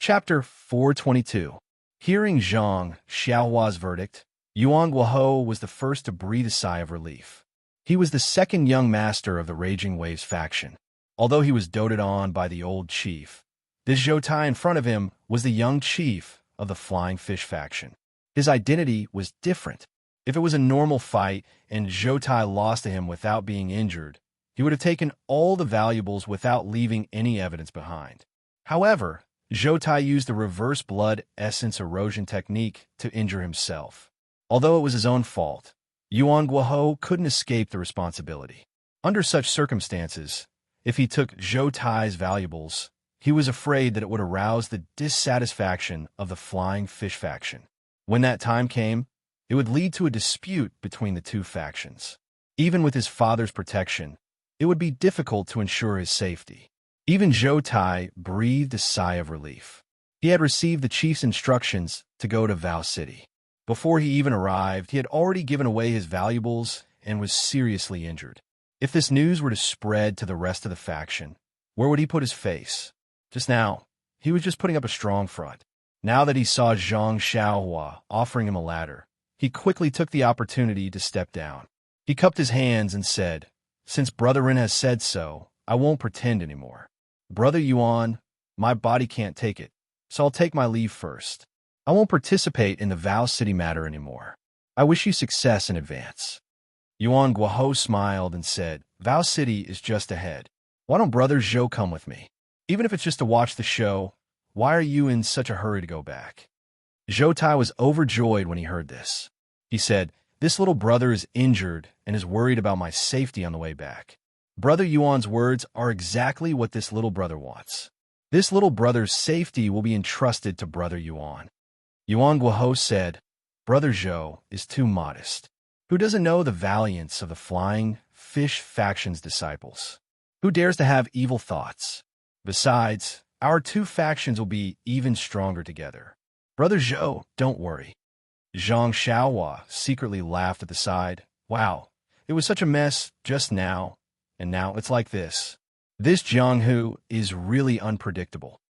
Chapter 422. Hearing Zhang Xiaohua's verdict, Yuan Guohou was the first to breathe a sigh of relief. He was the second young master of the Raging Waves faction. Although he was doted on by the old chief, this Zhou Tai in front of him was the young chief of the Flying Fish faction. His identity was different. If it was a normal fight and Zhou Tai lost to him without being injured, he would have taken all the valuables without leaving any evidence behind. However, Zhou Tai used the reverse blood essence erosion technique to injure himself. Although it was his own fault, Yuan Guohou couldn't escape the responsibility. Under such circumstances, if he took Zhou Tai's valuables, he was afraid that it would arouse the dissatisfaction of the Flying Fish faction. When that time came, it would lead to a dispute between the two factions. Even with his father's protection, it would be difficult to ensure his safety. Even Zhou Tai breathed a sigh of relief. He had received the chief's instructions to go to Vow City. Before he even arrived, he had already given away his valuables and was seriously injured. If this news were to spread to the rest of the faction, where would he put his face? Just now, he was just putting up a strong front. Now that he saw Zhang Xiaohua offering him a ladder, he quickly took the opportunity to step down. He cupped his hands and said, "Since Brother Ren has said so, I won't pretend anymore. Brother Yuan, my body can't take it, so I'll take my leave first. I won't participate in the Vow City matter anymore. I wish you success in advance." Yuan Guohou smiled and said, "Vow City is just ahead. Why don't Brother Zhou come with me? Even if it's just to watch the show, why are you in such a hurry to go back?" Zhou Tai was overjoyed when he heard this. He said, "This little brother is injured and is worried about my safety on the way back. Brother Yuan's words are exactly what this little brother wants. This little brother's safety will be entrusted to Brother Yuan." Yuan Guohou said, "Brother Zhou is too modest. Who doesn't know the valiance of the Flying Fish faction's disciples? Who dares to have evil thoughts? Besides, our two factions will be even stronger together. Brother Zhou, don't worry." Zhang Xiaohua secretly laughed at the side. "Wow, it was such a mess just now, and now it's like this. This Jianghu is really unpredictable."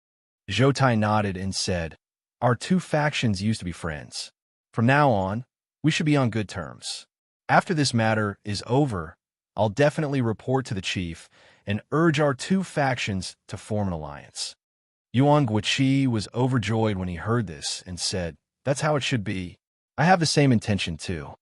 Zhou Tai nodded and said, "Our two factions used to be friends. From now on, we should be on good terms. After this matter is over, I'll definitely report to the chief and urge our two factions to form an alliance." Yuan Guoqi was overjoyed when he heard this and said, "That's how it should be. I have the same intention too."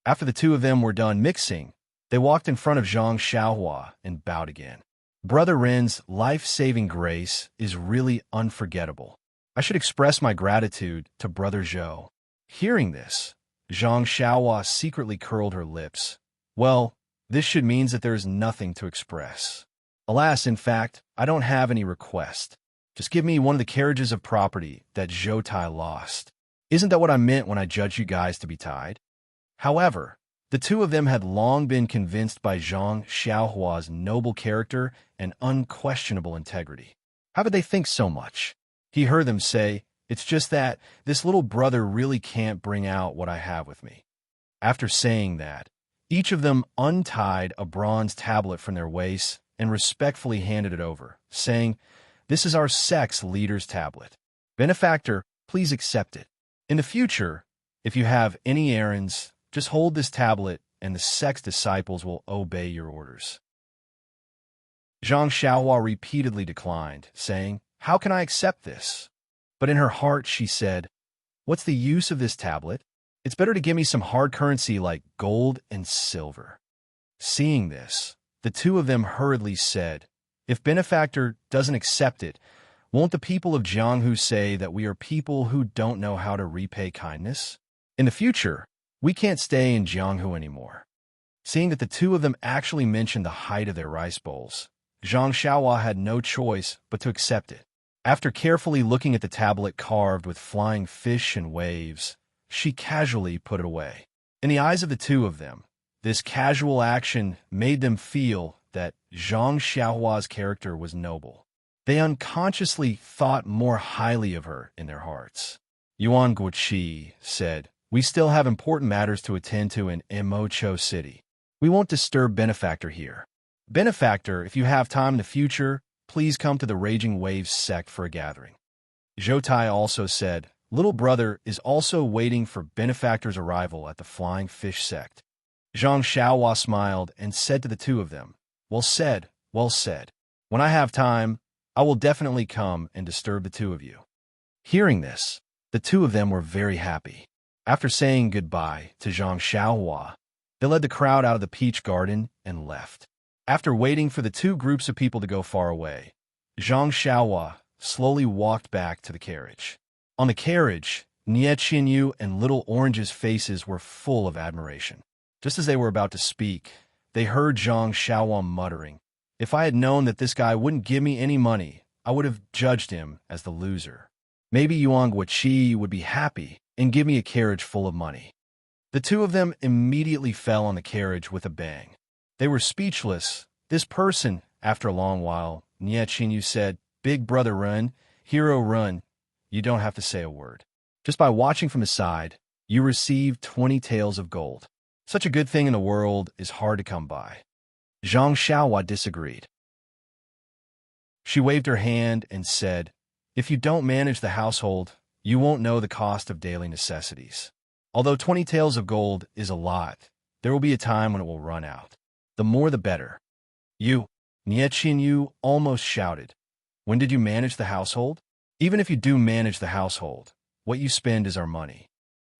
After the two of them were done mixing, they walked in front of Zhang Xiaohua and bowed again. "Brother Ren's life-saving grace is really unforgettable. I should express my gratitude to Brother Zhou." Hearing this, Zhang Xiaohua secretly curled her lips. "Well, this should mean that there is nothing to express. Alas, in fact, I don't have any request. Just give me one of the carriages of property that Zhou Tai lost. Isn't that what I meant when I judged you guys to be tied?" However, the two of them had long been convinced by Zhang Xiaohua's noble character and unquestionable integrity. How could they think so much? He heard them say, "It's just that this little brother really can't bring out what I have with me." After saying that, each of them untied a bronze tablet from their waists and respectfully handed it over, saying, "This is our sect's leader's tablet. Benefactor, please accept it. In the future, if you have any errands, just hold this tablet and the sect's disciples will obey your orders." Zhang Xiaohua repeatedly declined, saying, "How can I accept this?" But in her heart she said, "What's the use of this tablet? It's better to give me some hard currency like gold and silver." Seeing this, the two of them hurriedly said, "If Benefactor doesn't accept it, won't the people of Jianghu say that we are people who don't know how to repay kindness? In the future, we can't stay in Jianghu anymore." Seeing that the two of them actually mentioned the height of their rice bowls, Zhang Xiaohua had no choice but to accept it. After carefully looking at the tablet carved with flying fish and waves, she casually put it away. In the eyes of the two of them, this casual action made them feel that Zhang Xiaohua's character was noble. They unconsciously thought more highly of her in their hearts. Yuan Guoqi said, "We still have important matters to attend to in Imocho City. We won't disturb Benefactor here. Benefactor, if you have time in the future, please come to the Raging Waves sect for a gathering." Zhou Tai also said, little brother is also waiting for benefactor's arrival at the Flying Fish sect. Zhang Xiaohua smiled and said to the two of them, well said, well said. When I have time, I will definitely come and disturb the two of you. Hearing this, the two of them were very happy. After saying goodbye to Zhang Xiaohua, they led the crowd out of the peach garden and left. After waiting for the two groups of people to go far away, Zhang Xiaohua slowly walked back to the carriage. On the carriage, Nie Qinyu and Little Orange's faces were full of admiration. Just as they were about to speak, they heard Zhang Xiaohua muttering, if I had known that this guy wouldn't give me any money, I would have judged him as the loser. Maybe Yuan Guoqi would be happy and give me a carriage full of money. The two of them immediately fell on the carriage with a bang. They were speechless. This person, after a long while, Nie Qinyu said, Big brother run, hero run. You don't have to say a word. Just by watching from the side, you receive 20 taels of gold. Such a good thing in the world is hard to come by. Zhang Xiaohua disagreed. She waved her hand and said, if you don't manage the household, you won't know the cost of daily necessities. Although 20 taels of gold is a lot, there will be a time when it will run out. The more the better. You, Nie Qinyu almost shouted. When did you manage the household? Even if you do manage the household, what you spend is our money.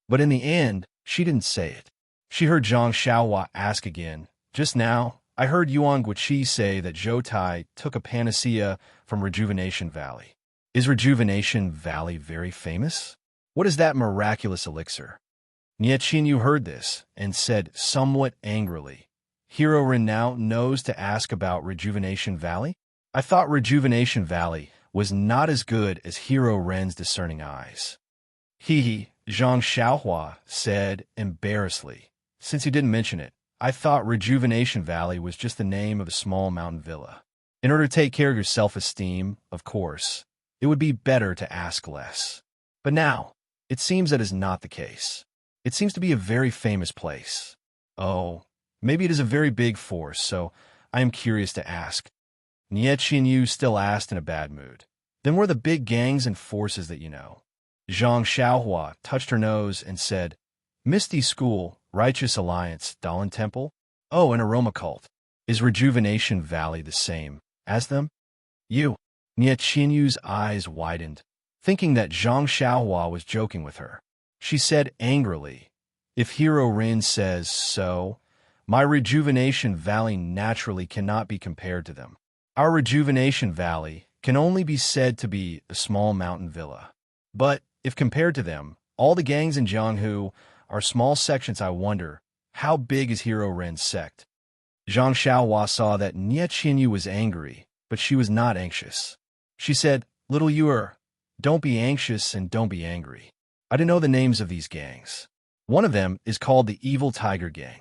But in the end, she didn't say it. She heard Zhang Xiaohua ask again, just now, I heard Yuan Guoqi say that Zhou Tai took a panacea from Rejuvenation Valley. Is Rejuvenation Valley very famous? What is that miraculous elixir? Nie Qinyu heard this and said somewhat angrily, Hero Ren now knows to ask about Rejuvenation Valley? I thought Rejuvenation Valley was not as good as Hero Ren's discerning eyes. Zhang Xiaohua said embarrassedly, since you didn't mention it, I thought Rejuvenation Valley was just the name of a small mountain villa. In order to take care of your self-esteem, of course, it would be better to ask less. But now, it seems that is not the case. It seems to be a very famous place. Oh, maybe it is a very big force, so I am curious to ask. Nie Qinyu still asked in a bad mood. Then what are the big gangs and forces that you know? Zhang Xiaohua touched her nose and said, Misty School, Righteous Alliance, Dalan Temple? Oh, an aroma cult. Is Rejuvenation Valley the same as them? You. Nie Qinyu's eyes widened, thinking that Zhang Xiaohua was joking with her. She said angrily, if Hero Rin says so, my Rejuvenation Valley naturally cannot be compared to them. Our Rejuvenation Valley can only be said to be a small mountain villa. But if compared to them, all the gangs in Jianghu are small sections. I wonder, how big is Hero Ren's sect? Zhang Xiaohua saw that Nie Qinyu was angry, but she was not anxious. She said, little Yuer, don't be anxious and don't be angry. I didn't know the names of these gangs. One of them is called the Evil Tiger Gang.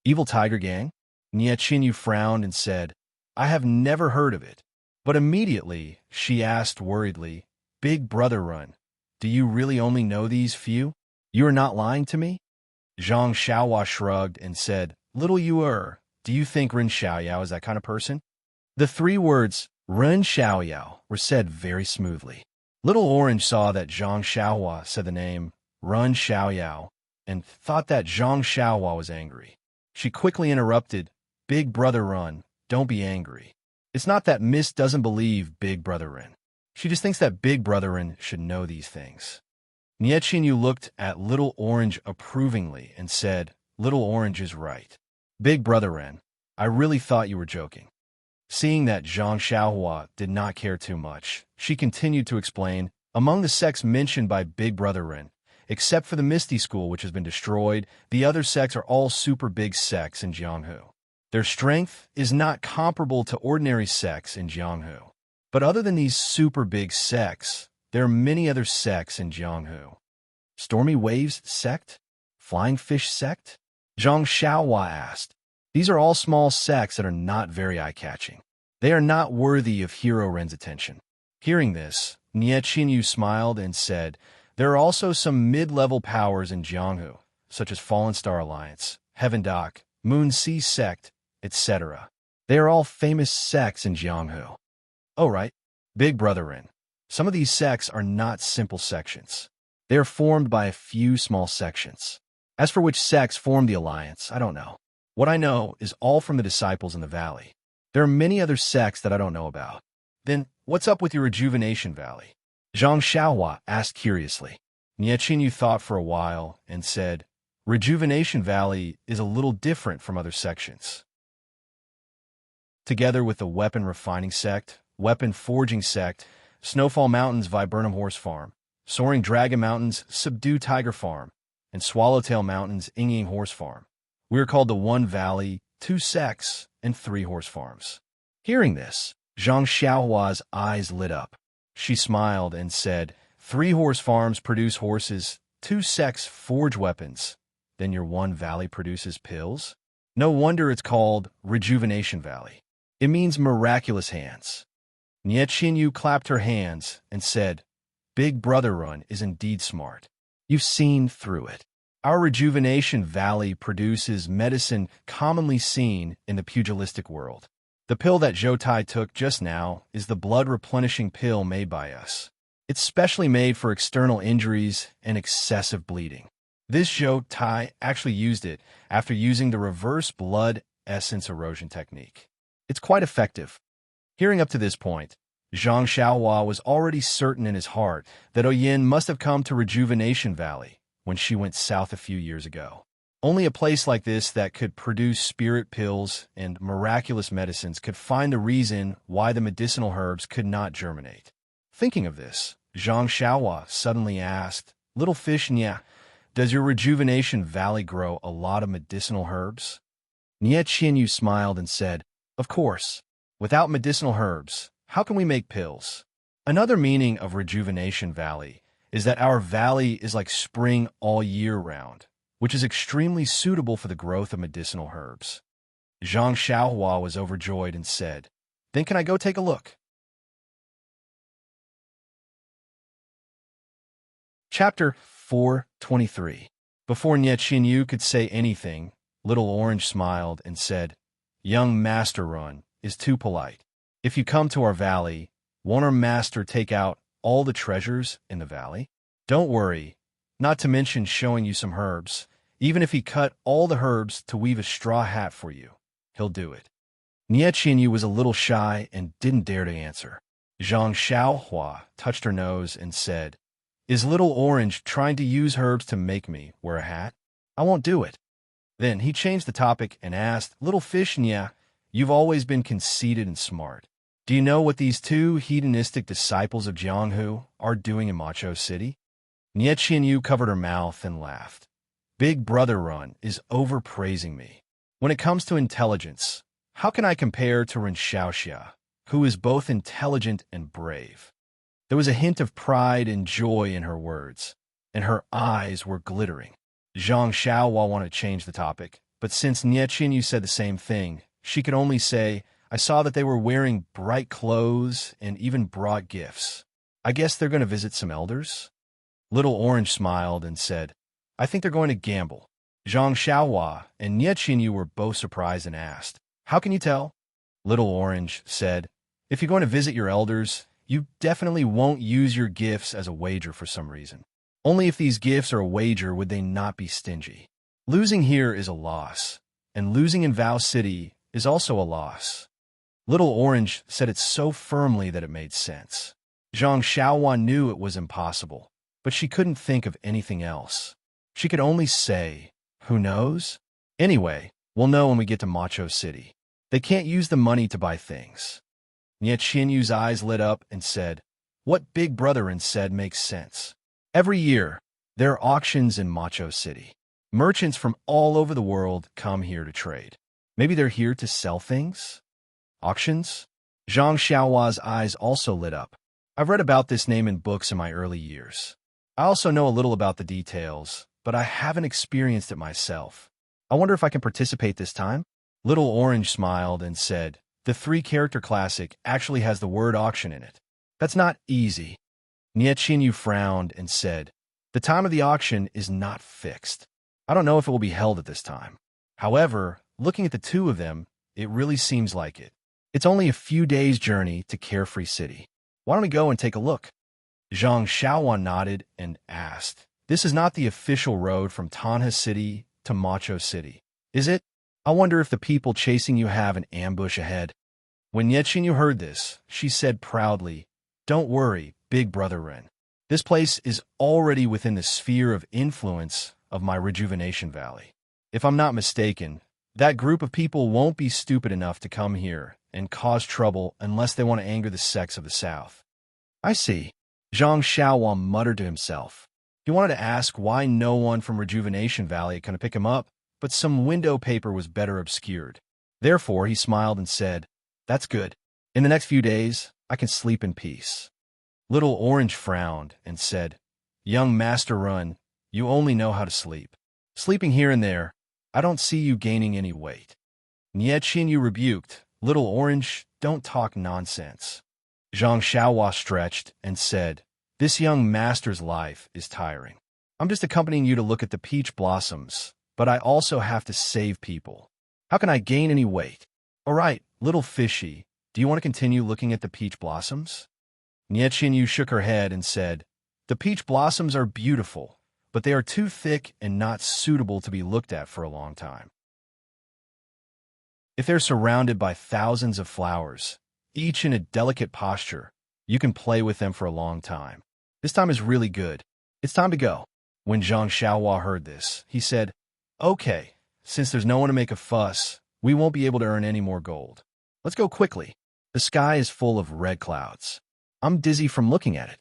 Evil Tiger Gang? Nie Qinyu frowned and said, I have never heard of it. But immediately, she asked worriedly, Big brother run, do you really only know these few? You are not lying to me? Zhang Xiaohua shrugged and said, little Yuer, do you think Ren Xiaoyao is that kind of person? The three words, Ren Xiaoyao, were said very smoothly. Little Orange saw that Zhang Xiaohua said the name Ren Xiaoyao and thought that Zhang Xiaohua was angry. She quickly interrupted, Big brother Ren, don't be angry. It's not that Miss doesn't believe Big brother Ren. She just thinks that Big brother Ren should know these things. Nie Qinyu looked at Little Orange approvingly and said, Little Orange is right. Big brother Ren, I really thought you were joking. Seeing that Zhang Xiaohua did not care too much, she continued to explain, among the sects mentioned by Big brother Ren, except for the Misty School which has been destroyed, the other sects are all super big sects in Jianghu. Their strength is not comparable to ordinary sects in Jianghu. But other than these super big sects, there are many other sects in Jianghu. Stormy Waves sect? Flying Fish sect? Zhang Xiaohua asked. These are all small sects that are not very eye-catching. They are not worthy of Hero Ren's attention. Hearing this, Nie Qinyu smiled and said, there are also some mid-level powers in Jianghu, such as Fallen Star Alliance, Heaven Dock, Moon Sea Sect, etc. They are all famous sects in Jianghu. Oh right, Big brother Ren. Some of these sects are not simple sections. They are formed by a few small sections. As for which sects formed the alliance, I don't know. What I know is all from the disciples in the valley. There are many other sects that I don't know about. Then, what's up with your Rejuvenation Valley? Zhang Xiaohua asked curiously. Nie Qinyu thought for a while and said, Rejuvenation Valley is a little different from other sections. Together with the Weapon Refining Sect, Weapon Forging Sect, Snowfall Mountains Viburnum Horse Farm, Soaring Dragon Mountains Subdue Tiger Farm, and Swallowtail Mountains Ying Horse Farm, we are called the One Valley, Two Sects, and Three Horse Farms. Hearing this, Zhang Xiaohua's eyes lit up. She smiled and said, 3 horse farms produce horses, 2 sects forge weapons. Then your One Valley produces pills? No wonder it's called Rejuvenation Valley. It means miraculous hands. Nie Qinyu clapped her hands and said, Big Brother Run is indeed smart. You've seen through it. Our Rejuvenation Valley produces medicine commonly seen in the pugilistic world. The pill that Zhou Tai took just now is the blood-replenishing pill made by us. It's specially made for external injuries and excessive bleeding. This Zhou Tai actually used it after using the reverse blood essence erosion technique. It's quite effective. Hearing up to this point, Zhang Xiaohua was already certain in his heart that Oyin must have come to Rejuvenation Valley when she went south a few years ago. Only a place like this that could produce spirit pills and miraculous medicines could find the reason why the medicinal herbs could not germinate. Thinking of this, Zhang Xiaohua suddenly asked, Little Fish Nya, does your Rejuvenation Valley grow a lot of medicinal herbs? Nie Qinyu smiled and said, Of course. Without medicinal herbs, how can we make pills? Another meaning of Rejuvenation Valley is that our valley is like spring all year round, which is extremely suitable for the growth of medicinal herbs. Zhang Xiaohua was overjoyed and said, Then can I go take a look? Chapter 4:23. Before Nie Qinyu could say anything, Little Orange smiled and said, Young Master Run is too polite. If you come to our valley, won't our master take out all the treasures in the valley? Don't worry, not to mention showing you some herbs. Even if he cut all the herbs to weave a straw hat for you, he'll do it. Nie Qinyu was a little shy and didn't dare to answer. Zhang Xiaohua touched her nose and said, Is Little Orange trying to use herbs to make me wear a hat? I won't do it. Then he changed the topic and asked, Little Fish Nya, you've always been conceited and smart. Do you know what these 2 hedonistic disciples of Jianghu are doing in Macho City? Nie Qinyu covered her mouth and laughed. Big Brother Run is overpraising me. When it comes to intelligence, how can I compare to Ren Xiaoxia, who is both intelligent and brave? There was a hint of pride and joy in her words, and her eyes were glittering. Zhang Xiaohua wanted to change the topic, but since Nie Qinyu said the same thing, she could only say, I saw that they were wearing bright clothes and even brought gifts. I guess they're going to visit some elders? Little Orange smiled and said, I think they're going to gamble. Zhang Xiaohua and Nie Qinyu were both surprised and asked, How can you tell? Little Orange said, If you're going to visit your elders, you definitely won't use your gifts as a wager for some reason. Only if these gifts are a wager would they not be stingy. Losing here is a loss, and losing in Vow City is also a loss. Little Orange said it so firmly that it made sense. Zhang Xiaohua knew it was impossible, but she couldn't think of anything else. She could only say, Who knows? Anyway, we'll know when we get to Macho City. They can't use the money to buy things. Nie Qinyu's eyes lit up and said, What Big Brotherin said makes sense. Every year, there are auctions in Macho City. Merchants from all over the world come here to trade. Maybe they're here to sell things? Auctions? Zhang Xiaohua's eyes also lit up. I've read about this name in books in my early years. I also know a little about the details, but I haven't experienced it myself. I wonder if I can participate this time? Little Orange smiled and said, The 3-character classic actually has the word auction in it. That's not easy. Nie Qinyu frowned and said, The time of the auction is not fixed. I don't know if it will be held at this time. However, looking at the 2 of them, it really seems like it. It's only a few days' journey to Carefree City. Why don't we go and take a look? Zhang Xiaowan nodded and asked, "This is not the official road from Tanha City to Macho City, is it? I wonder if the people chasing you have an ambush ahead." When Yetchinyu heard this, she said proudly, "Don't worry, big brother Ren. This place is already within the sphere of influence of my Rejuvenation Valley. If I'm not mistaken, that group of people won't be stupid enough to come here and cause trouble unless they want to anger the sects of the South." "I see," Zhang Xiaowan muttered to himself. He wanted to ask why no one from Rejuvenation Valley could pick him up, but some window paper was better obscured. Therefore, he smiled and said, "That's good. In the next few days, I can sleep in peace." Little Orange frowned and said, "Young Master Run, you only know how to sleep. Sleeping here and there, I don't see you gaining any weight." Nie Qinyu rebuked, "Little Orange, don't talk nonsense." Zhang Xiaohua stretched and said, "This young master's life is tiring. I'm just accompanying you to look at the peach blossoms, but I also have to save people. How can I gain any weight? All right, little fishy, do you want to continue looking at the peach blossoms?" Nie Qinyu shook her head and said, "The peach blossoms are beautiful, but they are too thick and not suitable to be looked at for a long time. If they're surrounded by thousands of flowers, each in a delicate posture, you can play with them for a long time. This time is really good. It's time to go." When Zhang Xiaohua heard this, he said, "Okay, since there's no one to make a fuss, we won't be able to earn any more gold. Let's go quickly. The sky is full of red clouds. I'm dizzy from looking at it."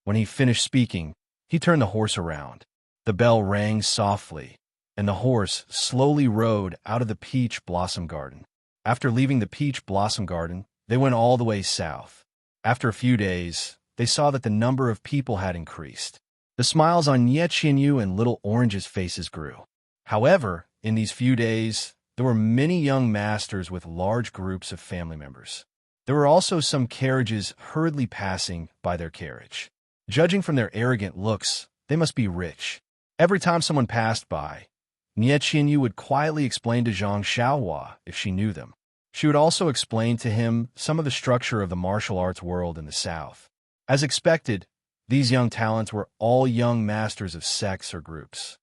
When he finished speaking, he turned the horse around. The bell rang softly, and the horse slowly rode out of the peach blossom garden. After leaving the peach blossom garden, they went all the way south. After a few days, they saw that the number of people had increased. The smiles on Nie Qinyu and Little Orange's faces grew. However, in these few days, there were many young masters with large groups of family members. There were also some carriages hurriedly passing by their carriage. Judging from their arrogant looks, they must be rich. Every time someone passed by, Nie Qinyu would quietly explain to Zhang Xiaohua if she knew them. She would also explain to him some of the structure of the martial arts world in the South. As expected, these young talents were all young masters of sects or groups.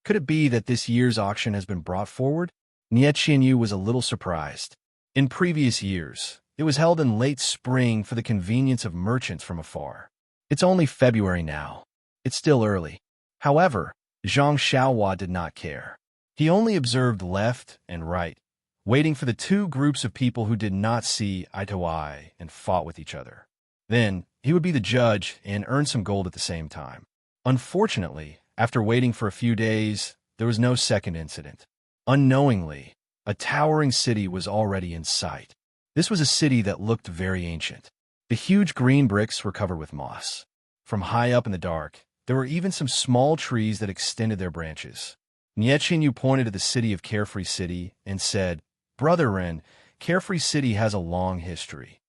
Could it be that this year's auction has been brought forward? Nie Qinyu was a little surprised. In previous years, it was held in late spring for the convenience of merchants from afar. It's only February now. It's still early. However, Zhang Xiaohua did not care. He only observed left and right, waiting for the two groups of people who did not see eye to eye and fought with each other. Then, he would be the judge and earn some gold at the same time. Unfortunately, after waiting for a few days, there was no second incident. Unknowingly, a towering city was already in sight. This was a city that looked very ancient. The huge green bricks were covered with moss. From high up in the dark, there were even some small trees that extended their branches. Nie Qinyu pointed to the city of Carefree City and said, "Brother Ren, Carefree City has a long history.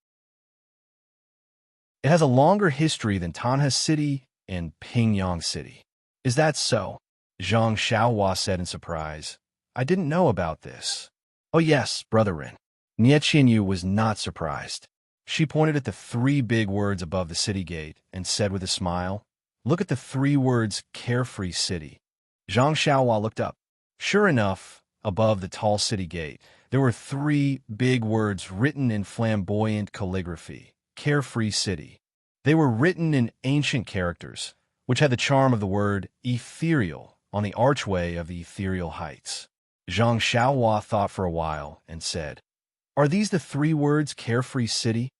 It has a longer history than Tanha City and Pingyang City." "Is that so?" Zhang Xiaohua said in surprise. "I didn't know about this." "Oh yes, Brother Ren." Nie Qinyu was not surprised. She pointed at the three big words above the city gate and said with a smile, "Look at the three words Carefree City." Zhang Xiaohua looked up. Sure enough, above the tall city gate, there were three big words written in flamboyant calligraphy, Carefree City. They were written in ancient characters, which had the charm of the word ethereal on the archway of the ethereal heights. Zhang Xiaohua thought for a while and said, "Are these the three words Carefree City?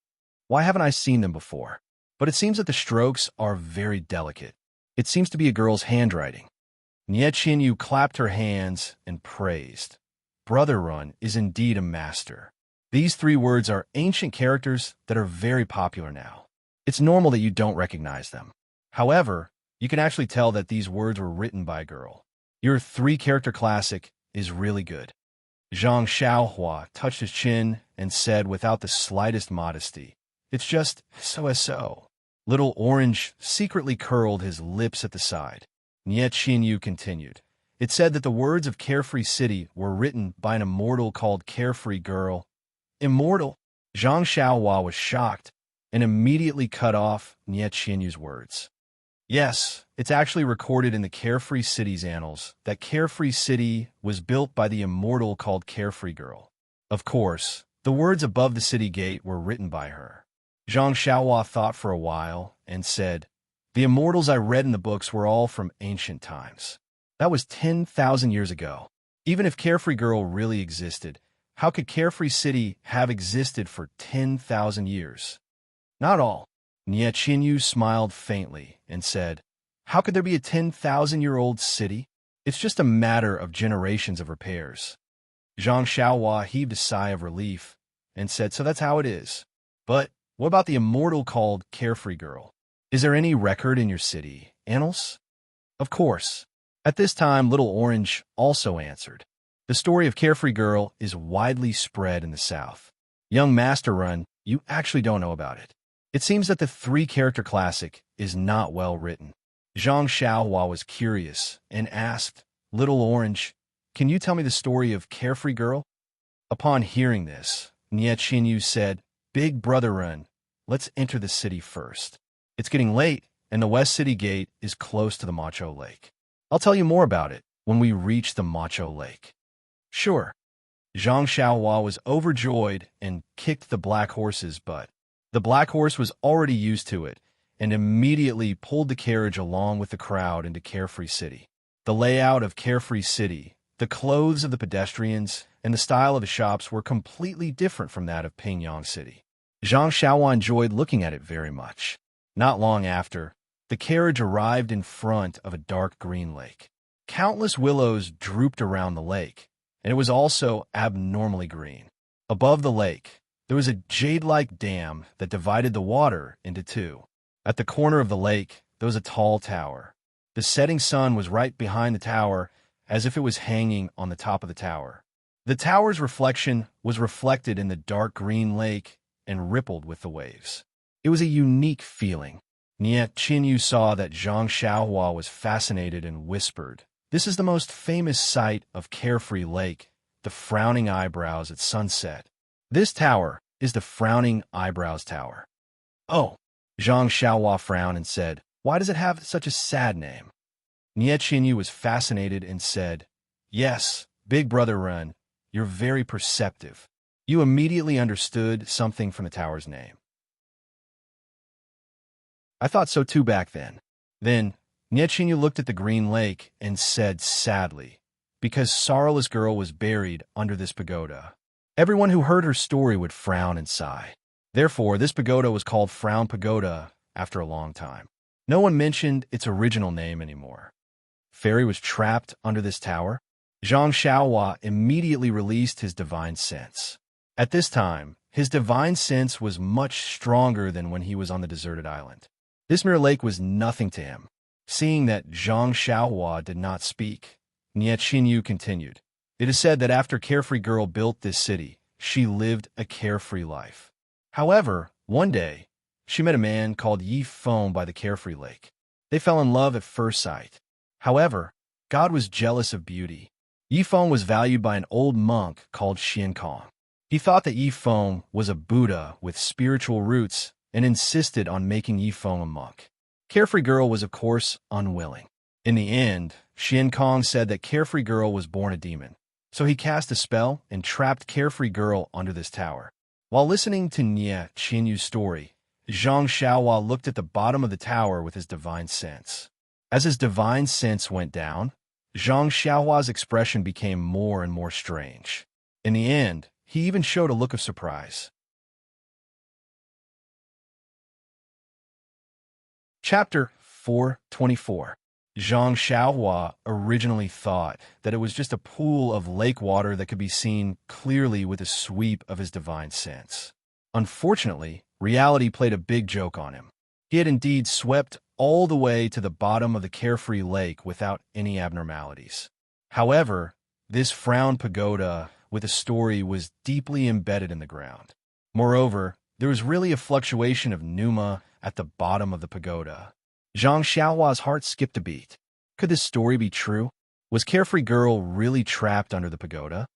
Why haven't I seen them before? But it seems that the strokes are very delicate. It seems to be a girl's handwriting." Nie Qinyu clapped her hands and praised. "Brother Run is indeed a master. These three words are ancient characters that are very popular now. It's normal that you don't recognize them. However, you can actually tell that these words were written by a girl. Your three-character classic is really good." Zhang Xiaohua touched his chin and said without the slightest modesty, "It's just so. Little Orange secretly curled his lips at the side. Nie Qinyu continued. "It said that the words of Carefree City were written by an immortal called Carefree Girl." "Immortal?" Zhang Xiaohua was shocked. and immediately cut off Nie Qianyu's words. Yes, it's actually recorded in the Carefree City's annals that Carefree City was built by the immortal called Carefree Girl. Of course, the words above the city gate were written by her. Zhang Xiaohua thought for a while and said, "The immortals I read in the books were all from ancient times. That was 10,000 years ago. Even if Carefree Girl really existed, how could Carefree City have existed for 10,000 years? Not all." Nie Qianyu smiled faintly and said, "How could there be a 10,000-year-old city? It's just a matter of generations of repairs." Zhang Xiaohua heaved a sigh of relief and said, "So that's how it is. But what about the immortal called Carefree Girl? Is there any record in your city annals?" "Of course." At this time, Little Orange also answered. "The story of Carefree Girl is widely spread in the South. Young Master Run, you actually don't know about it. It seems that the three-character classic is not well written." Zhang Xiaohua was curious and asked, "Little Orange, can you tell me the story of Carefree Girl?" Upon hearing this, Nie Qianyu said, "Big Brother Run, let's enter the city first. It's getting late, and the West City Gate is close to the Macho Lake. I'll tell you more about it when we reach the Macho Lake." "Sure." Zhang Xiaohua was overjoyed and kicked the black horse's butt. The black horse was already used to it and immediately pulled the carriage along with the crowd into Carefree City. The layout of Carefree City, the clothes of the pedestrians, and the style of the shops were completely different from that of Pingyang City. Zhang Xiaohua enjoyed looking at it very much. Not long after, the carriage arrived in front of a dark green lake. Countless willows drooped around the lake, and it was also abnormally green. Above the lake, there was a jade-like dam that divided the water into two. At the corner of the lake, there was a tall tower. The setting sun was right behind the tower, as if it was hanging on the top of the tower. The tower's reflection was reflected in the dark green lake and rippled with the waves. It was a unique feeling. Nie Qianyu saw that Zhang Xiaohua was fascinated and whispered, "This is the most famous sight of Carefree Lake, the Frowning Eyebrows at sunset. This tower is the Frowning Eyebrows Tower." "Oh." Zhang Xiaohua frowned and said, "Why does it have such a sad name?" Nie Qianyu was fascinated and said, "Yes, Big Brother Run, you're very perceptive. You immediately understood something from the tower's name." "I thought so too back then." Then Nie Qianyu looked at the green lake and said sadly, "Because Sorrowless Girl was buried under this pagoda. Everyone who heard her story would frown and sigh. Therefore, this pagoda was called Frown Pagoda after a long time. No one mentioned its original name anymore." Fairy was trapped under this tower. Zhang Xiaohua immediately released his divine sense. At this time, his divine sense was much stronger than when he was on the deserted island. This mere lake was nothing to him. Seeing that Zhang Xiaohua did not speak, Nie Qianyu continued, "It is said that after Carefree Girl built this city, she lived a carefree life. However, one day, she met a man called Yi Feng by the Carefree Lake. They fell in love at first sight. However, God was jealous of beauty. Yi Feng was valued by an old monk called Xian Kong. He thought that Yi Feng was a Buddha with spiritual roots and insisted on making Yi Feng a monk. Carefree Girl was, of course, unwilling. In the end, Xian Kong said that Carefree Girl was born a demon. So he cast a spell and trapped Carefree Girl under this tower. While listening to Nie Qianyu's story, Zhang Xiaohua looked at the bottom of the tower with his divine sense. As his divine sense went down, Zhang Xiaohua's expression became more and more strange. In the end, he even showed a look of surprise. Chapter 424. Zhang Xiaohua originally thought that it was just a pool of lake water that could be seen clearly with a sweep of his divine sense. Unfortunately, reality played a big joke on him. He had indeed swept all the way to the bottom of the Carefree Lake without any abnormalities. However, this Frown Pagoda with a story was deeply embedded in the ground. Moreover, there was really a fluctuation of pneuma at the bottom of the pagoda. Zhang Xiaohua's heart skipped a beat. Could this story be true? Was Carefree Girl really trapped under the pagoda?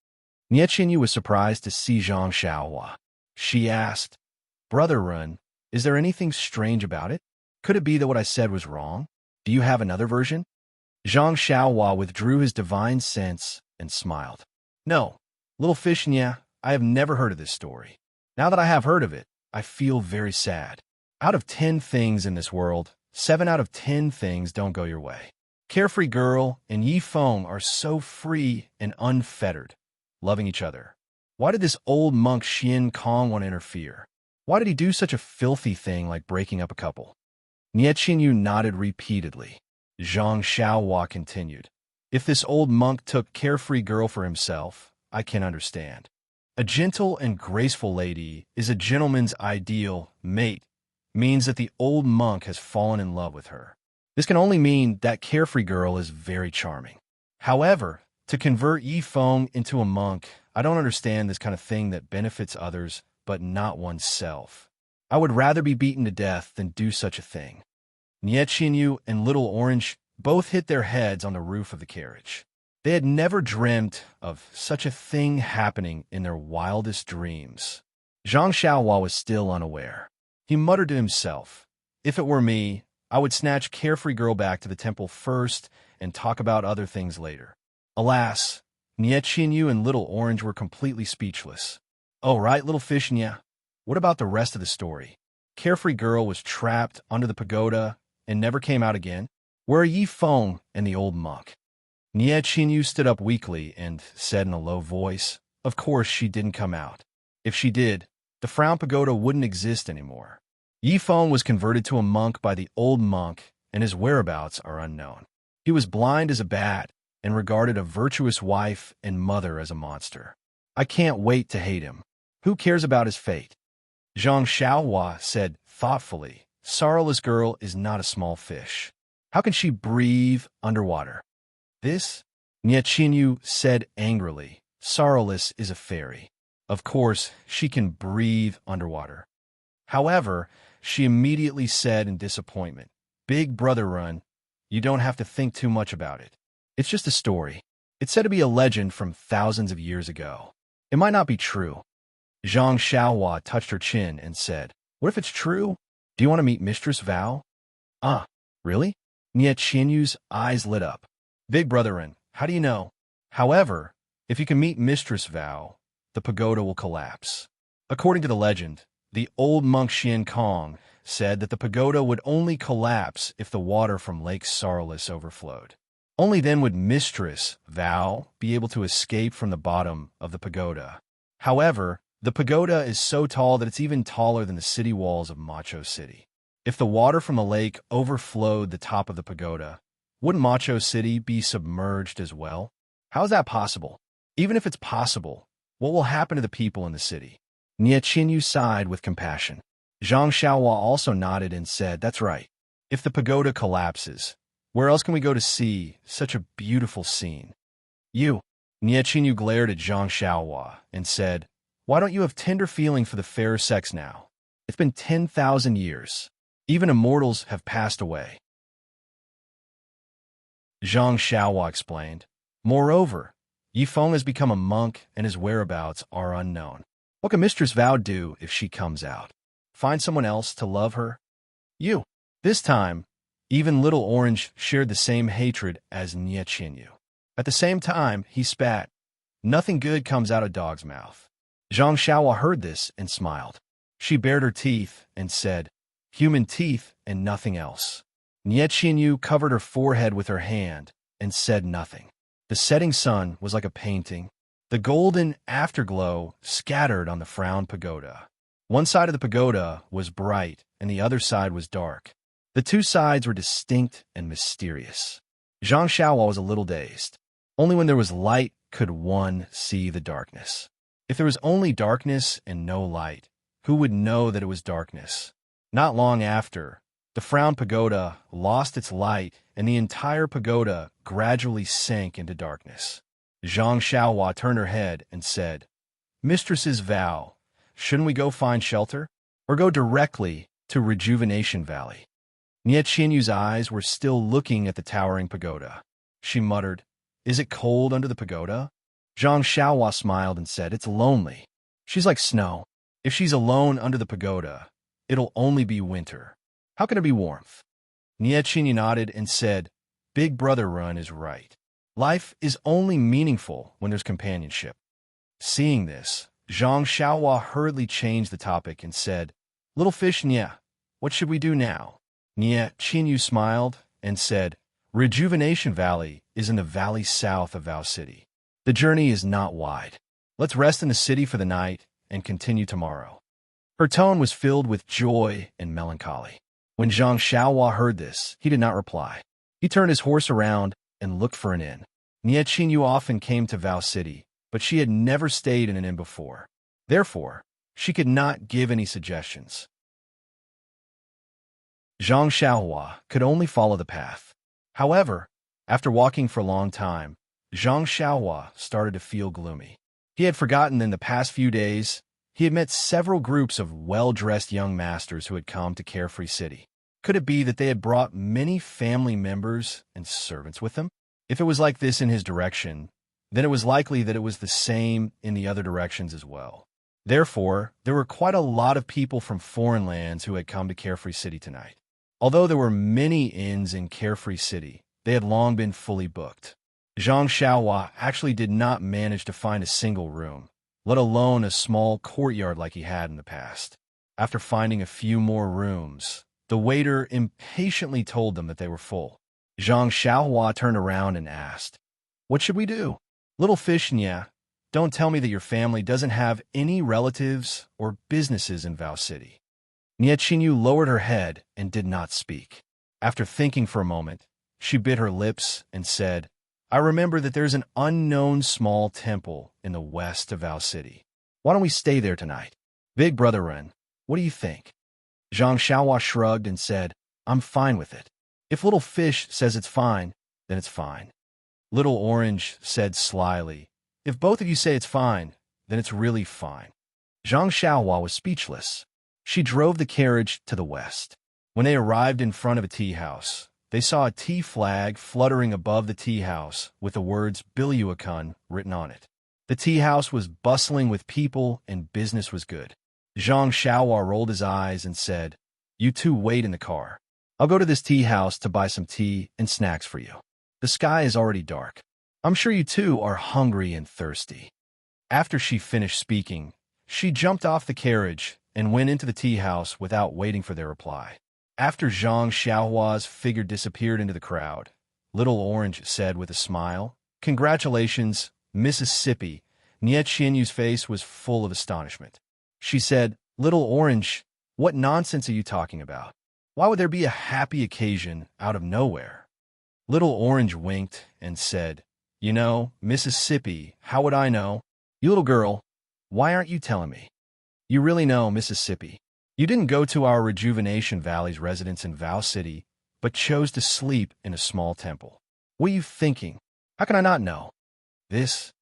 Nie Qianyu was surprised to see Zhang Xiaohua. She asked, "Brother Run, Is there anything strange about it? Could it be that what I said was wrong? Do you have another version? Zhang Xiaohua withdrew his divine sense and smiled. No, little fish, yeah, I have never heard of this story. Now that I have heard of it, I feel very sad. Out of 10 things in this world, 7 out of 10 things don't go your way. Carefree Girl and Yi Feng are so free and unfettered, loving each other. Why did this old monk Xian Kong want to interfere? Why did he do such a filthy thing like breaking up a couple? Nie Qinyu nodded repeatedly. Zhang Xiaohua continued. If this old monk took Carefree Girl for himself, I can understand. A gentle and graceful lady is a gentleman's ideal mate, means that the old monk has fallen in love with her. This can only mean that Carefree Girl is very charming. However, to convert Yi Feng into a monk, I don't understand this kind of thing that benefits others but not oneself. I would rather be beaten to death than do such a thing. Nie Qinyu and Little Orange both hit their heads on the roof of the carriage. They had never dreamt of such a thing happening in their wildest dreams. Zhang Xiaohua was still unaware. He muttered to himself, if it were me, I would snatch Carefree Girl back to the temple first and talk about other things later. Alas, Nie Qinyu and Little Orange were completely speechless. Oh, right, little fish, yeah. What about the rest of the story? Carefree Girl was trapped under the pagoda and never came out again. Where are Yi Feng and the old monk? Nie Qinyu stood up weakly and said in a low voice, of course she didn't come out. If she did, the Frown Pagoda wouldn't exist anymore. Yi Feng was converted to a monk by the old monk, and his whereabouts are unknown. He was blind as a bat and regarded a virtuous wife and mother as a monster. I can't wait to hate him. Who cares about his fate? Zhang Xiaohua said thoughtfully, Sorrowless Girl is not a small fish. How can she breathe underwater? This? Nie Qinyu said angrily, Sorrowless is a fairy. Of course, she can breathe underwater. However, she immediately said in disappointment, Big brother Run, you don't have to think too much about it. It's just a story. It's said to be a legend from thousands of years ago. It might not be true. Zhang Xiaohua touched her chin and said, what if it's true? Do you want to meet Mistress Val? Ah, really? Nie Qinyu's eyes lit up. Big brother, how do you know? However, if you can meet Mistress Val, the pagoda will collapse. According to the legend, the old monk Xian Kong said that the pagoda would only collapse if the water from Lake Sorrowless overflowed. Only then would Mistress Val be able to escape from the bottom of the pagoda. However, the pagoda is so tall that it's even taller than the city walls of Macho City. If the water from the lake overflowed the top of the pagoda, wouldn't Macho City be submerged as well? How is that possible? Even if it's possible, what will happen to the people in the city? Nie Qinyu sighed with compassion. Zhang Xiaohua also nodded and said, that's right. If the pagoda collapses, where else can we go to see such a beautiful scene? You. Nie Qinyu glared at Zhang Xiaohua and said, why don't you have tender feeling for the fairer sex now? It's been 10,000 years. Even immortals have passed away. Zhang Xiaohua explained. Moreover, Yi Feng has become a monk and his whereabouts are unknown. What can Mistress Val do if she comes out? Find someone else to love her? You. This time, even Little Orange shared the same hatred as Nie Qinyu. At the same time, he spat. Nothing good comes out of dog's mouth. Zhang Xiaohua heard this and smiled. She bared her teeth and said, human teeth and nothing else. Nie Qinyu covered her forehead with her hand and said nothing. The setting sun was like a painting. The golden afterglow scattered on the Frown Pagoda. One side of the pagoda was bright and the other side was dark. The two sides were distinct and mysterious. Zhang Xiaohua was a little dazed. Only when there was light could one see the darkness. If there was only darkness and no light, who would know that it was darkness? Not long after, the Frown Pagoda lost its light and the entire pagoda gradually sank into darkness. Zhang Xiaohua turned her head and said, Mistress's Vow, shouldn't we go find shelter? Or go directly to Rejuvenation Valley? Nie Qinyu's eyes were still looking at the towering pagoda. She muttered, is it cold under the pagoda? Zhang Xiaohua smiled and said, it's lonely. She's like snow. If she's alone under the pagoda, It'll only be winter. How can it be warmth? Nietchin nodded and said, Big Brother Run is right. Life is only meaningful when there's companionship. Seeing this, Zhang Xiaohua hurriedly changed the topic and said, Little fish Nye, what should we do now? Nye Qinyu smiled and said, Rejuvenation Valley is in the valley south of Vao City. The journey is not wide. Let's rest in the city for the night and continue tomorrow. Her tone was filled with joy and melancholy. When Zhang Xiaohua heard this, he did not reply. He turned his horse around and looked for an inn. Nie Qinyu often came to Vao City, but she had never stayed in an inn before. Therefore, she could not give any suggestions. Zhang Xiaohua could only follow the path. However, after walking for a long time, Zhang Xiaohua started to feel gloomy. He had forgotten in the past few days he had met several groups of well-dressed young masters who had come to Carefree City. Could it be that they had brought many family members and servants with them? If it was like this in his direction, then it was likely that it was the same in the other directions as well. Therefore, there were quite a lot of people from foreign lands who had come to Carefree City tonight. Although there were many inns in Carefree City, they had long been fully booked. Zhang Xiaohua actually did not manage to find a single room, let alone a small courtyard like he had in the past. After finding a few more rooms, the waiter impatiently told them that they were full. Zhang Xiaohua turned around and asked, What should we do? Little fish Nye, don't tell me that your family doesn't have any relatives or businesses in Vao City. Nie Qinyu lowered her head and did not speak. After thinking for a moment, she bit her lips and said, I remember that there's an unknown small temple in the west of Vao City. Why don't we stay there tonight? Big Brother Ren, what do you think? Zhang Xiaohua shrugged and said, I'm fine with it. If Little Fish says it's fine, then it's fine. Little Orange said slyly, If both of you say it's fine, then it's really fine. Zhang Xiaohua was speechless. She drove the carriage to the west. When they arrived in front of a tea house, they saw a tea flag fluttering above the tea house with the words Bilyuakun written on it. The tea house was bustling with people and business was good. Zhang Xiaohua rolled his eyes and said, You two wait in the car. I'll go to this tea house to buy some tea and snacks for you. The sky is already dark. I'm sure you two are hungry and thirsty. After she finished speaking, she jumped off the carriage and went into the tea house without waiting for their reply. After Zhang Xiaohua's figure disappeared into the crowd, Little Orange said with a smile, Congratulations, Mississippi. Nie Qinyu's face was full of astonishment. She said, Little Orange, what nonsense are you talking about? Why would there be a happy occasion out of nowhere? Little Orange winked and said, You know, Mississippi, how would I know? You little girl, why aren't you telling me? You really know Mississippi. You didn't go to our Rejuvenation Valley's residence in Vao City, but chose to sleep in a small temple. What are you thinking? How can I not know? This?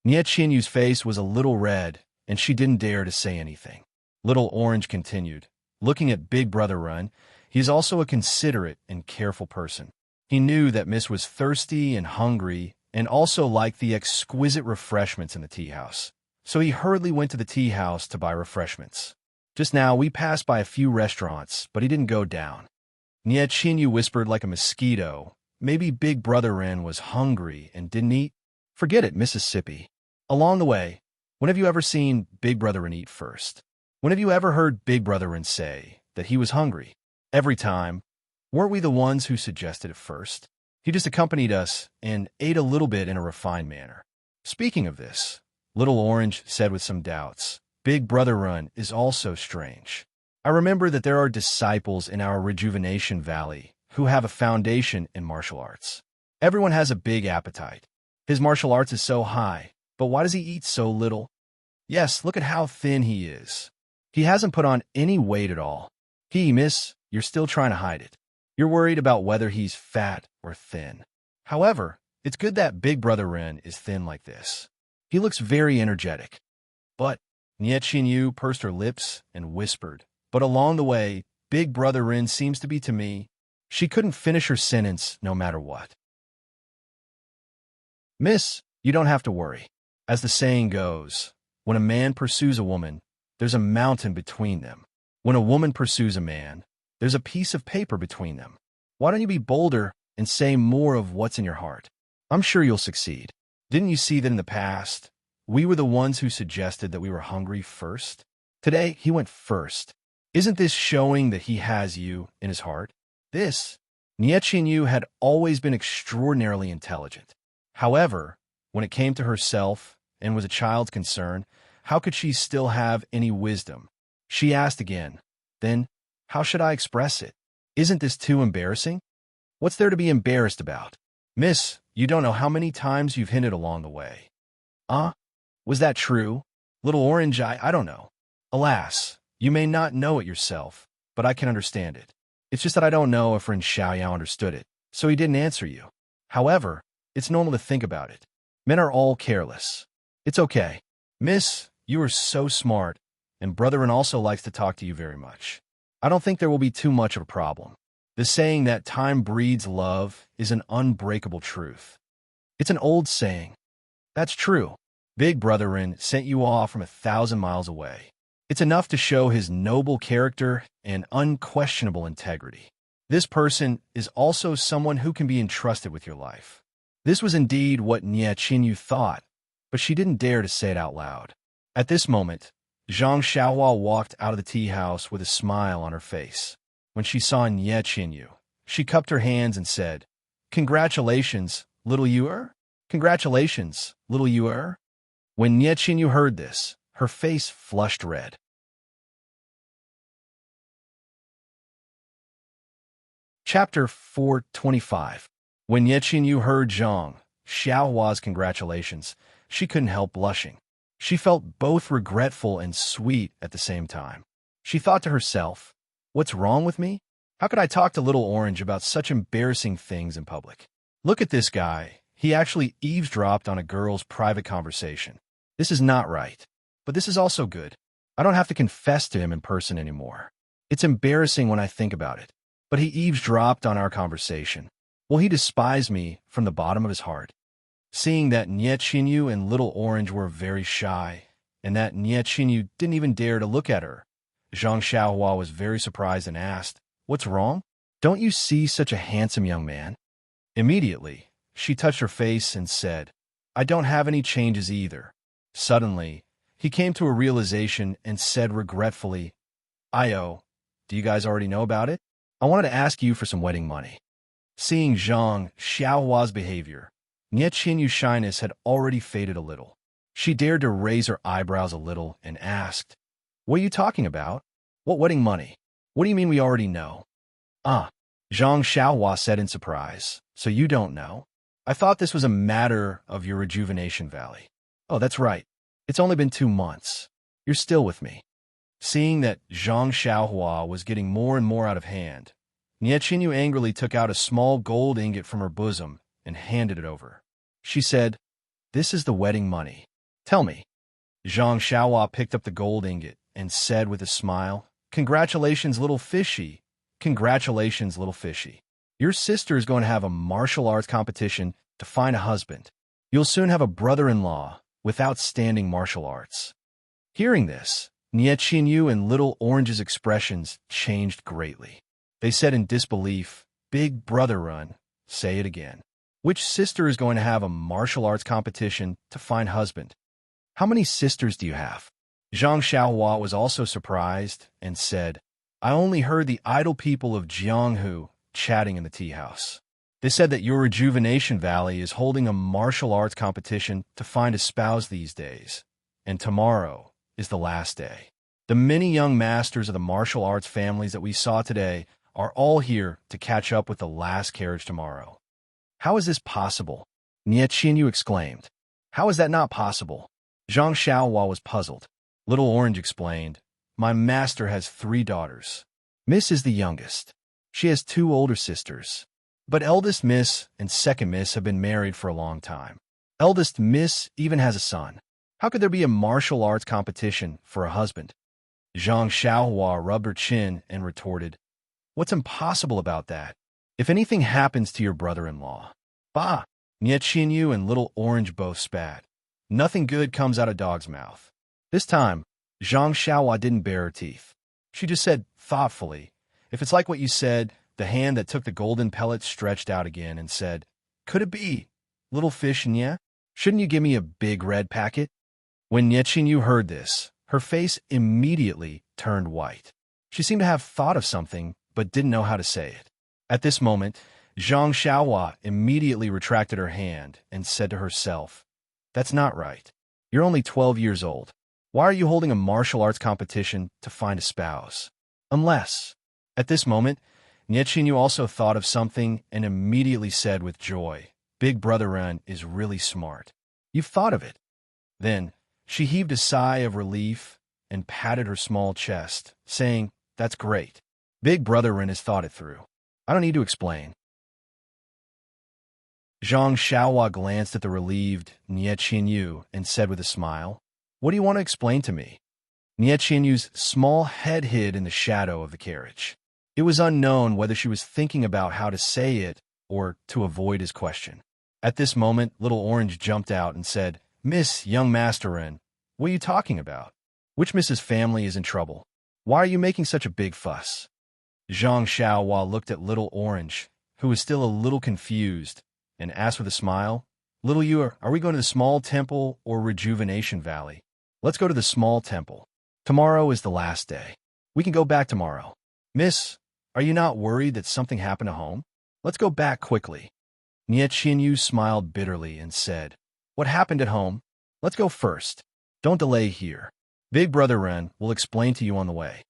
Nie Qinyu's face was a little red, and she didn't dare to say anything. Little Orange continued, Looking at Big Brother Run, he is also a considerate and careful person. He knew that Miss was thirsty and hungry, and also liked the exquisite refreshments in the tea house. So he hurriedly went to the tea house to buy refreshments. Just now, we passed by a few restaurants, but he didn't go down. Nie Qinyu whispered like a mosquito, Maybe Big Brother Ren was hungry and didn't eat? Forget it, Mississippi. Along the way, when have you ever seen Big Brother Ren eat first? When have you ever heard Big Brother Ren say that he was hungry? Every time. Weren't we the ones who suggested it first? He just accompanied us and ate a little bit in a refined manner. Speaking of this, Little Orange said with some doubts, Big Brother Run is also strange. I remember that there are disciples in our Rejuvenation Valley who have a foundation in martial arts. Everyone has a big appetite. His martial arts is so high, but why does he eat so little? Yes, look at how thin he is. He hasn't put on any weight at all. Miss, you're still trying to hide it. You're worried about whether he's fat or thin. However, it's good that Big Brother Ren is thin like this. He looks very energetic. But Nie Qinyu pursed her lips and whispered, But along the way, Big Brother Ren seems to be to me. She couldn't finish her sentence no matter what. Miss, you don't have to worry. As the saying goes, when a man pursues a woman, there's a mountain between them. When a woman pursues a man, there's a piece of paper between them. Why don't you be bolder and say more of what's in your heart? I'm sure you'll succeed. Didn't you see that in the past, we were the ones who suggested that we were hungry first? Today, he went first. Isn't this showing that he has you in his heart? This, Niechinyu had always been extraordinarily intelligent. However, when it came to herself and was a child's concern, how could she still have any wisdom? She asked again, then, how should I express it? Isn't this too embarrassing? What's there to be embarrassed about? Miss, you don't know how many times you've hinted along the way. Was that true? Little Orange, I don't know. Alas, you may not know it yourself, but I can understand it. It's just that I don't know if Ren Xiaoyao understood it, so he didn't answer you. However, it's normal to think about it. Men are all careless. It's okay. Miss, you are so smart, and Brother Ren also likes to talk to you very much. I don't think there will be too much of a problem. The saying that time breeds love is an unbreakable truth. It's an old saying. That's true. Big Brother Ren sent you off from 1,000 miles away. It's enough to show his noble character and unquestionable integrity. This person is also someone who can be entrusted with your life. This was indeed what Niechinyu thought, but she didn't dare to say it out loud. At this moment, Zhang Xiaohua walked out of the tea house with a smile on her face. When she saw Niechinyu, she cupped her hands and said, "Congratulations, little Yuer? Congratulations, little Yuer?" When Niechinyu heard this, her face flushed red. Chapter 425. When Niechinyu heard Zhang Xiaohua's congratulations, she couldn't help blushing. She felt both regretful and sweet at the same time. She thought to herself, what's wrong with me? How could I talk to Little Orange about such embarrassing things in public? Look at this guy. He actually eavesdropped on a girl's private conversation. This is not right. But this is also good. I don't have to confess to him in person anymore. It's embarrassing when I think about it. But he eavesdropped on our conversation. Will he despise me from the bottom of his heart? Seeing that Niechinyu and Little Orange were very shy, and that Niechinyu didn't even dare to look at her, Zhang Xiaohua was very surprised and asked, "What's wrong? Don't you see such a handsome young man?" Immediately, she touched her face and said, "I don't have any changes either." Suddenly, he came to a realization and said regretfully, "Io, do you guys already know about it? I wanted to ask you for some wedding money." Seeing Zhang Xiaohua's behavior, Niechinyu's shyness had already faded a little. She dared to raise her eyebrows a little and asked, "What are you talking about? What wedding money? What do you mean we already know?" Zhang Xiaohua said in surprise, "So you don't know? I thought this was a matter of your rejuvenation valley." "Oh, that's right. It's only been 2 months. You're still with me." Seeing that Zhang Xiaohua was getting more and more out of hand, Niechinyu angrily took out a small gold ingot from her bosom and handed it over. She said, "This is the wedding money. Tell me." Zhang Xiaohua picked up the gold ingot and said with a smile, "Congratulations, little fishy. Congratulations, little fishy. Your sister is going to have a martial arts competition to find a husband. You'll soon have a brother-in-law with outstanding martial arts." Hearing this, Niechinyu and Little Orange's expressions changed greatly. They said in disbelief, "Big Brother Run, say it again. Which sister is going to have a martial arts competition to find husband? How many sisters do you have?" Zhang Xiaohua was also surprised and said, "I only heard the idle people of Jianghu chatting in the tea house. They said that your Rejuvenation Valley is holding a martial arts competition to find a spouse these days, and tomorrow is the last day. The many young masters of the martial arts families that we saw today are all here to catch up with the last carriage tomorrow." "How is this possible?" Niechinyu exclaimed. "How is that not possible?" Zhang Xiaohua was puzzled. Little Orange explained, "My master has 3 daughters. Miss is the youngest. She has 2 older sisters. But eldest Miss and second Miss have been married for a long time. Eldest Miss even has a son. How could there be a martial arts competition for a husband?" Zhang Xiaohua rubbed her chin and retorted, "What's impossible about that? If anything happens to your brother-in-law..." "Bah!" Niechinyu and Little Orange both spat. Nothing good comes out of dog's mouth. This time, Zhang Xiaohua didn't bare her teeth. She just said thoughtfully, "If it's like what you said," the hand that took the golden pellet stretched out again and said, "Could it be? Little fish, Nya? Shouldn't you give me a big red packet?" When Nye heard this, her face immediately turned white. She seemed to have thought of something, but didn't know how to say it. At this moment, Zhang Xiaohua immediately retracted her hand and said to herself, "That's not right. You're only 12 years old. Why are you holding a martial arts competition to find a spouse? Unless..." At this moment, Nye also thought of something and immediately said with joy, "Big Brother Ren is really smart. You've thought of it." Then, she heaved a sigh of relief and patted her small chest, saying, "That's great. Big Brother Ren has thought it through. I don't need to explain." Zhang Xiaohua glanced at the relieved Nye and said with a smile, "What do you want to explain to me?" Nye small head hid in the shadow of the carriage. It was unknown whether she was thinking about how to say it or to avoid his question. At this moment, Little Orange jumped out and said, "Miss Young Masterin, what are you talking about? Which Mrs. Family is in trouble? Why are you making such a big fuss?" Zhang Xiaohua looked at Little Orange, who was still a little confused, and asked with a smile, "Little you, are we going to the small temple or rejuvenation valley?" "Let's go to the small temple. Tomorrow is the last day. We can go back tomorrow." "Miss, are you not worried that something happened at home? Let's go back quickly." Nye smiled bitterly and said, "What happened at home? Let's go first. Don't delay here. Big Brother Ren will explain to you on the way."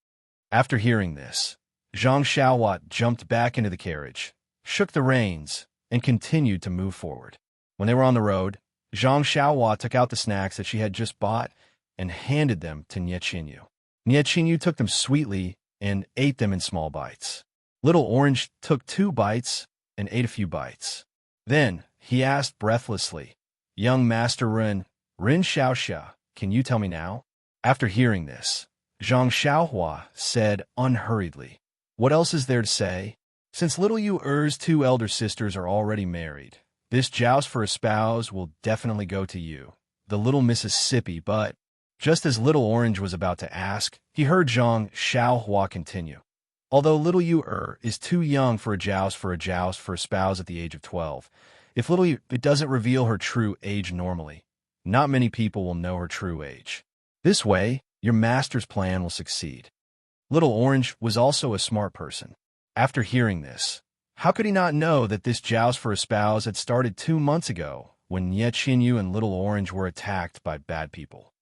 After hearing this, Zhang Xiaohua jumped back into the carriage, shook the reins, and continued to move forward. When they were on the road, Zhang Xiaohua took out the snacks that she had just bought and handed them to Nye Qinyu. Nye Qinyu took them sweetly and ate them in small bites. Little Orange took 2 bites and ate a few bites. Then he asked breathlessly, "Young Master Ren Xiaoxia, can you tell me now?" After hearing this, Zhang Xiaohua said unhurriedly, "What else is there to say? Since little Yu Er's 2 elder sisters are already married, this joust for a spouse will definitely go to you, the little Mississippi." But just as Little Orange was about to ask, he heard Zhang Xiaohua continue, "Although little Yu is too young for a joust for a spouse at the age of 12, if little Yu it doesn't reveal her true age normally, not many people will know her true age. This way, your master's plan will succeed." Little Orange was also a smart person. After hearing this, how could he not know that this joust for a spouse had started 2 months ago when Nye Qinyu and Little Orange were attacked by bad people?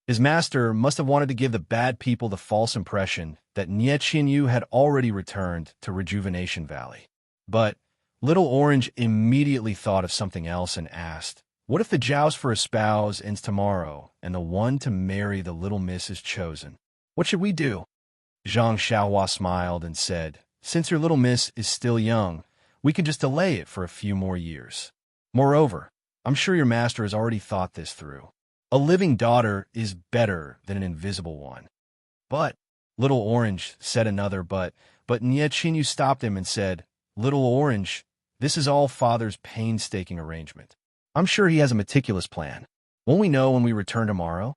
His master must have wanted to give the bad people the false impression that Nye Qinyu had already returned to Rejuvenation Valley. But Little Orange immediately thought of something else and asked, "What if the joust for a spouse ends tomorrow and the one to marry the little miss is chosen? What should we do?" Zhang Xiaohua smiled and said, "Since your little miss is still young, we can just delay it for a few more years. Moreover, I'm sure your master has already thought this through. A living daughter is better than an invisible one." "But," Little Orange said another but Nye Qinyu stopped him and said, "Little Orange, this is all Father's painstaking arrangement. I'm sure he has a meticulous plan. Won't we know when we return tomorrow?"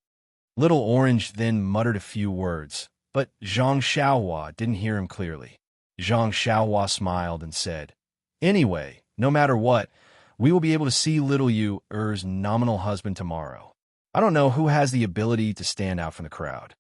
Little Orange then muttered a few words, but Zhang Xiaohua didn't hear him clearly. Zhang Xiaohua smiled and said, "Anyway, no matter what, we will be able to see little Yu Er's nominal husband tomorrow. I don't know who has the ability to stand out from the crowd."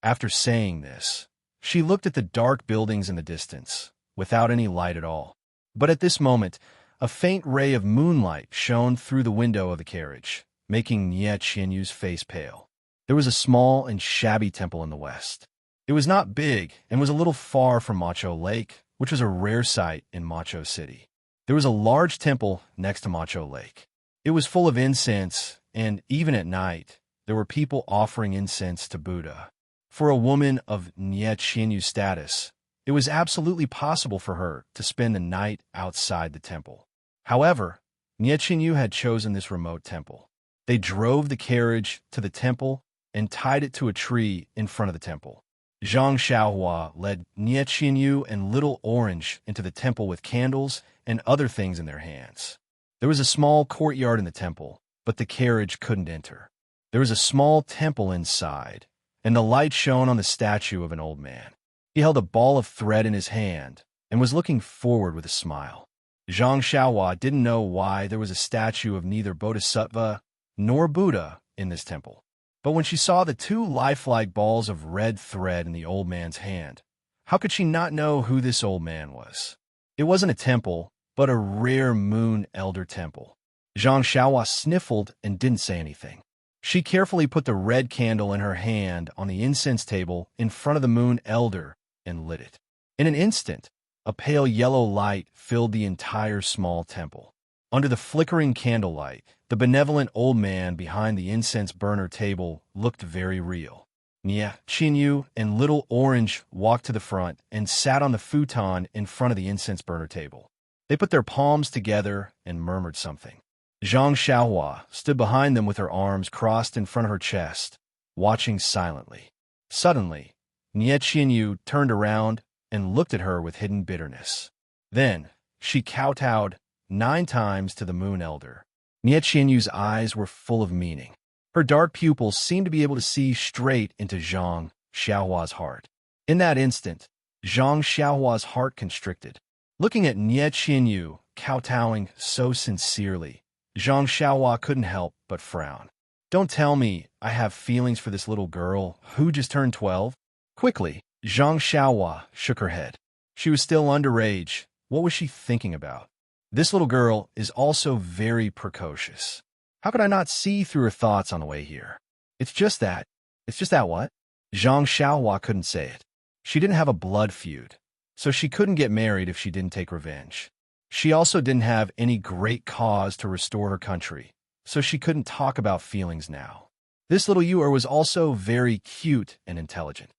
After saying this, she looked at the dark buildings in the distance, without any light at all. But at this moment, a faint ray of moonlight shone through the window of the carriage, making Nye Qinyu's face pale. There was a small and shabby temple in the west. It was not big and was a little far from Macho Lake, which was a rare sight in Macho City. There was a large temple next to Macho Lake. It was full of incense, and even at night, there were people offering incense to Buddha. For a woman of Nye Qinyu's status, it was absolutely possible for her to spend the night outside the temple. However, Nye Qinyu had chosen this remote temple. They drove the carriage to the temple and tied it to a tree in front of the temple. Zhang Xiaohua led Nye Qinyu and Little Orange into the temple with candles and other things in their hands. There was a small courtyard in the temple, but the carriage couldn't enter. There was a small temple inside, and the light shone on the statue of an old man. He held a ball of thread in his hand and was looking forward with a smile. Zhang Xiaohua didn't know why there was a statue of neither Bodhisattva nor Buddha in this temple. But when she saw the two lifelike balls of red thread in the old man's hand, how could she not know who this old man was? It wasn't a temple, but a rare moon elder temple. Zhang Xiaohua sniffled and didn't say anything. She carefully put the red candle in her hand on the incense table in front of the moon elder and lit it. In an instant, a pale yellow light filled the entire small temple. Under the flickering candlelight, the benevolent old man behind the incense burner table looked very real. Nie, Qinyu, and Little Orange walked to the front and sat on the futon in front of the incense burner table. They put their palms together and murmured something. Zhang Xiaohua stood behind them with her arms crossed in front of her chest, watching silently. Suddenly, Nie Qinyu turned around and looked at her with hidden bitterness. Then, she kowtowed 9 times to the moon elder. Nie Qinyu's eyes were full of meaning. Her dark pupils seemed to be able to see straight into Zhang Xiaohua's heart. In that instant, Zhang Xiaohua's heart constricted. Looking at Nie Qinyu kowtowing so sincerely, Zhang Xiaohua couldn't help but frown. Don't tell me I have feelings for this little girl who just turned 12. Quickly, Zhang Xiaohua shook her head. She was still underage. What was she thinking about? This little girl is also very precocious. How could I not see through her thoughts on the way here? It's just that what? Zhang Xiaohua couldn't say it. She didn't have a blood feud, so she couldn't get married if she didn't take revenge. She also didn't have any great cause to restore her country, so she couldn't talk about feelings now. This little Yuer was also very cute and intelligent.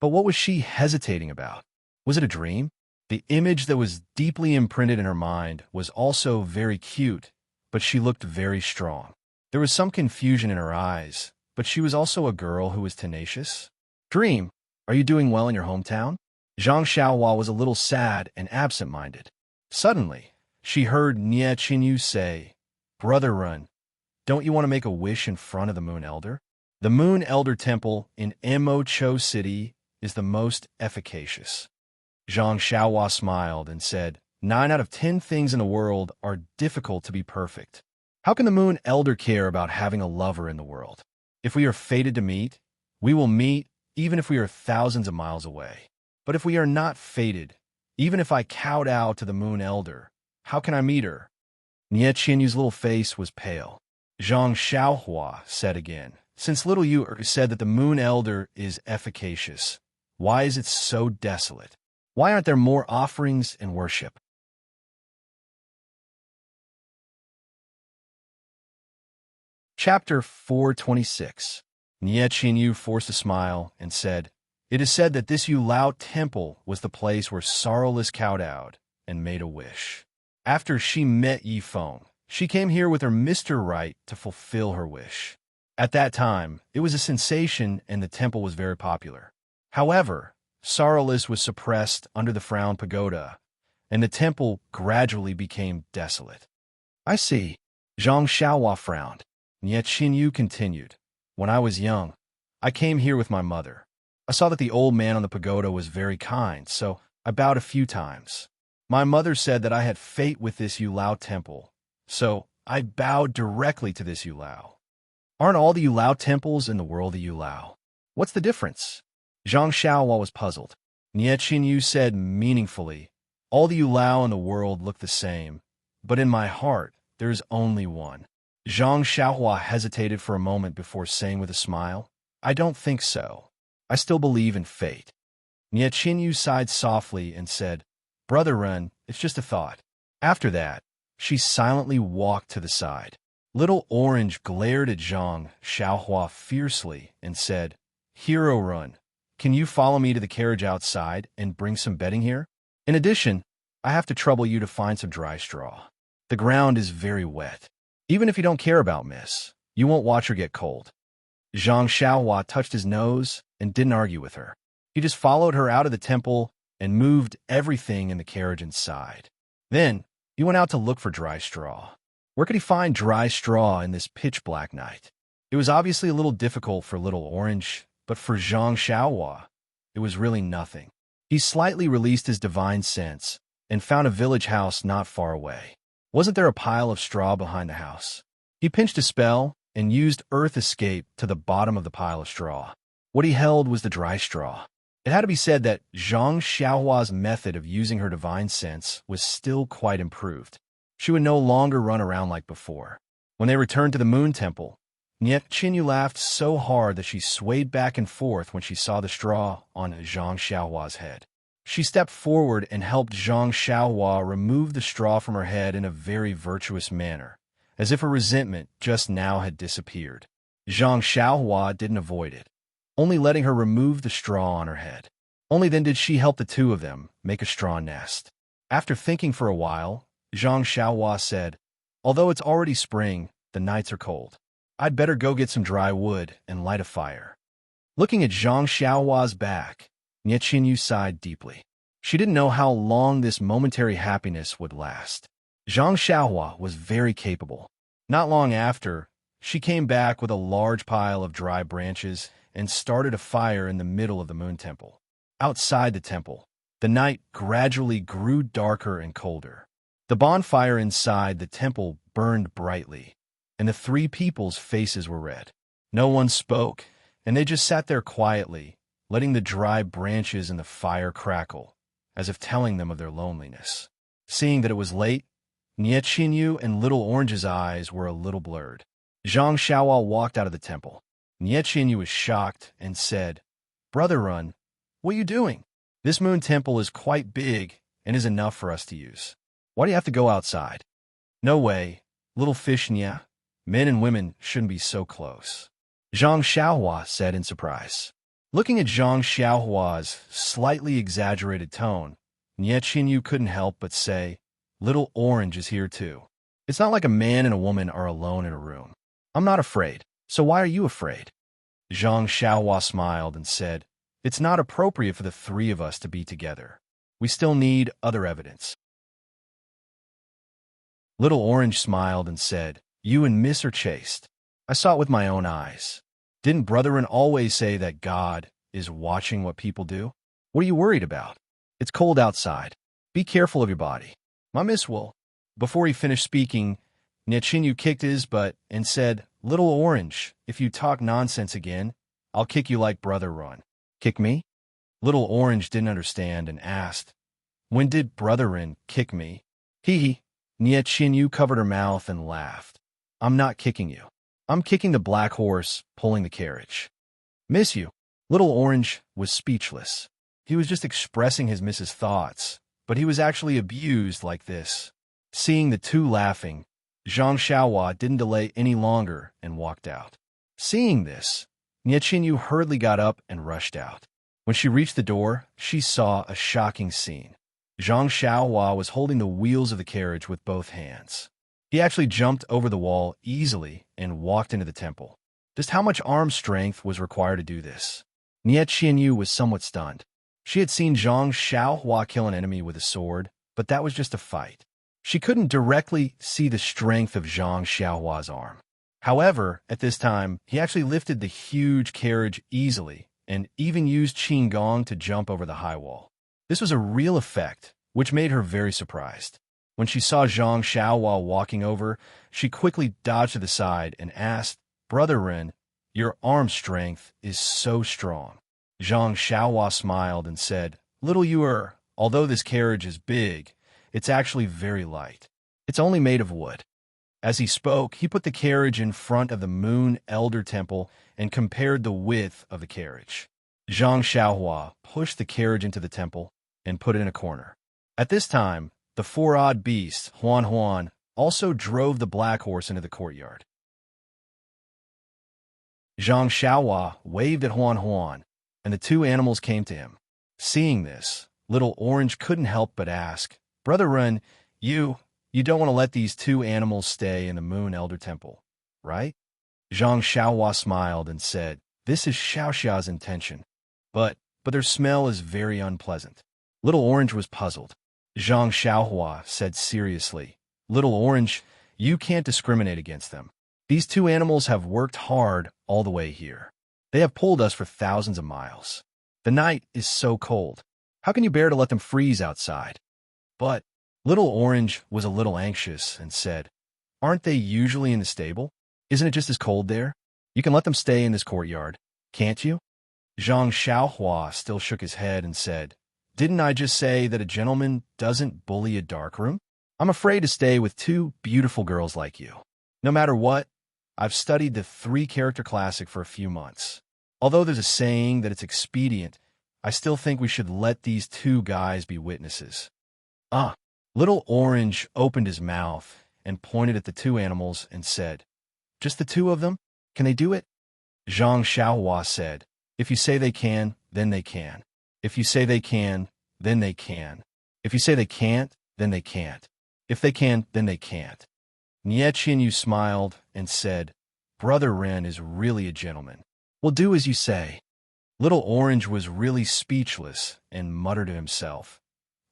But what was she hesitating about? Was it a dream? The image that was deeply imprinted in her mind was also very cute, but she looked very strong. There was some confusion in her eyes, but she was also a girl who was tenacious. Dream, are you doing well in your hometown? Zhang Xiaohua was a little sad and absent-minded. Suddenly, she heard Nie Qinyu say, Brother Run, don't you want to make a wish in front of the Moon Elder? The Moon Elder Temple in Mo Cho City is the most efficacious. Zhang Xiaohua smiled and said, 9 out of 10 things in the world are difficult to be perfect. How can the Moon Elder care about having a lover in the world? If we are fated to meet, we will meet even if we are thousands of miles away. But if we are not fated, even if I kowtow to the Moon Elder, how can I meet her? Nie Qinyu's little face was pale. Zhang Xiaohua said again, since little Yuer said that the Moon Elder is efficacious, why is it so desolate? Why aren't there more offerings and worship? Chapter 426. Nie Qinyu forced a smile and said, It is said that this Yulao temple was the place where Sorrowless kowtowed and made a wish. After she met Yifeng, she came here with her Mr. Right to fulfill her wish. At that time, it was a sensation and the temple was very popular. However, Sorrowless was suppressed under the Frown Pagoda, and the temple gradually became desolate. I see. Zhang Xiaohua frowned. Nie Qinyu continued. When I was young, I came here with my mother. I saw that the old man on the pagoda was very kind, so I bowed a few times. My mother said that I had fate with this Yulao temple, so I bowed directly to this Yulao. Aren't all the Yulao temples in the world the Yulao? What's the difference? Zhang Xiaohua was puzzled. Nie Qinyu said meaningfully, all the Yulao in the world look the same, but in my heart, there is only one. Zhang Xiaohua hesitated for a moment before saying with a smile, I don't think so. I still believe in fate. Nie Qinyu sighed softly and said, Brother Ren, it's just a thought. After that, she silently walked to the side. Little Orange glared at Zhang Xiaohua fiercely and said, Hero Run, can you follow me to the carriage outside and bring some bedding here? In addition, I have to trouble you to find some dry straw. The ground is very wet. Even if you don't care about Miss, you won't watch her get cold. Zhang Xiaohua touched his nose and didn't argue with her. He just followed her out of the temple and moved everything in the carriage inside. Then, he went out to look for dry straw. Where could he find dry straw in this pitch-black night? It was obviously a little difficult for Little Orange, but for Zhang Xiaohua, it was really nothing. He slightly released his divine sense and found a village house not far away. Wasn't there a pile of straw behind the house? He pinched a spell and used Earth Escape to the bottom of the pile of straw. What he held was the dry straw. It had to be said that Zhang Xiaohua's method of using her divine sense was still quite improved. She would no longer run around like before. When they returned to the Moon Temple, Niet Qinyu laughed so hard that she swayed back and forth when she saw the straw on Zhang Xiaohua's head. She stepped forward and helped Zhang Xiaohua remove the straw from her head in a very virtuous manner, as if her resentment just now had disappeared. Zhang Xiaohua didn't avoid it, only letting her remove the straw on her head. Only then did she help the two of them make a straw nest. After thinking for a while, Zhang Xiaohua said, "Although it's already spring, the nights are cold. I'd better go get some dry wood and light a fire." Looking at Zhang Xiaohua's back, Niet Qinyu sighed deeply. She didn't know how long this momentary happiness would last. Zhang Xiaohua was very capable. Not long after, she came back with a large pile of dry branches and started a fire in the middle of the Moon Temple. Outside the temple, the night gradually grew darker and colder. The bonfire inside the temple burned brightly, and the three people's faces were red. No one spoke, and they just sat there quietly, letting the dry branches in the fire crackle, as if telling them of their loneliness. Seeing that it was late, Niet Qinyu and Little Orange's eyes were a little blurred. Zhang Xiaohua walked out of the temple. Niet Qinyu was shocked and said, "Brother Run, what are you doing? This Moon Temple is quite big and is enough for us to use. Why do you have to go outside?" "No way, little fish Nya. Men and women shouldn't be so close," Zhang Xiaohua said in surprise. Looking at Zhang Xiaohua's slightly exaggerated tone, Niet Qinyu couldn't help but say, "Little Orange is here too. It's not like a man and a woman are alone in a room. I'm not afraid, so why are you afraid?" Zhang Xiaohua smiled and said, "It's not appropriate for the three of us to be together. We still need other evidence." Little Orange smiled and said, "You and Miss are chaste. I saw it with my own eyes. Didn't Brotherin always say that God is watching what people do? What are you worried about? It's cold outside. Be careful of your body. My miss will." Before he finished speaking, Niet Qinyu kicked his butt and said, "Little Orange, if you talk nonsense again, I'll kick you like Brother Run." "Kick me?" Little Orange didn't understand and asked, "When did Brotherin kick me?" "Hee." Niet Qinyu covered her mouth and laughed. "I'm not kicking you. I'm kicking the black horse pulling the carriage." "Miss you." Little Orange was speechless. He was just expressing his miss's thoughts, but he was actually abused like this. Seeing the two laughing, Zhang Xiaohua didn't delay any longer and walked out. Seeing this, Niet Qinyu hurriedly got up and rushed out. When she reached the door, she saw a shocking scene. Zhang Xiaohua was holding the wheels of the carriage with both hands. He actually jumped over the wall easily and walked into the temple. Just how much arm strength was required to do this? Niet Qinyu was somewhat stunned. She had seen Zhang Xiaohua kill an enemy with a sword, but that was just a fight. She couldn't directly see the strength of Zhang Xiaohua's arm. However, at this time, he actually lifted the huge carriage easily and even used Qinggong to jump over the high wall. This was a real effect, which made her very surprised. When she saw Zhang Xiaohua walking over, she quickly dodged to the side and asked, "Brother Ren, your arm strength is so strong." Zhang Xiaohua smiled and said, "Little you although this carriage is big, it's actually very light. It's only made of wood." As he spoke, he put the carriage in front of the Moon Elder Temple and compared the width of the carriage. Zhang Xiaohua pushed the carriage into the temple and put it in a corner. At this time, the four odd beasts, Huan Huan, also drove the black horse into the courtyard. Zhang Xiaohua waved at Huan Huan, and the two animals came to him. Seeing this, Little Orange couldn't help but ask, "Brother Ren, you don't want to let these two animals stay in the Moon Elder Temple, right?" Zhang Xiaohua smiled and said, "This is Xiaoxia's intention, but their smell is very unpleasant." Little Orange was puzzled. Zhang Xiaohua said seriously, "Little Orange, you can't discriminate against them. These two animals have worked hard all the way here. They have pulled us for thousands of miles. The night is so cold. How can you bear to let them freeze outside? But Little Orange was a little anxious and said, "Aren't they usually in the stable? Isn't it just as cold there? You can let them stay in this courtyard, can't you?" Zhang Xiaohua still shook his head and said, "Didn't I just say that a gentleman doesn't bully a darkroom? I'm afraid to stay with two beautiful girls like you. No matter what, I've studied the three-character classic for a few months. Although there's a saying that it's expedient, I still think we should let these two guys be witnesses." Ah! Little Orange opened his mouth and pointed at the two animals and said, "Just the two of them? Can they do it?" Zhang Xiaohua said, "If you say they can, then they can. If you say they can, then they can. If you say they can't, then they can't. If they can, then they can't." Nie Qinyu smiled and said, "Brother Ren is really a gentleman. We'll do as you say." Little Orange was really speechless and muttered to himself,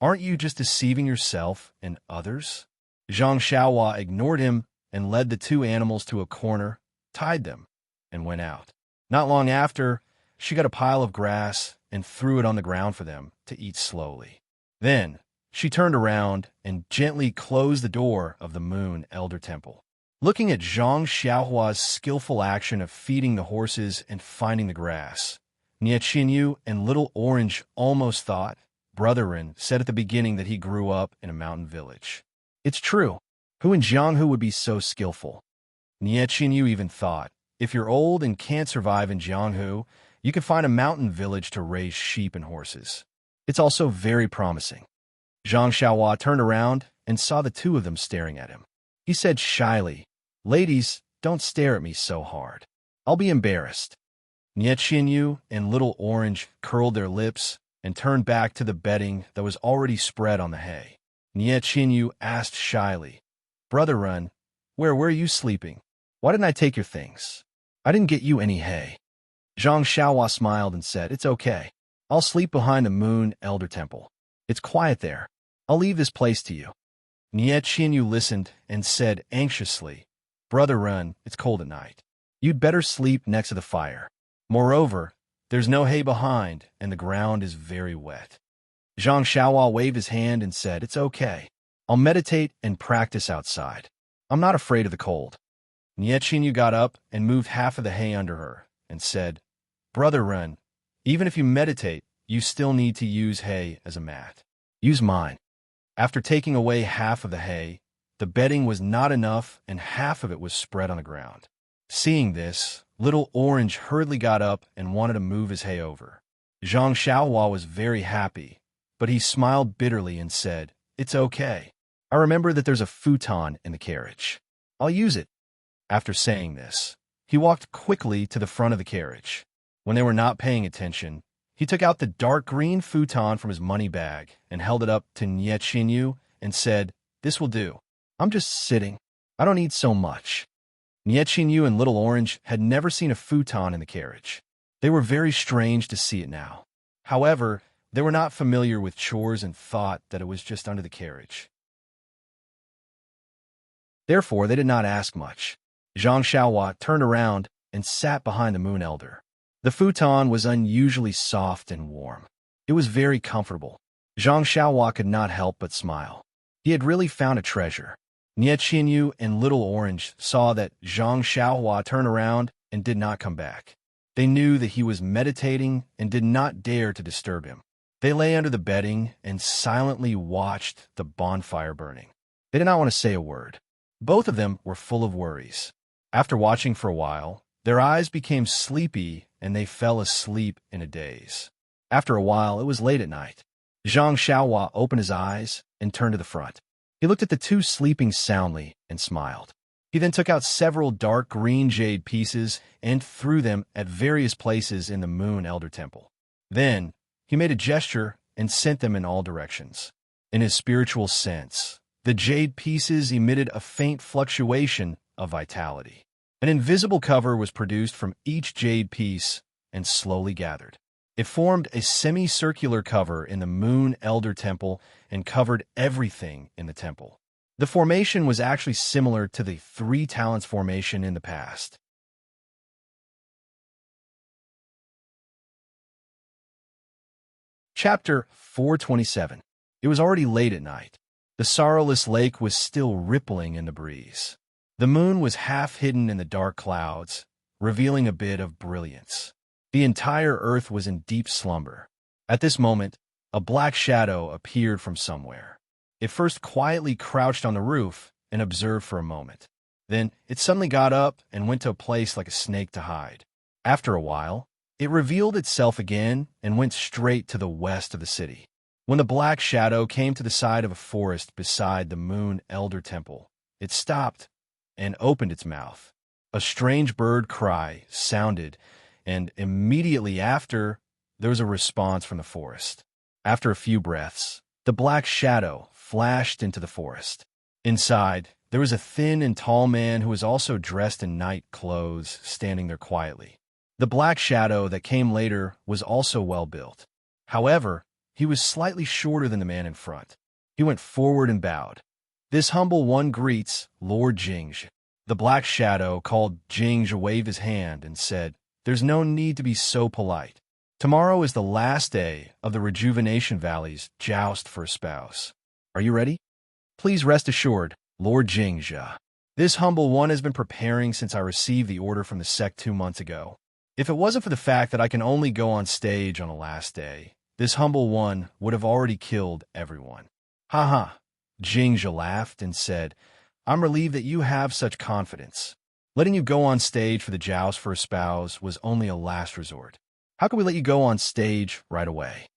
"Aren't you just deceiving yourself and others?" Zhang Xiaohua ignored him and led the two animals to a corner, tied them, and went out. Not long after, she got a pile of grass and threw it on the ground for them to eat slowly. Then she turned around and gently closed the door of the Moon Elder Temple. Looking at Zhang Xiaohua's skillful action of feeding the horses and finding the grass, Nie Qinyu and Little Orange almost thought Brother Ren said at the beginning that he grew up in a mountain village. It's true. Who in Jianghu would be so skillful? Nie Qinyu even thought, if you're old and can't survive in Jianghu, you can find a mountain village to raise sheep and horses. It's also very promising. Zhang Xiaohua turned around and saw the two of them staring at him. He said shyly, "Ladies, don't stare at me so hard. I'll be embarrassed." Nie Qinyu and Little Orange curled their lips and turned back to the bedding that was already spread on the hay. Nie Qinyu asked shyly, "Brother Ren, where were you sleeping? Why didn't I take your things? I didn't get you any hay." Zhang Xiaohua smiled and said, "It's okay. I'll sleep behind the Moon Elder Temple. It's quiet there. I'll leave this place to you." Nie Qinyu listened and said anxiously, "Brother Ren, it's cold at night. You'd better sleep next to the fire. Moreover, there's no hay behind, and the ground is very wet." Zhang Xiaohua waved his hand and said, "It's okay. I'll meditate and practice outside. I'm not afraid of the cold." Nie Qinyu got up and moved half of the hay under her and said, "Brother Ren, even if you meditate, you still need to use hay as a mat. Use mine." After taking away half of the hay, the bedding was not enough and half of it was spread on the ground. Seeing this, Little Orange hurriedly got up and wanted to move his hay over. Zhang Xiaohua was very happy, but he smiled bitterly and said, "It's okay. I remember that there's a futon in the carriage. I'll use it." After saying this, he walked quickly to the front of the carriage. When they were not paying attention, he took out the dark green futon from his money bag and held it up to Nie Qinyu and said, "This will do. I'm just sitting. I don't need so much." Nie Qinyu and Little Orange had never seen a futon in the carriage. They were very strange to see it now. However, they were not familiar with chores and thought that it was just under the carriage. Therefore, they did not ask much. Zhang Xiaohua turned around and sat behind the Moon Elder. The futon was unusually soft and warm. It was very comfortable. Zhang Xiaohua could not help but smile. He had really found a treasure. Nie Qinyu and Little Orange saw that Zhang Xiaohua turned around and did not come back. They knew that he was meditating and did not dare to disturb him. They lay under the bedding and silently watched the bonfire burning. They did not want to say a word. Both of them were full of worries. After watching for a while, their eyes became sleepy and they fell asleep in a daze. After a while, it was late at night. Zhang Xiaohua opened his eyes and turned to the front. He looked at the two sleeping soundly and smiled. He then took out several dark green jade pieces and threw them at various places in the Moon Elder Temple. Then, he made a gesture and sent them in all directions. In his spiritual sense, the jade pieces emitted a faint fluctuation of vitality. An invisible cover was produced from each jade piece and slowly gathered. It formed a semicircular cover in the Moon Elder Temple and covered everything in the temple. The formation was actually similar to the Three Talents formation in the past. Chapter 427. It was already late at night. The sorrowless lake was still rippling in the breeze. The moon was half hidden in the dark clouds, revealing a bit of brilliance. The entire earth was in deep slumber. At this moment, a black shadow appeared from somewhere. It first quietly crouched on the roof and observed for a moment. Then it suddenly got up and went to a place like a snake to hide. After a while, it revealed itself again and went straight to the west of the city. When the black shadow came to the side of a forest beside the Moon Elder Temple, it stopped and opened its mouth. A strange bird cry sounded, and immediately after, there was a response from the forest. After a few breaths, the black shadow flashed into the forest. Inside, there was a thin and tall man who was also dressed in night clothes, standing there quietly. The black shadow that came later was also well-built. However, he was slightly shorter than the man in front. He went forward and bowed. "This humble one greets Lord Jingzhi." The black shadow called Jingzhi waved his hand and said, "There's no need to be so polite. Tomorrow is the last day of the Rejuvenation Valley's joust for a spouse. Are you ready? Please rest assured, Lord Jingzhi. This humble one has been preparing since I received the order from the sect 2 months ago. If it wasn't for the fact that I can only go on stage on the last day, this humble one would have already killed everyone." "Ha ha," Jingzhi laughed and said, "I'm relieved that you have such confidence. Letting you go on stage for the joust for a spouse was only a last resort. How can we let you go on stage right away?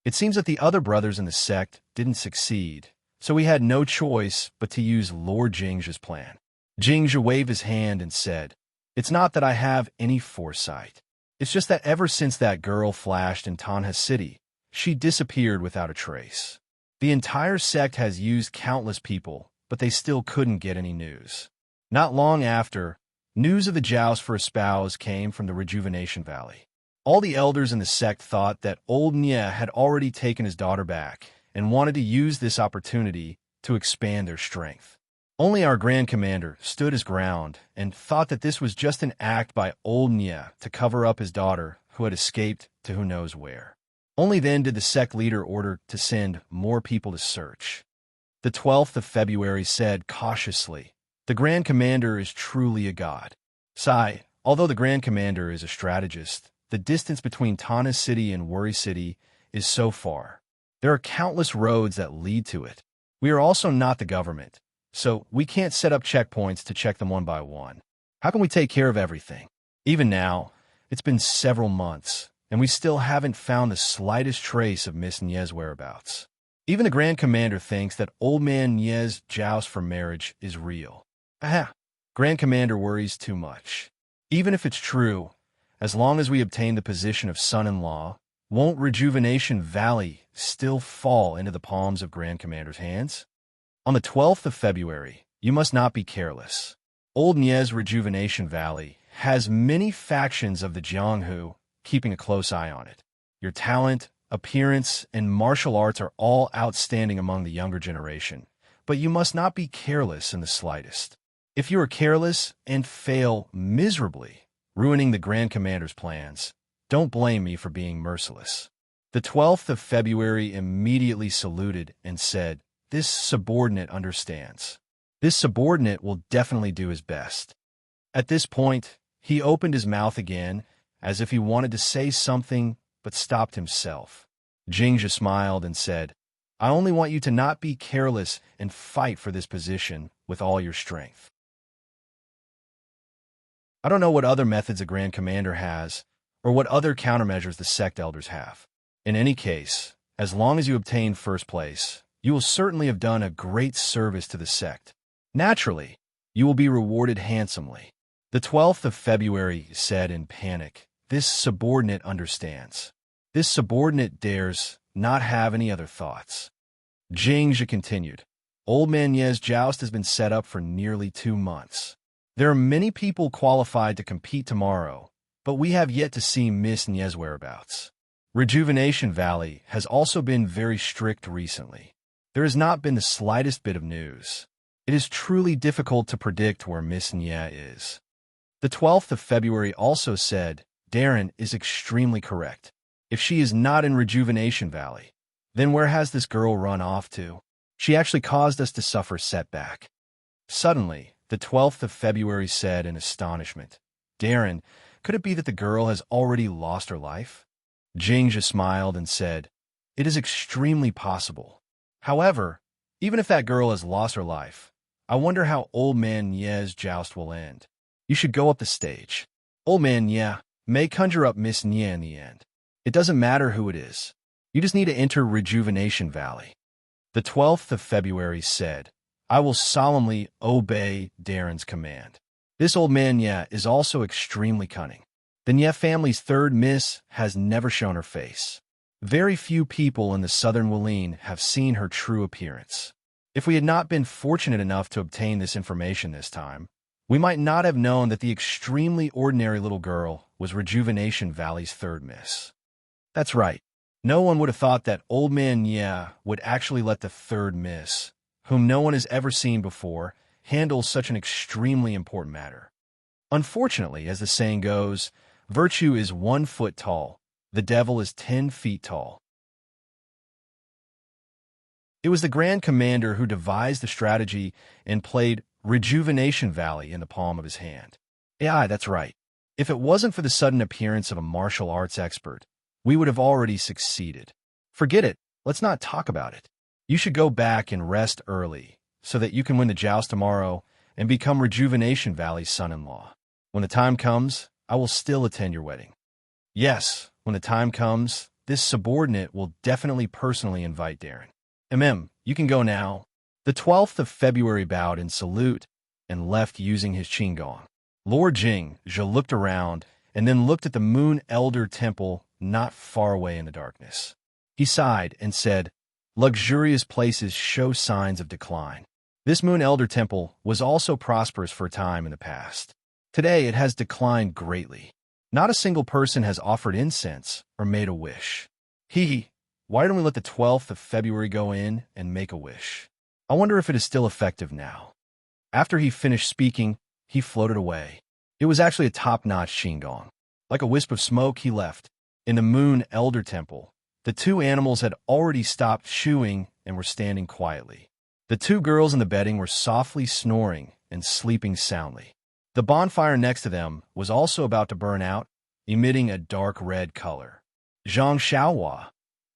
It seems that the other brothers in the sect didn't succeed, so we had no choice but to use Lord Jingzhi's plan." Jingzhi waved his hand and said, "It's not that I have any foresight. It's just that ever since that girl flashed in Tanha City, she disappeared without a trace. The entire sect has used countless people, but they still couldn't get any news. Not long after, news of the joust for a spouse came from the Rejuvenation Valley. All the elders in the sect thought that old Nye had already taken his daughter back and wanted to use this opportunity to expand their strength. Only our Grand Commander stood his ground and thought that this was just an act by old Nye to cover up his daughter who had escaped to who knows where. Only then did the sect leader order to send more people to search. The 12th of February said cautiously, "The Grand Commander is truly a god." Sigh, although the Grand Commander is a strategist, the distance between Tana City and Worry City is so far. There are countless roads that lead to it. We are also not the government, so we can't set up checkpoints to check them one by one. How can we take care of everything? Even now, it's been several months, and we still haven't found the slightest trace of Miss Nye's whereabouts. Even the Grand Commander thinks that Old Man Nye's joust for marriage is real. Aha! Grand Commander worries too much. Even if it's true, as long as we obtain the position of son-in-law, won't Rejuvenation Valley still fall into the palms of Grand Commander's hands? On the 12th of February, you must not be careless. Old Nye's Rejuvenation Valley has many factions of the Jianghu keeping a close eye on it. Your talent, appearance, and martial arts are all outstanding among the younger generation, but you must not be careless in the slightest. If you are careless and fail miserably, ruining the Grand Commander's plans, don't blame me for being merciless." The 12th of February immediately saluted and said, "This subordinate understands. This subordinate will definitely do his best." At this point, he opened his mouth again, as if he wanted to say something, but stopped himself. Jingzhi smiled and said, "I only want you to not be careless and fight for this position with all your strength." I don't know what other methods a Grand Commander has, or what other countermeasures the sect elders have. In any case, as long as you obtain first place, you will certainly have done a great service to the sect. Naturally, you will be rewarded handsomely. The 12th of February said in panic, "This subordinate understands. This subordinate dares not have any other thoughts." Jingzhi continued, "Old Man Ye's joust has been set up for nearly 2 months. There are many people qualified to compete tomorrow, but we have yet to see Miss Nye's whereabouts. Rejuvenation Valley has also been very strict recently. There has not been the slightest bit of news. It is truly difficult to predict where Miss Nye is. The 12th of February also said, Darren is extremely correct. If she is not in Rejuvenation Valley, then where has this girl run off to? She actually caused us to suffer setback. Suddenly, the 12th of February said in astonishment, Darren, could it be that the girl has already lost her life? Jingja smiled and said, it is extremely possible. However, even if that girl has lost her life, I wonder how Old Man Nye's joust will end. You should go up the stage. Old Man Nye may conjure up Miss Nye in the end. It doesn't matter who it is. You just need to enter Rejuvenation Valley. The 12th of February said, I will solemnly obey Darren's command. This Old Man Nye is also extremely cunning. The Nye family's third miss has never shown her face. Very few people in the southern Walline have seen her true appearance. If we had not been fortunate enough to obtain this information this time, we might not have known that the extremely ordinary little girl was Rejuvenation Valley's third miss. That's right. No one would have thought that Old Man Nye would actually let the third miss, whom no one has ever seen before, handle such an extremely important matter. Unfortunately, as the saying goes, virtue is 1 foot tall, the devil is 10 feet tall. It was the Grand Commander who devised the strategy and played Rejuvenation Valley in the palm of his hand. Yeah, that's right. If it wasn't for the sudden appearance of a martial arts expert, we would have already succeeded. Forget it. Let's not talk about it. You should go back and rest early so that you can win the joust tomorrow and become Rejuvenation Valley's son-in-law. When the time comes, I will still attend your wedding. Yes, when the time comes, this subordinate will definitely personally invite Darren. You can go now. The 12th of February bowed in salute and left using his qigong. Lord Jingja looked around and then looked at the Moon Elder Temple not far away in the darkness. He sighed and said, luxurious places show signs of decline. This Moon Elder Temple was also prosperous for a time in the past. Today it has declined greatly. Not a single person has offered incense or made a wish. Why don't we let the 12th of February go in and make a wish? I wonder if it is still effective now. After he finished speaking, he floated away. It was actually a top-notch qigong. Like a wisp of smoke, he left. In the Moon Elder Temple, the two animals had already stopped chewing and were standing quietly. The two girls in the bedding were softly snoring and sleeping soundly. The bonfire next to them was also about to burn out, emitting a dark red color. Zhang Xiaohua,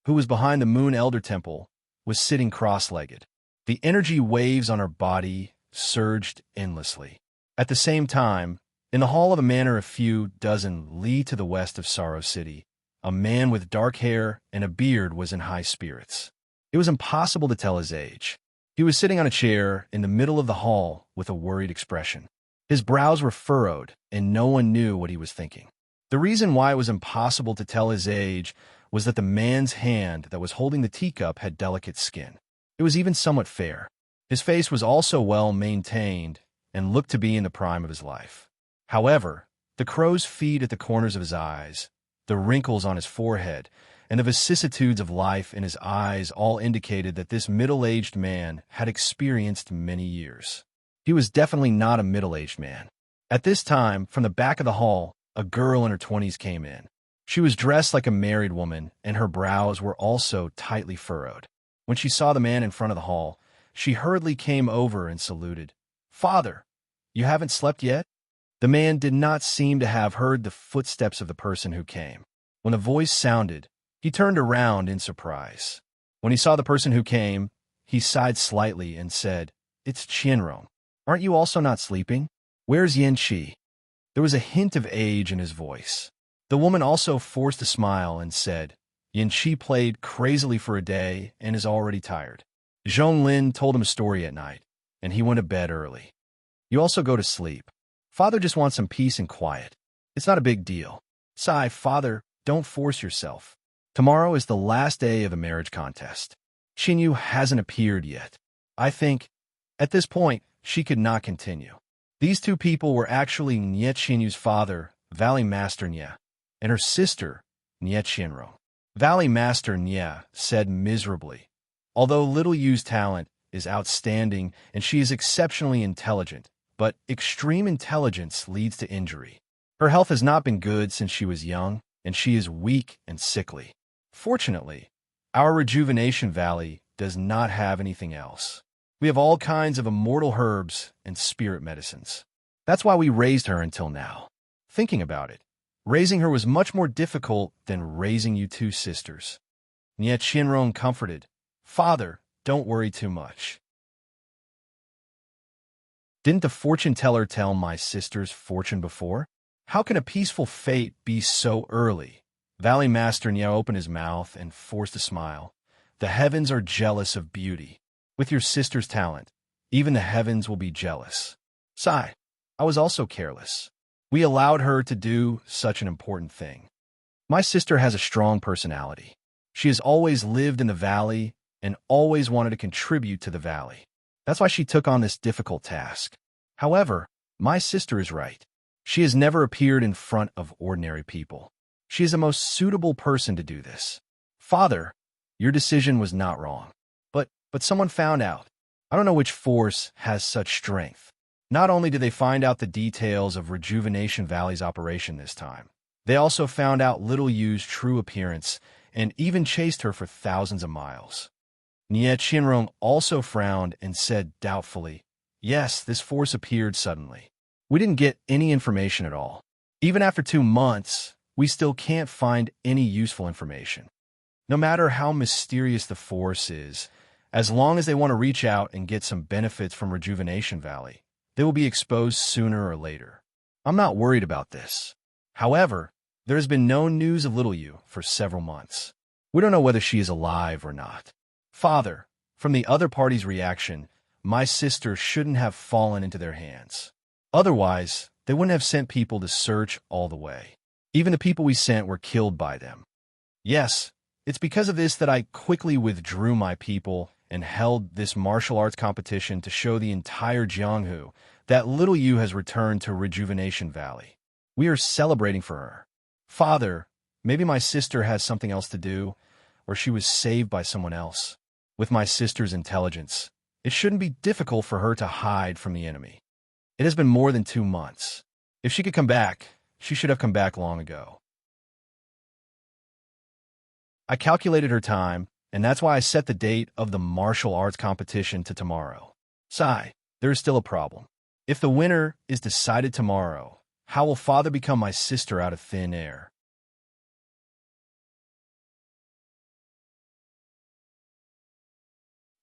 who was behind the Moon Elder Temple, was sitting cross-legged. The energy waves on her body surged endlessly. At the same time, in the hall of a manor a few dozen li to the west of Sorrow City, a man with dark hair and a beard was in high spirits. It was impossible to tell his age. He was sitting on a chair in the middle of the hall with a worried expression. His brows were furrowed, and no one knew what he was thinking. The reason why it was impossible to tell his age was that the man's hand that was holding the teacup had delicate skin. It was even somewhat fair. His face was also well maintained and looked to be in the prime of his life. However, the crow's feet at the corners of his eyes, the wrinkles on his forehead, and the vicissitudes of life in his eyes all indicated that this middle-aged man had experienced many years. He was definitely not a middle-aged man. At this time, from the back of the hall, a girl in her 20s came in. She was dressed like a married woman, and her brows were also tightly furrowed. When she saw the man in front of the hall, she hurriedly came over and saluted. "Father, you haven't slept yet?" The man did not seem to have heard the footsteps of the person who came. When the voice sounded, he turned around in surprise. When he saw the person who came, he sighed slightly and said, "It's Qianrong. Aren't you also not sleeping? Where's Yanqi?" There was a hint of age in his voice. The woman also forced a smile and said, "Yanqi played crazily for a day and is already tired." Zhonglin told him a story at night, and he went to bed early. "You also go to sleep. Father just wants some peace and quiet. It's not a big deal. Sigh, Father, don't force yourself. Tomorrow is the last day of the marriage contest. Qinyu hasn't appeared yet. I think, at this point, she could not continue." These two people were actually Nye Qinyu's father, Valley Master Nye, and her sister, Nye Qianrong. Valley Master Nye said miserably, "Although little used talent, is outstanding and she is exceptionally intelligent, but extreme intelligence leads to injury. Her health has not been good since she was young, and she is weak and sickly. Fortunately, our Rejuvenation Valley does not have anything else. We have all kinds of immortal herbs and spirit medicines. That's why we raised her until now. Thinking about it, raising her was much more difficult than raising you two sisters. And yet Shinron comforted, "Father, don't worry too much. Didn't the fortune teller tell my sister's fortune before? How can a peaceful fate be so early?" Valley Master Nya opened his mouth and forced a smile. "The heavens are jealous of beauty. With your sister's talent, even the heavens will be jealous. Sigh, I was also careless. We allowed her to do such an important thing. My sister has a strong personality. She has always lived in the valley and always wanted to contribute to the valley. That's why she took on this difficult task. However, my sister is right. She has never appeared in front of ordinary people. She is the most suitable person to do this. Father, your decision was not wrong. But someone found out. I don't know which force has such strength. Not only did they find out the details of Rejuvenation Valley's operation this time, they also found out Little Yu's true appearance and even chased her for thousands of miles." Niet Shinron also frowned and said doubtfully, "Yes, this force appeared suddenly. We didn't get any information at all. Even after 2 months, we still can't find any useful information. No matter how mysterious the force is, as long as they want to reach out and get some benefits from Rejuvenation Valley, they will be exposed sooner or later. I'm not worried about this. However, there has been no news of Little Yu for several months. We don't know whether she is alive or not. Father, from the other party's reaction, my sister shouldn't have fallen into their hands. Otherwise, they wouldn't have sent people to search all the way. Even the people we sent were killed by them. Yes, it's because of this that I quickly withdrew my people and held this martial arts competition to show the entire Jianghu that Little Yu has returned to Rejuvenation Valley. We are celebrating for her. Father, maybe my sister has something else to do, or she was saved by someone else. With my sister's intelligence, it shouldn't be difficult for her to hide from the enemy. It has been more than 2 months. If she could come back, she should have come back long ago. I calculated her time, and that's why I set the date of the martial arts competition to tomorrow. Sigh, there is still a problem. If the winner is decided tomorrow, how will Father become my sister out of thin air?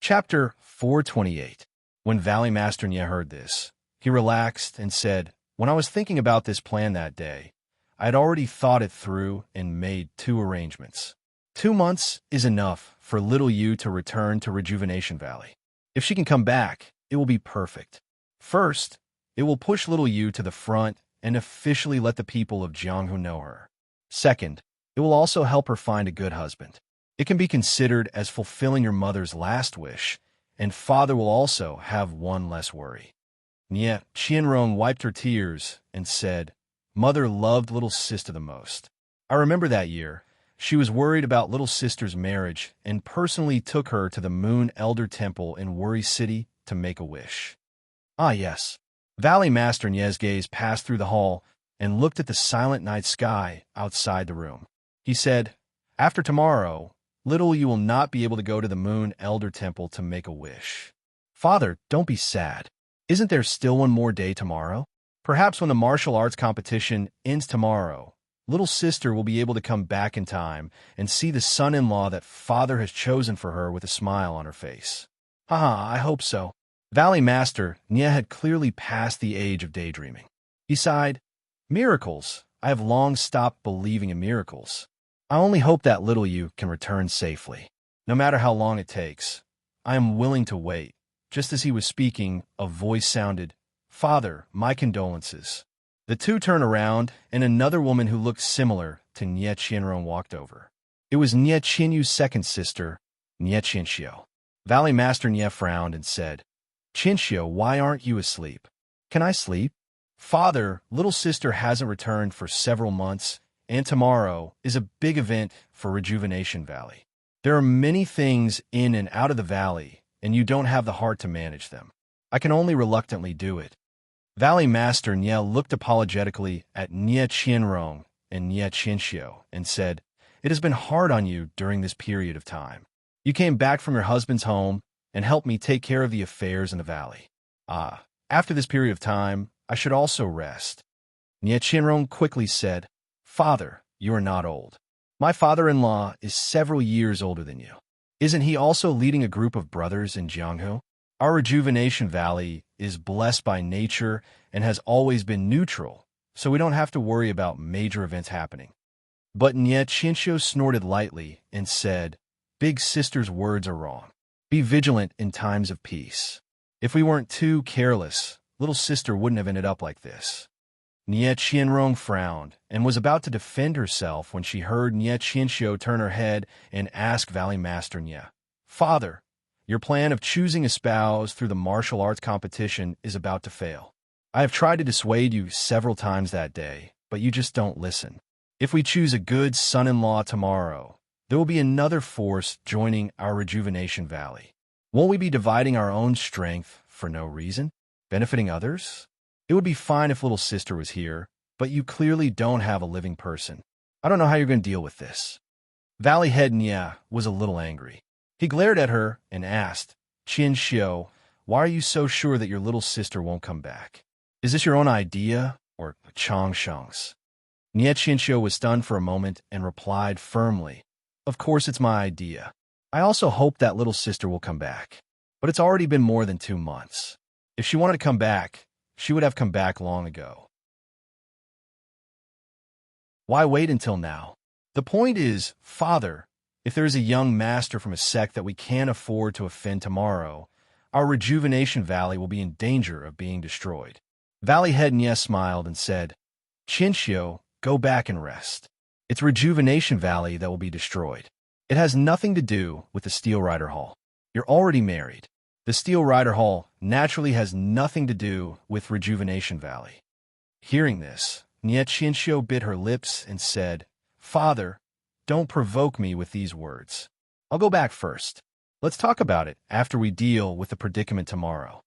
Chapter 428. When Valley Master Nya heard this, he relaxed and said, "When I was thinking about this plan that day, I had already thought it through and made 2 arrangements. 2 months is enough for Little Yu to return to Rejuvenation Valley. If she can come back, it will be perfect. First, it will push Little Yu to the front and officially let the people of Jianghu know her. Second, it will also help her find a good husband. It can be considered as fulfilling your mother's last wish, and Father will also have one less worry." Nye Qianrong wiped her tears and said, "Mother loved little sister the most. I remember that year. She was worried about little sister's marriage and personally took her to the Moon Elder Temple in Worry City to make a wish." Ah, yes. Valley Master Nye's gaze passed through the hall and looked at the silent night sky outside the room. He said, "After tomorrow, Little you will not be able to go to the Moon Elder Temple to make a wish. Father, don't be sad. Isn't there still one more day tomorrow? Perhaps when the martial arts competition ends tomorrow, little sister will be able to come back in time and see the son-in-law that Father has chosen for her with a smile on her face." Haha, I hope so. Valley Master Nya had clearly passed the age of daydreaming. He sighed, "Miracles. I have long stopped believing in miracles. I only hope that Little you can return safely. No matter how long it takes, I am willing to wait." Just as he was speaking, a voice sounded, "Father, my condolences." The two turned around, and another woman who looked similar to Nye Qianrong walked over. It was Nye Qianyu's second sister, Nye Qianxiu. Valley Master Nye frowned and said, "Qianxiu, why aren't you asleep?" "Can I sleep?" "Father, little sister hasn't returned for several months, and tomorrow is a big event for Rejuvenation Valley. There are many things in and out of the valley, and you don't have the heart to manage them. I can only reluctantly do it. Valley Master Nye looked apologetically at Nye Qianrong and Nye Qianxiu and said, "It has been hard on you during this period of time. You came back from your husband's home and helped me take care of the affairs in the valley. After this period of time, I should also rest." Nye Qianrong quickly said, "Father, you are not old. My father-in-law is several years older than you. Isn't he also leading a group of brothers in Jianghu? Our Rejuvenation Valley is blessed by nature and has always been neutral, so we don't have to worry about major events happening." But Nye Qianxiu snorted lightly and said, "Big sister's words are wrong. Be vigilant in times of peace. If we weren't too careless, little sister wouldn't have ended up like this." Nye Qianrong frowned and was about to defend herself when she heard Nye Qianxiu turn her head and ask Valley Master Nye, "Father, your plan of choosing a spouse through the martial arts competition is about to fail. I have tried to dissuade you several times that day, but you just don't listen. If we choose a good son-in-law tomorrow, there will be another force joining our Rejuvenation Valley. Won't we be dividing our own strength for no reason, benefiting others? It would be fine if little sister was here, but you clearly don't have a living person. I don't know how you're going to deal with this." Valley Head Nye was a little angry. He glared at her and asked, "Qianxiu, why are you so sure that your little sister won't come back? Is this your own idea or Changsheng's?" Nye Qianxiu was stunned for a moment and replied firmly, "Of course it's my idea. I also hope that little sister will come back. But it's already been more than 2 months. If she wanted to come back, she would have come back long ago. Why wait until now? The point is, Father, if there is a young master from a sect that we can't afford to offend tomorrow, our Rejuvenation Valley will be in danger of being destroyed." Valley Head Nye smiled and said, "Qianxiu, go back and rest. It's Rejuvenation Valley that will be destroyed. It has nothing to do with the Steel Rider Hall. You're already married. The Steel Rider Hall naturally has nothing to do with Rejuvenation Valley." Hearing this, Nye Qianxiu bit her lips and said, "Father, don't provoke me with these words. I'll go back first. Let's talk about it after we deal with the predicament tomorrow."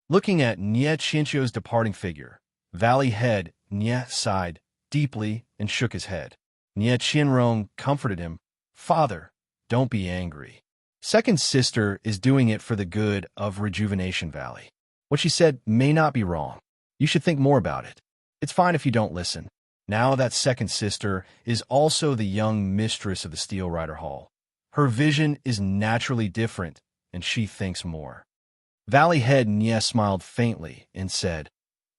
Looking at Nye Qianxiu's departing figure, Valley Head Nye sighed deeply and shook his head. Nye Qianrong comforted him, "Father, don't be angry. Second sister is doing it for the good of Rejuvenation Valley. What she said may not be wrong. You should think more about it. It's fine if you don't listen. Now that second sister is also the young mistress of the Steel Rider Hall. Her vision is naturally different, and she thinks more." Valley Head Nye smiled faintly and said,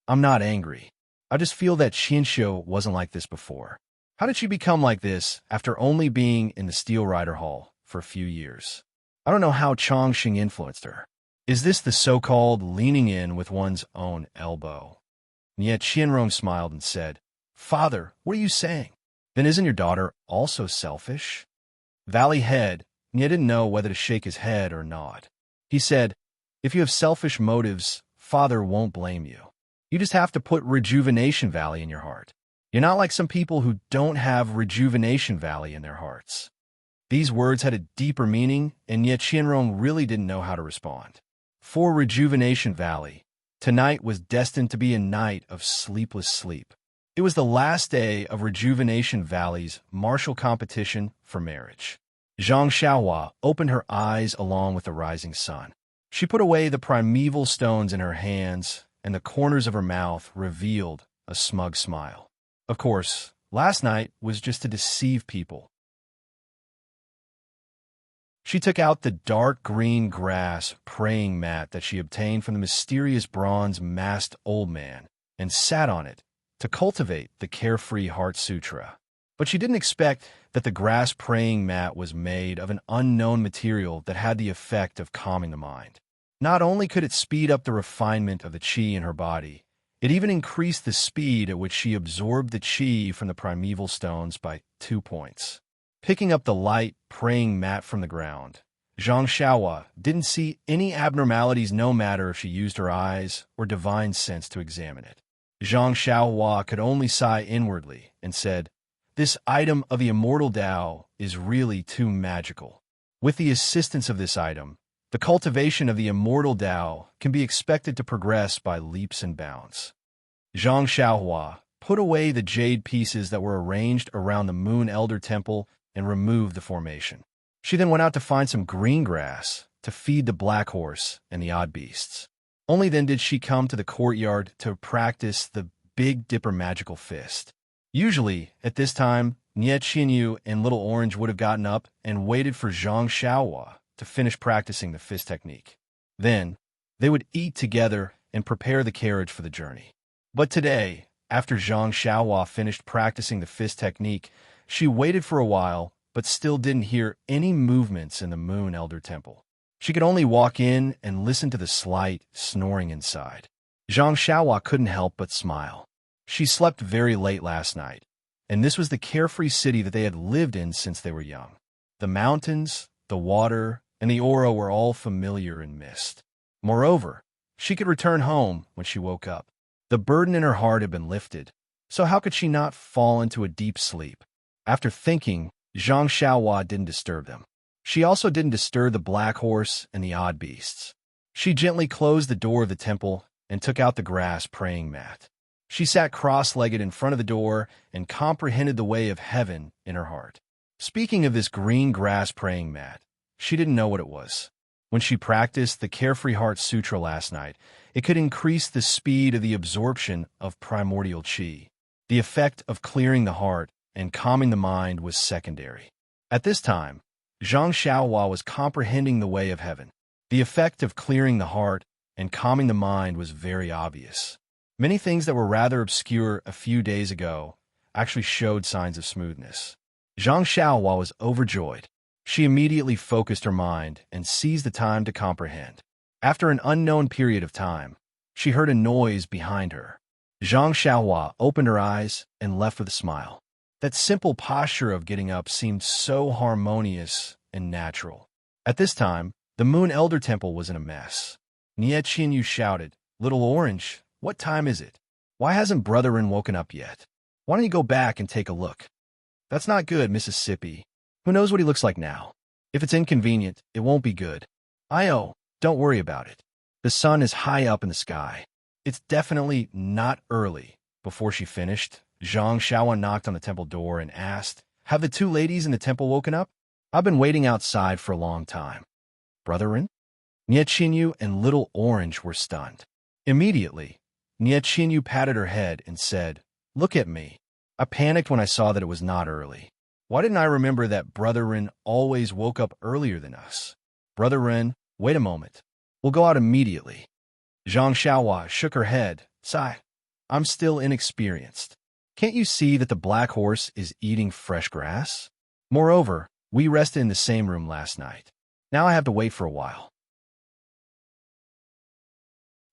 "I'm not angry. I just feel that Qianxiu wasn't like this before. How did she become like this after only being in the Steel Rider Hall for a few years? I don't know how Chongqing influenced her. Is this the so-called leaning in with one's own elbow?" Nye Qianrong smiled and said, "Father, what are you saying? Then isn't your daughter also selfish?" Valley Head Nye didn't know whether to shake his head or not. He said, "If you have selfish motives, Father won't blame you. You just have to put Rejuvenation Valley in your heart. You're not like some people who don't have Rejuvenation Valley in their hearts." These words had a deeper meaning, and Nye Qianrong really didn't know how to respond. For Rejuvenation Valley, tonight was destined to be a night of sleepless sleep. It was the last day of Rejuvenation Valley's martial competition for marriage. Zhang Xiaohua opened her eyes along with the rising sun. She put away the primeval stones in her hands, and the corners of her mouth revealed a smug smile. Of course, last night was just to deceive people. She took out the dark green grass praying mat that she obtained from the mysterious bronze-masked old man and sat on it to cultivate the carefree Heart Sutra. But she didn't expect that the grass praying mat was made of an unknown material that had the effect of calming the mind. Not only could it speed up the refinement of the qi in her body, it even increased the speed at which she absorbed the qi from the primeval stones by 2 points. Picking up the light praying mat from the ground, Zhang Xiaohua didn't see any abnormalities no matter if she used her eyes or divine sense to examine it. Zhang Xiaohua could only sigh inwardly and said, "This item of the immortal Tao is really too magical. With the assistance of this item, The cultivation of the immortal Tao can be expected to progress by leaps and bounds. Zhang Xiaohua put away the jade pieces that were arranged around the Moon Elder Temple and removed the formation. She then went out to find some green grass to feed the black horse and the odd beasts. Only then did she come to the courtyard to practice the Big Dipper magical fist. Usually, at this time, Nie Qinyu and Little Orange would have gotten up and waited for Zhang Xiaohua to finish practicing the fist technique. Then, they would eat together and prepare the carriage for the journey. But today, after Zhang Xiaohua finished practicing the fist technique, she waited for a while but still didn't hear any movements in the Moon Elder Temple. She could only walk in and listen to the slight snoring inside. Zhang Xiaohua couldn't help but smile. She slept very late last night, and this was the carefree city that they had lived in since they were young. The mountains, the water, and the aura were all familiar in mist. Moreover, she could return home when she woke up. The burden in her heart had been lifted, so how could she not fall into a deep sleep? After thinking, Zhang Xiaohua didn't disturb them. She also didn't disturb the black horse and the odd beasts. She gently closed the door of the temple and took out the grass praying mat. She sat cross-legged in front of the door and comprehended the way of heaven in her heart. Speaking of this green grass praying mat, she didn't know what it was. When she practiced the Carefree Heart Sutra last night, it could increase the speed of the absorption of primordial qi. The effect of clearing the heart and calming the mind was secondary. At this time, Zhang Xiaohua was comprehending the way of heaven. The effect of clearing the heart and calming the mind was very obvious. Many things that were rather obscure a few days ago actually showed signs of smoothness. Zhang Xiaohua was overjoyed. She immediately focused her mind and seized the time to comprehend. After an unknown period of time, she heard a noise behind her. Zhang Xiaohua opened her eyes and left with a smile. That simple posture of getting up seemed so harmonious and natural. At this time, the Moon Elder Temple was in a mess. Nie Qinyu shouted, "Little Orange, what time is it? Why hasn't Brother Ren woken up yet? Why don't you go back and take a look?" "That's not good, Mississippi. Who knows what he looks like now? If it's inconvenient, it won't be good." Don't worry about it. The sun is high up in the sky. It's definitely not early." Before she finished, Zhang Xiaohua knocked on the temple door and asked, "Have the two ladies in the temple woken up? I've been waiting outside for a long time." "Brother Ren?" Nie Qinyu and Little Orange were stunned. Immediately, Nie Qinyu patted her head and said, "Look at me. I panicked when I saw that it was not early. Why didn't I remember that Brother Ren always woke up earlier than us? Brother Ren, wait a moment. We'll go out immediately." Zhang Xiaohua shook her head. "Sigh, I'm still inexperienced. Can't you see that the black horse is eating fresh grass? Moreover, we rested in the same room last night. Now I have to wait for a while."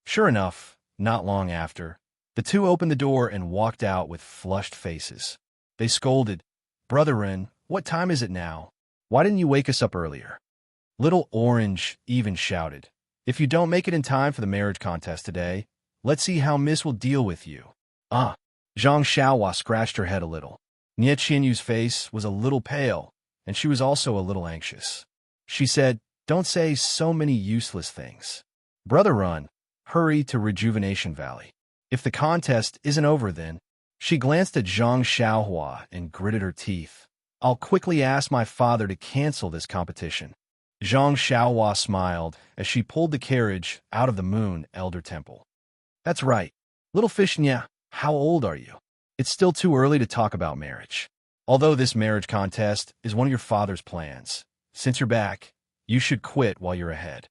Sure enough, not long after, the two opened the door and walked out with flushed faces. They scolded, "Brother Ren, what time is it now? Why didn't you wake us up earlier?" Little Orange even shouted, "If you don't make it in time for the marriage contest today, let's see how Miss will deal with you." Zhang Xiaohua scratched her head a little. Nie Qinyu's face was a little pale, and she was also a little anxious. She said, "Don't say so many useless things. Brother Ren, hurry to Rejuvenation Valley. If the contest isn't over then." She glanced at Zhang Xiaohua and gritted her teeth. "I'll quickly ask my father to cancel this competition." Zhang Xiaohua smiled as she pulled the carriage out of the Moon Elder Temple. "That's right. Little fish Nya, how old are you? It's still too early to talk about marriage. Although this marriage contest is one of your father's plans, since you're back, you should quit while you're ahead."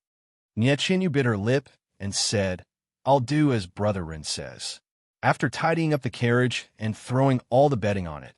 Nie Qinyu bit her lip and said, "I'll do as Brother Ren says." After tidying up the carriage and throwing all the bedding on it,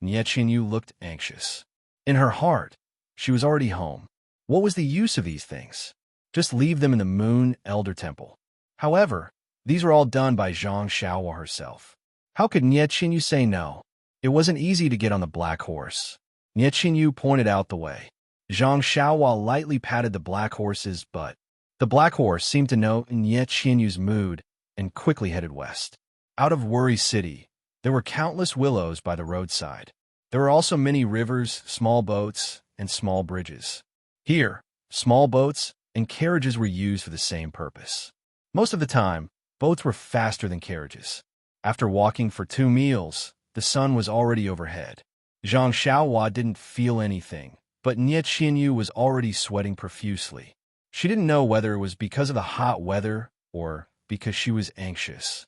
Nie Qinyu looked anxious. In her heart, she was already home. What was the use of these things? Just leave them in the Moon Elder Temple. However, these were all done by Zhang Xiaohua herself. How could Nie Qinyu say no? It wasn't easy to get on the black horse. Nie Qinyu pointed out the way. Zhang Xiaohua lightly patted the black horse's butt. The black horse seemed to know Nie Qinyu's mood and quickly headed west. Out of Worry City, there were countless willows by the roadside. There were also many rivers, small boats, and small bridges. Here, small boats and carriages were used for the same purpose. Most of the time, boats were faster than carriages. After walking for 2 meals, the sun was already overhead. Zhang Xiaohua didn't feel anything, but Nie Qianyu was already sweating profusely. She didn't know whether it was because of the hot weather or because she was anxious.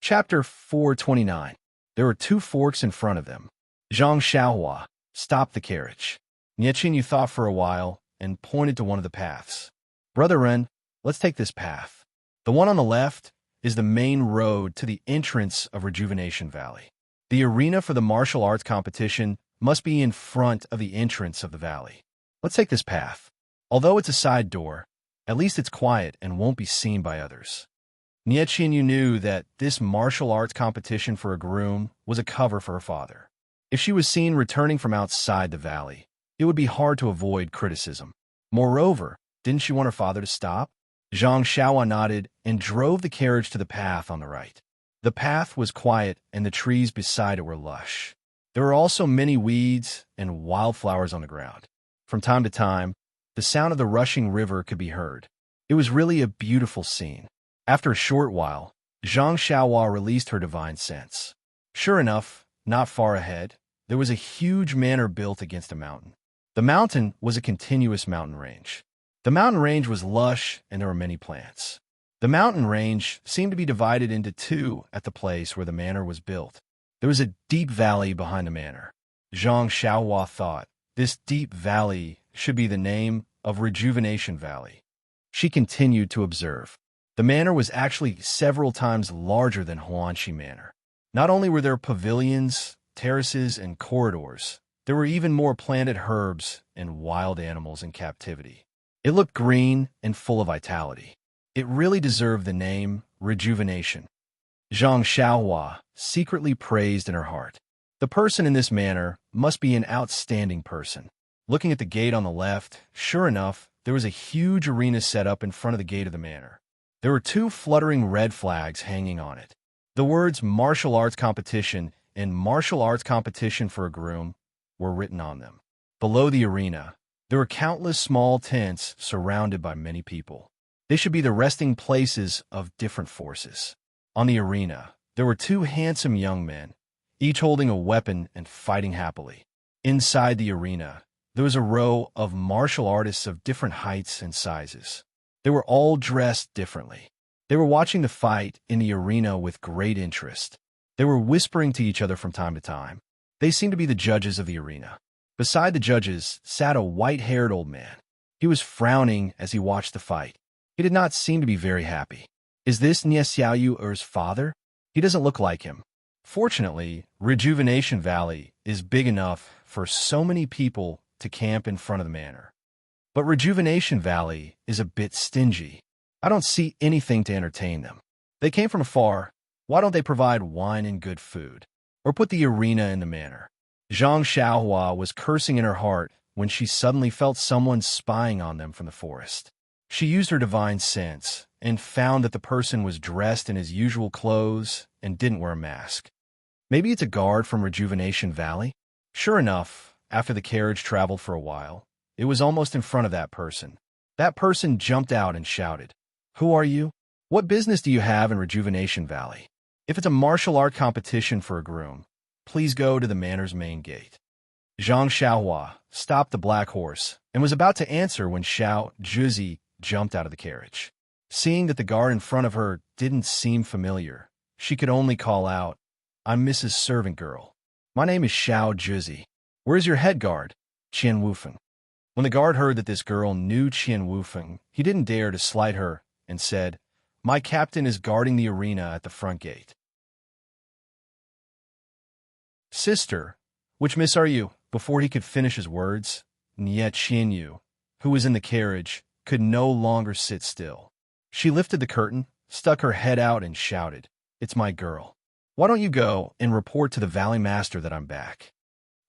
Chapter 429. There were 2 forks in front of them. Zhang Xiaohua stopped the carriage. Nie Qianyu thought for a while and pointed to one of the paths. Brother Ren, let's take this path. The one on the left is the main road to the entrance of Rejuvenation Valley. The arena for the martial arts competition must be in front of the entrance of the valley. Let's take this path. Although it's a side door, at least it's quiet and won't be seen by others. Nie Qianyu knew that this martial arts competition for a groom was a cover for her father. If she was seen returning from outside the valley, it would be hard to avoid criticism. Moreover, didn't she want her father to stop? Zhang Xiaohua nodded and drove the carriage to the path on the right. The path was quiet and the trees beside it were lush. There were also many weeds and wildflowers on the ground. From time to time, the sound of the rushing river could be heard. It was really a beautiful scene. After a short while, Zhang Xiaohua released her divine sense. Sure enough, not far ahead, there was a huge manor built against a mountain. The mountain was a continuous mountain range. The mountain range was lush and there were many plants. The mountain range seemed to be divided into 2 at the place where the manor was built. There was a deep valley behind the manor. Zhang Xiaohua thought this deep valley should be the name of Rejuvenation Valley. She continued to observe. The manor was actually several times larger than Huanxi Manor. Not only were there pavilions, terraces, and corridors, there were even more planted herbs and wild animals in captivity. It looked green and full of vitality. It really deserved the name Rejuvenation. Zhang Xiaohua secretly praised in her heart. The person in this manor must be an outstanding person. Looking at the gate on the left, sure enough, there was a huge arena set up in front of the gate of the manor. There were 2 fluttering red flags hanging on it. The words martial arts competition and martial arts competition for a groom were written on them. Below the arena, there were countless small tents surrounded by many people. They should be the resting places of different forces. On the arena, there were 2 handsome young men, each holding a weapon and fighting happily. Inside the arena, there was a row of martial artists of different heights and sizes. They were all dressed differently. They were watching the fight in the arena with great interest. They were whispering to each other from time to time. They seemed to be the judges of the arena. Beside the judges sat a white-haired old man. He was frowning as he watched the fight. He did not seem to be very happy. Is this Nie Xiaoyu's father? He doesn't look like him. Fortunately, Rejuvenation Valley is big enough for so many people to camp in front of the manor. But Rejuvenation Valley is a bit stingy. I don't see anything to entertain them. They came from afar. Why don't they provide wine and good food? Or put the arena in the manor? Zhang Xiaohua was cursing in her heart when she suddenly felt someone spying on them from the forest. She used her divine sense and found that the person was dressed in his usual clothes and didn't wear a mask. Maybe it's a guard from Rejuvenation Valley? Sure enough, after the carriage traveled for a while, it was almost in front of that person. That person jumped out and shouted, "Who are you? What business do you have in Rejuvenation Valley? If it's a martial art competition for a groom, please go to the manor's main gate." Zhang Xiaohua stopped the black horse and was about to answer when Xiao Zhuzi jumped out of the carriage. Seeing that the guard in front of her didn't seem familiar, she could only call out, "I'm Mrs. Servant Girl. My name is Xiao Zhuzi. Where's your head guard, Qian Wufeng?" When the guard heard that this girl knew Qian Wufeng, he didn't dare to slight her and said, "My captain is guarding the arena at the front gate." "Sister, which miss are you?" Before he could finish his words, Nie Qianyu, who was in the carriage, could no longer sit still. She lifted the curtain, stuck her head out, and shouted, "It's my girl. Why don't you go and report to the valley master that I'm back?"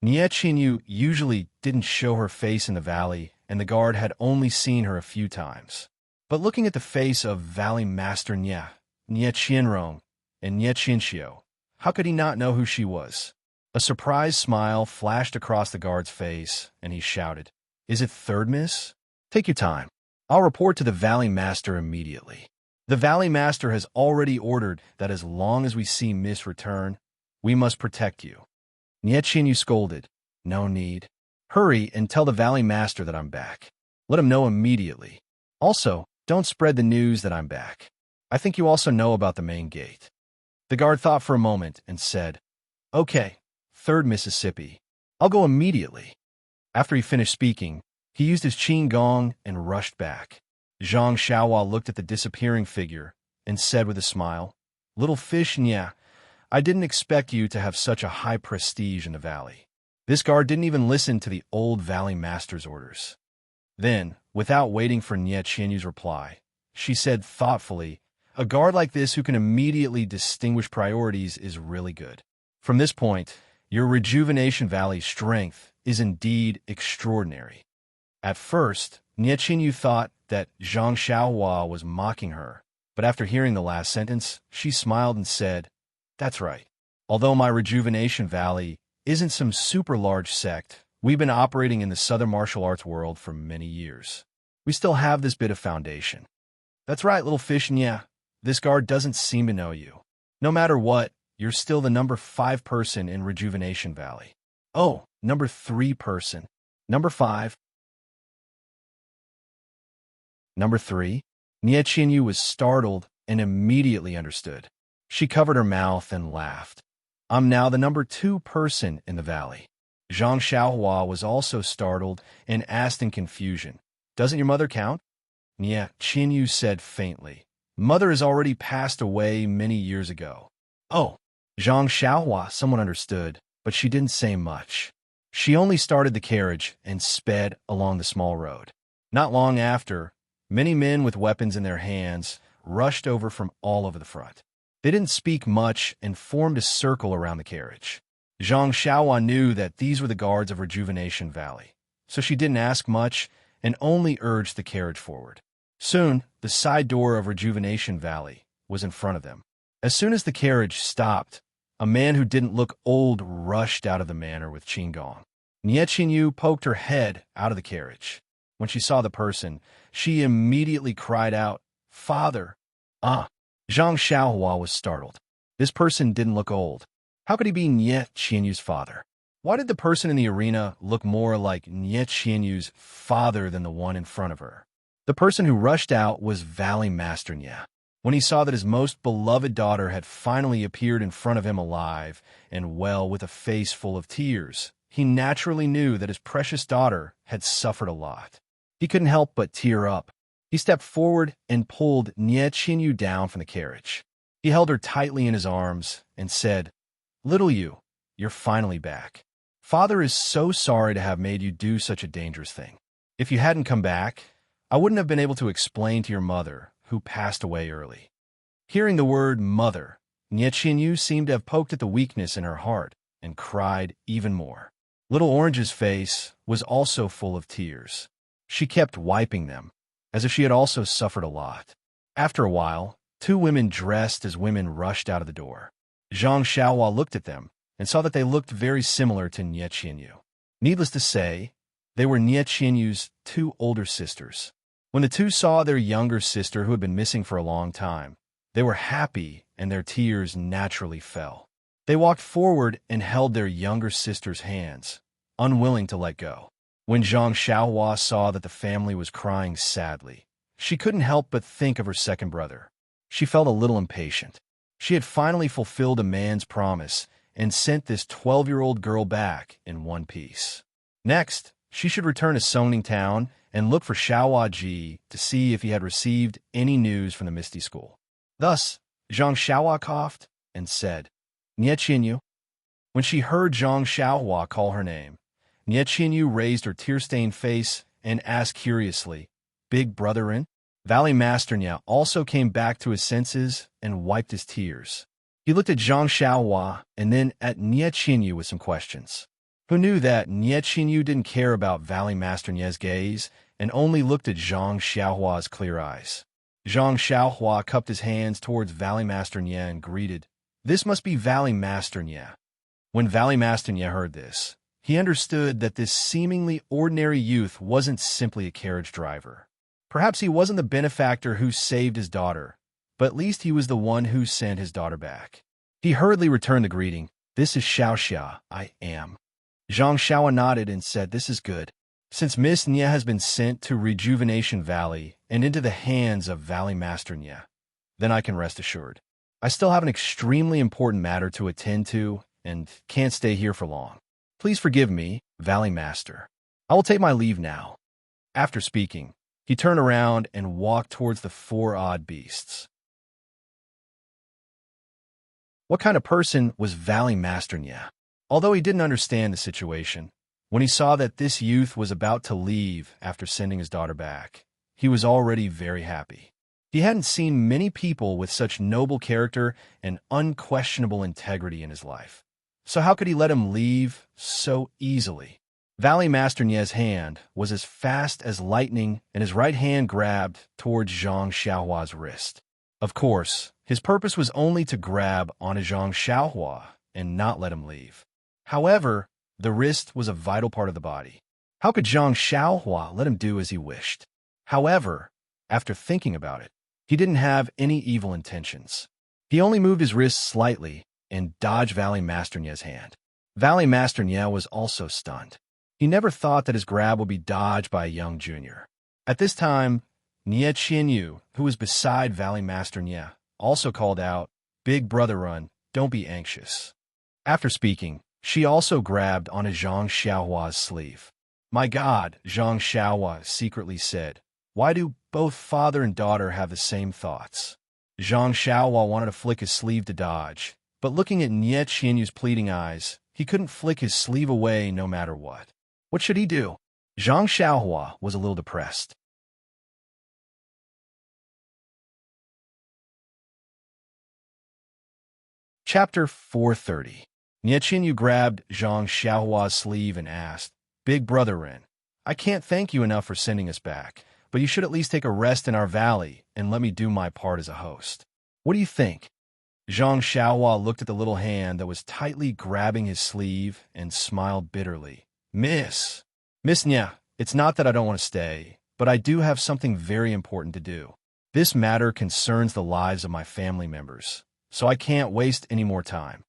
Nie Qianyu usually didn't show her face in the valley, and the guard had only seen her a few times. But looking at the face of Valley Master Nie Qianrong, and Nie Qianxiu, how could he not know who she was? A surprised smile flashed across the guard's face, and he shouted, "Is it third, miss? Take your time. I'll report to the Valley Master immediately." The Valley Master has already ordered that as long as we see Miss return, we must protect you. Nietchinyu scolded. "No need. Hurry and tell the Valley Master that I'm back. Let him know immediately. Also, don't spread the news that I'm back. I think you also know about the main gate." The guard thought for a moment and said, "Okay, third Mississippi. I'll go immediately." After he finished speaking, he used his qin gong and rushed back. Zhang Xiaohua looked at the disappearing figure and said with a smile, "Little fish, Nya, I didn't expect you to have such a high prestige in the valley." This guard didn't even listen to the old Valley Master's orders. Then, without waiting for Nye Qianyu's reply, she said thoughtfully, "A guard like this who can immediately distinguish priorities is really good. From this point, your Rejuvenation Valley's strength is indeed extraordinary." At first, Nye Qianyu thought that Zhang Xiaohua was mocking her, but after hearing the last sentence, she smiled and said, "That's right. Although my Rejuvenation Valley isn't some super large sect, we've been operating in the Southern martial arts world for many years. We still have this bit of foundation." "That's right, little fish, and yeah, this guard doesn't seem to know you. No matter what, you're still the number 5 person in Rejuvenation Valley." "Oh, number 3 person. Number 5. Number 3? Nye Qianyu was startled and immediately understood. She covered her mouth and laughed. "I'm now the number 2 person in the valley." Zhang Xiaohua was also startled and asked in confusion, "Doesn't your mother count?" Nye Qianyu said faintly, "Mother has already passed away many years ago." "Oh." Zhang Xiaohua somewhat understood, but she didn't say much. She only started the carriage and sped along the small road. Not long after, many men with weapons in their hands rushed over from all over the front. They didn't speak much and formed a circle around the carriage. Zhang Xiaohua knew that these were the guards of Rejuvenation Valley, so she didn't ask much and only urged the carriage forward. Soon, the side door of Rejuvenation Valley was in front of them. As soon as the carriage stopped, a man who didn't look old rushed out of the manor with Qinggong. Nye Qianyu poked her head out of the carriage. When she saw the person, she immediately cried out, "Father!" "Ah!" Zhang Xiaohua was startled. This person didn't look old. How could he be Nye Qianyu's father? Why did the person in the arena look more like Nye Qianyu's father than the one in front of her? The person who rushed out was Valley Master Nye. When he saw that his most beloved daughter had finally appeared in front of him alive and well with a face full of tears, he naturally knew that his precious daughter had suffered a lot. He couldn't help but tear up. He stepped forward and pulled Nye Qianyu down from the carriage. He held her tightly in his arms and said, "Little you, you're finally back. Father is so sorry to have made you do such a dangerous thing. If you hadn't come back, I wouldn't have been able to explain to your mother, who passed away early." Hearing the word mother, Nye Qianyu seemed to have poked at the weakness in her heart and cried even more. Little Orange's face was also full of tears. She kept wiping them, as if she had also suffered a lot. After a while, 2 women dressed as women rushed out of the door. Zhang Xiaohua looked at them and saw that they looked very similar to Nye Qianyu. Needless to say, they were Nye Qianyu's 2 older sisters. When the 2 saw their younger sister who had been missing for a long time, they were happy and their tears naturally fell. They walked forward and held their younger sister's hands, unwilling to let go. When Zhang Xiaohua saw that the family was crying sadly, she couldn't help but think of her second brother. She felt a little impatient. She had finally fulfilled a man's promise and sent this 12-year-old girl back in one piece. Next, she should return to Songning Town and look for Xiaohua Ji to see if he had received any news from the Misty School. Thus, Zhang Xiaohua coughed and said, "Nye Qianyu." When she heard Zhang Xiaohua call her name, Nye Qianyu raised her tear-stained face and asked curiously, "Big brother in?" Valley Master Nye also came back to his senses and wiped his tears. He looked at Zhang Xiaohua and then at Nye Qianyu with some questions. Who knew that Nye Qianyu didn't care about Valley Master Nye's gaze and only looked at Zhang Xiaohua's clear eyes. Zhang Xiaohua cupped his hands towards Valley Master Nye and greeted, "This must be Valley Master Nye." When Valley Mastonya heard this, he understood that this seemingly ordinary youth wasn't simply a carriage driver. Perhaps he wasn't the benefactor who saved his daughter, but at least he was the one who sent his daughter back. He hurriedly returned the greeting. "This is Xiao Xia, I am." Zhang Xiao nodded and said, "This is good. Since Miss Nya has been sent to Rejuvenation Valley and into the hands of Valley Master Nya, then I can rest assured. I still have an extremely important matter to attend to and can't stay here for long. Please forgive me, Valley Master. I will take my leave now." After speaking, he turned around and walked towards the four odd beasts. What kind of person was Valley Master Nya? Although he didn't understand the situation, when he saw that this youth was about to leave after sending his daughter back, he was already very happy. He hadn't seen many people with such noble character and unquestionable integrity in his life. So how could he let him leave so easily? Valley Master Nye's hand was as fast as lightning, and his right hand grabbed towards Zhang Xiaohua's wrist. Of course, his purpose was only to grab onto Zhang Xiaohua and not let him leave. However, the wrist was a vital part of the body. How could Zhang Xiaohua let him do as he wished? However, after thinking about it, he didn't have any evil intentions. He only moved his wrist slightly and dodged Valley Master Nye's hand. Valley Master Nye was also stunned. He never thought that his grab would be dodged by a young junior. At this time, Nye Qianyu, who was beside Valley Master Nye, also called out, "Big brother run, don't be anxious." After speaking, she also grabbed onto Zhang Xiaohua's sleeve. "My God," Zhang Xiaohua secretly said, "why do both father and daughter have the same thoughts?" Zhang Xiaohua wanted to flick his sleeve to dodge, but looking at Nye Qianyu's pleading eyes, he couldn't flick his sleeve away no matter what. What should he do? Zhang Xiaohua was a little depressed. Chapter 430. Nye Qianyu grabbed Zhang Xiaohua's sleeve and asked, "Big brother Ren, I can't thank you enough for sending us back, but you should at least take a rest in our valley and let me do my part as a host. What do you think?" Zhang Xiaohua looked at the little hand that was tightly grabbing his sleeve and smiled bitterly. Miss Nye, it's not that I don't want to stay, but I do have something very important to do. This matter concerns the lives of my family members, so I can't waste any more time.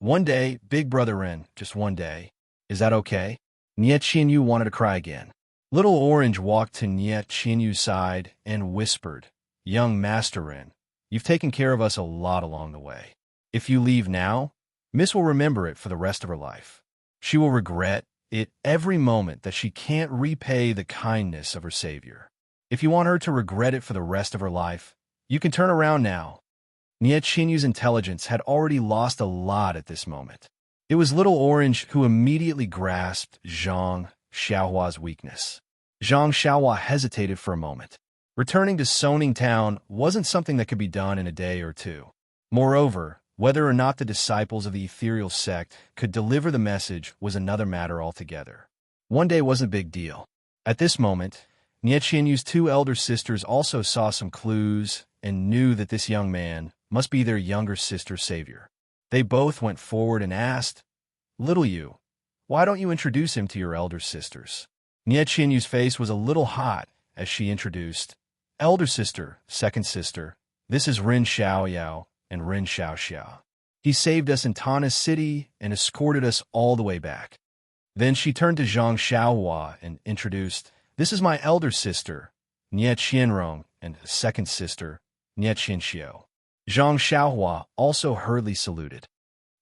One day, Big Brother Ren, just one day. Is that okay?" Nye Qianyu wanted to cry again. Little Orange walked to Nye Qianyu's side and whispered, "Young Master Ren, you've taken care of us a lot along the way. If you leave now, Miss will remember it for the rest of her life. She will regret it every moment that she can't repay the kindness of her savior. If you want her to regret it for the rest of her life, you can turn around now." Nye Qianyu's intelligence had already lost a lot at this moment. It was Little Orange who immediately grasped Zhang Xiaohua's weakness. Zhang Xiaohua hesitated for a moment. Returning to Soning Town wasn't something that could be done in a day or two. Moreover, whether or not the disciples of the ethereal sect could deliver the message was another matter altogether. One day wasn't a big deal. At this moment, Nye Qianyu's two elder sisters also saw some clues and knew that this young man must be their younger sister's savior. They both went forward and asked, "Little you, why don't you introduce him to your elder sisters?" Nye Qianyu's face was a little hot as she introduced, "Elder sister, second sister, this is Ren Xiaoyao and Ren Xiaoxiao. He saved us in Tana's city and escorted us all the way back." Then she turned to Zhang Xiaohua and introduced, "This is my elder sister, Nye Qianrong, and second sister, Nye Qianxiu." Zhang Xiaohua also hurriedly saluted.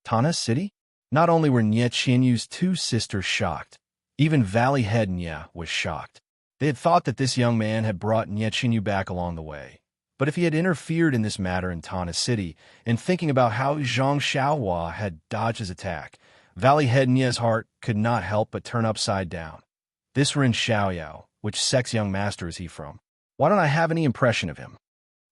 Tana's city? Not only were Nye Qianyu's two sisters shocked, even Valley Head Nye was shocked. They had thought that this young man had brought Nye Qianyu back along the way. But if he had interfered in this matter in Tana City, and thinking about how Zhang Xiaohua had dodged his attack, Valley Head Nye's heart could not help but turn upside down. This Ren Xiaoyao, which sex young master is he from? Why don't I have any impression of him?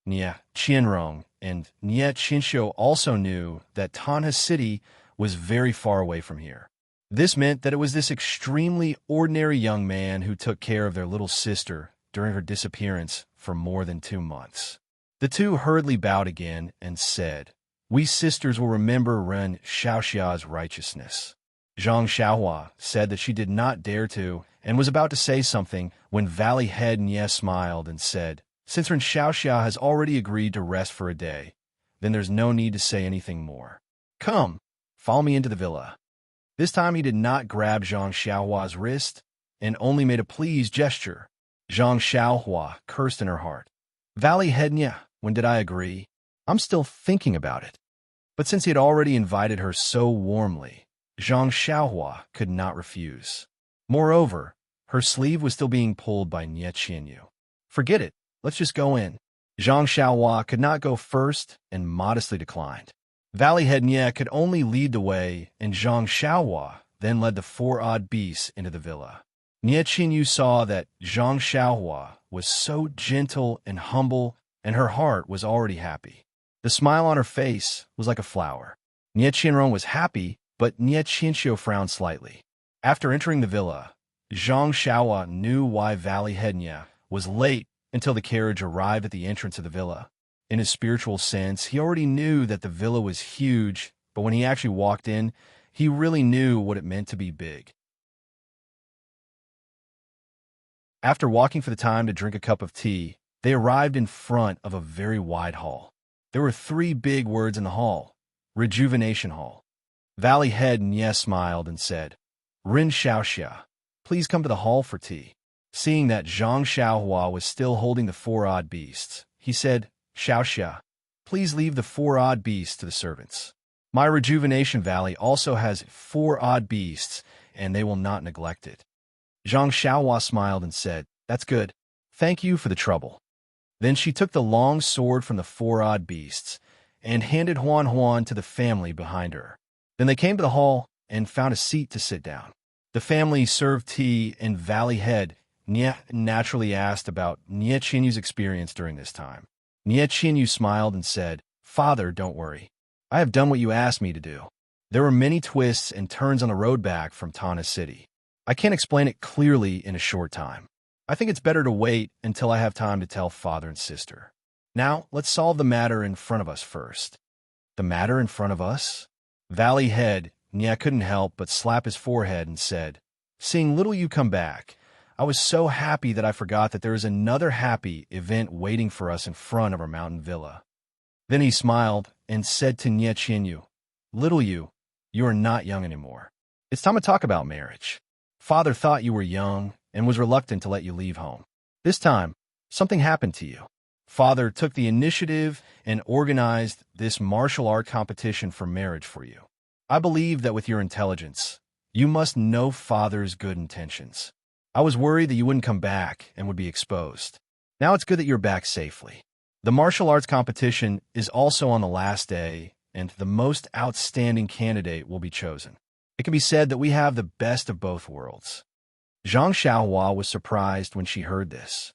Nye Qianrong and Nye Qianxiu also knew that Tana City was very far away from here. This meant that it was this extremely ordinary young man who took care of their little sister during her disappearance for more than 2 months. The two hurriedly bowed again and said, We sisters will remember Ren Xiaoxia's righteousness. Zhang Xiaohua said that she did not dare to, and was about to say something when Valley Head Nie smiled and said, since Ren Xiaoxia has already agreed to rest for a day, then there's no need to say anything more. Come, follow me into the villa. This time he did not grab Zhang Xiaohua's wrist, and only made a pleased gesture. Zhang Xiaohua cursed in her heart. Valley Head Nie, when did I agree? I'm still thinking about it. But since he had already invited her so warmly, Zhang Xiaohua could not refuse. Moreover, her sleeve was still being pulled by Nie Qianyu. Forget it, let's just go in. Zhang Xiaohua could not go first and modestly declined. Valley Head Nie could only lead the way, and Zhang Xiaohua then led the four odd beasts into the villa. Nie Qianyu saw that Zhang Xiaohua was so gentle and humble, and her heart was already happy. The smile on her face was like a flower. Nie Qianrong was happy, but Nie Qianxiu frowned slightly. After entering the villa, Zhang Xiaohua knew why Valley Head Nie was late until the carriage arrived at the entrance of the villa. In his spiritual sense, he already knew that the villa was huge, but when he actually walked in, he really knew what it meant to be big. After walking for the time to drink a cup of tea, they arrived in front of a very wide hall. There were 3 big words in the hall: Rejuvenation Hall. Valley Head Nie smiled and said, Ren Xiaoxia, please come to the hall for tea. Seeing that Zhang Xiaohua was still holding the 4 odd beasts, he said, Xiaoxia, please leave the 4 odd beasts to the servants. My Rejuvenation Valley also has 4 odd beasts, and they will not neglect it. Zhang Xiaohua smiled and said, that's good. Thank you for the trouble. Then she took the long sword from the 4 odd beasts and handed Huan Huan to the family behind her. Then they came to the hall and found a seat to sit down. The family served tea, and Valley Head Nie naturally asked about Nie Qianyu's experience during this time. Nie Qianyu smiled and said, Father, don't worry. I have done what you asked me to do. There were many twists and turns on the road back from Tana City. I can't explain it clearly in a short time. I think it's better to wait until I have time to tell father and sister. Now, let's solve the matter in front of us first. The matter in front of us? Valley Head Nie couldn't help but slap his forehead and said, seeing little you come back, I was so happy that I forgot that there is another happy event waiting for us in front of our mountain villa. Then he smiled and said to Nie Qianyu, little you are not young anymore. It's time to talk about marriage. Father thought you were young and was reluctant to let you leave home. This time, something happened to you. Father took the initiative and organized this martial art competition for marriage for you. I believe that with your intelligence, you must know Father's good intentions. I was worried that you wouldn't come back and would be exposed. Now it's good that you're back safely. The martial arts competition is also on the last day, and the most outstanding candidate will be chosen. It can be said that we have the best of both worlds. Zhang Xiaohua was surprised when she heard this.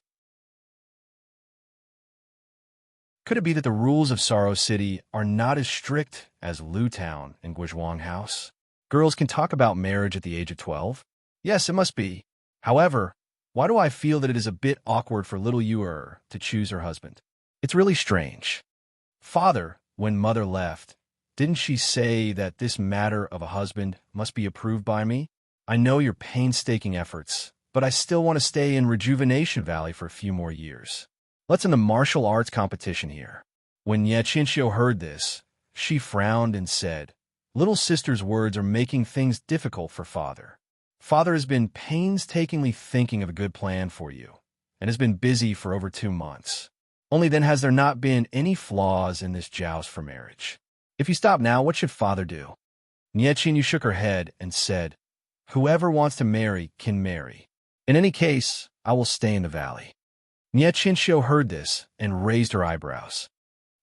Could it be that the rules of Sorrow City are not as strict as Lu Town and Guizhuang House? Girls can talk about marriage at the age of 12? Yes, it must be. However, why do I feel that it is a bit awkward for little Yuer to choose her husband? It's really strange. Father, when mother left, didn't she say that this matter of a husband must be approved by me? I know your painstaking efforts, but I still want to stay in Rejuvenation Valley for a few more years. Let's end the martial arts competition here. When Nie Qianxiu heard this, she frowned and said, little sister's words are making things difficult for father. Father has been painstakingly thinking of a good plan for you, and has been busy for over 2 months. Only then has there not been any flaws in this joust for marriage. If you stop now, what should father do? Nie Qianyu shook her head and said, whoever wants to marry can marry. In any case, I will stay in the valley. Nie Qianxiu heard this and raised her eyebrows.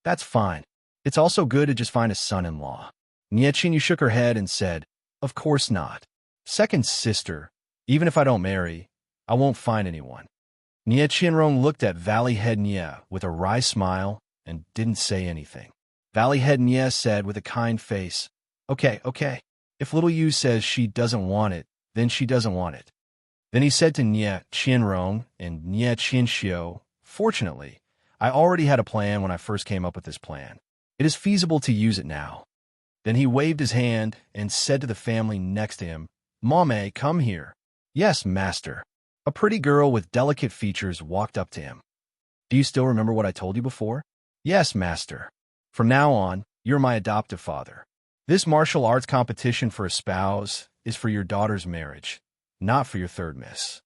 That's fine. It's also good to just find a son-in-law. Nie Qianyu shook her head and said, of course not. Second sister, even if I don't marry, I won't find anyone. Nie Qianrong looked at Valley Head Nie with a wry smile and didn't say anything. Valley Head Nie said with a kind face, okay. If little Yu says she doesn't want it, then she doesn't want it. Then he said to Nie Qianrong and Nie Qianxiu, fortunately, I already had a plan when I first came up with this plan. It is feasible to use it now. Then he waved his hand and said to the family next to him, "Mame, come here." "Yes, master." A pretty girl with delicate features walked up to him. "Do you still remember what I told you before?" "Yes, master. From now on, you're my adoptive father. This martial arts competition for a spouse is for your daughter's marriage, not for your third miss."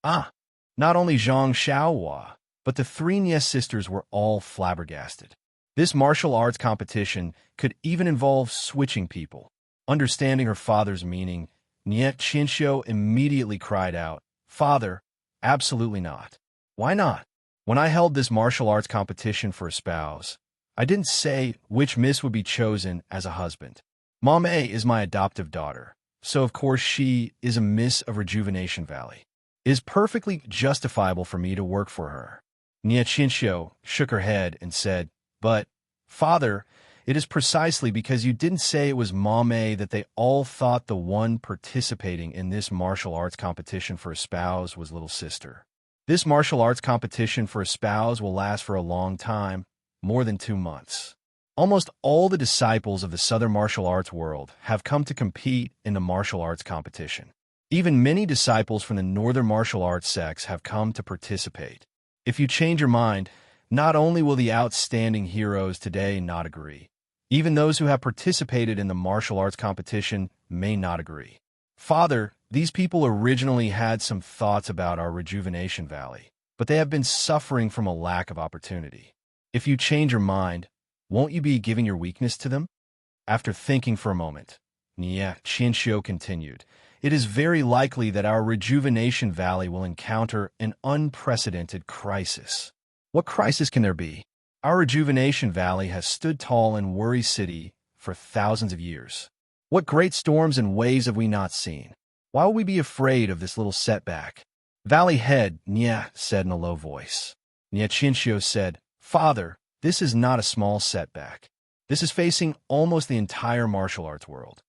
Ah! Not only Zhang Xiaohua, but the three Nie sisters were all flabbergasted. This martial arts competition could even involve switching people. Understanding her father's meaning, Nie Qinxiu immediately cried out, "Father, absolutely not." "Why not? When I held this martial arts competition for a spouse, I didn't say which miss would be chosen as a husband. Mame is my adoptive daughter, so of course she is a miss of Rejuvenation Valley. It is perfectly justifiable for me to work for her." Nie Qinxiu shook her head and said, "But, father, it is precisely because you didn't say it was Mame that they all thought the one participating in this martial arts competition for a spouse was little sister. This martial arts competition for a spouse will last for a long time, more than 2 months. Almost all the disciples of the Southern martial arts world have come to compete in the martial arts competition. Even many disciples from the Northern martial arts sects have come to participate. If you change your mind, not only will the outstanding heroes today not agree, even those who have participated in the martial arts competition may not agree. Father, these people originally had some thoughts about our Rejuvenation Valley, but they have been suffering from a lack of opportunity. If you change your mind, won't you be giving your weakness to them?" After thinking for a moment, Nie Qinxiu continued, "It is very likely that our Rejuvenation Valley will encounter an unprecedented crisis." "What crisis can there be? Our Rejuvenation Valley has stood tall in Worry City for thousands of years. What great storms and waves have we not seen? Why will we be afraid of this little setback?" "Valley Head," Nie said in a low voice. Nie Qinxiu said, "Father, this is not a small setback. This is facing almost the entire martial arts world.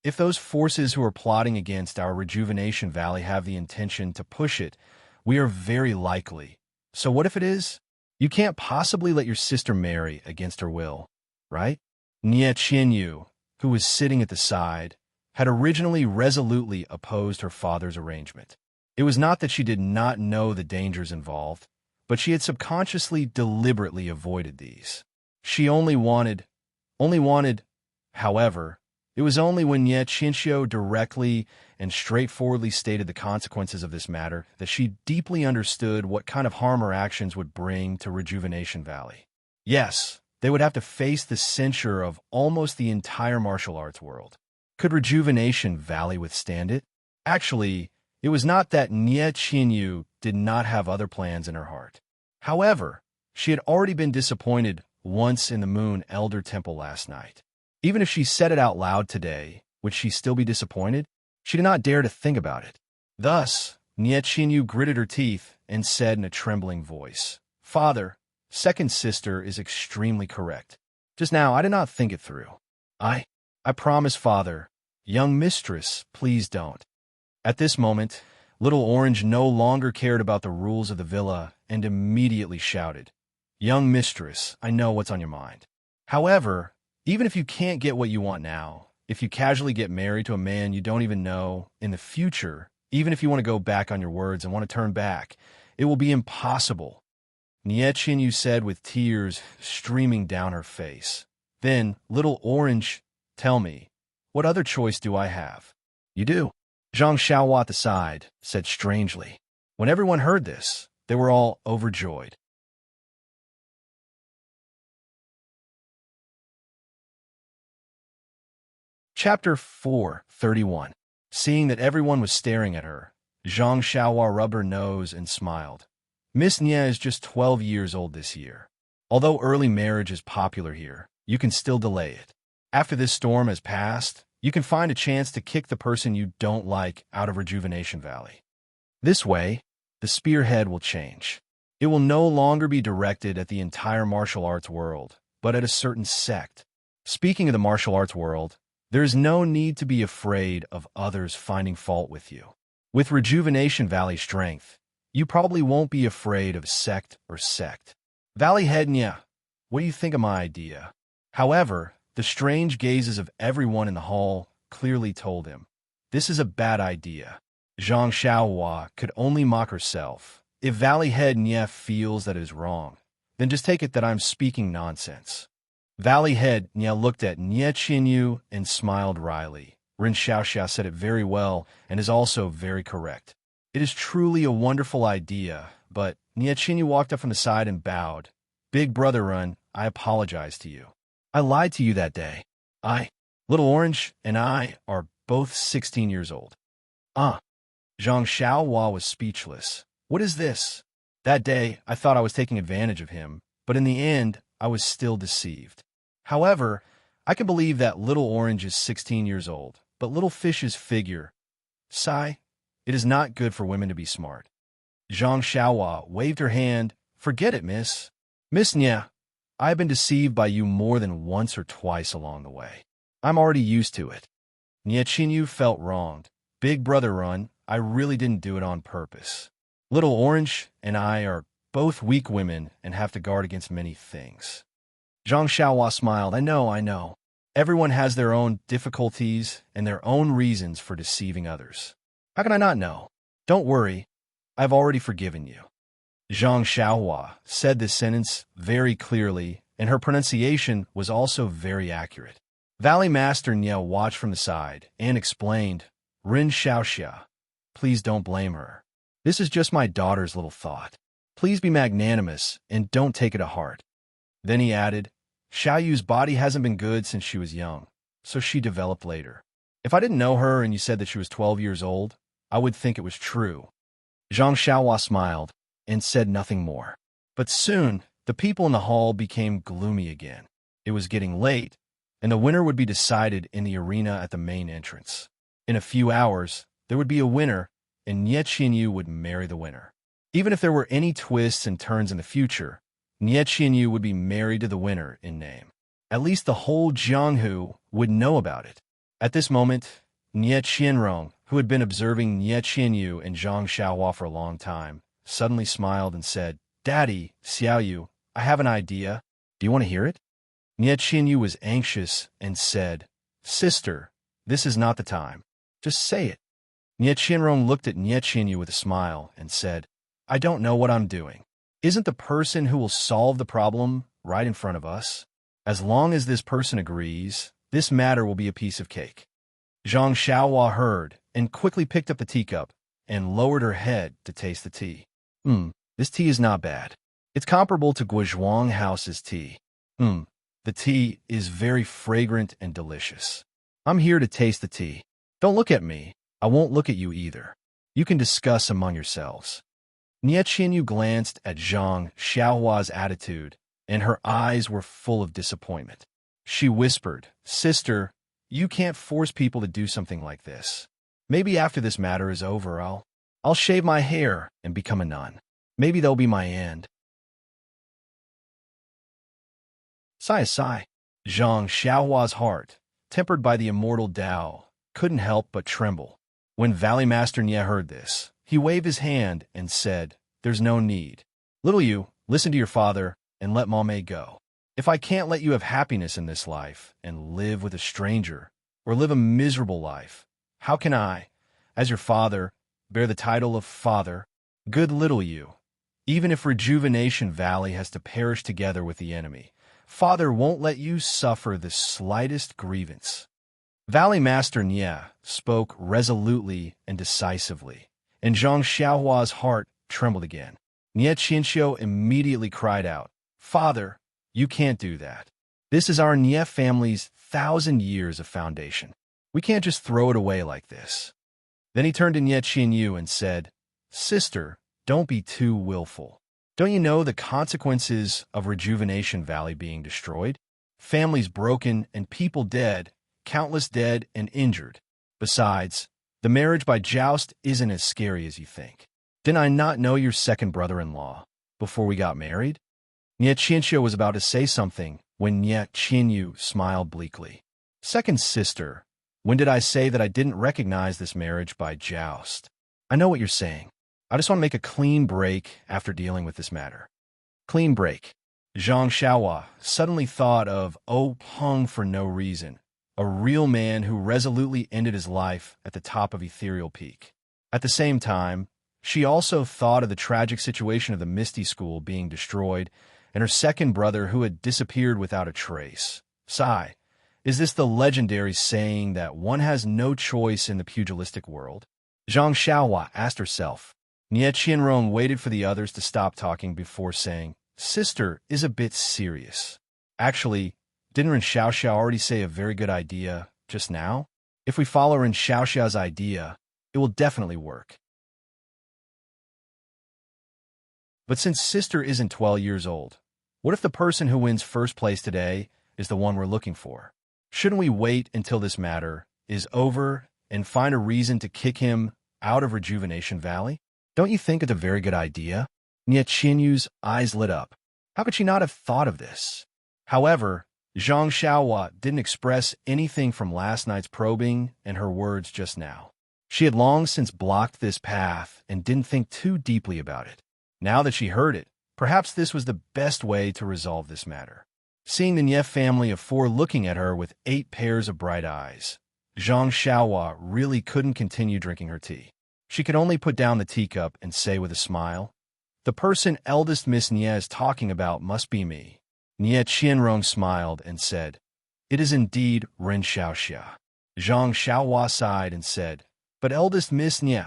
If those forces who are plotting against our Rejuvenation Valley have the intention to push it, we are very likely. So what if it is? You can't possibly let your sister marry against her will, right?" Nie Qinyu, who was sitting at the side, had originally resolutely opposed her father's arrangement. It was not that she did not know the dangers involved, but she had subconsciously deliberately avoided these. She only wanted, however, it was only when Nie Qinxiu directly and straightforwardly stated the consequences of this matter that she deeply understood what kind of harm her actions would bring to Rejuvenation Valley. Yes, they would have to face the censure of almost the entire martial arts world. Could Rejuvenation Valley withstand it? Actually, it was not that Nie Qinyu did not have other plans in her heart. However, she had already been disappointed once in the Moon Elder Temple last night. Even if she said it out loud today, would she still be disappointed? She did not dare to think about it. Thus, Nie Qinyu gritted her teeth and said in a trembling voice, "Father, second sister is extremely correct. Just now, I did not think it through. I promise, Father. Young mistress, please don't." At this moment, Little Orange no longer cared about the rules of the villa and immediately shouted, "Young mistress, I know what's on your mind. However, even if you can't get what you want now, if you casually get married to a man you don't even know in the future, even if you want to go back on your words and want to turn back, it will be impossible." Nie Qinyu said with tears streaming down her face. Then, Little Orange, tell me, what other choice do I have? "You do." Zhang Xiaohua at the side said strangely. When everyone heard this, they were all overjoyed. Chapter 4:31. Seeing that everyone was staring at her, Zhang Xiaohua rubbed her nose and smiled. "Miss Nie is just 12 years old this year. Although early marriage is popular here, you can still delay it. After this storm has passed, you can find a chance to kick the person you don't like out of Rejuvenation Valley. This way, the spearhead will change. It will no longer be directed at the entire martial arts world, but at a certain sect. Speaking of the martial arts world, there is no need to be afraid of others finding fault with you. With Rejuvenation Valley strength, you probably won't be afraid of sect or sect. Valley head Nya, what do you think of my idea? However, the strange gazes of everyone in the hall clearly told him, this is a bad idea. Zhang Xiaohua could only mock herself. If Valley head Nya feels that it is wrong, then just take it that I'm speaking nonsense. Valley head Nya looked at Nye Qinyu and smiled wryly. Ren Xiaoxia said it very well and is also very correct. It is truly a wonderful idea, but Nye Qinyu walked up from the side and bowed. Big brother Run, I apologize to you. I lied to you that day. Little Orange, and I are both 16 years old. Zhang Xiaohua was speechless. What is this? That day, I thought I was taking advantage of him, but in the end, I was still deceived. However, I can believe that Little Orange is 16 years old, but Little Fish's figure. Sigh, it is not good for women to be smart. Zhang Xiaohua waved her hand. Forget it, miss. Miss Nya, I have been deceived by you more than once or twice along the way. I'm already used to it. Nye Qinyu felt wronged. Big brother Run, I really didn't do it on purpose. Little Orange and I are both weak women and have to guard against many things. Zhang Xiaohua smiled. I know. Everyone has their own difficulties and their own reasons for deceiving others. How can I not know? Don't worry, I've already forgiven you. Zhang Xiaohua said this sentence very clearly, and her pronunciation was also very accurate. Valley Master Nya watched from the side and explained, Ren Xiaoxia, please don't blame her. This is just my daughter's little thought. Please be magnanimous and don't take it to heart. Then he added, Xiaoyu's body hasn't been good since she was young, so she developed later. If I didn't know her and you said that she was 12 years old, I would think it was true. Zhang Xiaohua smiled and said nothing more. But soon, the people in the hall became gloomy again. It was getting late, and the winner would be decided in the arena at the main entrance. In a few hours, there would be a winner, and Nye Qinyu would marry the winner. Even if there were any twists and turns in the future, Nye Qinyu would be married to the winner in name. At least the whole Jianghu would know about it. At this moment, Nye Qianrong, who had been observing Nye Qinyu and Zhang Xiaohua for a long time, suddenly smiled and said, Daddy, Xiaoyu, I have an idea. Do you want to hear it? Nye Qinyu was anxious and said, Sister, this is not the time. Just say it. Nye Qianrong looked at Nye Qinyu with a smile and said, I don't know what I'm doing. Isn't the person who will solve the problem right in front of us? As long as this person agrees, this matter will be a piece of cake. Zhang Xiaohua heard and quickly picked up the teacup and lowered her head to taste the tea. This tea is not bad. It's comparable to Guozhuang House's tea. The tea is very fragrant and delicious. I'm here to taste the tea. Don't look at me. I won't look at you either. You can discuss among yourselves. Nye Qinyu glanced at Zhang Xiaohua's attitude, and her eyes were full of disappointment. She whispered, Sister, you can't force people to do something like this. Maybe after this matter is over, I'll shave my hair and become a nun. Maybe that'll be my end. Sigh. Zhang Xiaohua's heart, tempered by the immortal Tao, couldn't help but tremble. When Valley Master Nye heard this, he waved his hand and said, There's no need. Little you, listen to your father and let Mame go. If I can't let you have happiness in this life and live with a stranger, or live a miserable life, how can I, as your father, bear the title of father? Good little you. Even if Rejuvenation Valley has to perish together with the enemy, Father won't let you suffer the slightest grievance. Valley Master Nye spoke resolutely and decisively, and Zhang Xiaohua's heart trembled again. Nye Qinxiu immediately cried out, Father, you can't do that. This is our Nye family's 1,000 years of foundation. We can't just throw it away like this. Then he turned to Nye Qinyu and said, Sister, don't be too willful. Don't you know the consequences of Rejuvenation Valley being destroyed? Families broken and people dead, countless dead and injured. Besides, the marriage by joust isn't as scary as you think. Didn't I not know your second brother-in-law before we got married? Nye Qinxiu was about to say something when Nye Qinyu smiled bleakly. Second sister, when did I say that I didn't recognize this marriage by joust? I know what you're saying. I just want to make a clean break after dealing with this matter. Clean break. Zhang Xiaohua suddenly thought of Hung for no reason, a real man who resolutely ended his life at the top of Ethereal Peak. At the same time, she also thought of the tragic situation of the Misty School being destroyed and her second brother who had disappeared without a trace. Sigh, is this the legendary saying that one has no choice in the pugilistic world? Zhang Xiaohua asked herself. Nie Qianrong waited for the others to stop talking before saying, "Sister is a bit serious. Actually, didn't Ren Xiaoxia already say a very good idea just now? If we follow Ren Xiaoxia's idea, it will definitely work." But since sister isn't 12 years old, what if the person who wins first place today is the one we're looking for? Shouldn't we wait until this matter is over and find a reason to kick him out of Rejuvenation Valley? Don't you think it's a very good idea? Nie Qianyu's eyes lit up. How could she not have thought of this? However, Zhang Xiaohua didn't express anything from last night's probing and her words just now. She had long since blocked this path and didn't think too deeply about it. Now that she heard it, perhaps this was the best way to resolve this matter. Seeing the Nie family of 4 looking at her with 8 pairs of bright eyes, Zhang Xiaohua really couldn't continue drinking her tea. She could only put down the teacup and say with a smile, "The person eldest Miss Nie is talking about must be me." Nie Qianrong smiled and said, "It is indeed Ren Xiaoxia." Zhang Xiaohua sighed and said, "But eldest Miss Nie,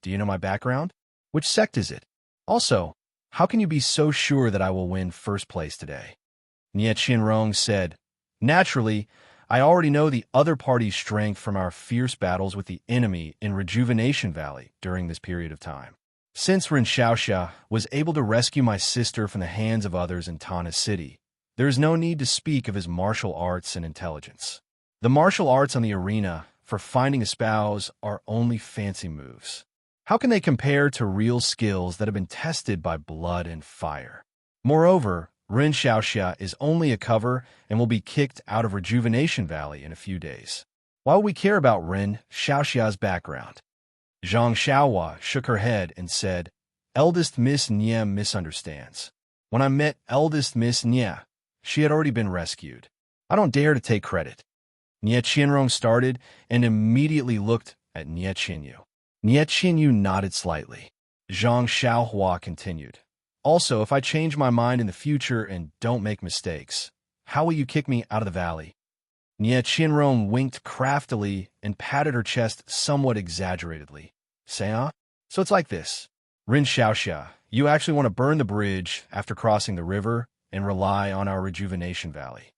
do you know my background? Which sect is it? Also, how can you be so sure that I will win first place today?" Nie Qianrong said, "Naturally, I already know the other party's strength from our fierce battles with the enemy in Rejuvenation Valley during this period of time. Since Ren Xiaoxia was able to rescue my sister from the hands of others in Tana City, there is no need to speak of his martial arts and intelligence. The martial arts on the arena for finding a spouse are only fancy moves. How can they compare to real skills that have been tested by blood and fire? Moreover, Ren Xiaoxia is only a cover and will be kicked out of Rejuvenation Valley in a few days. Why would we care about Ren Xiaoxia's background?" Zhang Xiaohua shook her head and said, "Eldest Miss Nie misunderstands. When I met eldest Miss Nie, she had already been rescued. I don't dare to take credit." Nie Qianrong started and immediately looked at Nie Qianyu. Nie Qianyu nodded slightly. Zhang Xiaohua continued, "Also, if I change my mind in the future and don't make mistakes, how will you kick me out of the valley?" Nie Qianrong winked craftily and patted her chest somewhat exaggeratedly. "Say, so it's like this. Ren Xiaoxia, you actually want to burn the bridge after crossing the river and rely on our Rejuvenation Valley.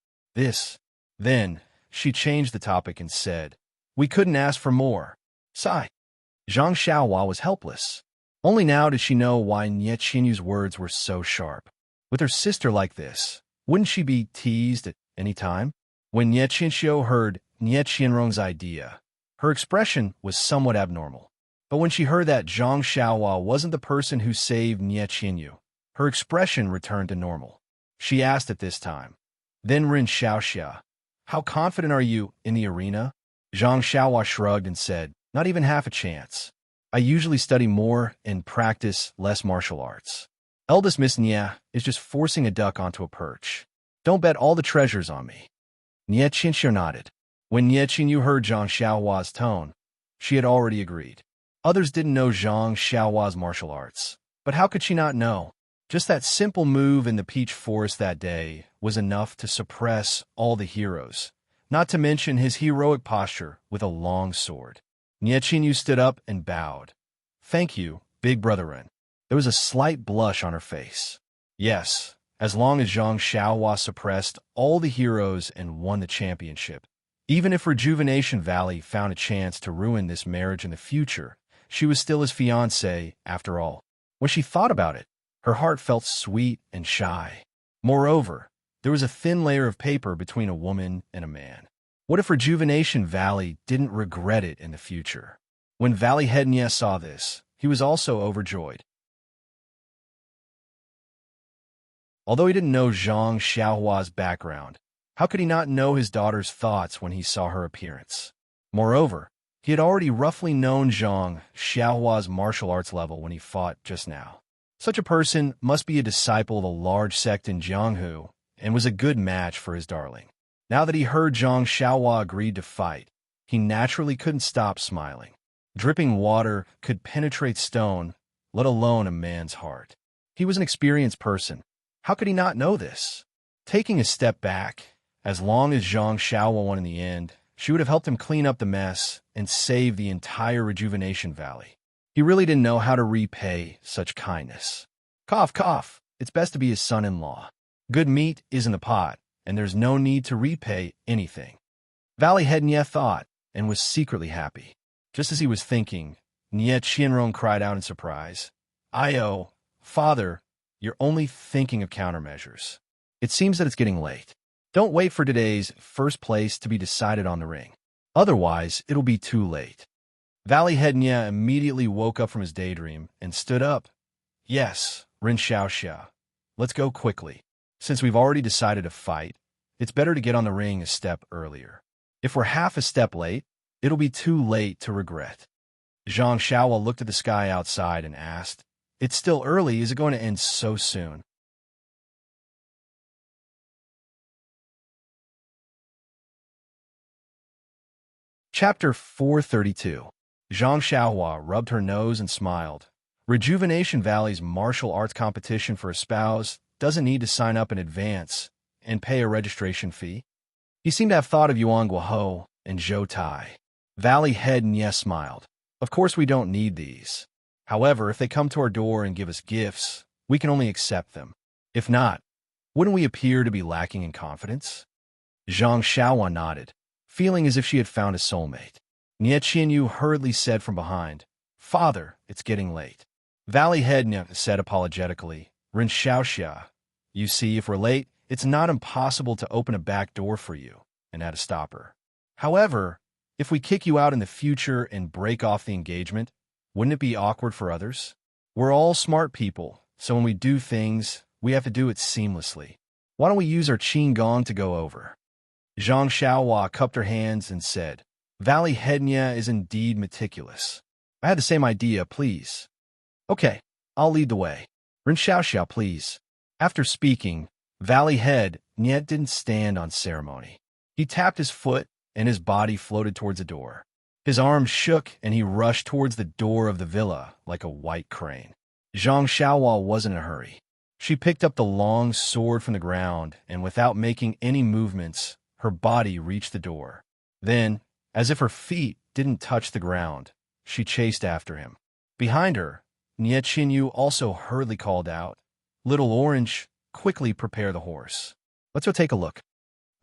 Then, she changed the topic and said, "We couldn't ask for more." Sigh. Zhang Xiaohua was helpless. Only now did she know why Nie Qianyu's words were so sharp. With her sister like this, wouldn't she be teased at any time? When Nie Qianxiu heard Nie Qianrong's idea, her expression was somewhat abnormal. But when she heard that Zhang Xiaohua wasn't the person who saved Nie Qianyu, her expression returned to normal. She asked at this time, "Then Ren Xiaoxia, how confident are you in the arena?" Zhang Xiaohua shrugged and said, "Not even half a chance. I usually study more and practice less martial arts. Eldest Miss Nie is just forcing a duck onto a perch. Don't bet all the treasures on me." Nie Qianxiu nodded. When Nie Qianyu heard Zhang Xiaohua's tone, she had already agreed. Others didn't know Zhang Xiaohua's martial arts, but how could she not know? Just that simple move in the peach forest that day was enough to suppress all the heroes, not to mention his heroic posture with a long sword. Nie Qianyu stood up and bowed. "Thank you, Big Brother Ren." There was a slight blush on her face. Yes, as long as Zhang Xiaohua suppressed all the heroes and won the championship. Even if Rejuvenation Valley found a chance to ruin this marriage in the future, she was still his fiancée, after all. When she thought about it, her heart felt sweet and shy. Moreover, there was a thin layer of paper between a woman and a man. What if Rejuvenation Valley didn't regret it in the future? When Valley Head Nie saw this, he was also overjoyed. Although he didn't know Zhang Xiaohua's background, how could he not know his daughter's thoughts when he saw her appearance? Moreover, he had already roughly known Zhang Xiaohua's martial arts level when he fought just now. Such a person must be a disciple of a large sect in Jianghu and was a good match for his darling. Now that he heard Zhang Xiaohua agreed to fight, he naturally couldn't stop smiling. Dripping water could penetrate stone, let alone a man's heart. He was an experienced person. How could he not know this? Taking a step back, as long as Zhang Xiaohua won in the end, she would have helped him clean up the mess and save the entire Rejuvenation Valley. He really didn't know how to repay such kindness. Cough, cough. It's best to be his son-in-law. Good meat is in the pot, and there's no need to repay anything. Valley Head Nye thought, and was secretly happy. Just as he was thinking, Nye Qianrong cried out in surprise, "Io, father, you're only thinking of countermeasures. It seems that it's getting late. Don't wait for today's first place to be decided on the ring. Otherwise, it'll be too late." Valley Head Nye immediately woke up from his daydream and stood up. "Yes, Rin Xiaoxia, let's go quickly. Since we've already decided to fight, it's better to get on the ring a step earlier. If we're half a step late, it'll be too late to regret." Zhang Xiaohua looked at the sky outside and asked, "It's still early. Is it going to end so soon?" Chapter 432. Zhang Xiaohua rubbed her nose and smiled. Rejuvenation Valley's martial arts competition for a spouse doesn't need to sign up in advance and pay a registration fee. He seemed to have thought of Yuan Guohou and Zhou Tai. Valley Head Nye smiled. "Of course we don't need these. However, if they come to our door and give us gifts, we can only accept them. If not, wouldn't we appear to be lacking in confidence?" Zhang Xiaohua nodded, feeling as if she had found a soulmate. Nye Qianyu hurriedly said from behind, "Father, it's getting late." Valley Head Nye said apologetically, "Rin Xiaoxia, you see, if we're late, it's not impossible to open a back door for you and add a stopper. However, if we kick you out in the future and break off the engagement, wouldn't it be awkward for others? We're all smart people, so when we do things, we have to do it seamlessly. Why don't we use our qin gong to go over?" Zhang Xiaohua cupped her hands and said, "Valley Head Nye is indeed meticulous. I had the same idea, please." "Okay, I'll lead the way. Rin Xiaoxia, please." After speaking, Valley Head Nye didn't stand on ceremony. He tapped his foot, and his body floated towards the door. His arms shook, and he rushed towards the door of the villa like a white crane. Zhang Xiaohua wasn't in a hurry. She picked up the long sword from the ground, and without making any movements, her body reached the door. Then, as if her feet didn't touch the ground, she chased after him. Behind her, Nye Qianyu also hurriedly called out, "Little Orange, quickly prepare the horse. Let's go take a look."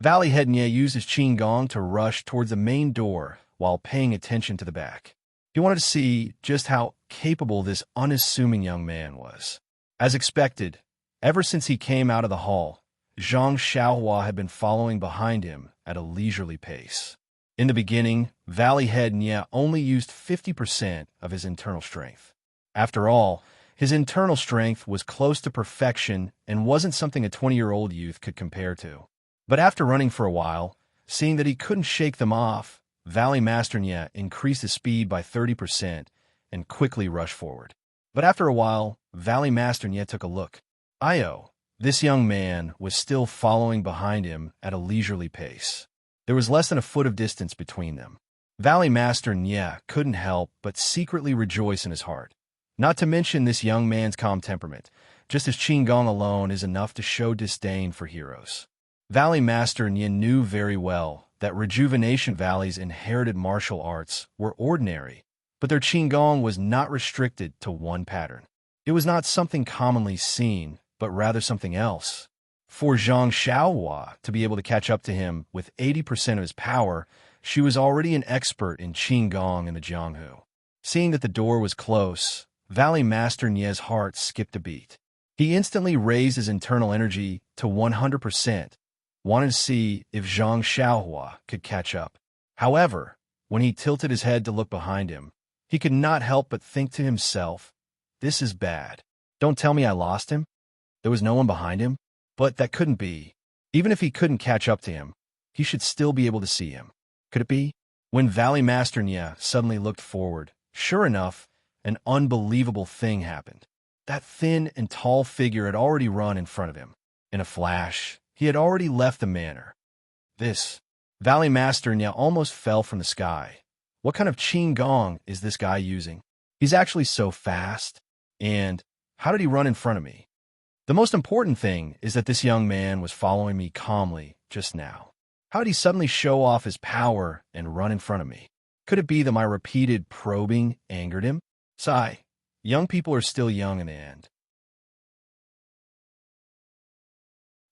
Valley Head Nye used his qin gong to rush towards the main door while paying attention to the back. He wanted to see just how capable this unassuming young man was. As expected, ever since he came out of the hall, Zhang Xiaohua had been following behind him at a leisurely pace. In the beginning, Valley Head Nye only used 50% of his internal strength. After all, his internal strength was close to perfection and wasn't something a 20-year-old youth could compare to. But after running for a while, seeing that he couldn't shake them off, Valley Master Nye increased his speed by 30% and quickly rushed forward. But after a while, Valley Master Nye took a look. Io, this young man was still following behind him at a leisurely pace. There was less than a foot of distance between them. Valley Master Nye couldn't help but secretly rejoice in his heart. Not to mention this young man's calm temperament. Just his qin gong alone is enough to show disdain for heroes. Valley Master Nye knew very well that Rejuvenation Valley's inherited martial arts were ordinary, but their qin gong was not restricted to one pattern. It was not something commonly seen, but rather something else. For Zhang Xiaohua to be able to catch up to him with 80% of his power, she was already an expert in qin gong in the Jianghu. Seeing that the door was close, Valley Master Nye's heart skipped a beat. He instantly raised his internal energy to 100%, wanted to see if Zhang Xiaohua could catch up. However, when he tilted his head to look behind him, he could not help but think to himself, "This is bad. Don't tell me I lost him." There was no one behind him, but that couldn't be. Even if he couldn't catch up to him, he should still be able to see him. Could it be? When Valley Master Nye suddenly looked forward, sure enough, an unbelievable thing happened. that thin and tall figure had already run in front of him. In a flash, he had already left the manor. This Valley Master now almost fell from the sky. What kind of qing gong is this guy using? He's actually so fast. And how did he run in front of me? The most important thing is that this young man was following me calmly just now. How did he suddenly show off his power and run in front of me? Could it be that my repeated probing angered him? Sigh. Young people are still young in the end.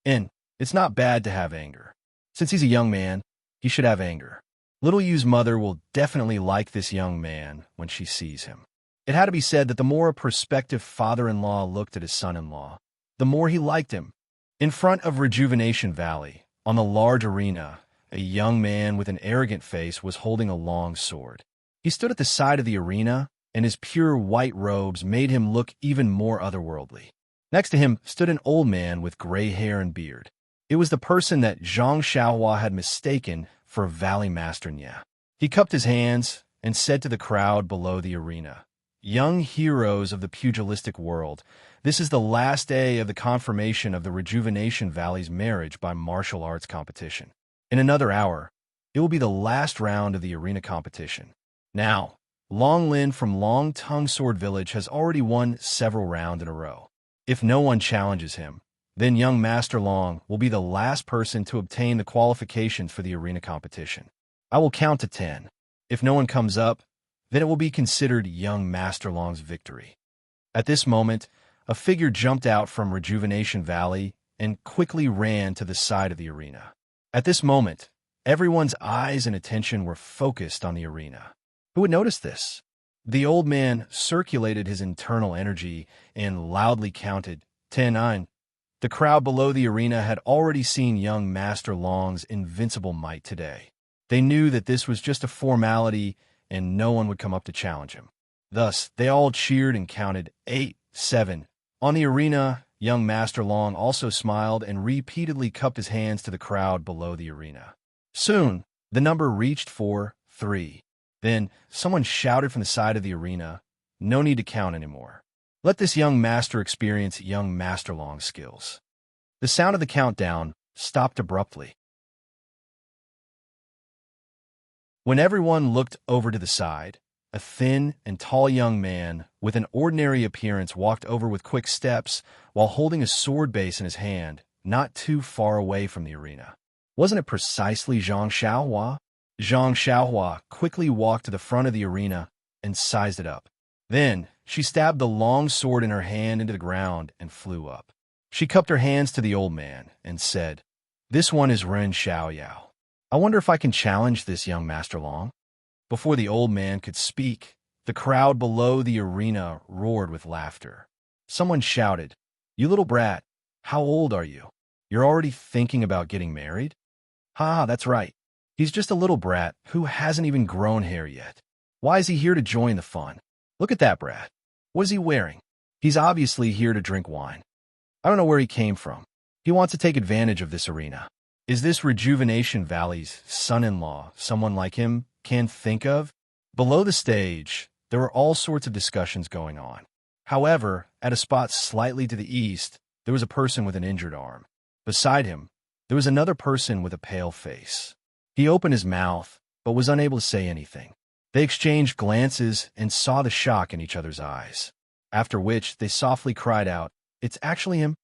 And it's not bad to have anger. Since he's a young man, he should have anger. Little Yu's mother will definitely like this young man when she sees him. It had to be said that the more a prospective father-in-law looked at his son-in-law, the more he liked him. In front of Rejuvenation Valley, on the large arena, a young man with an arrogant face was holding a long sword. He stood at the side of the arena, and his pure white robes made him look even more otherworldly. Next to him stood an old man with gray hair and beard. It was the person that Zhang Xiaohua had mistaken for Valley Master Nya. He cupped his hands and said to the crowd below the arena, "Young heroes of the pugilistic world, this is the last day of the confirmation of the Rejuvenation Valley's marriage by martial arts competition. In another hour, it will be the last round of the arena competition. Now, Long Lin from Long Tongue Sword Village has already won several rounds in a row. If no one challenges him, then young Master Long will be the last person to obtain the qualifications for the arena competition. I will count to 10. If no one comes up, then it will be considered young Master Long's victory." At this moment, a figure jumped out from Rejuvenation Valley and quickly ran to the side of the arena. At this moment, everyone's eyes and attention were focused on the arena. Who would notice this? The old man circulated his internal energy and loudly counted 10-9. The crowd below the arena had already seen young Master Long's invincible might today. They knew that this was just a formality and no one would come up to challenge him. Thus, they all cheered and counted 8-7. On the arena, young Master Long also smiled and repeatedly cupped his hands to the crowd below the arena. Soon, the number reached 4-3. Then, someone shouted from the side of the arena, "No need to count anymore. Let this young master experience young Master Long's skills." The sound of the countdown stopped abruptly. When everyone looked over to the side, a thin and tall young man with an ordinary appearance walked over with quick steps while holding a sword base in his hand, not too far away from the arena. Wasn't it precisely Zhang Xiaohua? Zhang Xiaohua quickly walked to the front of the arena and sized it up. Then, she stabbed the long sword in her hand into the ground and flew up. She cupped her hands to the old man and said, "This one is Ren Xiaoyao. I wonder if I can challenge this young Master Long." Before the old man could speak, the crowd below the arena roared with laughter. Someone shouted, "You little brat, how old are you? You're already thinking about getting married?" "Ha, that's right. He's just a little brat who hasn't even grown hair yet. Why is he here to join the fun? Look at that brat. What is he wearing? He's obviously here to drink wine. I don't know where he came from. He wants to take advantage of this arena. Is this Rejuvenation Valley's son-in-law someone like him can think of?" Below the stage, there were all sorts of discussions going on. However, at a spot slightly to the east, there was a person with an injured arm. Beside him, there was another person with a pale face. He opened his mouth, but was unable to say anything. They exchanged glances and saw the shock in each other's eyes, after which they softly cried out, "It's actually him."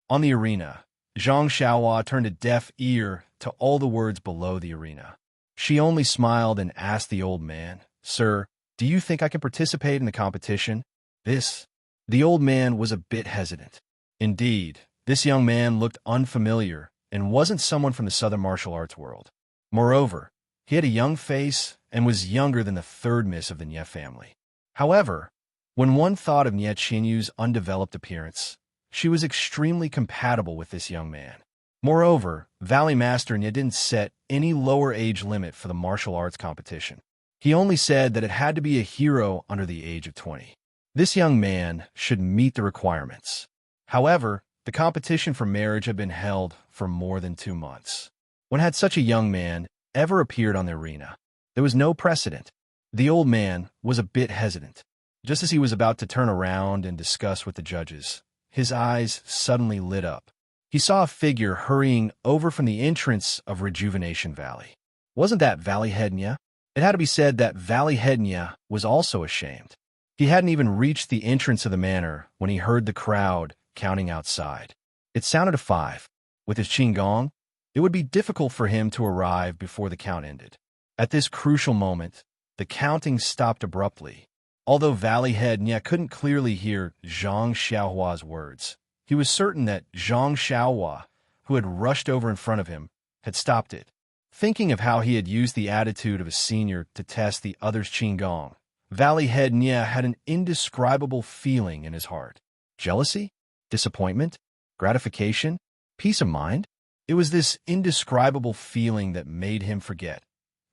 On the arena, Zhang Xiaohua turned a deaf ear to all the words below the arena. She only smiled and asked the old man, "Sir, do you think I can participate in the competition?" The old man was a bit hesitant. Indeed, this young man looked unfamiliar and wasn't someone from the Southern martial arts world. Moreover, he had a young face and was younger than the third miss of the Nye family. However, when one thought of Nye Qinyu's undeveloped appearance, she was extremely compatible with this young man. Moreover, Valley Master Nye didn't set any lower age limit for the martial arts competition. He only said that it had to be a hero under the age of 20. This young man should meet the requirements. However, the competition for marriage had been held for more than 2 months. When had such a young man ever appeared on the arena? There was no precedent. The old man was a bit hesitant. Just as he was about to turn around and discuss with the judges, his eyes suddenly lit up. He saw a figure hurrying over from the entrance of Rejuvenation Valley. Wasn't that Valley Head Nya? It had to be said that Valley Head Nya was also ashamed. He hadn't even reached the entrance of the manor when he heard the crowd counting outside. It sounded to 5. With his qigong, it would be difficult for him to arrive before the count ended. At this crucial moment, the counting stopped abruptly. Although Valley Head Nya couldn't clearly hear Zhang Xiaohua's words, he was certain that Zhang Xiaohua, who had rushed over in front of him, had stopped it. Thinking of how he had used the attitude of a senior to test the other's qigong, Valley Head Nya had an indescribable feeling in his heart. Jealousy? Disappointment? Gratification? Peace of mind? It was this indescribable feeling that made him forget.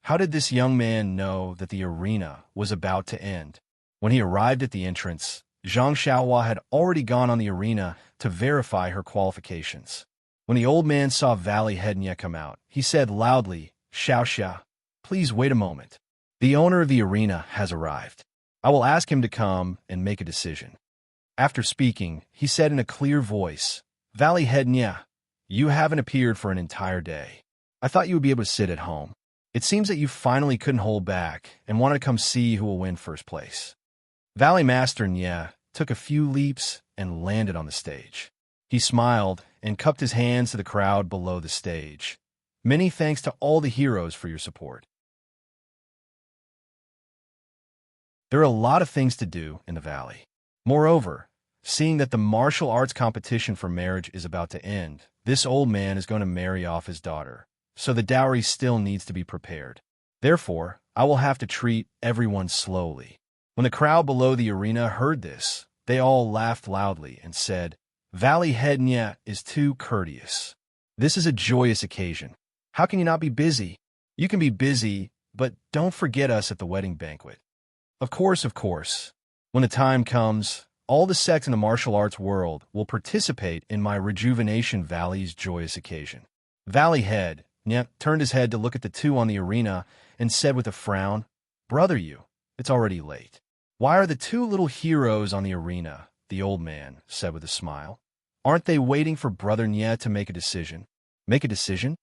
How did this young man know that the arena was about to end? When he arrived at the entrance, Zhang Xiaohua had already gone on the arena to verify her qualifications. When the old man saw Valley Head Nya come out, he said loudly, "Xiaoxia, please wait a moment. The owner of the arena has arrived. I will ask him to come and make a decision." After speaking, he said in a clear voice, "Valley Head Nya, you haven't appeared for an entire day. I thought you would be able to sit at home. It seems that you finally couldn't hold back and wanted to come see who will win first place." Valley Master Nya took a few leaps and landed on the stage. He smiled and cupped his hands to the crowd below the stage. "Many thanks to all the heroes for your support. There are a lot of things to do in the valley. Moreover, seeing that the martial arts competition for marriage is about to end, this old man is going to marry off his daughter, so the dowry still needs to be prepared. Therefore, I will have to treat everyone slowly." When the crowd below the arena heard this, they all laughed loudly and said, "Valley Head Nya is too courteous. This is a joyous occasion. How can you not be busy? You can be busy, but don't forget us at the wedding banquet." Of course. When the time comes, all the sects in the martial arts world will participate in my Rejuvenation Valley's joyous occasion. Valley Head Nya turned his head to look at the two on the arena and said with a frown, "Brother Yu, it's already late." "Why are the two little heroes on the arena?" the old man said with a smile. "Aren't they waiting for Brother Nya to make a decision?" "Make a decision?"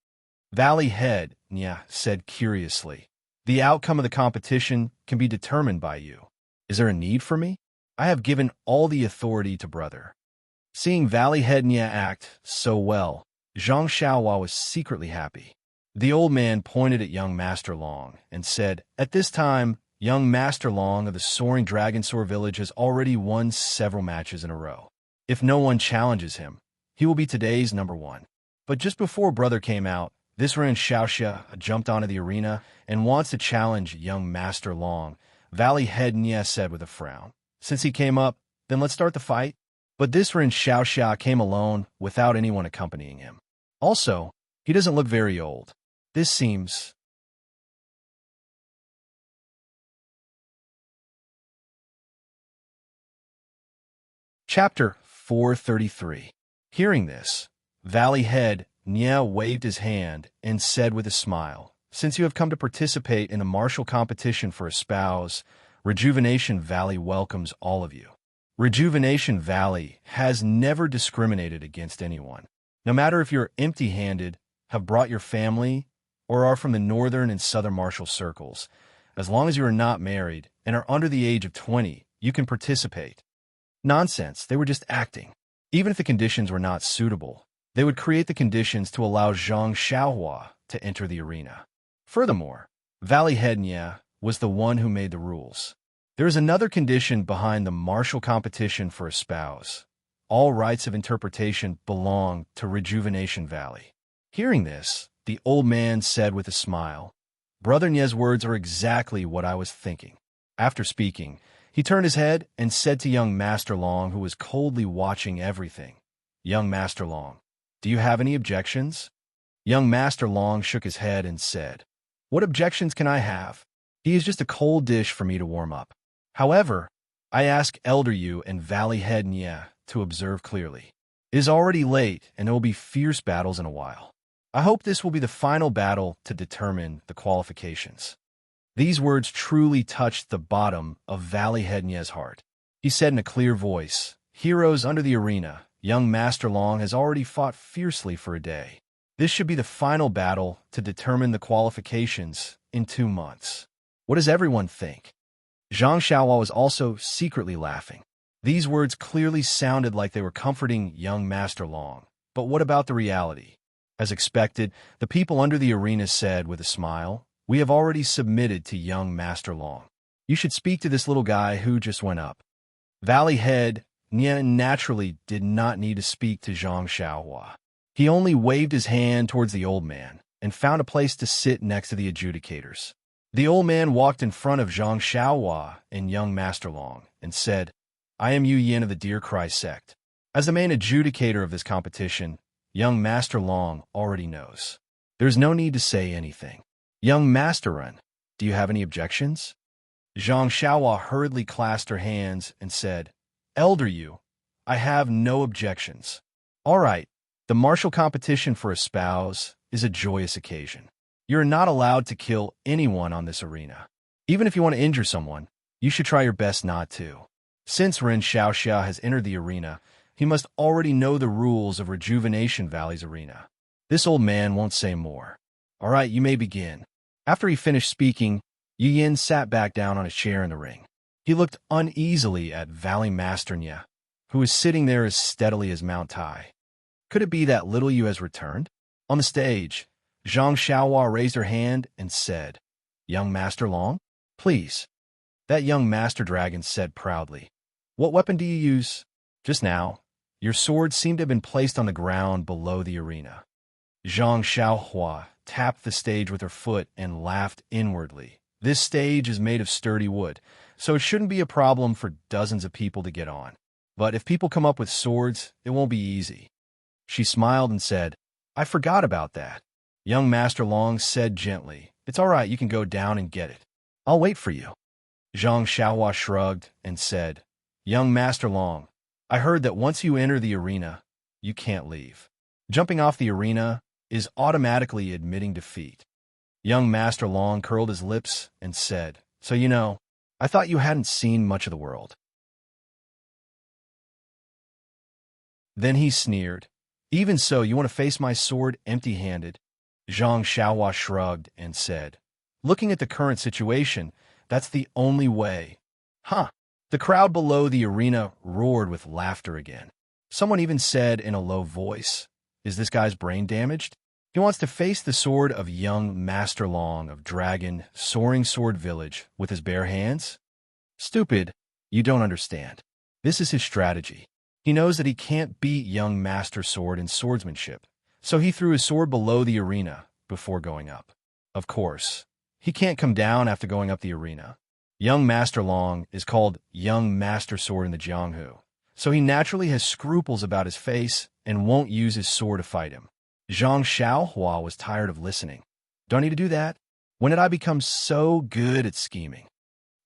Valley Head Nya said curiously. "The outcome of the competition can be determined by you. Is there a need for me? I have given all the authority to Brother." Seeing Valley Head Nya act so well, Zhang Xiaohua was secretly happy. The old man pointed at young Master Long and said, "At this time, young Master Long of the Soaring Dragon Soar Village has already won several matches in a row. If no one challenges him, he will be today's #1. But just before Brother came out, this Ren Xiaoxia jumped onto the arena and wants to challenge young Master Long," Valley Head Nya said with a frown. "Since he came up, then let's start the fight." But this Ren Xiaoxia came alone without anyone accompanying him. Also, he doesn't look very old. This seems... Chapter 433. Hearing this, Valley Head Nya waved his hand and said with a smile, "Since you have come to participate in a martial competition for a spouse, Rejuvenation Valley welcomes all of you. Rejuvenation Valley has never discriminated against anyone. No matter if you're empty-handed, have brought your family, or are from the northern and southern martial circles, as long as you are not married and are under the age of 20, you can participate." Nonsense, they were just acting. Even if the conditions were not suitable, they would create the conditions to allow Zhang Xiaohua to enter the arena. Furthermore, Valley Head Nya was the one who made the rules. There is another condition behind the martial competition for a spouse. All rights of interpretation belong to Rejuvenation Valley. Hearing this, the old man said with a smile, "Brother Nya's words are exactly what I was thinking." After speaking, he turned his head and said to young Master Long, who was coldly watching everything, "Young Master Long, do you have any objections?" Young Master Long shook his head and said, "What objections can I have? He is just a cold dish for me to warm up. However, I ask Elder Yu and Valley Head Nya to observe clearly. It is already late, and there will be fierce battles in a while. I hope this will be the final battle to determine the qualifications. These words truly touched the bottom of Valley Hednya's heart. He said in a clear voice, "Heroes under the arena, young Master Long has already fought fiercely for a day. This should be the final battle to determine the qualifications in 2 months. What does everyone think?" Zhang Xiaohua was also secretly laughing. These words clearly sounded like they were comforting young Master Long. But what about the reality? As expected, the people under the arena said with a smile, "We have already submitted to young Master Long. You should speak to this little guy who just went up." Valley Head Nian naturally did not need to speak to Zhang Xiaohua. He only waved his hand towards the old man and found a place to sit next to the adjudicators. The old man walked in front of Zhang Xiaohua and young Master Long and said, "I am Yu Yin of the Deer Cry sect. As the main adjudicator of this competition, young Master Long already knows. There's no need to say anything. Young Master Ren, do you have any objections?" Zhang Xiaohua hurriedly clasped her hands and said, "Elder Yu, I have no objections. All right, the martial competition for a spouse is a joyous occasion. You're not allowed to kill anyone on this arena. Even if you want to injure someone, you should try your best not to. Since Ren Xiaoxia has entered the arena, he must already know the rules of Rejuvenation Valley's arena." This old man won't say more. "All right, you may begin." After he finished speaking, Yu Yin sat back down on his chair in the ring. He looked uneasily at Valley Master Nya, who was sitting there as steadily as Mount Tai. Could it be that little Yu has returned? On the stage, Zhang Xiaohua raised her hand and said, "Young Master Long, please." That young Master Dragon said proudly, "What weapon do you use?" "Just now, your sword seemed to have been placed on the ground below the arena." Zhang Xiaohua tapped the stage with her foot and laughed inwardly. This stage is made of sturdy wood, so it shouldn't be a problem for dozens of people to get on. But if people come up with swords, it won't be easy. She smiled and said, "I forgot about that." Young Master Long said gently, "It's all right, you can go down and get it. I'll wait for you." Zhang Xiaohua shrugged and said, "Young Master Long, I heard that once you enter the arena, you can't leave. Jumping off the arena is automatically admitting defeat." Young Master Long curled his lips and said, "So I thought you hadn't seen much of the world." Then he sneered, "Even so, you want to face my sword empty-handed?" Zhang Xiaohua shrugged and said, "Looking at the current situation, that's the only way." "Huh." The crowd below the arena roared with laughter again. Someone even said in a low voice, "Is this guy's brain damaged? He wants to face the sword of young Master Long of Dragon Soaring Sword Village with his bare hands? Stupid, you don't understand. This is his strategy. He knows that he can't beat young Master Sword in swordsmanship, so he threw his sword below the arena before going up. Of course, he can't come down after going up the arena. Young Master Long is called Young Master Sword in the Jianghu, so he naturally has scruples about his face and won't use his sword to fight him." Zhang Xiaohua was tired of listening. "Don't need to do that. When did I become so good at scheming?"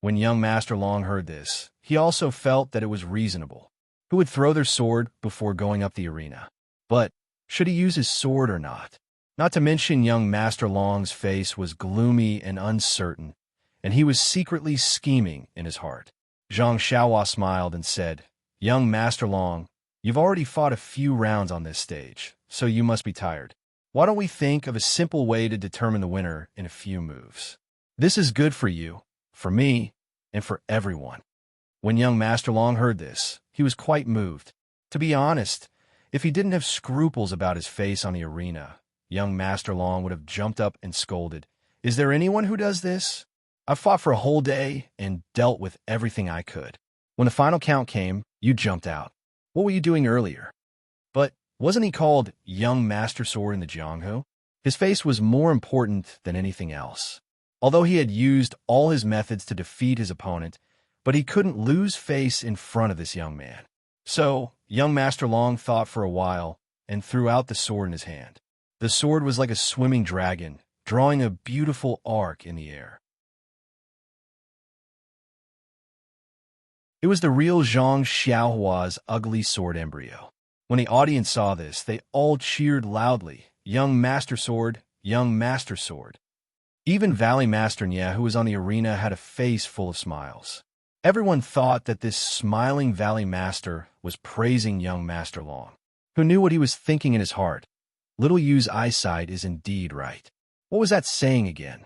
When young Master Long heard this, he also felt that it was reasonable. Who would throw their sword before going up the arena? But should he use his sword or not? Not to mention young Master Long's face was gloomy and uncertain, and he was secretly scheming in his heart. Zhang Xiaohua smiled and said, "Young Master Long, you've already fought a few rounds on this stage, so you must be tired. Why don't we think of a simple way to determine the winner in a few moves? This is good for you, for me, and for everyone." When young Master Long heard this, he was quite moved. To be honest, if he didn't have scruples about his face on the arena, young Master Long would have jumped up and scolded, "Is there anyone who does this? I've fought for a whole day and dealt with everything I could. When the final count came, you jumped out. What were you doing earlier?" But wasn't he called Young Master Sword in the Jianghu? His face was more important than anything else. Although he had used all his methods to defeat his opponent, but he couldn't lose face in front of this young man. So, young Master Long thought for a while and threw out the sword in his hand. The sword was like a swimming dragon, drawing a beautiful arc in the air. It was the real Zhang Xiaohua's ugly sword embryo. When the audience saw this, they all cheered loudly, "Young Master Sword, Young Master Sword." Even Valley Master Nya, who was on the arena, had a face full of smiles. Everyone thought that this smiling Valley Master was praising young Master Long, who knew what he was thinking in his heart. Little Yu's eyesight is indeed right. What was that saying again?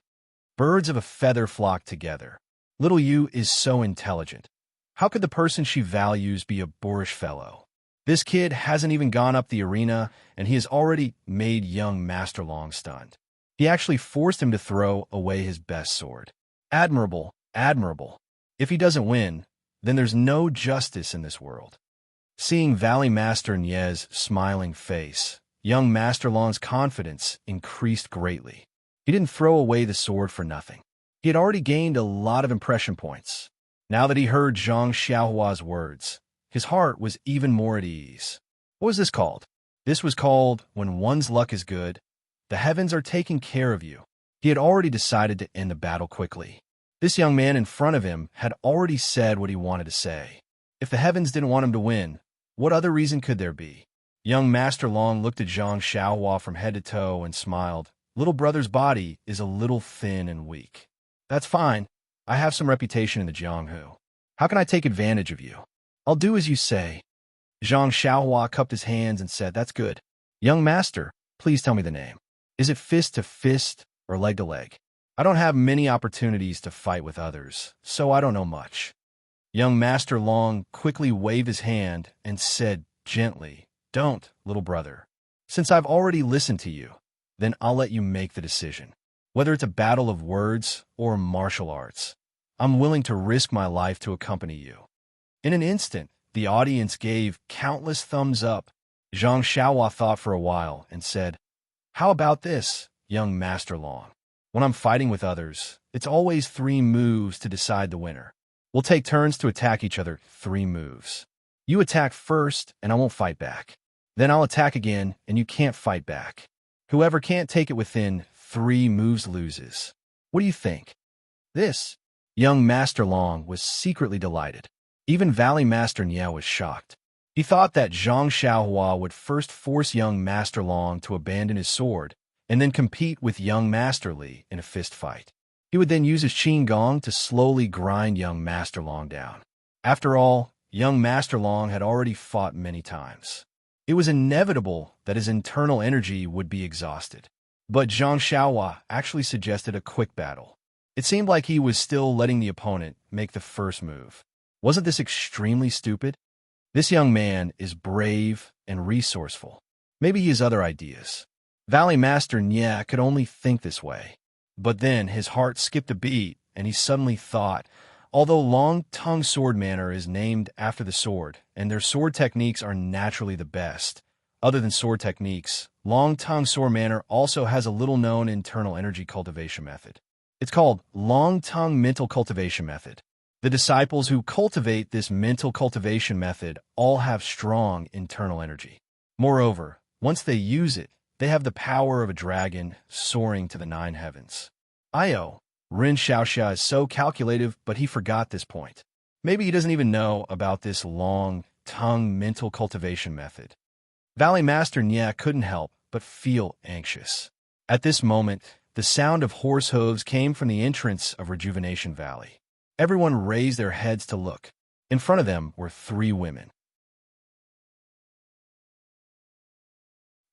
Birds of a feather flock together. Little Yu is so intelligent. How could the person she values be a boorish fellow? This kid hasn't even gone up the arena, and he has already made young Master Long stunned. He actually forced him to throw away his best sword. Admirable, admirable. If he doesn't win, then there's no justice in this world. Seeing Valley Master Nye's smiling face, young Master Long's confidence increased greatly. He didn't throw away the sword for nothing. He had already gained a lot of impression points. Now that he heard Zhang Xiaohua's words, his heart was even more at ease. What was this called? This was called, when one's luck is good, the heavens are taking care of you. He had already decided to end the battle quickly. This young man in front of him had already said what he wanted to say. If the heavens didn't want him to win, what other reason could there be? Young Master Long looked at Zhang Xiaohua from head to toe and smiled. Little brother's body is a little thin and weak. That's fine. I have some reputation in the Jianghu. How can I take advantage of you? I'll do as you say. Zhang Xiaohua cupped his hands and said, That's good. Young master, please tell me the name. Is it fist to fist or leg to leg? I don't have many opportunities to fight with others, so I don't know much. Young Master Long quickly waved his hand and said gently, Don't, little brother. Since I've already listened to you, then I'll let you make the decision. Whether it's a battle of words or martial arts, I'm willing to risk my life to accompany you. In an instant, the audience gave countless thumbs up. Zhang Xiaohua thought for a while and said, How about this, young Master Long? When I'm fighting with others, it's always 3 moves to decide the winner. We'll take turns to attack each other 3 moves. You attack first, and I won't fight back. Then I'll attack again, and you can't fight back. Whoever can't take it within 3 moves loses. What do you think? This, young Master Long was secretly delighted. Even Valley Master Nya was shocked. He thought that Zhang Xiaohua would first force young Master Long to abandon his sword, and then compete with young Master Li in a fist fight. He would then use his Qin Gong to slowly grind young Master Long down. After all, young Master Long had already fought many times. It was inevitable that his internal energy would be exhausted. But Zhang Xiaohua actually suggested a quick battle. It seemed like he was still letting the opponent make the first move. Wasn't this extremely stupid? This young man is brave and resourceful. Maybe he has other ideas. Valley Master Nya could only think this way. But then his heart skipped a beat, and he suddenly thought, although Long Tongue Sword Manner is named after the sword, and their sword techniques are naturally the best, other than sword techniques, Long Tongue Sword Manner also has a little-known internal energy cultivation method. It's called Long Tongue Mental Cultivation Method. The disciples who cultivate this mental cultivation method all have strong internal energy. Moreover, once they use it, they have the power of a dragon soaring to the 9 heavens. Ren Xiaoxia is so calculative, but he forgot this point. Maybe he doesn't even know about this long tongue mental cultivation method. Valley Master Nya couldn't help but feel anxious. At this moment, the sound of horse hooves came from the entrance of Rejuvenation Valley. Everyone raised their heads to look. In front of them were 3 women.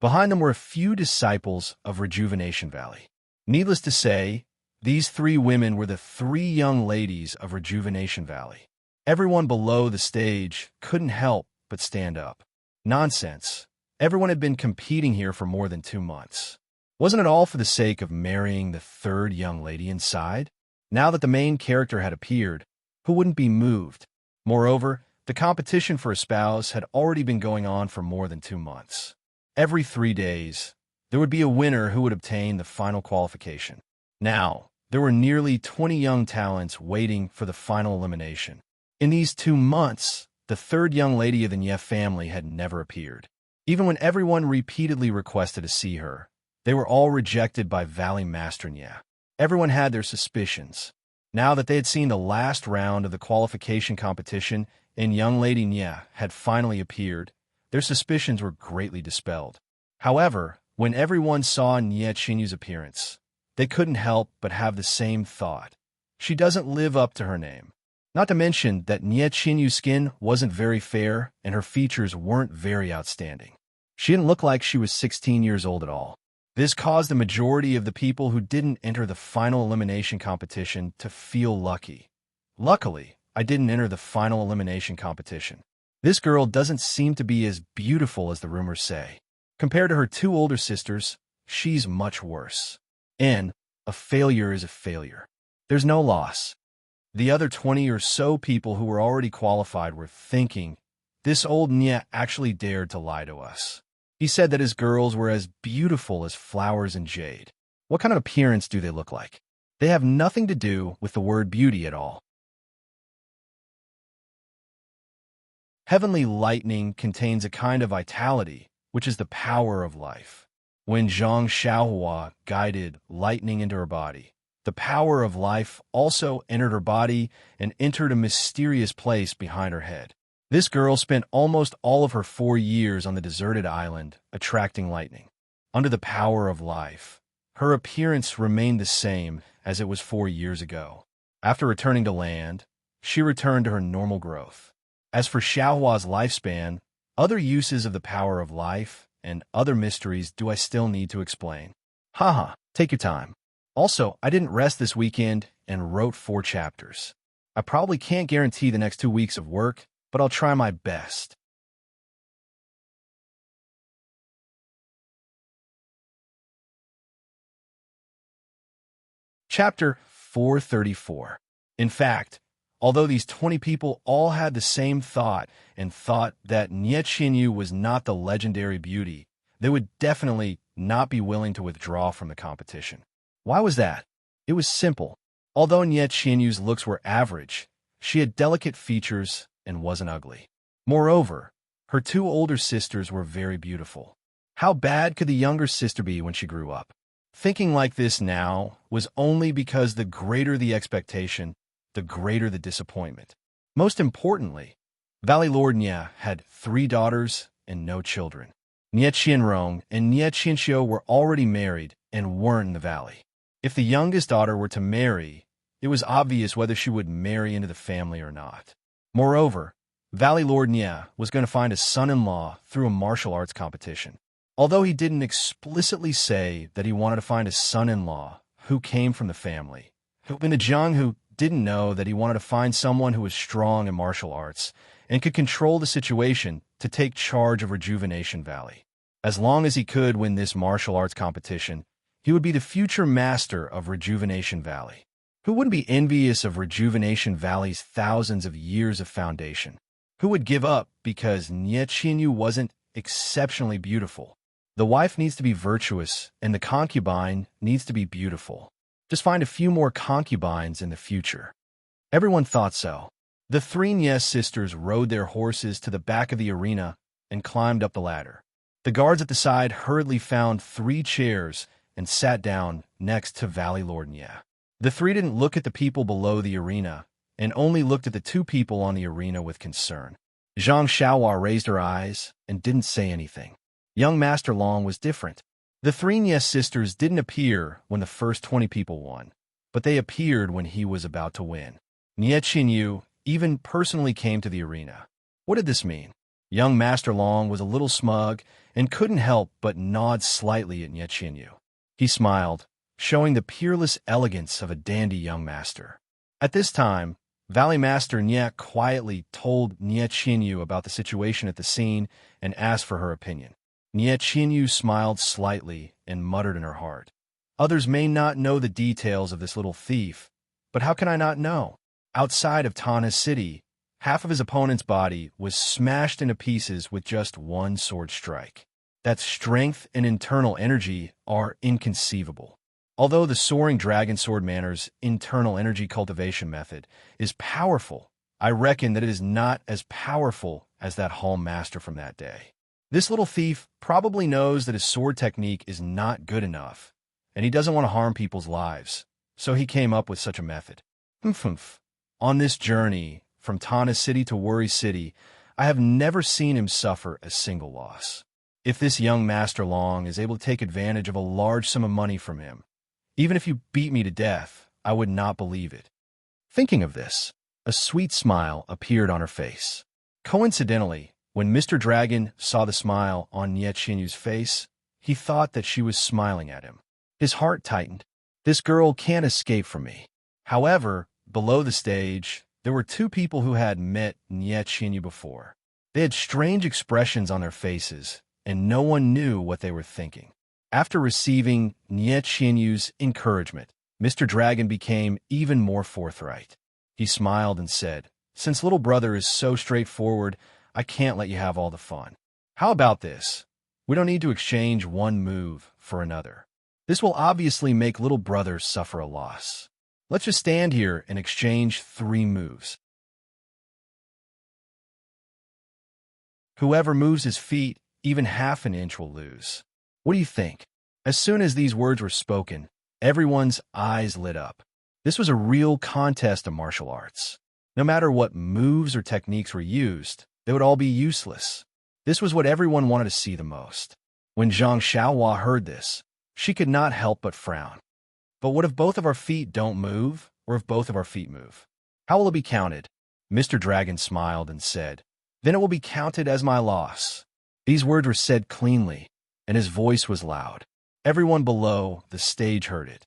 Behind them were a few disciples of Rejuvenation Valley. Needless to say, these 3 women were the 3 young ladies of Rejuvenation Valley. Everyone below the stage couldn't help but stand up. Nonsense. Everyone had been competing here for more than 2 months. Wasn't it all for the sake of marrying the 3rd young lady inside? Now that the main character had appeared, who wouldn't be moved? Moreover, the competition for a spouse had already been going on for more than 2 months. Every 3 days, there would be a winner who would obtain the final qualification. Now, there were nearly 20 young talents waiting for the final elimination. In these 2 months, the 3rd young lady of the Nye family had never appeared. Even when everyone repeatedly requested to see her, they were all rejected by Valley Master Nye. Everyone had their suspicions. Now that they had seen the last round of the qualification competition and young lady Nye had finally appeared, their suspicions were greatly dispelled. However, when everyone saw Nye Qinyu's appearance, They couldn't help but have the same thought. She doesn't live up to her name. Not to mention that Nie Qinyu's skin wasn't very fair and her features weren't very outstanding. She didn't look like she was 16 years old at all. This caused the majority of the people who didn't enter the final elimination competition to feel lucky. Luckily, I didn't enter the final elimination competition. This girl doesn't seem to be as beautiful as the rumors say. Compared to her two older sisters, she's much worse. And a failure is a failure. There's no loss. The other 20 or so people who were already qualified were thinking, this old Nya actually dared to lie to us. He said that his girls were as beautiful as flowers and jade. What kind of appearance do they look like? They have nothing to do with the word beauty at all. Heavenly lightning contains a kind of vitality, which is the power of life. When Zhang Xiaohua guided lightning into her body, the power of life also entered her body and entered a mysterious place behind her head. This girl spent almost all of her 4 years on the deserted island, attracting lightning. Under the power of life, her appearance remained the same as it was 4 years ago. After returning to land, she returned to her normal growth. As for Xiaohua's lifespan, other uses of the power of life and other mysteries do I still need to explain. Haha, take your time. Also, I didn't rest this weekend and wrote 4 chapters. I probably can't guarantee the next 2 weeks of work, but I'll try my best. Chapter 434. In fact, although these 20 people all had the same thought and thought that Nie Qinyu was not the legendary beauty, they would definitely not be willing to withdraw from the competition. Why was that? It was simple. Although Nie Qinyu's looks were average, she had delicate features and wasn't ugly. Moreover, her 2 older sisters were very beautiful. How bad could the younger sister be when she grew up? Thinking like this now was only because the greater the expectation, the greater the disappointment. Most importantly, Valley Lord Nye had 3 daughters and no children. Nye Qianrong and Nye Qianxiu were already married and weren't in the valley. If the youngest daughter were to marry, it was obvious whether she would marry into the family or not. Moreover, Valley Lord Nye was going to find a son-in-law through a martial arts competition. Although he didn't explicitly say that he wanted to find a son-in-law who came from the family, and the Zhang who didn't know that he wanted to find someone who was strong in martial arts and could control the situation to take charge of Rejuvenation Valley. As long as he could win this martial arts competition, he would be the future master of Rejuvenation Valley. Who wouldn't be envious of Rejuvenation Valley's thousands of years of foundation? Who would give up because Nye Qinyu wasn't exceptionally beautiful? The wife needs to be virtuous, and the concubine needs to be beautiful. Just find a few more concubines in the future. Everyone thought so. The 3 Nye sisters rode their horses to the back of the arena and climbed up the ladder. The guards at the side hurriedly found 3 chairs and sat down next to Valley Lord Nye. The 3 didn't look at the people below the arena and only looked at the 2 people on the arena with concern. Zhang Xiaohua raised her eyes and didn't say anything. Young Master Long was different. The 3 Nye sisters didn't appear when the first 20 people won, but they appeared when he was about to win. Nye Qinyu even personally came to the arena. What did this mean? Young Master Long was a little smug and couldn't help but nod slightly at Nye Qinyu. He smiled, showing the peerless elegance of a dandy young master. At this time, Valley Master Nye quietly told Nye Qinyu about the situation at the scene and asked for her opinion. Nye Qinyu smiled slightly and muttered in her heart, "Others may not know the details of this little thief, but how can I not know? Outside of Tana's city, half of his opponent's body was smashed into pieces with just 1 sword strike. That strength and internal energy are inconceivable. Although the Soaring Dragon Sword Manor's internal energy cultivation method is powerful, I reckon that it is not as powerful as that Hall Master from that day. This little thief probably knows that his sword technique is not good enough, and he doesn't want to harm people's lives, so he came up with such a method. On this journey, from Tana City to Worry City, I have never seen him suffer a single loss. If this young Master Long is able to take advantage of a large sum of money from him, Even if you beat me to death, I would not believe it. Thinking of this, a sweet smile appeared on her face. Coincidentally, when Mr. Dragon saw the smile on Nie Qianyu's face, he thought that she was smiling at him. His heart tightened. This girl can't escape from me. However, below the stage, there were two people who had met Nie Qianyu before. They had strange expressions on their faces, and no one knew what they were thinking. After receiving Nie Qianyu's encouragement, Mr. Dragon became even more forthright. He smiled and said, "Since little brother is so straightforward, I can't let you have all the fun. How about this? We don't need to exchange one move for another. This will obviously make little brother suffer a loss. Let's just stand here and exchange 3 moves. Whoever moves his feet even half an inch will lose. What do you think?" As soon as these words were spoken, everyone's eyes lit up. This was a real contest of martial arts. No matter what moves or techniques were used, they would all be useless. This was what everyone wanted to see the most. When Zhang Xiaohua heard this, she could not help but frown. But what if both of our feet don't move, or if both of our feet move? How will it be counted? Mr. Dragon smiled and said, "Then it will be counted as my loss." These words were said cleanly, and his voice was loud. Everyone below the stage heard it.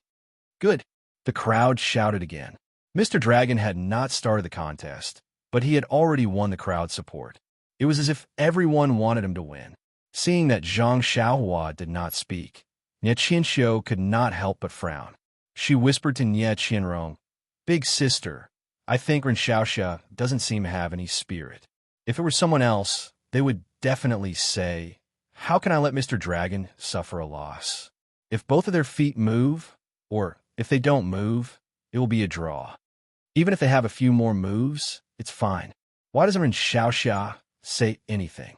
"Good." The crowd shouted again. Mr. Dragon had not started the contest, but he had already won the crowd's support. It was as if everyone wanted him to win. Seeing that Zhang Xiaohua did not speak, Nie Qianxiu could not help but frown. She whispered to Nie Qianrong, "Big sister, I think Ren Xiaoxia doesn't seem to have any spirit. If it were someone else, they would definitely say, 'How can I let Mr. Dragon suffer a loss?' If both of their feet move, or if they don't move, it will be a draw. Even if they have a few more moves, it's fine. Why doesn't Ren Xiaoxia say anything?"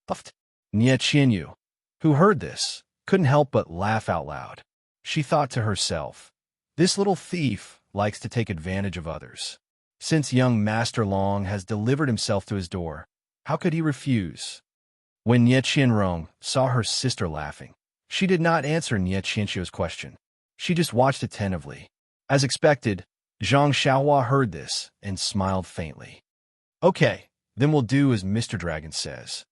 Puffed. Nie Qianyu, who heard this, couldn't help but laugh out loud. She thought to herself, "This little thief likes to take advantage of others. Since young Master Long has delivered himself to his door, how could he refuse?" When Nie Qianrong saw her sister laughing, she did not answer Nie Qianxiu's question. She just watched attentively. As expected, Zhang Xiaohua heard this and smiled faintly. "Okay, then we'll do as Mr. Dragon says."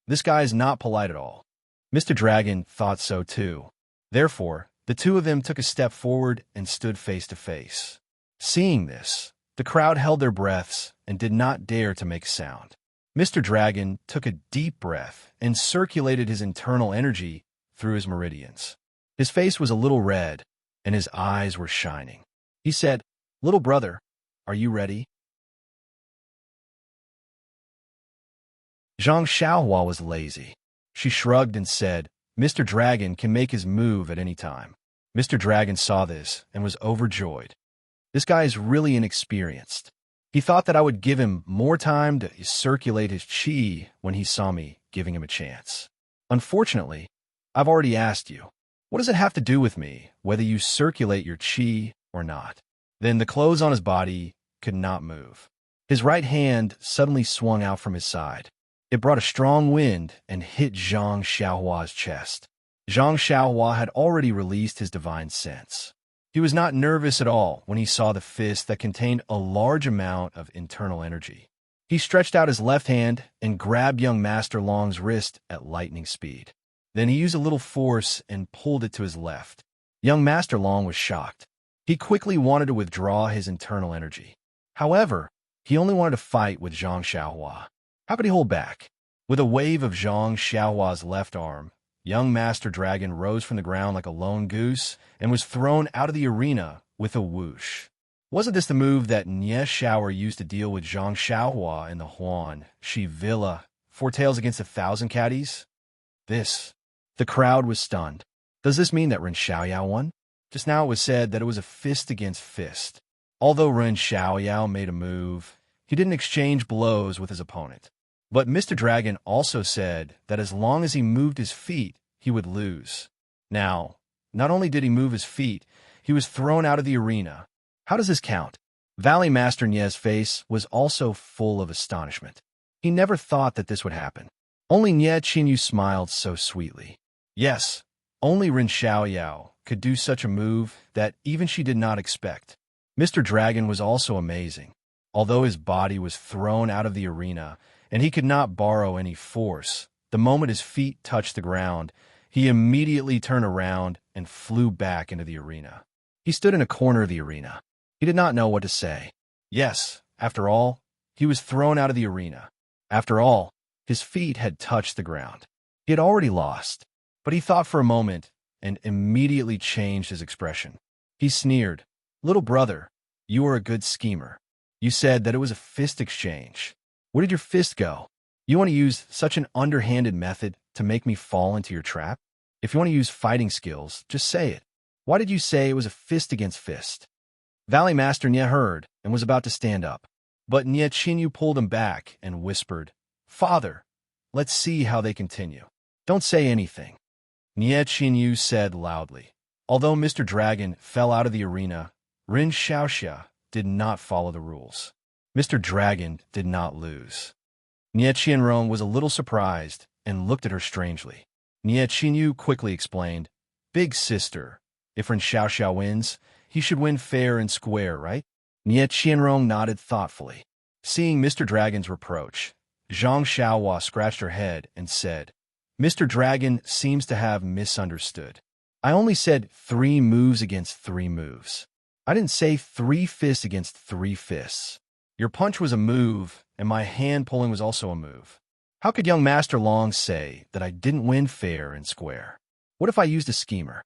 This guy is not polite at all. Mr. Dragon thought so too. Therefore, the two of them took a step forward and stood face to face. Seeing this, the crowd held their breaths and did not dare to make a sound. Mr. Dragon took a deep breath and circulated his internal energy through his meridians. His face was a little red, and his eyes were shining. He said, "Little brother, are you ready?" Zhang Xiaohua was lazy. She shrugged and said, "Mr. Dragon can make his move at any time." Mr. Dragon saw this and was overjoyed. This guy is really inexperienced. He thought that I would give him more time to circulate his qi when he saw me giving him a chance. Unfortunately, I've already asked you. What does it have to do with me, whether you circulate your qi or not? Then the clothes on his body could not move. His right hand suddenly swung out from his side. It brought a strong wind and hit Zhang Xiaohua's chest. Zhang Xiaohua had already released his divine sense. He was not nervous at all when he saw the fist that contained a large amount of internal energy. He stretched out his left hand and grabbed young Master Long's wrist at lightning speed. Then he used a little force and pulled it to his left. Young Master Long was shocked. He quickly wanted to withdraw his internal energy. However, he only wanted to fight with Zhang Xiaohua. How could he hold back? With a wave of Zhang Xiaohua's left arm, young Master Dragon rose from the ground like a lone goose and was thrown out of the arena with a whoosh. Wasn't this the move that Nie Shower used to deal with Zhang Xiaohua in the Huan Shi Villa, 4 tails against 1,000 caddies? The crowd was stunned. Does this mean that Ren Xiaoyao won? Just now it was said that it was a fist against fist. Although Ren Xiaoyao made a move, he didn't exchange blows with his opponent. But Mr. Dragon also said that as long as he moved his feet, he would lose. Now, not only did he move his feet, he was thrown out of the arena. How does this count? Valley Master Nie's face was also full of astonishment. He never thought that this would happen. Only Nie Qianyu smiled so sweetly. Yes, only Ren Xiaoyao could do such a move that even she did not expect. Mr. Dragon was also amazing. Although his body was thrown out of the arena, and he could not borrow any force, the moment his feet touched the ground, he immediately turned around and flew back into the arena. He stood in a corner of the arena. He did not know what to say. Yes, after all, he was thrown out of the arena. After all, his feet had touched the ground. He had already lost, but he thought for a moment and immediately changed his expression. He sneered, "Little brother, you are a good schemer. You said that it was a fist exchange. Where did your fist go? You want to use such an underhanded method to make me fall into your trap? If you want to use fighting skills, just say it. Why did you say it was a fist against fist?" Valley Master Nye heard and was about to stand up, but Nye Chinyu pulled him back and whispered, "Father, let's see how they continue. Don't say anything." Nye Chinyu said loudly. Although Mr. Dragon fell out of the arena, Rin Xiaoxia did not follow the rules. Mr. Dragon did not lose. Nye Qianrong was a little surprised and looked at her strangely. Nye Chinyu quickly explained, "Big sister, if Rin Xiaoxia wins, he should win fair and square, right?" Nye Qianrong nodded thoughtfully. Seeing Mr. Dragon's reproach, Zhang Xiaohua scratched her head and said, "Mr. Dragon seems to have misunderstood. I only said 3 moves against 3 moves. I didn't say 3 fists against 3 fists. Your punch was a move, and my hand pulling was also a move. How could young Master Long say that I didn't win fair and square? What if I used a schemer?"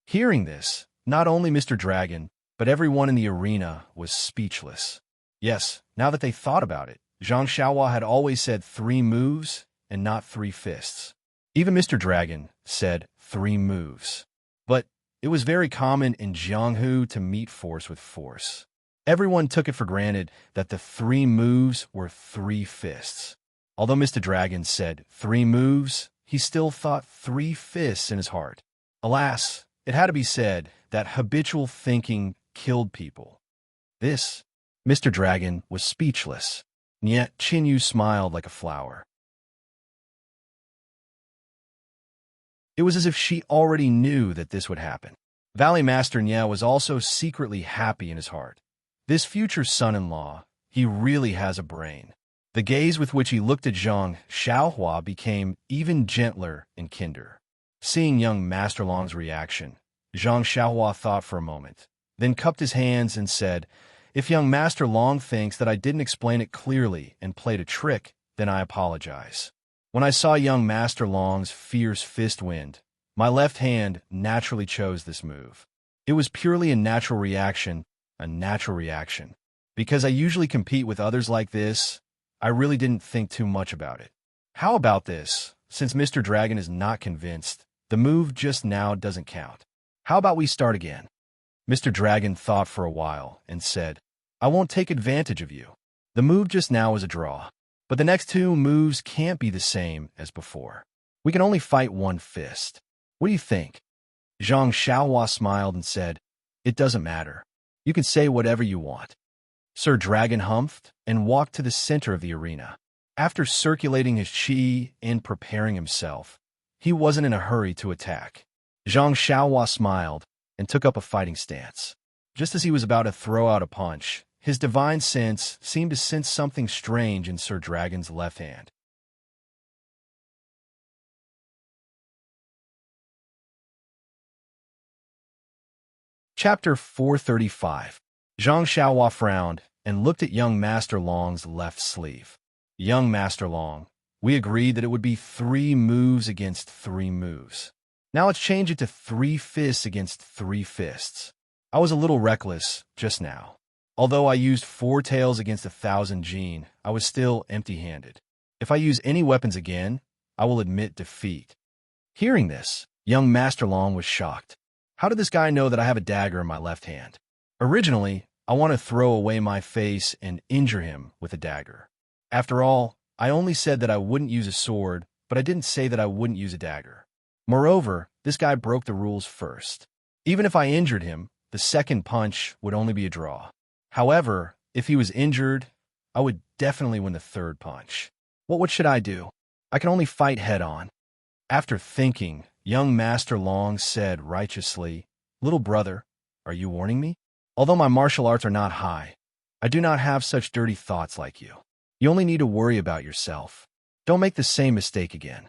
Hearing this, not only Mr. Dragon, but everyone in the arena was speechless. Yes, now that they thought about it, Zhang Xiaohua had always said 3 moves and not 3 fists. Even Mr. Dragon said 3 moves. But it was very common in Jianghu to meet force with force. Everyone took it for granted that the 3 moves were 3 fists. Although Mr. Dragon said 3 moves, he still thought 3 fists in his heart. Alas, it had to be said that habitual thinking killed people. This, Mr. Dragon was speechless, and yet Chinyu smiled like a flower. It was as if she already knew that this would happen. Valley Master Nye was also secretly happy in his heart. This future son-in-law, he really has a brain. The gaze with which he looked at Zhang Xiaohua became even gentler and kinder. Seeing young Master Long's reaction, Zhang Xiaohua thought for a moment, then cupped his hands and said, "If young Master Long thinks that I didn't explain it clearly and played a trick, then I apologize. When I saw young Master Long's fierce fist wind, my left hand naturally chose this move. It was purely a natural reaction. Because I usually compete with others like this, I really didn't think too much about it. How about this? Since Mr. Dragon is not convinced, the move just now doesn't count. How about we start again?" Mr. Dragon thought for a while and said, "I won't take advantage of you. The move just now was a draw. But the next 2 moves can't be the same as before. We can only fight 1 fist. What do you think?" Zhang Xiaohua smiled and said, "It doesn't matter. You can say whatever you want." Sir Dragon humphed and walked to the center of the arena. After circulating his qi and preparing himself, he wasn't in a hurry to attack. Zhang Xiaohua smiled and took up a fighting stance. Just as he was about to throw out a punch, his divine sense seemed to sense something strange in Sir Dragon's left hand. Chapter 435. Zhang Xiaohua frowned and looked at young Master Long's left sleeve. "Young Master Long, we agreed that it would be 3 moves against 3 moves. Now let's change it to 3 fists against 3 fists. I was a little reckless just now. Although I used 4 tails against 1,000 Jin, I was still empty-handed. If I use any weapons again, I will admit defeat." Hearing this, young Master Long was shocked. How did this guy know that I have a dagger in my left hand? Originally, I want to throw away my face and injure him with a dagger. After all, I only said that I wouldn't use a sword, but I didn't say that I wouldn't use a dagger. Moreover, this guy broke the rules first. Even if I injured him, the second punch would only be a draw. However, if he was injured, I would definitely win the 3rd punch. What should I do? I can only fight head-on. After thinking, young Master Long said righteously, Little brother, are you warning me? Although my martial arts are not high, I do not have such dirty thoughts like you. You only need to worry about yourself. Don't make the same mistake again.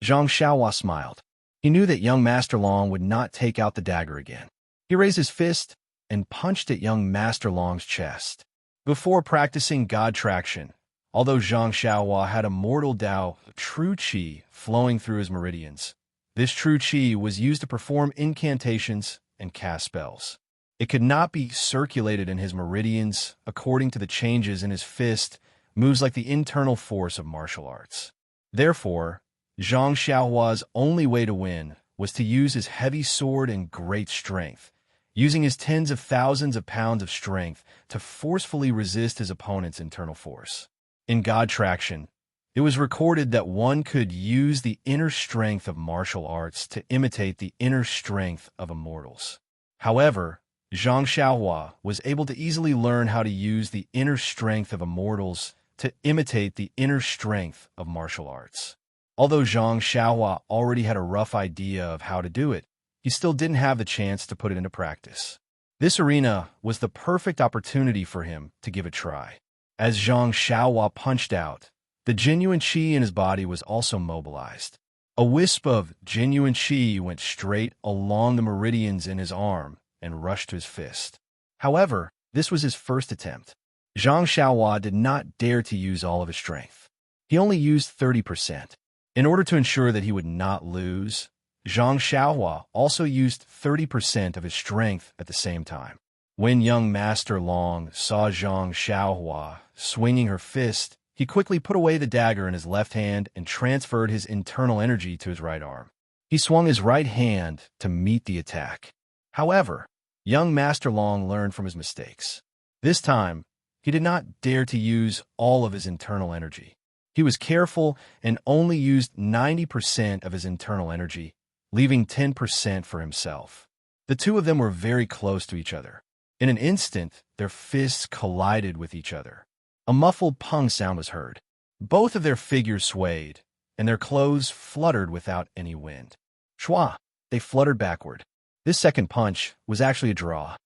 Zhang Xiaohua smiled. He knew that young Master Long would not take out the dagger again. He raised his fist and punched at young Master Long's chest. Before practicing God traction, although Zhang Xiaohua had a mortal Dao, true qi, flowing through his meridians, this true qi was used to perform incantations and cast spells. It could not be circulated in his meridians according to the changes in his fist, moves like the internal force of martial arts. Therefore, Zhang Xiaohua's only way to win was to use his heavy sword and great strength, using his tens of thousands of pounds of strength to forcefully resist his opponent's internal force. In God traction, it was recorded that one could use the inner strength of martial arts to imitate the inner strength of immortals. However, Zhang Xiaohua was able to easily learn how to use the inner strength of immortals to imitate the inner strength of martial arts. Although Zhang Xiaohua already had a rough idea of how to do it, he still didn't have the chance to put it into practice. This arena was the perfect opportunity for him to give it a try. As Zhang Xiaohua punched out, the genuine qi in his body was also mobilized. A wisp of genuine qi went straight along the meridians in his arm and rushed to his fist. However, this was his first attempt. Zhang Xiaohua did not dare to use all of his strength. He only used 30%. In order to ensure that he would not lose, Zhang Xiaohua also used 30% of his strength at the same time. When young Master Long saw Zhang Xiaohua swinging her fist, he quickly put away the dagger in his left hand and transferred his internal energy to his right arm. He swung his right hand to meet the attack. However, young Master Long learned from his mistakes. This time, he did not dare to use all of his internal energy. He was careful and only used 90% of his internal energy, leaving 10% for himself. The two of them were very close to each other. In an instant, their fists collided with each other. A muffled pung sound was heard. Both of their figures swayed, and their clothes fluttered without any wind. Shwa! They fluttered backward. This second punch was actually a draw.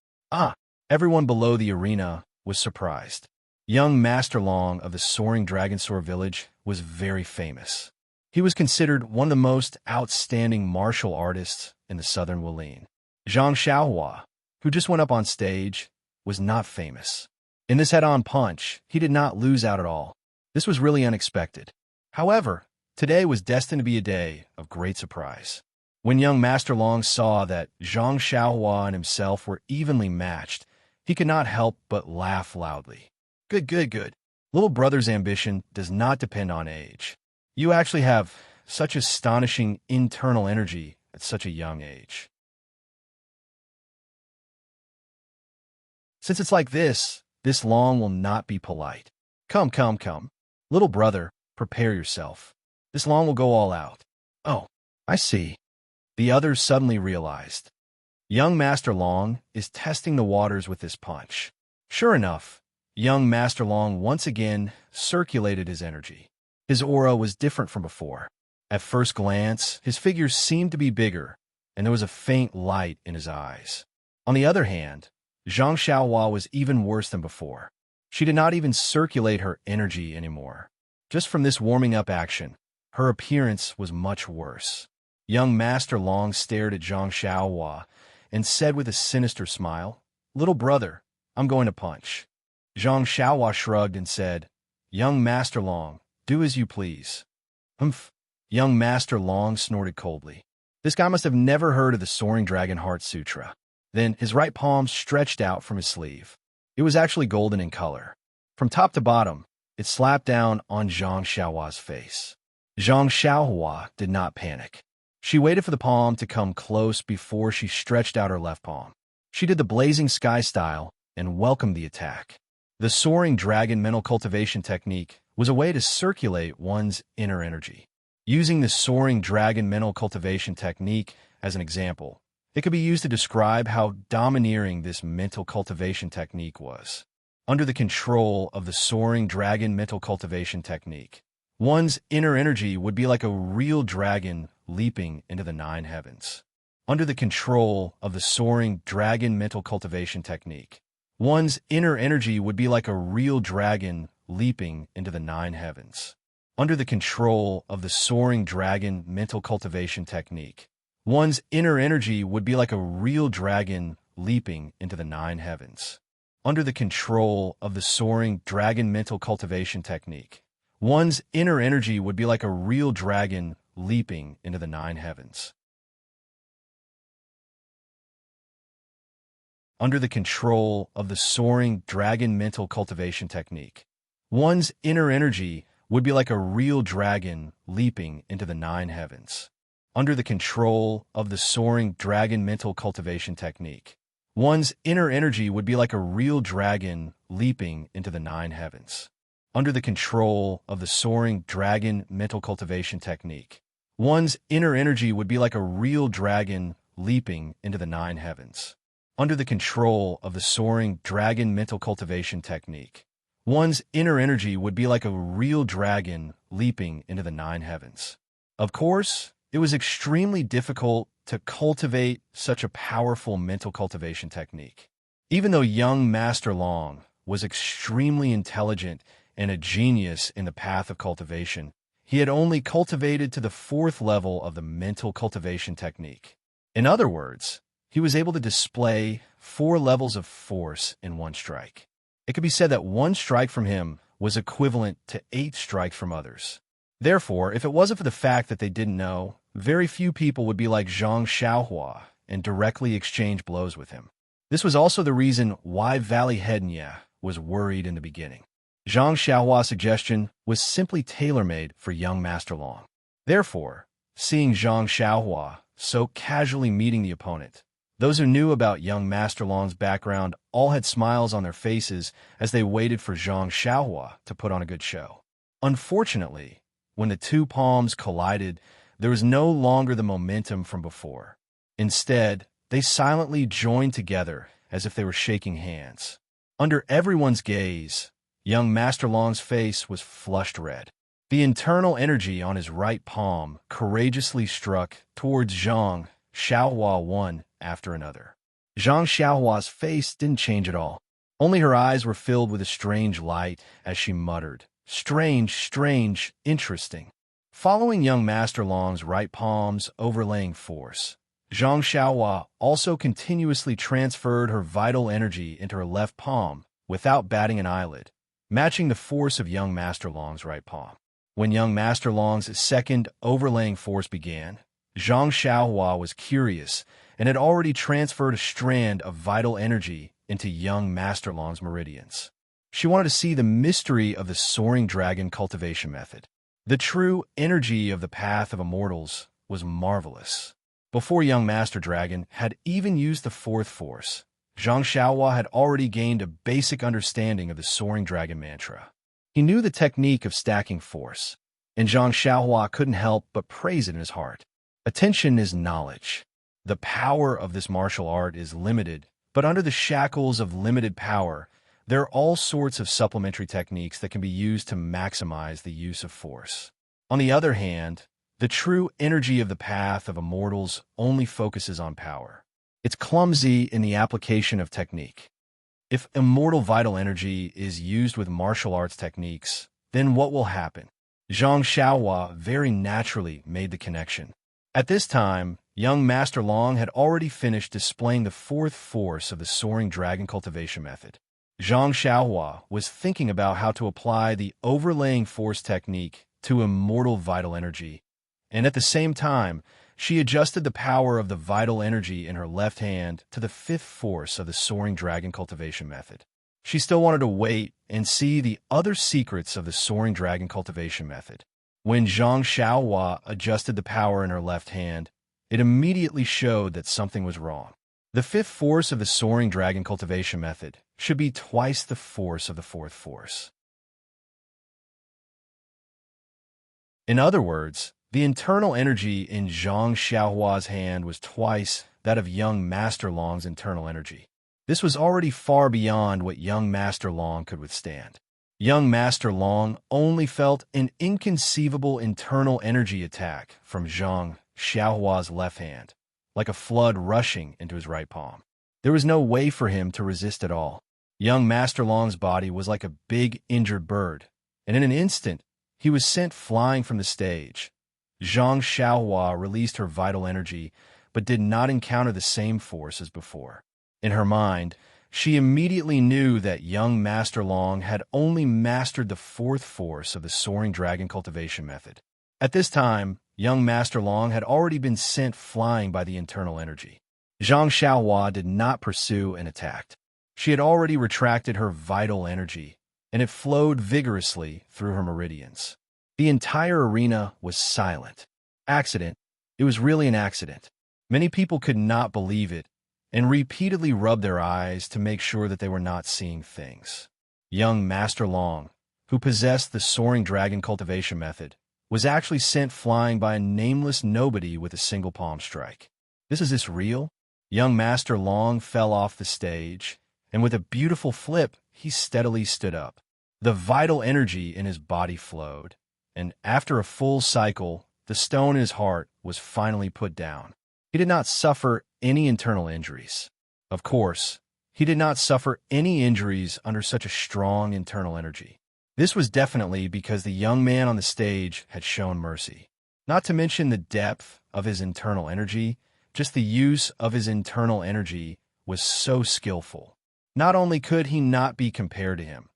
Everyone below the arena was surprised. Young Master Long of the Soaring Dragonsaur village was very famous. He was considered one of the most outstanding martial artists in the southern Wolin. Zhang Xiaohua, who just went up on stage, was not famous. In this head-on punch, he did not lose out at all. This was really unexpected. However, today was destined to be a day of great surprise. When young Master Long saw that Zhang Xiaohua and himself were evenly matched, he could not help but laugh loudly. Good. Little brother's ambition does not depend on age. You actually have such astonishing internal energy at such a young age. Since it's like this Long will not be polite. Come. Little brother, prepare yourself. This Long will go all out. Oh, I see. The others suddenly realized. Young Master Long is testing the waters with this punch. Sure enough, young Master Long once again circulated his energy. His aura was different from before. At first glance, his figure seemed to be bigger, and there was a faint light in his eyes. On the other hand, Zhang Xiaohua was even worse than before. She did not even circulate her energy anymore. Just from this warming up action, her appearance was much worse. Young Master Long stared at Zhang Xiaohua and said with a sinister smile, "Little brother, I'm going to punch." Zhang Xiaohua shrugged and said, "Young Master Long, do as you please." Humph. Young Master Long snorted coldly. This guy must have never heard of the Soaring Dragon Heart Sutra. Then his right palm stretched out from his sleeve. It was actually golden in color. From top to bottom, it slapped down on Zhang Xiaohua's face. Zhang Xiaohua did not panic. She waited for the palm to come close before she stretched out her left palm. She did the blazing sky style and welcomed the attack. The Soaring Dragon mental cultivation technique was a way to circulate one's inner energy. Using the Soaring Dragon mental cultivation technique as an example, it could be used to describe how domineering this mental cultivation technique was. Under the control of the Soaring Dragon mental cultivation technique, one's inner energy would be like a real dragon leaping into the 9 heavens. under the control of the soaring dragon mental cultivation technique. One's inner energy would be like a real dragon leaping into the nine heavens. Under the control of the soaring dragon mental cultivation technique, one's inner energy would be like a real dragon leaping into the nine heavens. Under the control of the soaring dragon mental cultivation technique, one's inner energy would be like a real dragon leaping into the nine heavens. Under the control of the soaring dragon mental cultivation technique, one's inner energy would be like a real dragon leaping into the nine heavens. Under the control of the soaring dragon mental cultivation technique, one's inner energy would be like a real dragon leaping into the nine heavens. Under the control of the soaring dragon mental cultivation technique, one's inner energy would be like a real dragon leaping into the nine heavens. Under the control of the soaring dragon mental cultivation technique, one's inner energy would be like a real dragon leaping into the nine heavens. Of course, it was extremely difficult to cultivate such a powerful mental cultivation technique. Even though young Master Long was extremely intelligent and a genius in the path of cultivation, he had only cultivated to the 4th level of the mental cultivation technique. In other words, he was able to display 4 levels of force in one strike. It could be said that one strike from him was equivalent to 8 strikes from others. Therefore, if it wasn't for the fact that they didn't know, very few people would be like Zhang Xiaohua and directly exchange blows with him. This was also the reason why Valley Hednya was worried in the beginning. Zhang Xiaohua's suggestion was simply tailor-made for young Master Long. Therefore, seeing Zhang Xiaohua so casually meeting the opponent, those who knew about young Master Long's background all had smiles on their faces as they waited for Zhang Xiaohua to put on a good show. Unfortunately, when the two palms collided, there was no longer the momentum from before. Instead, they silently joined together as if they were shaking hands. Under everyone's gaze, young Master Long's face was flushed red. The internal energy on his right palm courageously struck towards Zhang Xiaohua one after another. Zhang Xiaohua's face didn't change at all. Only her eyes were filled with a strange light as she muttered, "Strange, strange, interesting." Following young Master Long's right palm's overlaying force, Zhang Xiaohua also continuously transferred her vital energy into her left palm without batting an eyelid, matching the force of young Master Long's right palm. When young Master Long's second overlaying force began, Zhang Xiaohua was curious and had already transferred a strand of vital energy into young Master Long's meridians. She wanted to see the mystery of the soaring dragon cultivation method. The true energy of the path of immortals was marvelous. Before young Master Dragon had even used the 4th force, Zhang Xiaohua had already gained a basic understanding of the soaring dragon mantra. He knew the technique of stacking force, and Zhang Xiaohua couldn't help but praise it in his heart. Attention is knowledge. The power of this martial art is limited, but under the shackles of limited power, there are all sorts of supplementary techniques that can be used to maximize the use of force. On the other hand, the true energy of the path of immortals only focuses on power. It's clumsy in the application of technique. If immortal vital energy is used with martial arts techniques, then what will happen? Zhang Xiaohua very naturally made the connection. At this time, young Master Long had already finished displaying the 4th force of the soaring dragon cultivation method. Zhang Xiaohua was thinking about how to apply the overlaying force technique to immortal vital energy, and at the same time, she adjusted the power of the vital energy in her left hand to the 5th force of the soaring dragon cultivation method. She still wanted to wait and see the other secrets of the soaring dragon cultivation method. When Zhang Xiaohua adjusted the power in her left hand, it immediately showed that something was wrong. The 5th force of the soaring dragon cultivation method should be twice the force of the 4th force. In other words, the internal energy in Zhang Xiaohua's hand was twice that of young Master Long's internal energy. This was already far beyond what young Master Long could withstand. Young Master Long only felt an inconceivable internal energy attack from Zhang Xiaohua's left hand, like a flood rushing into his right palm. There was no way for him to resist at all. Young Master Long's body was like a big, injured bird, and in an instant, he was sent flying from the stage. Zhang Xiaohua released her vital energy, but did not encounter the same force as before. In her mind, she immediately knew that young Master Long had only mastered the fourth force of the soaring dragon cultivation method. At this time, young Master Long had already been sent flying by the internal energy. Zhang Xiaohua did not pursue and attack. She had already retracted her vital energy, and it flowed vigorously through her meridians. The entire arena was silent. Accident. It was really an accident. Many people could not believe it, and repeatedly rubbed their eyes to make sure that they were not seeing things. Young Master Long, who possessed the soaring dragon cultivation method, was actually sent flying by a nameless nobody with a single palm strike. Is this real? Young Master Long fell off the stage, and with a beautiful flip, he steadily stood up. The vital energy in his body flowed, and after a full cycle, the stone in his heart was finally put down. He did not suffer any internal injuries. Of course, he did not suffer any injuries under such a strong internal energy. This was definitely because the young man on the stage had shown mercy. Not to mention the depth of his internal energy, just the use of his internal energy was so skillful. Not only could he not be compared to him,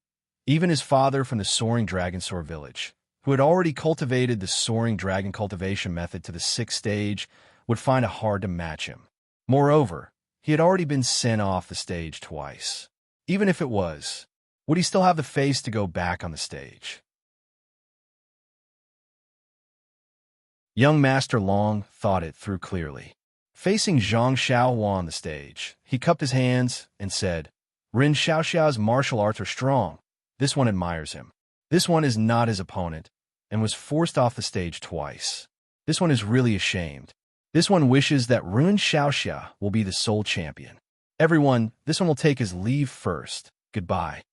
even his father from the Soaring Dragon Sword Village, who had already cultivated the Soaring Dragon cultivation method to the 6th stage, would find it hard to match him. Moreover, he had already been sent off the stage twice. Even if it was, would he still have the face to go back on the stage? Young Master Long thought it through clearly. Facing Zhang Xiaohua on the stage, he cupped his hands and said, Ren Xiaoxia's martial arts are strong. This one admires him. This one is not his opponent, and was forced off the stage twice. This one is really ashamed. This one wishes that Ren Xiaoxia will be the sole champion. Everyone, this one will take his leave first. Goodbye.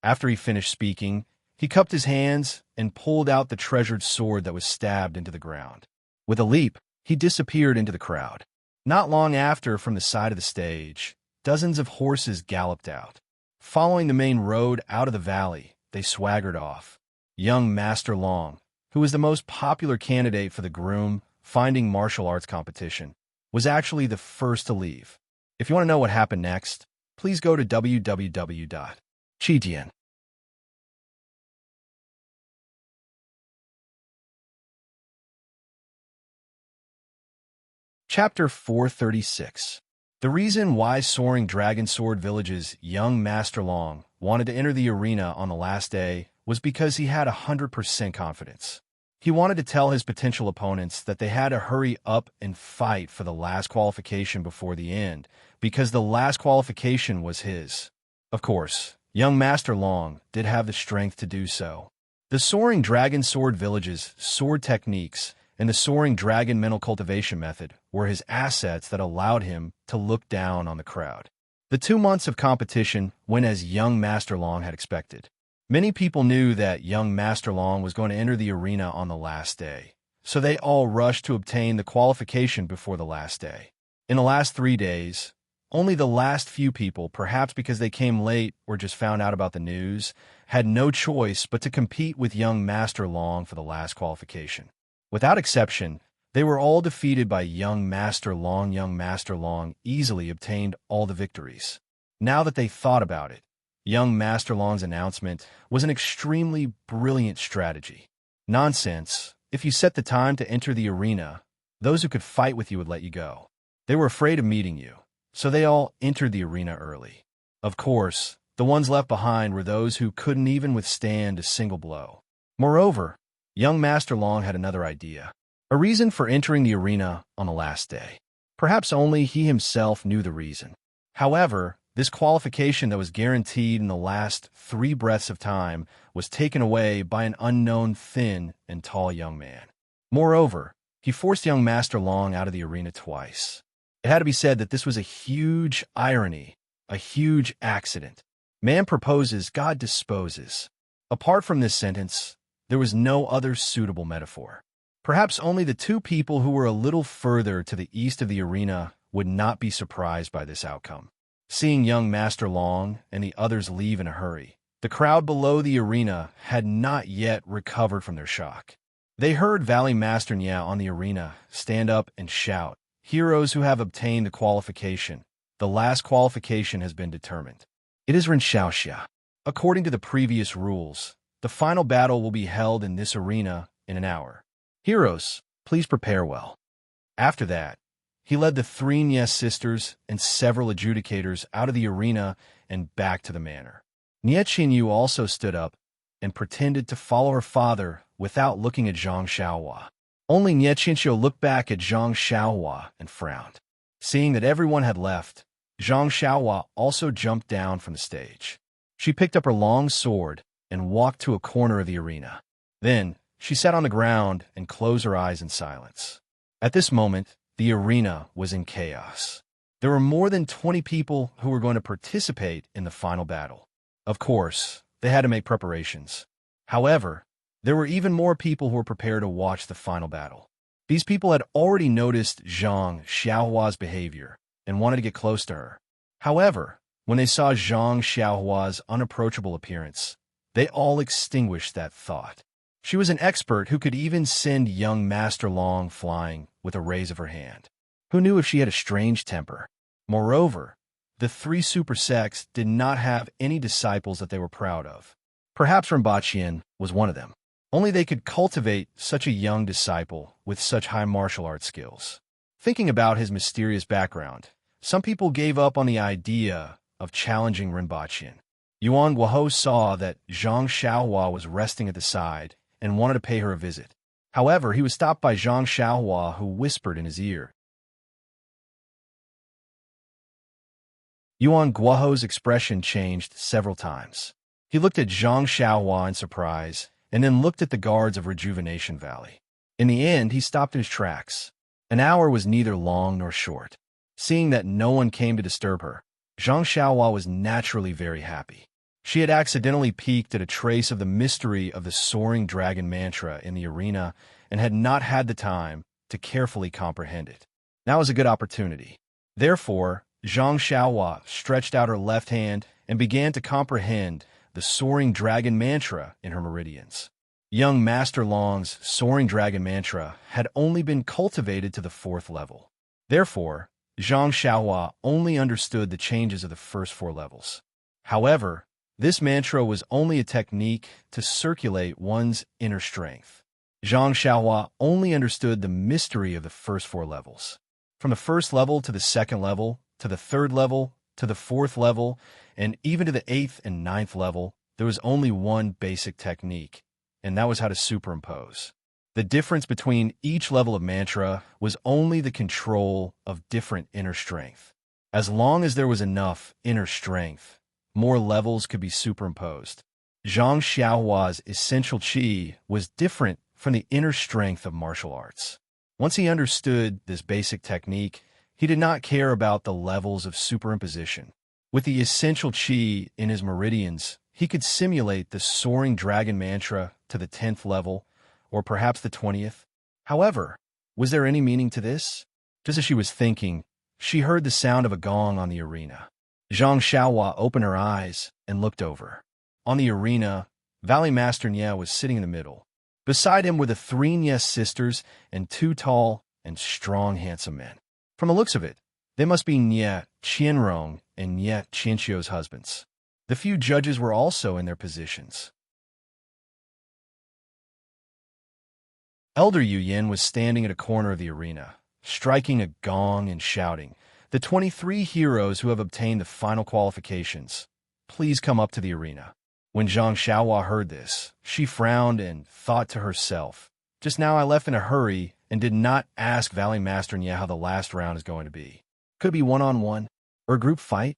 After he finished speaking, he cupped his hands and pulled out the treasured sword that was stabbed into the ground. With a leap, he disappeared into the crowd. Not long after, from the side of the stage, dozens of horses galloped out. Following the main road out of the valley, they swaggered off. Young Master Long, who was the most popular candidate for the groom finding martial arts competition, was actually the first to leave. If you want to know what happened next, please go to www.chidian. Chapter 436. The reason why Soaring Dragon Sword Village's young Master Long wanted to enter the arena on the last day was because he had 100% confidence. He wanted to tell his potential opponents that they had to hurry up and fight for the last qualification before the end, because the last qualification was his. Of course, young Master Long did have the strength to do so. The Soaring Dragon Sword Village's sword techniques and the Soaring Dragon mental cultivation method were his assets that allowed him to look down on the crowd. The 2 months of competition went as young Master Long had expected. Many people knew that young Master Long was going to enter the arena on the last day, so they all rushed to obtain the qualification before the last day. In the last 3 days, only the last few people, perhaps because they came late or just found out about the news, had no choice but to compete with young Master Long for the last qualification. Without exception, they were all defeated by young Master Long. Young Master Long easily obtained all the victories. Now that they thought about it, young Master Long's announcement was an extremely brilliant strategy. Nonsense. If you set the time to enter the arena, those who could fight with you would let you go. They were afraid of meeting you, so they all entered the arena early. Of course, the ones left behind were those who couldn't even withstand a single blow. Moreover, young Master Long had another idea, a reason for entering the arena on the last day. Perhaps only he himself knew the reason. However, this qualification that was guaranteed in the last 3 breaths of time was taken away by an unknown thin and tall young man. Moreover, he forced young Master Long out of the arena twice. It had to be said that this was a huge irony, a huge accident. Man proposes, God disposes. Apart from this sentence, there was no other suitable metaphor. Perhaps only the two people who were a little further to the east of the arena would not be surprised by this outcome. Seeing young Master Long and the others leave in a hurry, the crowd below the arena had not yet recovered from their shock. They heard Valley Master Nya on the arena stand up and shout, "Heroes who have obtained the qualification. The last qualification has been determined. It is Rinxiaoxia. According to the previous rules, the final battle will be held in this arena in an hour. Heroes, please prepare well." After that, he led the three Nya sisters and several adjudicators out of the arena and back to the manor. Nya Qinyu also stood up and pretended to follow her father without looking at Zhang Xiaohua. Only Nya Qinxiu looked back at Zhang Xiaohua and frowned. Seeing that everyone had left, Zhang Xiaohua also jumped down from the stage. She picked up her long sword and walked to a corner of the arena. Then, she sat on the ground and closed her eyes in silence. At this moment, the arena was in chaos. There were more than 20 people who were going to participate in the final battle. Of course, they had to make preparations. However, there were even more people who were prepared to watch the final battle. These people had already noticed Zhang Xiaohua's behavior and wanted to get close to her. However, when they saw Zhang Xiaohua's unapproachable appearance, they all extinguished that thought. She was an expert who could even send young Master Long flying with a raise of her hand. Who knew if she had a strange temper? Moreover, the three super sects did not have any disciples that they were proud of. Perhaps Rinbaqian was one of them. Only they could cultivate such a young disciple with such high martial arts skills. Thinking about his mysterious background, some people gave up on the idea of challenging Rinbaqian. Yuan Guohou saw that Zhang Xiaohua was resting at the side and wanted to pay her a visit. However, he was stopped by Zhang Xiaohua, who whispered in his ear. Yuan Guohou's expression changed several times. He looked at Zhang Xiaohua in surprise, and then looked at the guards of Rejuvenation Valley. In the end, he stopped in his tracks. An hour was neither long nor short. Seeing that no one came to disturb her, Zhang Xiaohua was naturally very happy. She had accidentally peeked at a trace of the mystery of the soaring dragon mantra in the arena and had not had the time to carefully comprehend it. Now was a good opportunity. Therefore, Zhang Xiaohua stretched out her left hand and began to comprehend the soaring dragon mantra in her meridians. Young Master Long's soaring dragon mantra had only been cultivated to the 4th level. Therefore, Zhang Xiaohua only understood the changes of the first 4 levels. However, this mantra was only a technique to circulate one's inner strength. Zhang Xiaohua only understood the mystery of the first 4 levels. From the 1st level to the 2nd level, to the 3rd level, to the 4th level, and even to the 8th and 9th level, there was only one basic technique, and that was how to superimpose. The difference between each level of mantra was only the control of different inner strength. As long as there was enough inner strength, more levels could be superimposed. Zhang Xiaohua's essential qi was different from the inner strength of martial arts. Once he understood this basic technique, he did not care about the levels of superimposition. With the essential qi in his meridians, he could simulate the soaring dragon mantra to the 10th level, or perhaps the 20th. However, was there any meaning to this? Just as she was thinking, she heard the sound of a gong on the arena. Zhang Xiaohua opened her eyes and looked over. On the arena, Valley Master Nya was sitting in the middle. Beside him were the 3 Nya sisters and 2 tall and strong handsome men. From the looks of it, they must be Nya Qianrong and Nya Qianxiu's husbands. The few judges were also in their positions. Elder Yu Yin was standing at a corner of the arena, striking a gong and shouting, "The 23 heroes who have obtained the final qualifications, please come up to the arena." When Zhang Xiaohua heard this, she frowned and thought to herself, "Just now I left in a hurry and did not ask Valley Master Nya how the last round is going to be. Could it be one-on-one or a group fight?"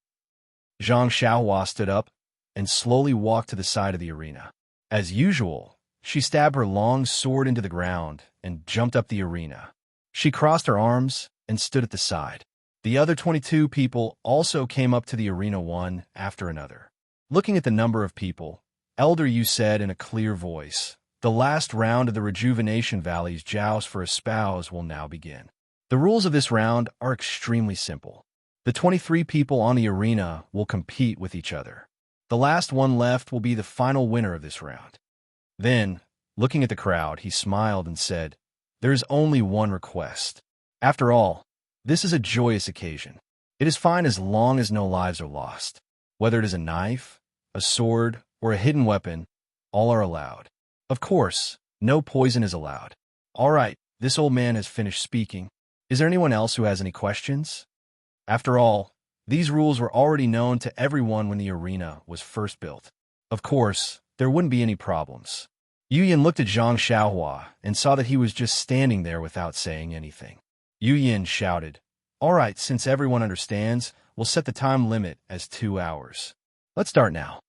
Zhang Xiaohua stood up and slowly walked to the side of the arena. As usual, she stabbed her long sword into the ground and jumped up the arena. She crossed her arms and stood at the side. The other 22 people also came up to the arena one after another. Looking at the number of people, Elder Yu said in a clear voice, The last round of the Rejuvenation Valley's joust for a spouse will now begin. The rules of this round are extremely simple. The 23 people on the arena will compete with each other. The last one left will be the final winner of this round. Then, looking at the crowd, he smiled and said, "There is only one request. After all, this is a joyous occasion. It is fine as long as no lives are lost. Whether it is a knife, a sword, or a hidden weapon, all are allowed. Of course, no poison is allowed." All right, this old man has finished speaking. Is there anyone else who has any questions? After all, these rules were already known to everyone when the arena was first built. Of course, there wouldn't be any problems. Yu Yin looked at Zhang Xiaohua and saw that he was just standing there without saying anything. Yu Yin shouted, "All right, since everyone understands, we'll set the time limit as 2 hours. Let's start now."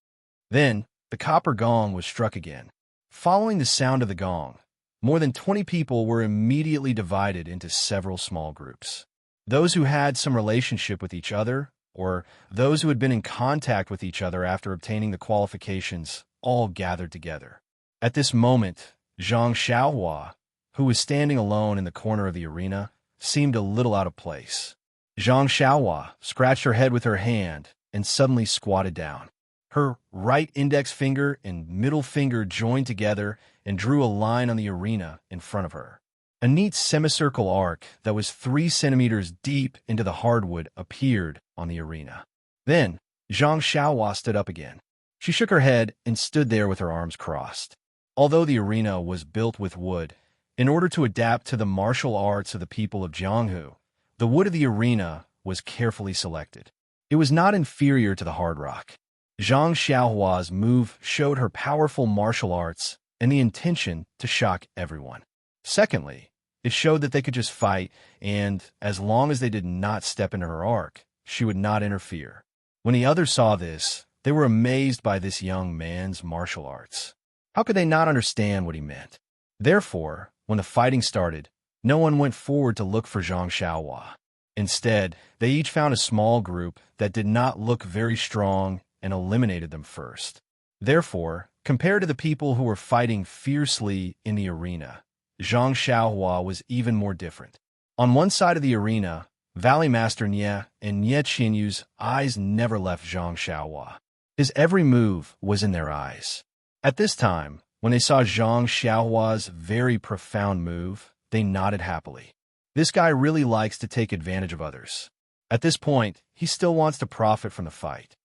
Then, the copper gong was struck again. Following the sound of the gong, more than 20 people were immediately divided into several small groups. Those who had some relationship with each other, or those who had been in contact with each other after obtaining the qualifications, all gathered together. At this moment, Zhang Xiaohua, who was standing alone in the corner of the arena, seemed a little out of place. Zhang Xiaohua scratched her head with her hand and suddenly squatted down. Her right index finger and middle finger joined together and drew a line on the arena in front of her. A neat semicircle arc that was 3 centimeters deep into the hardwood appeared on the arena. Then, Zhang Xiaohua stood up again. She shook her head and stood there with her arms crossed. Although the arena was built with wood, in order to adapt to the martial arts of the people of Jianghu, the wood of the arena was carefully selected. It was not inferior to the hard rock. Zhang Xiaohua's move showed her powerful martial arts and the intention to shock everyone. Secondly, it showed that they could just fight, and as long as they did not step into her arc, she would not interfere. When the others saw this, they were amazed by this young man's martial arts. How could they not understand what he meant? Therefore, when the fighting started, no one went forward to look for Zhang Xiaohua. Instead, they each found a small group that did not look very strong and eliminated them first. Therefore, compared to the people who were fighting fiercely in the arena, Zhang Xiaohua was even more different. On one side of the arena, Valley Master Nie and Nie Qinyu's eyes never left Zhang Xiaohua. His every move was in their eyes. At this time, when they saw Zhang Xiaohua's very profound move, they nodded happily. This guy really likes to take advantage of others. At this point, he still wants to profit from the fight.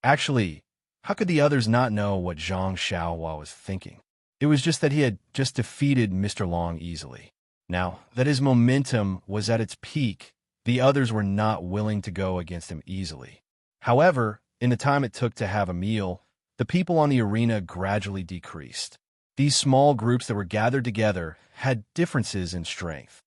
Actually, how could the others not know what Zhang Xiaohua was thinking? It was just that he had just defeated Mr. Long easily. Now that his momentum was at its peak, the others were not willing to go against him easily. However, in the time it took to have a meal, the people on the arena gradually decreased. These small groups that were gathered together had differences in strength.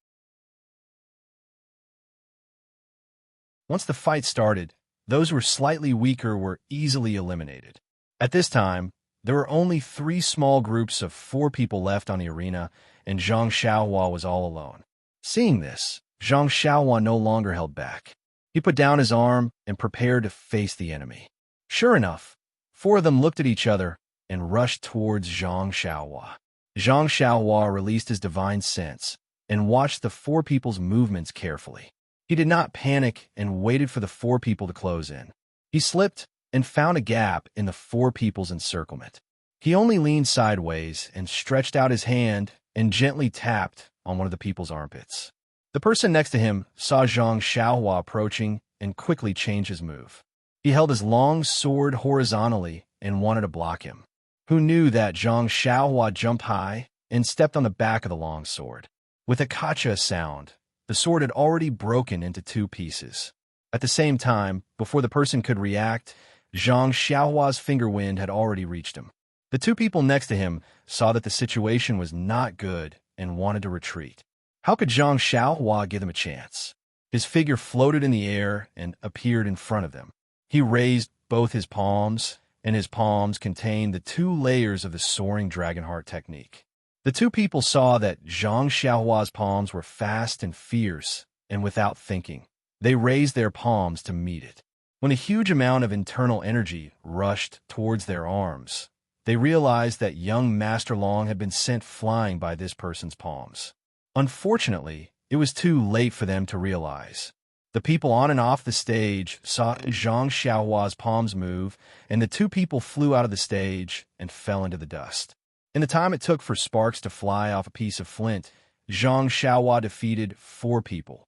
Once the fight started, those who were slightly weaker were easily eliminated. At this time, there were only 3 small groups of 4 people left on the arena, and Zhang Xiaohua was all alone. Seeing this, Zhang Xiaohua no longer held back. He put down his arm and prepared to face the enemy. Sure enough, 4 of them looked at each other and rushed towards Zhang Xiaohua. Zhang Xiaohua released his divine sense and watched the 4 people's movements carefully. He did not panic and waited for the 4 people to close in. He slipped and found a gap in the 4 people's encirclement. He only leaned sideways and stretched out his hand and gently tapped on one of the people's armpits. The person next to him saw Zhang Xiaohua approaching and quickly changed his move. He held his long sword horizontally and wanted to block him. Who knew that Zhang Xiaohua jumped high and stepped on the back of the long sword? With a kacha sound, the sword had already broken into 2 pieces. At the same time, before the person could react, Zhang Xiaohua's finger wind had already reached him. The 2 people next to him saw that the situation was not good and wanted to retreat. How could Zhang Xiaohua give them a chance? His figure floated in the air and appeared in front of them. He raised both his palms, and his palms contained the 2 layers of the soaring dragonheart technique. The 2 people saw that Zhang Xiaohua's palms were fast and fierce, and without thinking, they raised their palms to meet it. When a huge amount of internal energy rushed towards their arms, they realized that young Master Long had been sent flying by this person's palms. Unfortunately, it was too late for them to realize. The people on and off the stage saw Zhang Xiaohua's palms move, and the two people flew out of the stage and fell into the dust. In the time it took for sparks to fly off a piece of flint, Zhang Xiaohua defeated 4 people.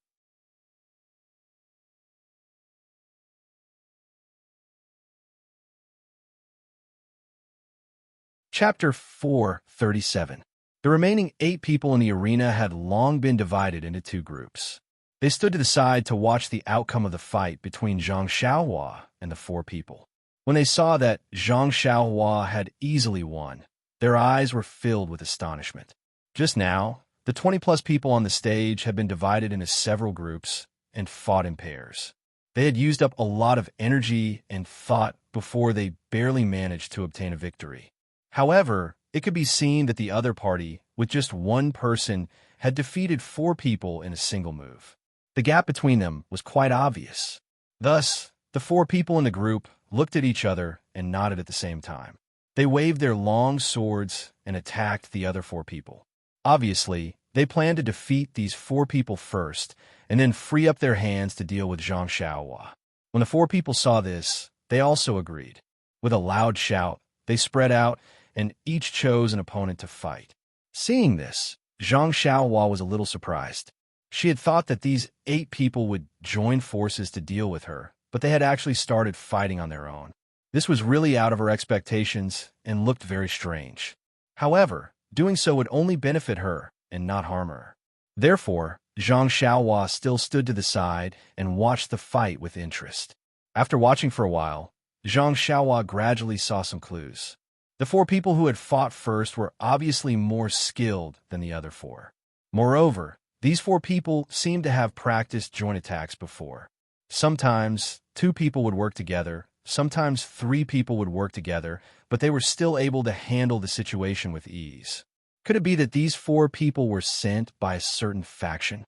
Chapter 4:37. The remaining 8 people in the arena had long been divided into 2 groups. They stood to the side to watch the outcome of the fight between Zhang Xiaohua and the 4 people. When they saw that Zhang Xiaohua had easily won, their eyes were filled with astonishment. Just now, the 20-plus people on the stage had been divided into several groups and fought in pairs. They had used up a lot of energy and thought before they barely managed to obtain a victory. However, it could be seen that the other party, with just 1 person, had defeated 4 people in a single move. The gap between them was quite obvious. Thus, the 4 people in the group looked at each other and nodded at the same time. They waved their long swords and attacked the other 4 people. Obviously, they planned to defeat these 4 people first and then free up their hands to deal with Zhang Xiaohua. When the 4 people saw this, they also agreed. With a loud shout, they spread out and each chose an opponent to fight. Seeing this, Zhang Xiaohua was a little surprised. She had thought that these 8 people would join forces to deal with her, but they had actually started fighting on their own. This was really out of her expectations and looked very strange. However, doing so would only benefit her and not harm her. Therefore, Zhang Xiaohua still stood to the side and watched the fight with interest. After watching for a while, Zhang Xiaohua gradually saw some clues. The 4 people who had fought first were obviously more skilled than the other 4. Moreover, these 4 people seemed to have practiced joint attacks before. Sometimes 2 people would work together, sometimes 3 people would work together, but they were still able to handle the situation with ease. Could it be that these 4 people were sent by a certain faction?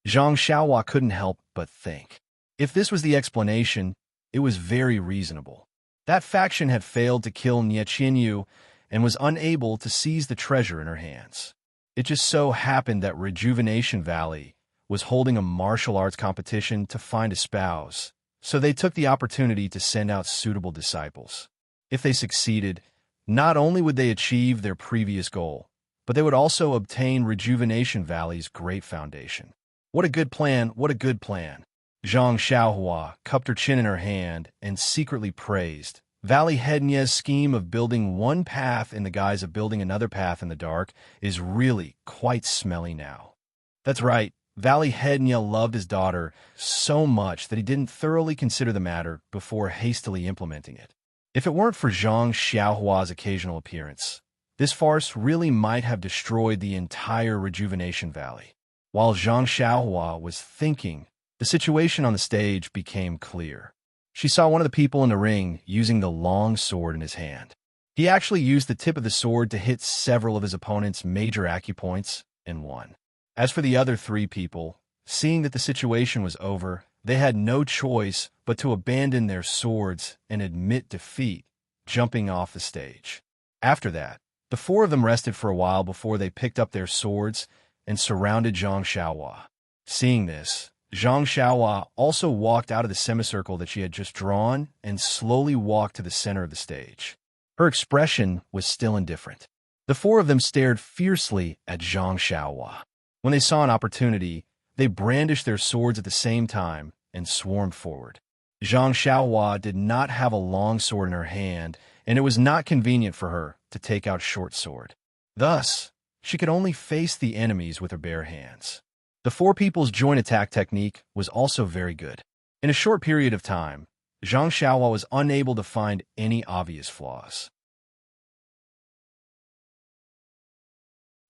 Zhang Xiaohua couldn't help but think. If this was the explanation, it was very reasonable. That faction had failed to kill Nie Qinyu and was unable to seize the treasure in her hands. It just so happened that Rejuvenation Valley was holding a martial arts competition to find a spouse, so they took the opportunity to send out suitable disciples. If they succeeded, not only would they achieve their previous goal, but they would also obtain Rejuvenation Valley's great foundation. What a good plan, what a good plan. Zhang Xiaohua cupped her chin in her hand and secretly praised. Valley Head Nie's scheme of building one path in the guise of building another path in the dark is really quite smelly now. That's right, Valley Head Nie loved his daughter so much that he didn't thoroughly consider the matter before hastily implementing it. If it weren't for Zhang Xiaohua's occasional appearance, this farce really might have destroyed the entire Rejuvenation Valley. While Zhang Xiaohua was thinking, the situation on the stage became clear. She saw one of the people in the ring using the long sword in his hand. He actually used the tip of the sword to hit several of his opponent's major acupoints and won. As for the other 3 people, seeing that the situation was over, they had no choice but to abandon their swords and admit defeat, jumping off the stage. After that, the 4 of them rested for a while before they picked up their swords and surrounded Zhang Xiaohua. Seeing this, Zhang Xiaohua also walked out of the semicircle that she had just drawn and slowly walked to the center of the stage. Her expression was still indifferent. The 4 of them stared fiercely at Zhang Xiaohua. When they saw an opportunity, they brandished their swords at the same time and swarmed forward. Zhang Xiaohua did not have a long sword in her hand, and it was not convenient for her to take out short sword. Thus, she could only face the enemies with her bare hands. The 4 people's joint attack technique was also very good. In a short period of time, Zhang Xiaohua was unable to find any obvious flaws.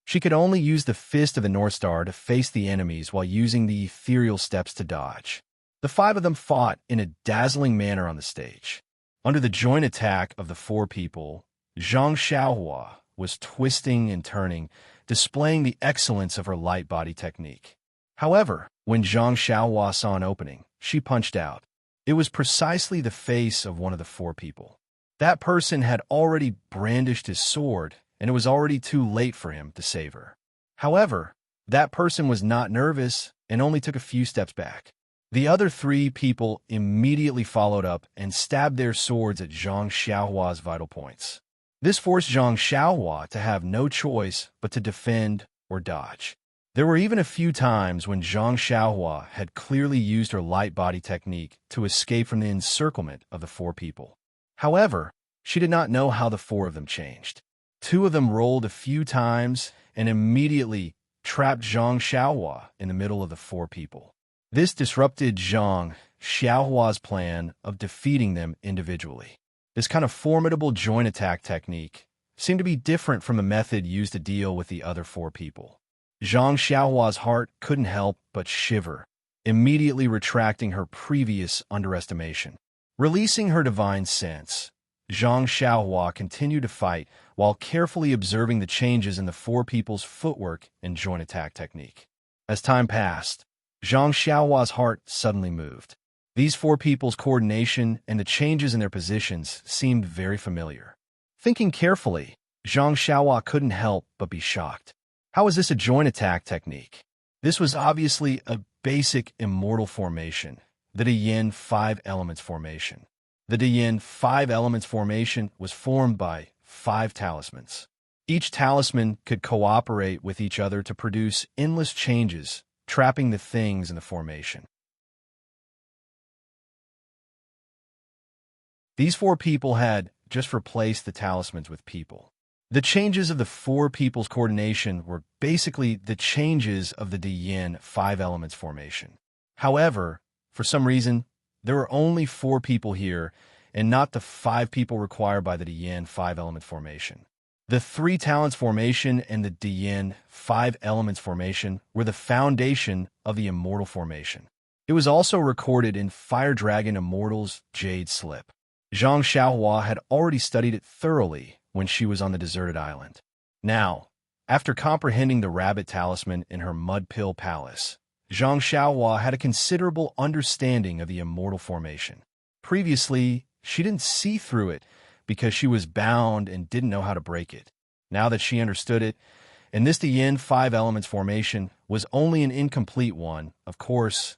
She could only use the fist of the North Star to face the enemies while using the ethereal steps to dodge. The 5 of them fought in a dazzling manner on the stage. Under the joint attack of the 4 people, Zhang Xiaohua was twisting and turning, displaying the excellence of her light body technique. However, when Zhang Xiaohua saw an opening, she punched out. It was precisely the face of one of the 4 people. That person had already brandished his sword, and it was already too late for him to save her. However, that person was not nervous and only took a few steps back. The other three people immediately followed up and stabbed their swords at Zhang Xiaohua's vital points. This forced Zhang Xiaohua to have no choice but to defend or dodge. There were even a few times when Zhang Xiaohua had clearly used her light body technique to escape from the encirclement of the four people. However, she did not know how the four of them changed. Two of them rolled a few times and immediately trapped Zhang Xiaohua in the middle of the four people. This disrupted Zhang Xiaohua's plan of defeating them individually. This kind of formidable joint attack technique seemed to be different from the method used to deal with the other four people. Zhang Xiaohua's heart couldn't help but shiver, immediately retracting her previous underestimation. Releasing her divine sense, Zhang Xiaohua continued to fight while carefully observing the changes in the four people's footwork and joint attack technique. As time passed, Zhang Xiaohua's heart suddenly moved. These four people's coordination and the changes in their positions seemed very familiar. Thinking carefully, Zhang Xiaohua couldn't help but be shocked. How is this a joint attack technique? This was obviously a basic immortal formation, the Diyin 5 Elements formation. The Diyin 5 Elements formation was formed by 5 talismans. Each talisman could cooperate with each other to produce endless changes, trapping the things in the formation. These four people had just replaced the talismans with people. The changes of the four people's coordination were basically the changes of the Diyin 5 Elements formation. However, for some reason, there were only 4 people here and not the 5 people required by the Diyin 5 Element formation. The 3 Talents formation and the Diyin 5 Elements formation were the foundation of the Immortal formation. It was also recorded in Fire Dragon Immortal's Jade Slip. Zhang Xiaohua had already studied it thoroughly when she was on the deserted island. Now, after comprehending the rabbit talisman in her Mud Pill Palace, Zhang Xiaohua had a considerable understanding of the Immortal formation. Previously, she didn't see through it because she was bound and didn't know how to break it. Now that she understood it, and this Diyin 5 Elements formation was only an incomplete one, of course,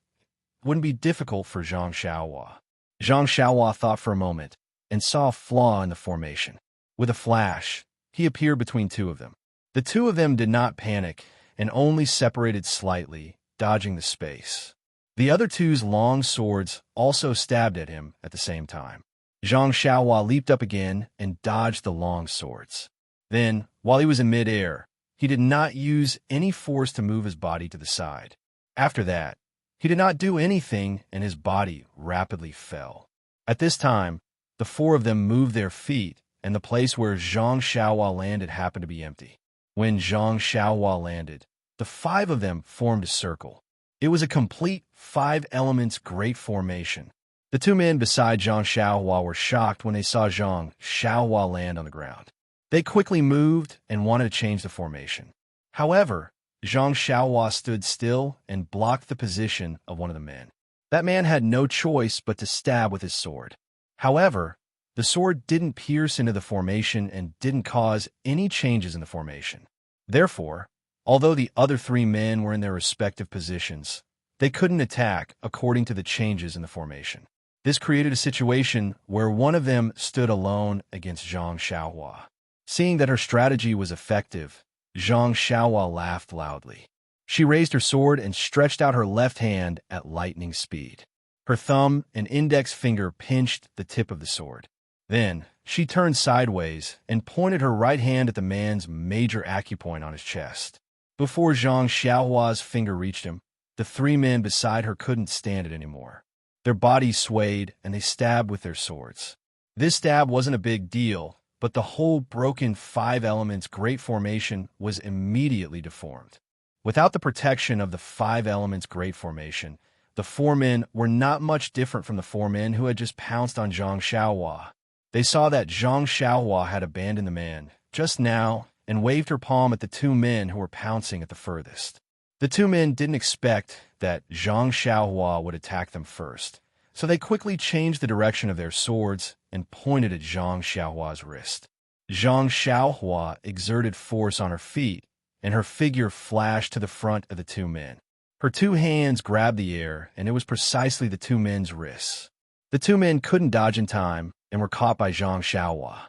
it wouldn't be difficult for Zhang Xiaohua. Zhang Xiaohua thought for a moment and saw a flaw in the formation. With a flash, he appeared between 2 of them. The 2 of them did not panic and only separated slightly, dodging the space. The other 2's long swords also stabbed at him at the same time. Zhang Xiaohua leaped up again and dodged the long swords. Then, while he was in midair, he did not use any force to move his body to the side. After that, he did not do anything and his body rapidly fell. At this time, the 4 of them moved their feet and the place where Zhang Xiaohua landed happened to be empty. When Zhang Xiaohua landed, the 5 of them formed a circle. It was a complete 5 Elements great formation. The 2 men beside Zhang Xiaohua were shocked when they saw Zhang Xiaohua land on the ground. They quickly moved and wanted to change the formation. However, Zhang Xiaohua stood still and blocked the position of one of the men. That man had no choice but to stab with his sword. However, the sword didn't pierce into the formation and didn't cause any changes in the formation. Therefore, although the other 3 men were in their respective positions, they couldn't attack according to the changes in the formation. This created a situation where one of them stood alone against Zhang Xiaohua. Seeing that her strategy was effective, Zhang Xiaohua laughed loudly. She raised her sword and stretched out her left hand at lightning speed. Her thumb and index finger pinched the tip of the sword. Then, she turned sideways and pointed her right hand at the man's major acupoint on his chest. Before Zhang Xiaohua's finger reached him, the 3 men beside her couldn't stand it anymore. Their bodies swayed and they stabbed with their swords. This stab wasn't a big deal, but the whole broken 5 Elements great formation was immediately deformed. Without the protection of the 5 Elements great formation, the 4 men were not much different from the 4 men who had just pounced on Zhang Xiaohua. They saw that Zhang Xiaohua had abandoned the man just now and waved her palm at the 2 men who were pouncing at the furthest. The 2 men didn't expect that Zhang Xiaohua would attack them first, So they quickly changed the direction of their swords and pointed at Zhang Xiaohua's wrist. Zhang Xiaohua exerted force on her feet, and her figure flashed to the front of the two men. Her two hands grabbed the air, and it was precisely the two men's wrists. The two men couldn't dodge in time and were caught by Zhang Xiaohua.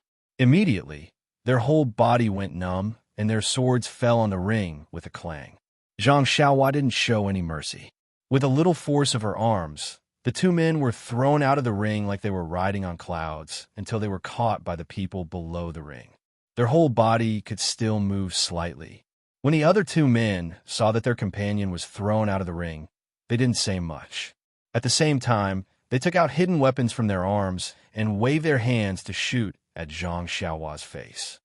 Immediately, their whole body went numb, and their swords fell on the ring with a clang. Zhang Xiaohua didn't show any mercy. With a little force of her arms, the two men were thrown out of the ring like they were riding on clouds until they were caught by the people below the ring. Their whole body could still move slightly. When the other two men saw that their companion was thrown out of the ring, they didn't say much. At the same time, they took out hidden weapons from their arms and waved their hands to shoot at Zhang Xiaohua's face.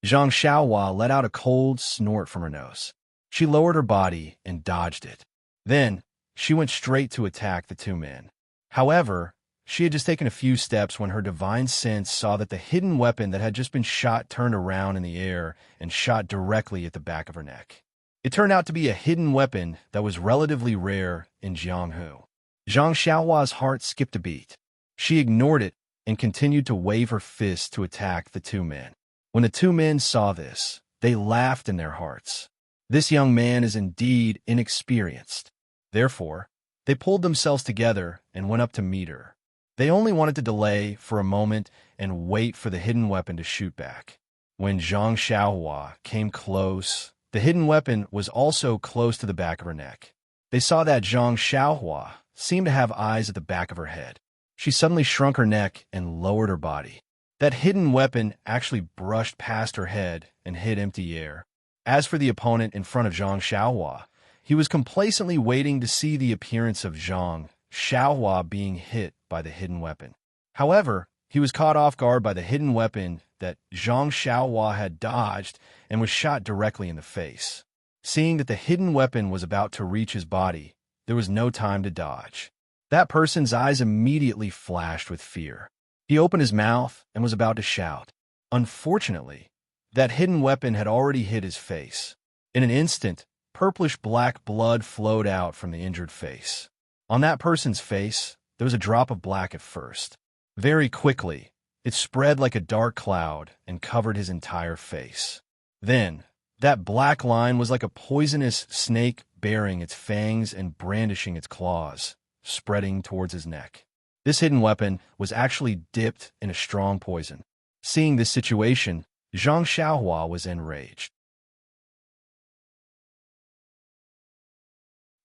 Zhang Xiaohua let out a cold snort from her nose. She lowered her body and dodged it. Then, she went straight to attack the two men. However, she had just taken a few steps when her divine sense saw that the hidden weapon that had just been shot turned around in the air and shot directly at the back of her neck. It turned out to be a hidden weapon that was relatively rare in Jianghu. Zhang Xiaohua's heart skipped a beat. She ignored it and continued to wave her fist to attack the two men. When the two men saw this, they laughed in their hearts. This young man is indeed inexperienced. Therefore, they pulled themselves together and went up to meet her. They only wanted to delay for a moment and wait for the hidden weapon to shoot back. When Zhang Xiaohua came close, the hidden weapon was also close to the back of her neck. They saw that Zhang Xiaohua seemed to have eyes at the back of her head. She suddenly shrunk her neck and lowered her body. That hidden weapon actually brushed past her head and hit empty air. As for the opponent in front of Zhang Xiaohua, he was complacently waiting to see the appearance of Zhang Xiaohua being hit by the hidden weapon. However, he was caught off guard by the hidden weapon that Zhang Xiaohua had dodged and was shot directly in the face. Seeing that the hidden weapon was about to reach his body, there was no time to dodge. That person's eyes immediately flashed with fear. He opened his mouth and was about to shout. Unfortunately, that hidden weapon had already hit his face. In an instant, purplish-black blood flowed out from the injured face. On that person's face, there was a drop of black at first. Very quickly, it spread like a dark cloud and covered his entire face. Then, that black line was like a poisonous snake baring its fangs and brandishing its claws, spreading towards his neck. This hidden weapon was actually dipped in a strong poison. Seeing this situation, Zhang Xiaohua was enraged.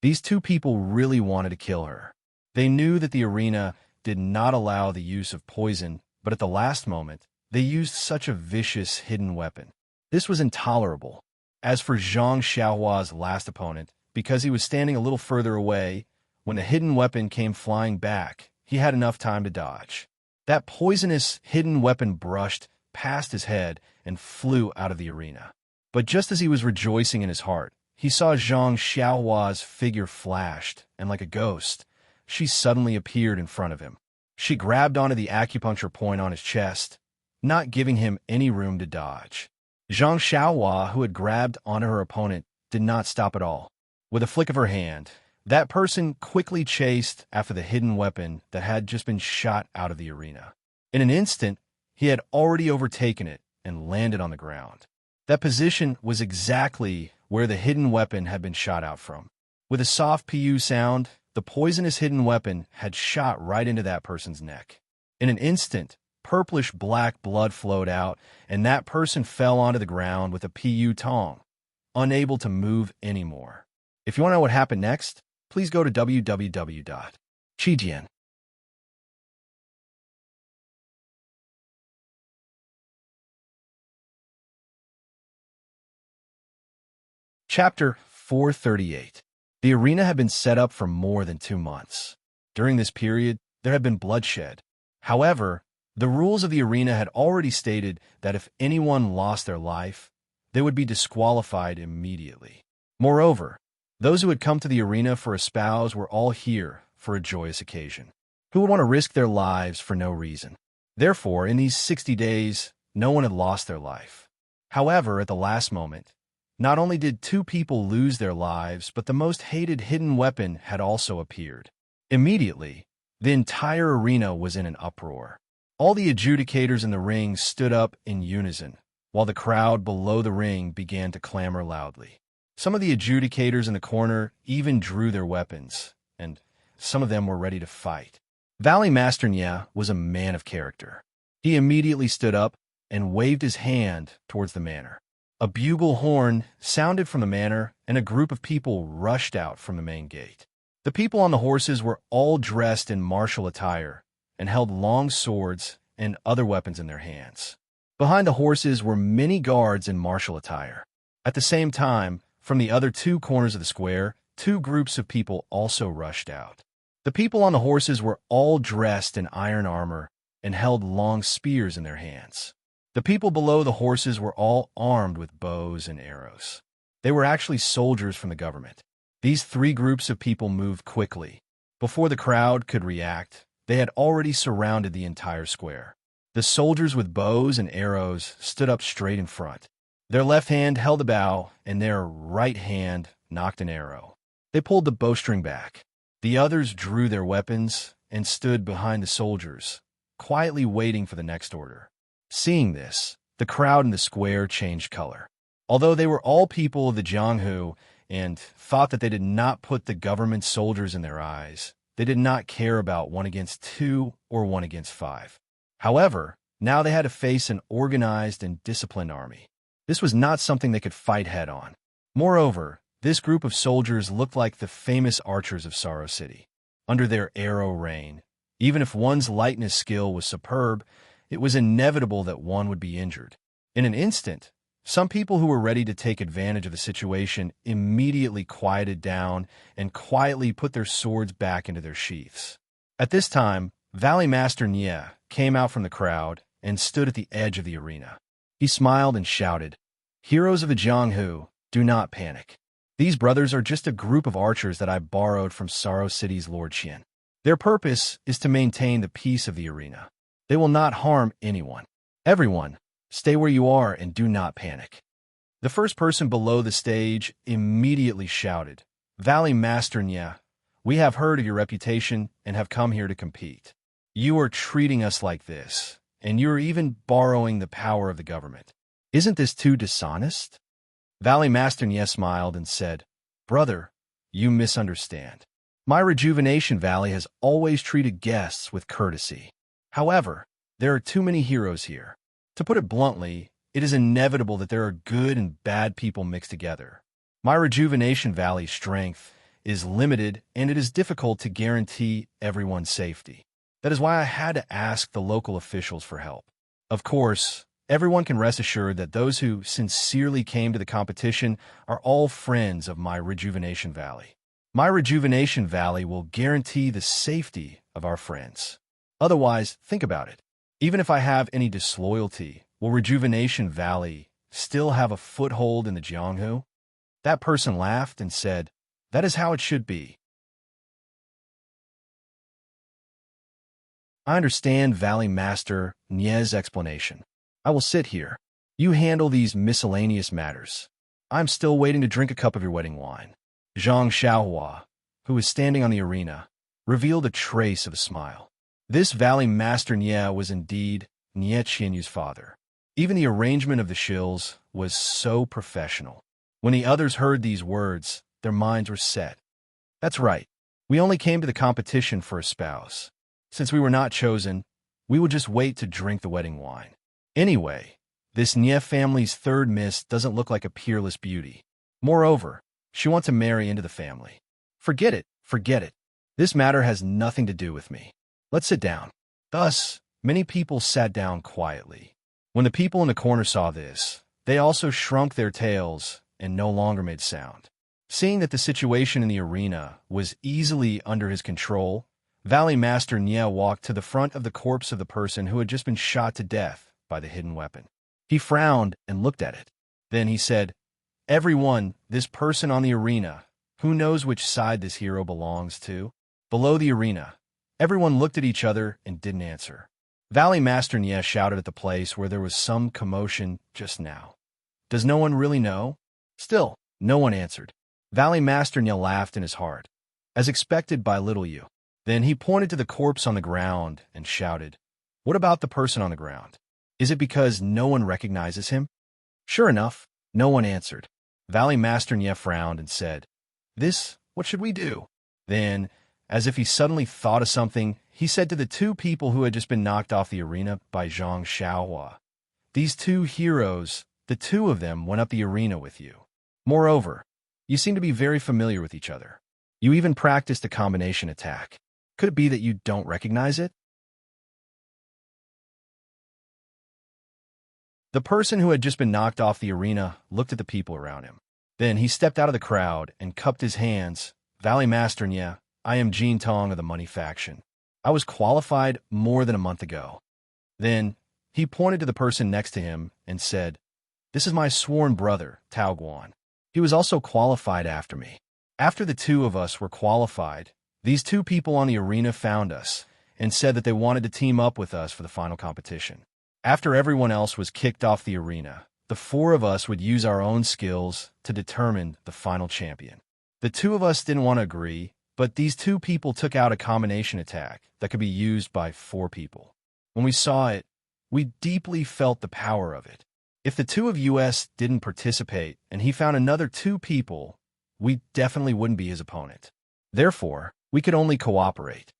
These two people really wanted to kill her. They knew that the arena did not allow the use of poison, but at the last moment, they used such a vicious hidden weapon. This was intolerable. As for Zhang Xiaohua's last opponent, because he was standing a little further away, when the hidden weapon came flying back, he had enough time to dodge. That poisonous hidden weapon brushed past his head and flew out of the arena. But just as he was rejoicing in his heart, he saw Zhang Xiaohua's figure flashed, and like a ghost, she suddenly appeared in front of him. She grabbed onto the acupuncture point on his chest, not giving him any room to dodge. Zhang Xiaohua, who had grabbed onto her opponent, did not stop at all. With a flick of her hand, that person quickly chased after the hidden weapon that had just been shot out of the arena. In an instant, he had already overtaken it and landed on the ground. That position was exactly where the hidden weapon had been shot out from. With a soft PU sound, the poisonous hidden weapon had shot right into that person's neck. In an instant, purplish-black blood flowed out, and that person fell onto the ground with a PU tong, unable to move anymore. If you want to know what happened next, please go to www.chijian. Chapter 438. The arena had been set up for more than 2 months. During this period, there had been bloodshed. However, the rules of the arena had already stated that if anyone lost their life, they would be disqualified immediately. Moreover, those who had come to the arena for a spouse were all here for a joyous occasion. Who would want to risk their lives for no reason? Therefore, in these 60 days, no one had lost their life. However, at the last moment, Not only did two people lose their lives, but the most hated hidden weapon had also appeared. Immediately, the entire arena was in an uproar. All the adjudicators in the ring stood up in unison, while the crowd below the ring began to clamor loudly. Some of the adjudicators in the corner even drew their weapons, and some of them were ready to fight. Valley Master Nya was a man of character. He immediately stood up and waved his hand towards the manor. A bugle horn sounded from the manor, and a group of people rushed out from the main gate. The people on the horses were all dressed in martial attire and held long swords and other weapons in their hands. Behind the horses were many guards in martial attire. At the same time, from the other two corners of the square, two groups of people also rushed out. The people on the horses were all dressed in iron armor and held long spears in their hands. The people below the horses were all armed with bows and arrows. They were actually soldiers from the government. These three groups of people moved quickly. Before the crowd could react, they had already surrounded the entire square. The soldiers with bows and arrows stood up straight in front. Their left hand held a bow, and their right hand nocked an arrow. They pulled the bowstring back. The others drew their weapons and stood behind the soldiers, quietly waiting for the next order. Seeing this, the crowd in the square changed color. Although they were all people of the Jianghu and thought that they did not put the government soldiers in their eyes, they did not care about 1 against 2 or 1 against 5. However, now they had to face an organized and disciplined army. This was not something they could fight head-on. Moreover, this group of soldiers looked like the famous archers of Sorrow City. Under their arrow rain, even if one's lightness skill was superb, it was inevitable that one would be injured. In an instant, some people who were ready to take advantage of the situation immediately quieted down and quietly put their swords back into their sheaths. At this time, Valley Master Nye came out from the crowd and stood at the edge of the arena. He smiled and shouted, "Heroes of the Jianghu, do not panic. These brothers are just a group of archers that I borrowed from Sorrow City's Lord Qian. Their purpose is to maintain the peace of the arena. They will not harm anyone. Everyone, stay where you are and do not panic." The first person below the stage immediately shouted, "Valley Master Nya, we have heard of your reputation and have come here to compete. You are treating us like this, and you are even borrowing the power of the government. Isn't this too dishonest?" Valley Master Nya smiled and said, "Brother, you misunderstand. My Rejuvenation Valley has always treated guests with courtesy. However, there are too many heroes here. To put it bluntly, it is inevitable that there are good and bad people mixed together. My Rejuvenation Valley's strength is limited, and it is difficult to guarantee everyone's safety. That is why I had to ask the local officials for help. Of course, everyone can rest assured that those who sincerely came to the competition are all friends of my Rejuvenation Valley. My Rejuvenation Valley will guarantee the safety of our friends. Otherwise, think about it. Even if I have any disloyalty, will Rejuvenation Valley still have a foothold in the Jianghu?" That person laughed and said, "That is how it should be." I understand Valley Master Nye's explanation. I will sit here. You handle these miscellaneous matters. I'm still waiting to drink a cup of your wedding wine. Zhang Xiaohua, who was standing on the arena, revealed a trace of a smile. This Valley Master Nye was indeed Nye Qianyu's father. Even the arrangement of the shills was so professional. When the others heard these words, their minds were set. That's right. We only came to the competition for a spouse. Since we were not chosen, we would just wait to drink the wedding wine. Anyway, this Nye family's third miss doesn't look like a peerless beauty. Moreover, she wants to marry into the family. Forget it, forget it. This matter has nothing to do with me. Let's sit down. Thus, many people sat down quietly. When the people in the corner saw this, they also shrunk their tails and no longer made sound. Seeing that the situation in the arena was easily under his control, Valley Master Nye walked to the front of the corpse of the person who had just been shot to death by the hidden weapon. He frowned and looked at it. Then he said, "Everyone, this person on the arena, who knows which side this hero belongs to?" Below the arena, everyone looked at each other and didn't answer. Valley Master Nye shouted at the place where there was some commotion just now. "Does no one really know?" Still, no one answered. Valley Master Nya laughed in his heart. As expected by little you. Then he pointed to the corpse on the ground and shouted, "What about the person on the ground? Is it because no one recognizes him?" Sure enough, no one answered. Valley Master Nya frowned and said, What should we do?" Then, as if he suddenly thought of something, he said to the two people who had just been knocked off the arena by Zhang Xiaohua, "These two heroes, the two of them went up the arena with you. Moreover, you seem to be very familiar with each other. You even practiced a combination attack. Could it be that you don't recognize it?" The person who had just been knocked off the arena looked at the people around him. Then he stepped out of the crowd and cupped his hands. "Valley Master Nya, I am Jin Tong of the Money Faction. I was qualified more than a month ago." Then he pointed to the person next to him and said, "This is my sworn brother, Tao Guan. He was also qualified after me. After the two of us were qualified, these two people on the arena found us and said that they wanted to team up with us for the final competition. After everyone else was kicked off the arena, the four of us would use our own skills to determine the final champion. The two of us didn't want to agree, but these two people took out a combination attack that could be used by four people. When we saw it, we deeply felt the power of it. If the two of us didn't participate and he found another two people, we definitely wouldn't be his opponent. Therefore, we could only cooperate.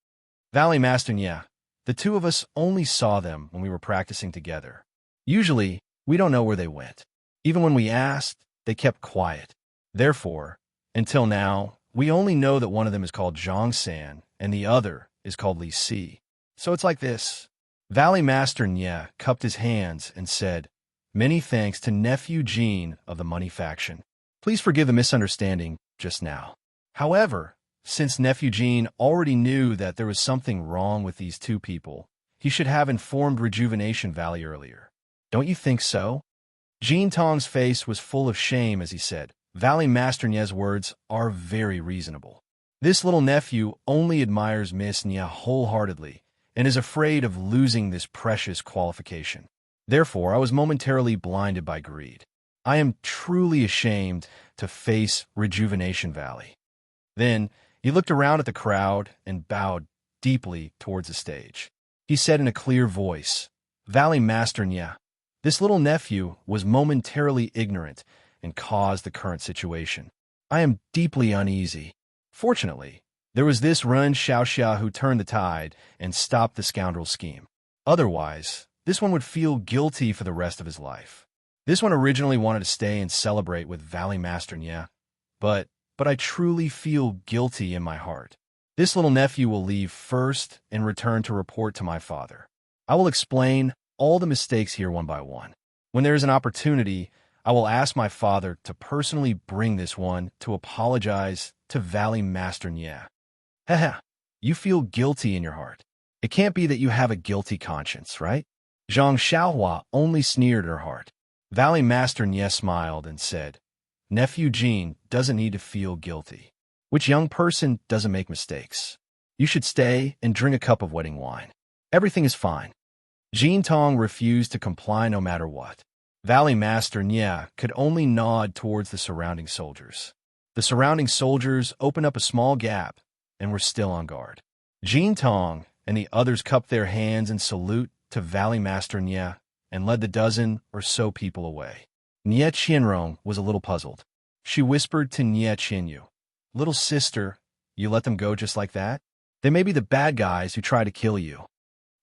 Valley Master Nya, the two of us only saw them when we were practicing together. Usually, we don't know where they went. Even when we asked, they kept quiet. Therefore, until now, we only know that one of them is called Zhang San and the other is called Li Si. So it's like this." Valley Master Nya cupped his hands and said, "Many thanks to Nephew Jean of the Money Faction. Please forgive the misunderstanding just now. However, since Nephew Jean already knew that there was something wrong with these two people, he should have informed Rejuvenation Valley earlier. Don't you think so?" Jean Tong's face was full of shame as he said, "Valley Master Nya's words are very reasonable. This little nephew only admires Miss Nya wholeheartedly and is afraid of losing this precious qualification. Therefore, I was momentarily blinded by greed. I am truly ashamed to face Rejuvenation Valley." Then, he looked around at the crowd and bowed deeply towards the stage. He said in a clear voice, "Valley Master Nya, this little nephew was momentarily ignorant and caused the current situation. I am deeply uneasy. Fortunately, there was this Ren Xiaoxia who turned the tide and stopped the scoundrel's scheme. Otherwise, this one would feel guilty for the rest of his life. This one originally wanted to stay and celebrate with Valley Master Nya, but I truly feel guilty in my heart. This little nephew will leave first and return to report to my father. I will explain all the mistakes here one by one. When there is an opportunity, I will ask my father to personally bring this one to apologize to Valley Master Nya." Haha, you feel guilty in your heart. It can't be that you have a guilty conscience, right? Zhang Xiaohua only sneered at her heart. Valley Master Nya smiled and said, "Nephew Jean doesn't need to feel guilty. Which young person doesn't make mistakes? You should stay and drink a cup of wedding wine. Everything is fine." Jin Tong refused to comply no matter what. Valley Master Nya could only nod towards the surrounding soldiers. The surrounding soldiers opened up a small gap and were still on guard. Jin Tong and the others cupped their hands in salute to Valley Master Nya and led the dozen or so people away. Nya Qianrong was a little puzzled. She whispered to Nya Qianyu, "Little sister, you let them go just like that? They may be the bad guys who try to kill you."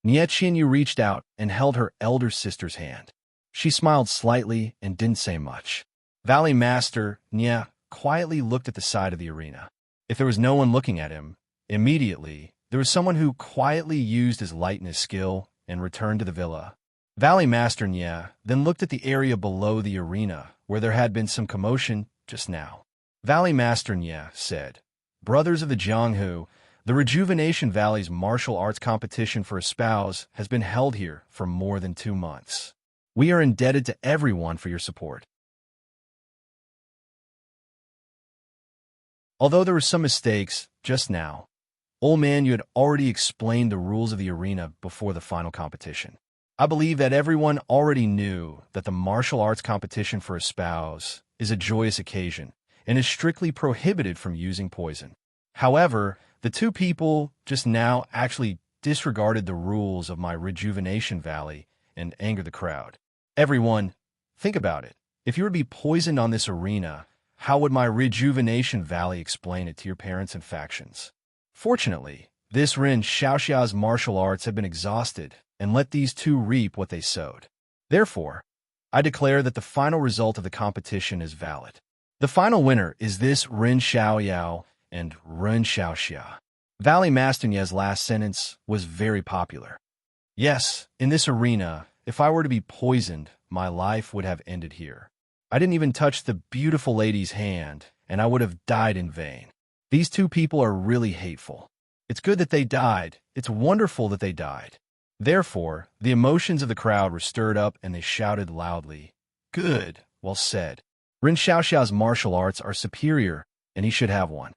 Nya Qianyu reached out and held her elder sister's hand. She smiled slightly and didn't say much. Valley Master Nya quietly looked at the side of the arena. If there was no one looking at him, immediately there was someone who quietly used his lightness skill and returned to the villa. Valley Master Nya then looked at the area below the arena where there had been some commotion just now. Valley Master Nya said, "Brothers of the Jianghu, the Rejuvenation Valley's martial arts competition for espouse has been held here for more than 2 months. We are indebted to everyone for your support. Although there were some mistakes just now, old man, you had already explained the rules of the arena before the final competition. I believe that everyone already knew that the martial arts competition for espouse is a joyous occasion and is strictly prohibited from using poison. However, the two people just now actually disregarded the rules of my rejuvenation valley and angered the crowd. Everyone, think about it. If you were to be poisoned on this arena, how would my rejuvenation valley explain it to your parents and factions? Fortunately, this Ren Xiaoxia's martial arts have been exhausted and let these two reap what they sowed. Therefore, I declare that the final result of the competition is valid. The final winner is this Ren Xiaoyao and Ren Xiaoxia. Valley Master Nie's last sentence was very popular. Yes, in this arena, if I were to be poisoned, my life would have ended here. I didn't even touch the beautiful lady's hand, and I would have died in vain. These two people are really hateful. It's good that they died. It's wonderful that they died. Therefore, the emotions of the crowd were stirred up and they shouted loudly, "Good, well said. Ren Xiaoxia's martial arts are superior, and he should have one."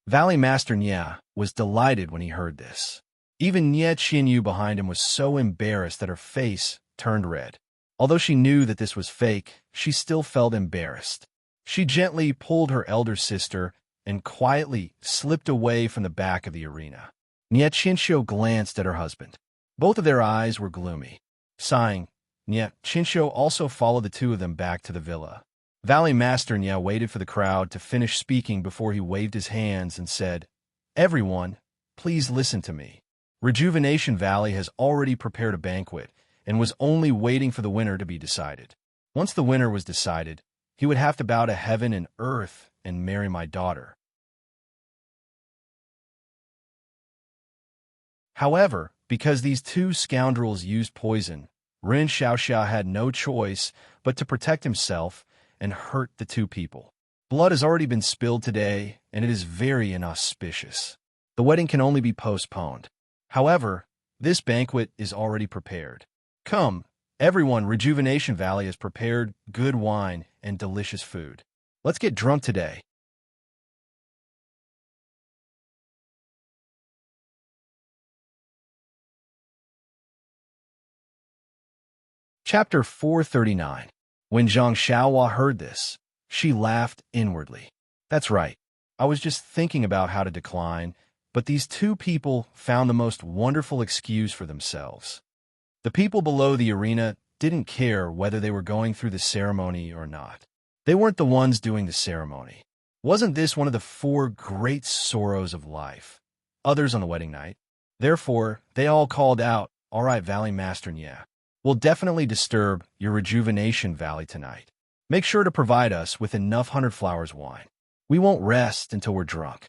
Valley Master Nie was delighted when he heard this. Even Nie Qianyu behind him was so embarrassed that her face turned red. Although she knew that this was fake, she still felt embarrassed. She gently pulled her elder sister and quietly slipped away from the back of the arena. Nie Qianxiu glanced at her husband. Both of their eyes were gloomy. Sighing, Nie Qianxiu also followed the two of them back to the villa. Valley Master Nie waited for the crowd to finish speaking before he waved his hands and said, "Everyone, please listen to me. Rejuvenation Valley has already prepared a banquet and was only waiting for the winner to be decided. Once the winner was decided, he would have to bow to heaven and earth and marry my daughter." However, because these two scoundrels used poison, Ren Xiaoxia had no choice but to protect himself and hurt the two people. Blood has already been spilled today, and it is very inauspicious. The wedding can only be postponed. However, this banquet is already prepared. Come, everyone, Rejuvenation Valley has prepared good wine and delicious food. Let's get drunk today. Chapter 439. When Zhang Xiaohua heard this, she laughed inwardly. That's right. I was just thinking about how to decline, but these two people found the most wonderful excuse for themselves. The people below the arena didn't care whether they were going through the ceremony or not. They weren't the ones doing the ceremony. Wasn't this one of the four great sorrows of life? Others on the wedding night. Therefore, they all called out, "All right, Valley Master Nie. We'll definitely disturb your Rejuvenation Valley tonight. Make sure to provide us with enough 100 flowers wine. We won't rest until we're drunk."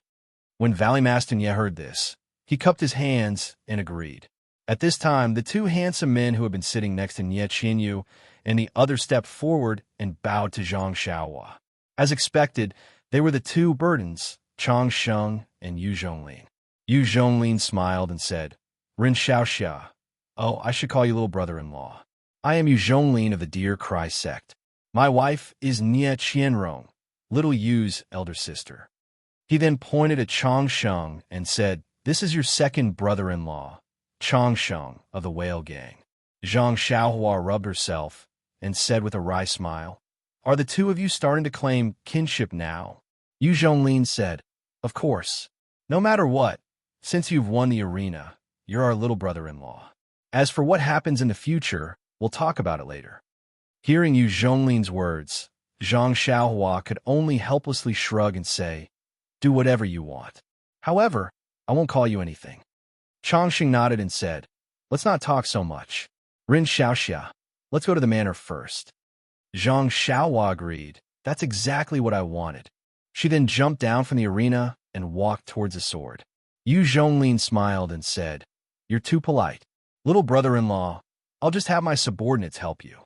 When Valley Master Nie heard this, he cupped his hands and agreed. At this time, the two handsome men who had been sitting next to Nie Qianyu and the other stepped forward and bowed to Zhang Xiaohua. As expected, they were the two burdens, Chang Sheng and Yu Zhonglin. Yu Zhonglin smiled and said, "Ren Xiaoxia. Oh, I should call you little brother-in-law. I am Yu Zhonglin of the Dear Cry sect. My wife is Nie Qianrong, little Yu's elder sister." He then pointed at Chang Sheng and said, "This is your second brother-in-law, Chang Sheng of the Whale Gang." Zhang Xiaohua rubbed herself and said with a wry smile, "Are the two of you starting to claim kinship now?" Yu Zhonglin said, "Of course. No matter what, since you've won the arena, you're our little brother-in-law. As for what happens in the future, we'll talk about it later." Hearing Yu Zhonglin's words, Zhang Xiaohua could only helplessly shrug and say, "Do whatever you want. However, I won't call you anything." Chang Sheng nodded and said, "Let's not talk so much. Ren Xiaoxia, let's go to the manor first." Zhang Xiaohua agreed. "That's exactly what I wanted." She then jumped down from the arena and walked towards the sword. Yu Zhonglin smiled and said, "You're too polite. Little brother-in-law, I'll just have my subordinates help you."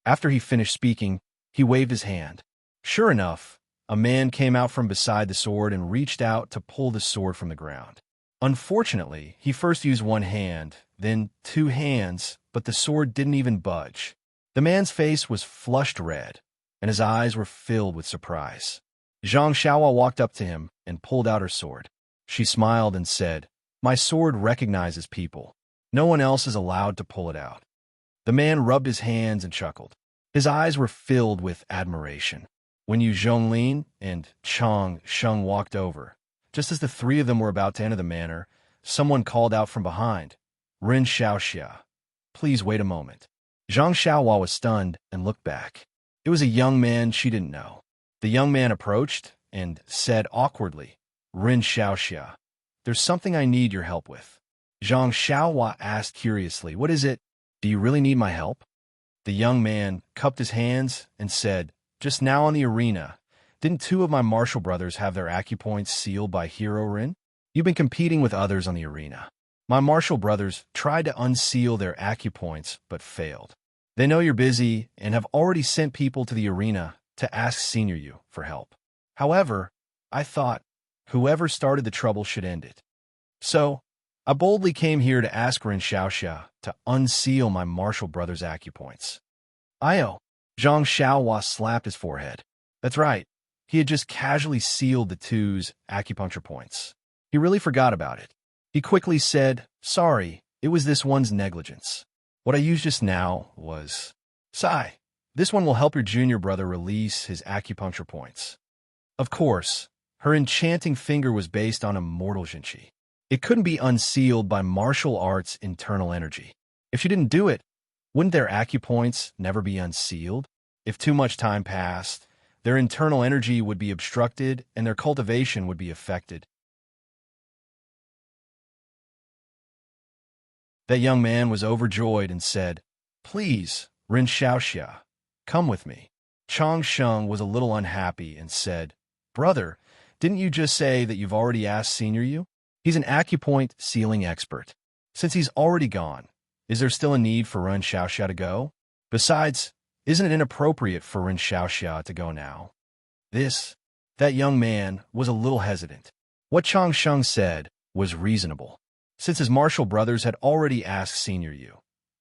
After he finished speaking, he waved his hand. Sure enough, a man came out from beside the sword and reached out to pull the sword from the ground. Unfortunately, he first used one hand, then two hands, but the sword didn't even budge. The man's face was flushed red, and his eyes were filled with surprise. Zhang Xiaohua walked up to him and pulled out her sword. She smiled and said, "My sword recognizes people. No one else is allowed to pull it out." The man rubbed his hands and chuckled. His eyes were filled with admiration. When Yu Zhonglin and Chang Sheng walked over, just as the three of them were about to enter the manor, someone called out from behind, Ren Xiaoxia, please wait a moment. Zhang Xiaohua was stunned and looked back. It was a young man she didn't know. The young man approached and said awkwardly, Ren Xiaoxia, there's something I need your help with. Zhang Xiaohua asked curiously, what is it? Do you really need my help? The young man cupped his hands and said, just now on the arena, didn't two of my martial brothers have their acupoints sealed by Hero Rin? You've been competing with others on the arena. My martial brothers tried to unseal their acupoints, but failed. They know you're busy and have already sent people to the arena to ask Senior Yu for help. However, I thought whoever started the trouble should end it. So, I boldly came here to ask Ren Xiaoxia to unseal my martial brother's acupoints. Io. Zhang Xiaohua slapped his forehead. That's right. He had just casually sealed the two's acupuncture points. He really forgot about it. He quickly said, sorry, it was this one's negligence. What I used just now was... Sigh. This one will help your junior brother release his acupuncture points. Of course, her enchanting finger was based on immortal Jinqi. It couldn't be unsealed by martial arts' internal energy. If she didn't do it, wouldn't their acupoints never be unsealed? If too much time passed, their internal energy would be obstructed and their cultivation would be affected. That young man was overjoyed and said, please, Ren Xiaoxia, come with me. Chang Sheng was a little unhappy and said, brother, didn't you just say that you've already asked Senior Yu? He's an acupoint sealing expert. Since he's already gone, is there still a need for Ren Xiaoxia to go? Besides, isn't it inappropriate for Ren Xiaoxia to go now? That young man was a little hesitant. What Chang Sheng said was reasonable, since his martial brothers had already asked Senior Yu.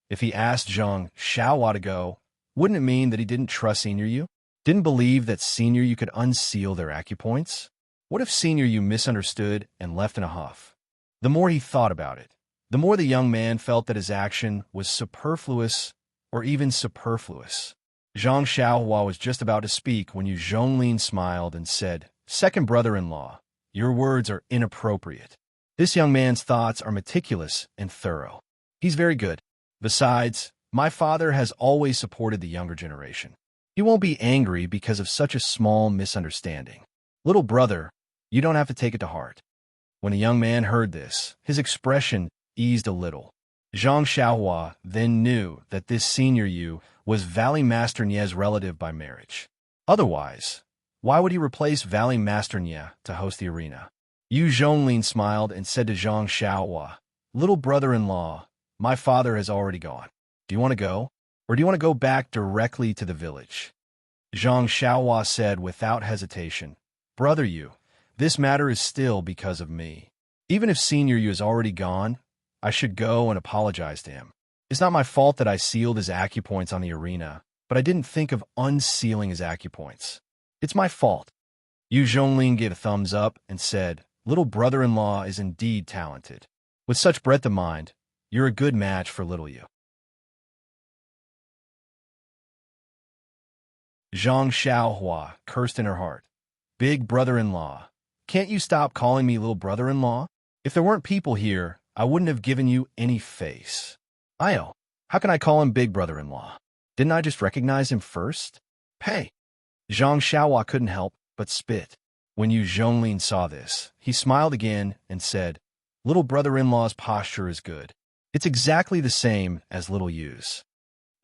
If he asked Zhang Xiaohua to go, wouldn't it mean that he didn't trust Senior Yu? Didn't believe that Senior Yu could unseal their acupoints? What if Senior Yu misunderstood and left in a huff? The more he thought about it, the more the young man felt that his action was superfluous or even superfluous. Zhang Xiaohua was just about to speak when Yu Zhonglin smiled and said, second brother-in-law, your words are inappropriate. This young man's thoughts are meticulous and thorough. He's very good. Besides, my father has always supported the younger generation. He won't be angry because of such a small misunderstanding. Little brother, you don't have to take it to heart. When the young man heard this, his expression eased a little. Zhang Xiaohua then knew that this Senior Yu was Valley Master Nie's relative by marriage. Otherwise, why would he replace Valley Master Nie to host the arena? Yu Zhonglin smiled and said to Zhang Xiaohua, little brother-in-law, my father has already gone. Do you want to go? Or do you want to go back directly to the village? Zhang Xiaohua said without hesitation, brother Yu, this matter is still because of me. Even if Senior Yu is already gone, I should go and apologize to him. It's not my fault that I sealed his acupoints on the arena, but I didn't think of unsealing his acupoints. It's my fault. Yu Zhonglin gave a thumbs up and said, little brother-in-law is indeed talented. With such breadth of mind, you're a good match for little Yu. Zhang Xiaohua cursed in her heart. Big brother-in-law, can't you stop calling me little brother-in-law? If there weren't people here, I wouldn't have given you any face. Io, how can I call him big brother-in-law? Didn't I just recognize him first? Hey. Zhang Xiaohua couldn't help but spit. When Yu Zhonglin saw this, he smiled again and said, little brother-in-law's posture is good. It's exactly the same as little Yu's.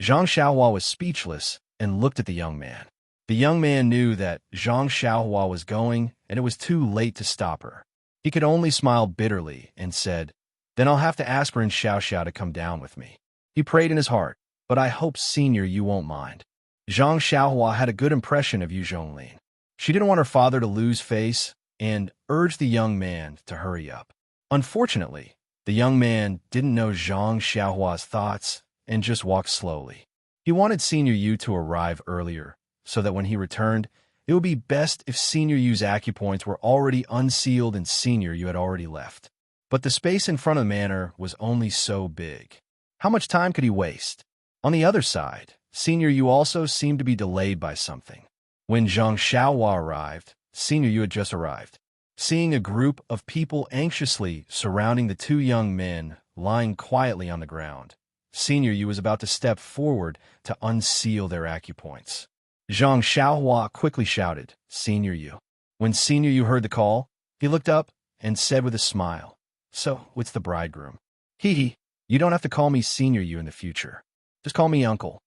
Zhang Xiaohua was speechless and looked at the young man. The young man knew that Zhang Xiaohua was going, and it was too late to stop her. He could only smile bitterly and said, then I'll have to ask Ren Xiaoxia to come down with me. He prayed in his heart, but I hope Senior Yu won't mind. Zhang Xiaohua had a good impression of Yu Zhonglin. She didn't want her father to lose face and urged the young man to hurry up. Unfortunately, the young man didn't know Zhang Xiaohua's thoughts and just walked slowly. He wanted Senior Yu to arrive earlier, so that when he returned, it would be best if Senior Yu's acupoints were already unsealed and Senior Yu had already left. But the space in front of the manor was only so big. How much time could he waste? On the other side, Senior Yu also seemed to be delayed by something. When Zhang Xiaohua arrived, Senior Yu had just arrived. Seeing a group of people anxiously surrounding the two young men lying quietly on the ground, Senior Yu was about to step forward to unseal their acupoints. Zhang Xiaohua quickly shouted, "Senior Yu." When Senior Yu heard the call, he looked up and said with a smile, "So, it's the bridegroom. Hee hee, you don't have to call me Senior Yu in the future. Just call me Uncle."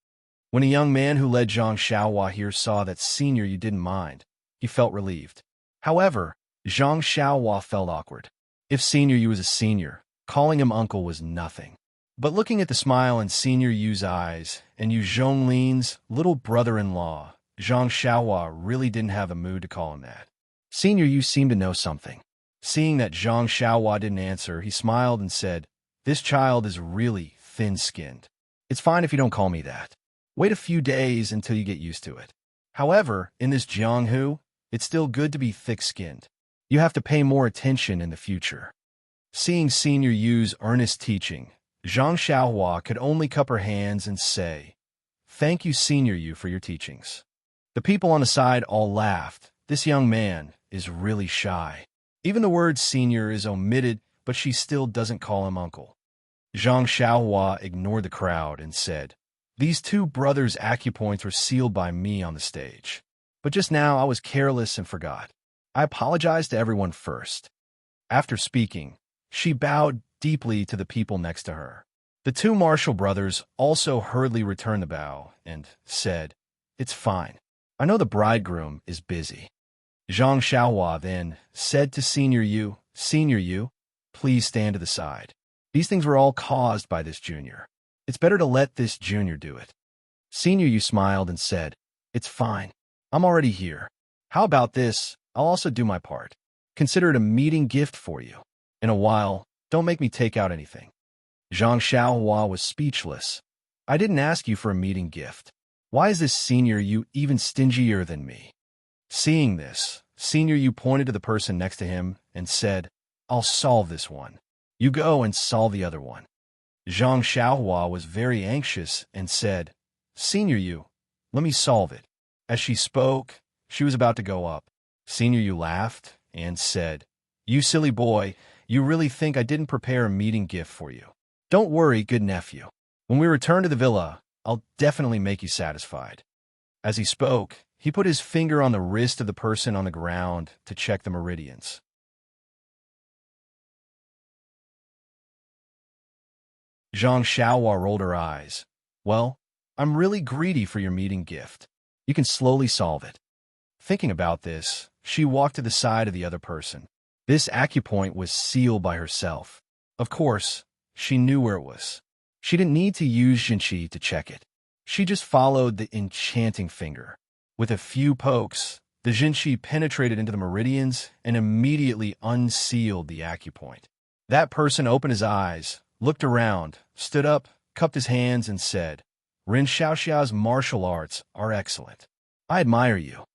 When a young man who led Zhang Xiaohua here saw that Senior Yu didn't mind, he felt relieved. However, Zhang Xiaohua felt awkward. If Senior Yu was a senior, calling him Uncle was nothing. But looking at the smile in Senior Yu's eyes and Yu Zhonglin's little brother-in-law, Zhang Xiaohua really didn't have a mood to call him that. Senior Yu seemed to know something. Seeing that Zhang Xiaohua didn't answer, he smiled and said, "This child is really thin-skinned. It's fine if you don't call me that. Wait a few days until you get used to it. However, in this Jianghu, it's still good to be thick-skinned. You have to pay more attention in the future." Seeing Senior Yu's earnest teaching, Zhang Xiaohua could only cup her hands and say, "Thank you, Senior Yu, for your teachings." The people on the side all laughed. This young man is really shy. Even the word senior is omitted, but she still doesn't call him uncle. Zhang Xiaohua ignored the crowd and said, "These two brothers' acupoints were sealed by me on the stage. But just now I was careless and forgot. I apologize to everyone first." After speaking, she bowed deeply to the people next to her. The two Marshall brothers also hurriedly returned the bow and said, "It's fine. I know the bridegroom is busy." Zhang Xiaohua then said to Senior Yu, "Senior Yu, please stand to the side. These things were all caused by this junior. It's better to let this junior do it." Senior Yu smiled and said, "It's fine. I'm already here. How about this? I'll also do my part. Consider it a meeting gift for you. In a while, don't make me take out anything." Zhang Xiaohua was speechless. "I didn't ask you for a meeting gift. Why is this Senior Yu even stingier than me?" Seeing this, Senior Yu pointed to the person next to him and said, "I'll solve this one. You go and solve the other one." Zhang Xiaohua was very anxious and said, "Senior Yu, let me solve it." As she spoke, she was about to go up. Senior Yu laughed and said, "You silly boy, you really think I didn't prepare a meeting gift for you? Don't worry, good nephew. When we return to the villa, I'll definitely make you satisfied." As he spoke, he put his finger on the wrist of the person on the ground to check the meridians. Zhang Xiaohua rolled her eyes. "Well, I'm really greedy for your meeting gift. You can slowly solve it." Thinking about this, she walked to the side of the other person. This acupoint was sealed by herself. Of course, she knew where it was. She didn't need to use Jinqi to check it. She just followed the enchanting finger. With a few pokes, the Jinqi penetrated into the meridians and immediately unsealed the acupoint. That person opened his eyes, looked around, stood up, cupped his hands, and said, "Ren Xiaoxia's martial arts are excellent. I admire you."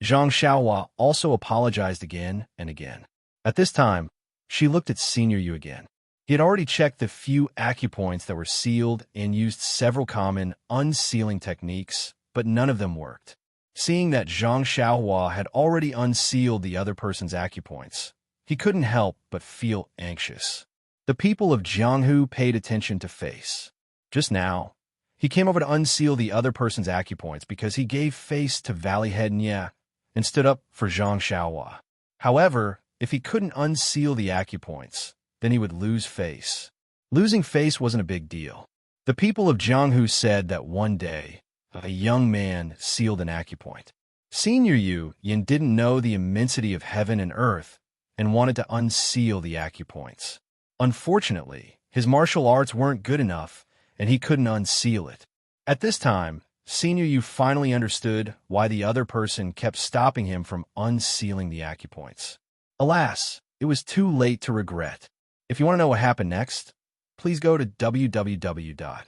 Zhang Xiaohua also apologized again and again. At this time, she looked at Senior Yu again. He had already checked the few acupoints that were sealed and used several common unsealing techniques, but none of them worked. Seeing that Zhang Xiaohua had already unsealed the other person's acupoints, he couldn't help but feel anxious. The people of Jianghu paid attention to Face. Just now, he came over to unseal the other person's acupoints because he gave Face to Valleyhead Nya and stood up for Zhang Xiaohua. However, if he couldn't unseal the acupoints, then he would lose Face. Losing Face wasn't a big deal. The people of Jianghu said that one day, a young man sealed an acupoint. Senior Yu Yin didn't know the immensity of heaven and earth and wanted to unseal the acupoints. Unfortunately, his martial arts weren't good enough, and he couldn't unseal it. At this time, Senior Yu finally understood why the other person kept stopping him from unsealing the acupoints. Alas, it was too late to regret. If you want to know what happened next, please go to www.chijian.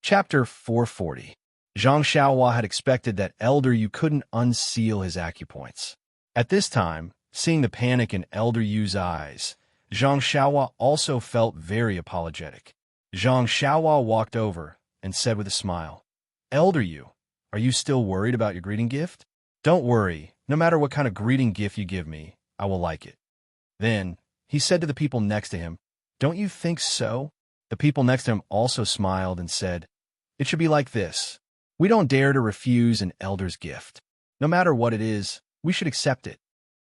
Chapter 440. Zhang Xiaohua had expected that Elder Yu couldn't unseal his acupoints. At this time, Seeing the panic in Elder Yu's eyes, Zhang Xiaohua also felt very apologetic. Zhang Xiaohua walked over and said with a smile, "Elder Yu, are you still worried about your greeting gift? Don't worry, no matter what kind of greeting gift you give me, I will like it." Then, he said to the people next to him, "Don't you think so?" The people next to him also smiled and said, "It should be like this. We don't dare to refuse an elder's gift. No matter what it is, we should accept it."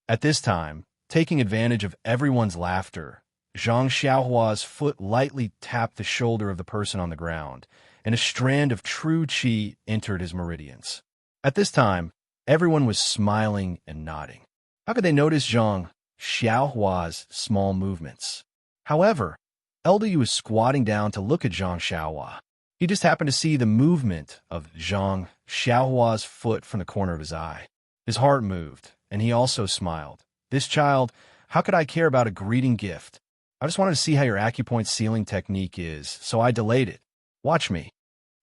At this time, taking advantage of everyone's laughter, Zhang Xiaohua's foot lightly tapped the shoulder of the person on the ground, and a strand of true qi entered his meridians. At this time, everyone was smiling and nodding. How could they notice Zhang Xiaohua's small movements? However, Elder Yu was squatting down to look at Zhang Xiaohua. He just happened to see the movement of Zhang Xiaohua's foot from the corner of his eye. His heart moved, and he also smiled. "This child, how could I care about a greeting gift? I just wanted to see how your acupoint sealing technique is, so I delayed it. Watch me."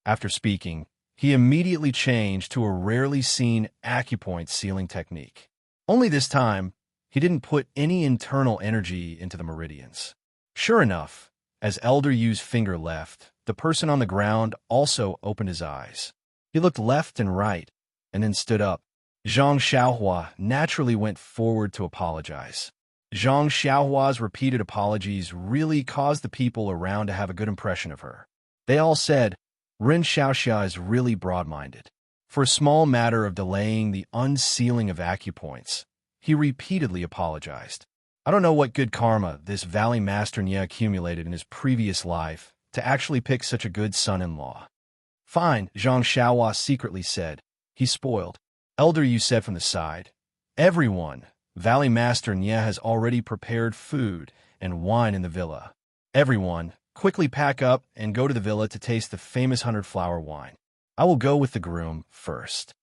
After speaking, he immediately changed to a rarely seen acupoint sealing technique. Only this time, he didn't put any internal energy into the meridians. Sure enough, as Elder Yu's finger left, the person on the ground also opened his eyes. He looked left and right, and then stood up. Zhang Xiaohua naturally went forward to apologize. Zhang Xiaohua's repeated apologies really caused the people around to have a good impression of her. They all said, "Ren Xiaoxia is really broad-minded." For a small matter of delaying the unsealing of acupoints, he repeatedly apologized. I don't know what good karma this Valley Master Nya accumulated in his previous life to actually pick such a good son-in-law. "Fine," Zhang Xiaohua secretly said. "He's spoiled." Elder Yu said from the side, "Everyone, Valley Master Nya has already prepared food and wine in the villa. Everyone, quickly pack up and go to the villa to taste the famous 100-flower wine. I will go with the groom first."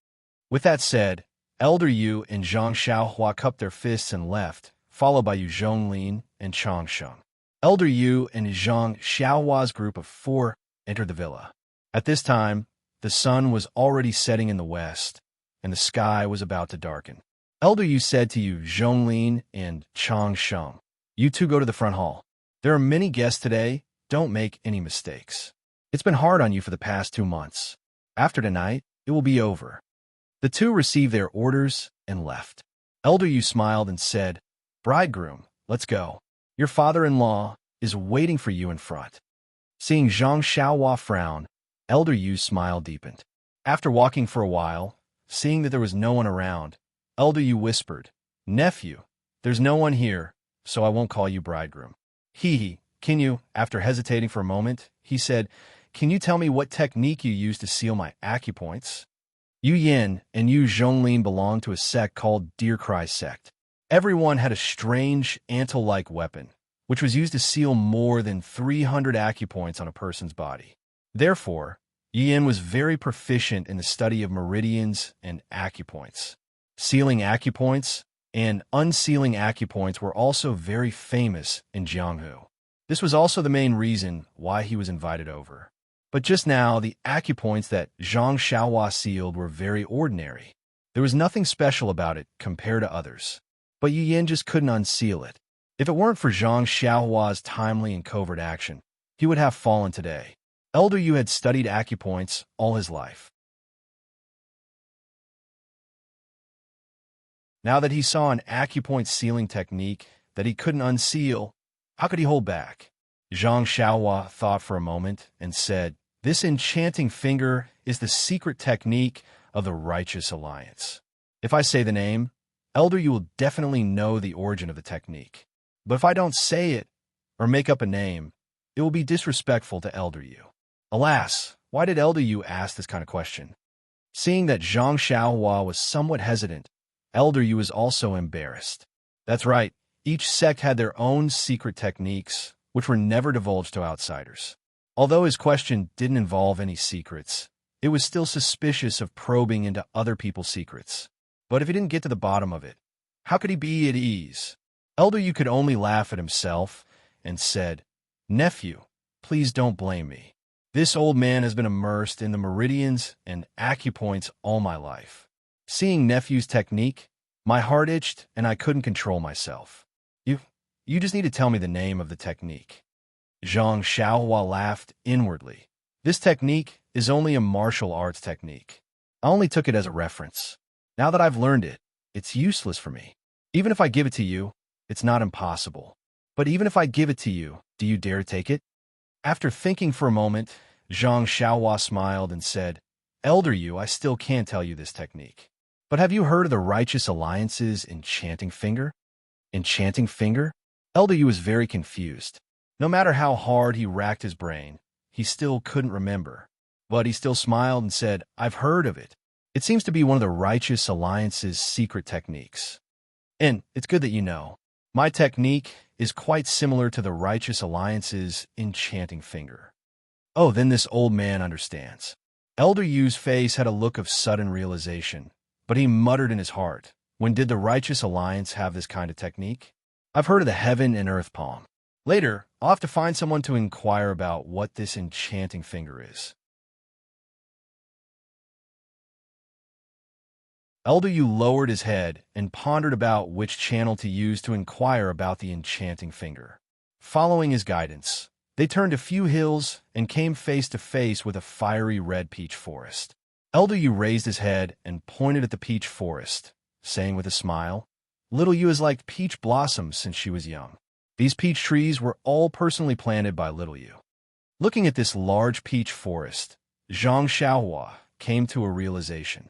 With that said, Elder Yu and Zhang Xiaohua cupped their fists and left, followed by Yu Zhonglin and Chang Sheng. Elder Yu and Zhang Xiaohua's group of 4 entered the villa. At this time, the sun was already setting in the west, and the sky was about to darken. Elder Yu said to Yu Zhonglin and Chang Sheng, "You two go to the front hall. There are many guests today. Don't make any mistakes. It's been hard on you for the past 2 months. After tonight, it will be over." The two received their orders and left. Elder Yu smiled and said, "Bridegroom, let's go. Your father-in-law is waiting for you in front." Seeing Zhang Xiaohua frown, Elder Yu's smile deepened. After walking for a while, seeing that there was no one around, Elder Yu whispered, "Nephew, there's no one here, so I won't call you bridegroom." Can you, after hesitating for a moment, he said, "Can you tell me what technique you use to seal my acupoints?" Yu Yin and Yu Zhonglin belonged to a sect called Deer Cry Sect. Everyone had a strange, antle-like weapon, which was used to seal more than 300 acupoints on a person's body. Therefore, Yu Yin was very proficient in the study of meridians and acupoints. Sealing acupoints and unsealing acupoints were also very famous in Jianghu. This was also the main reason why he was invited over. But just now, the acupoints that Zhang Xiaohua sealed were very ordinary. There was nothing special about it compared to others. But Yu Yin just couldn't unseal it. If it weren't for Zhang Xiaohua's timely and covert action, he would have fallen today. Elder Yu had studied acupoints all his life. Now that he saw an acupoint sealing technique that he couldn't unseal, how could he hold back? Zhang Xiaohua thought for a moment and said, "This enchanting finger is the secret technique of the Righteous Alliance. If I say the name, Elder Yu will definitely know the origin of the technique. But if I don't say it or make up a name, it will be disrespectful to Elder Yu." Alas, why did Elder Yu ask this kind of question? Seeing that Zhang Xiaohua was somewhat hesitant, Elder Yu was also embarrassed. That's right, each sect had their own secret techniques, which were never divulged to outsiders. Although his question didn't involve any secrets, it was still suspicious of probing into other people's secrets. But if he didn't get to the bottom of it, how could he be at ease? Elder Yu could only laugh at himself and said, "Nephew, please don't blame me. This old man has been immersed in the meridians and acupoints all my life." Seeing nephew's technique, My heart itched, and I couldn't control myself. You, you just need to tell me the name of the technique. Zhang Xiaohua laughed inwardly. This technique is only a martial arts technique. I only took it as a reference. Now that I've learned it, it's useless for me. Even if I give it to you, it's not impossible. But even if I give it to you, do you dare take it? After thinking for a moment, Zhang Xiaohua smiled and said, Elder you, I still can't tell you this technique. But have you heard of the Righteous Alliance's enchanting finger? Enchanting finger? Elder you was very confused. No matter how hard he racked his brain, he still couldn't remember. But he still smiled and said, I've heard of it. It seems to be one of the Righteous Alliance's secret techniques. And it's good that you know. My technique is quite similar to the Righteous Alliance's enchanting finger. Oh, then this old man understands. Elder Yu's face had a look of sudden realization, but he muttered in his heart, when did the Righteous Alliance have this kind of technique? I've heard of the heaven and earth palm. Later, I'll have to find someone to inquire about what this enchanting finger is. Elder Yu lowered his head and pondered about which channel to use to inquire about the enchanting finger. Following his guidance, they turned a few hills and came face to face with a fiery red peach forest. Elder Yu raised his head and pointed at the peach forest, saying with a smile, Little Yu has liked peach blossoms since she was young. These peach trees were all personally planted by Little Yu. Looking at this large peach forest, Zhang Xiaohua came to a realization.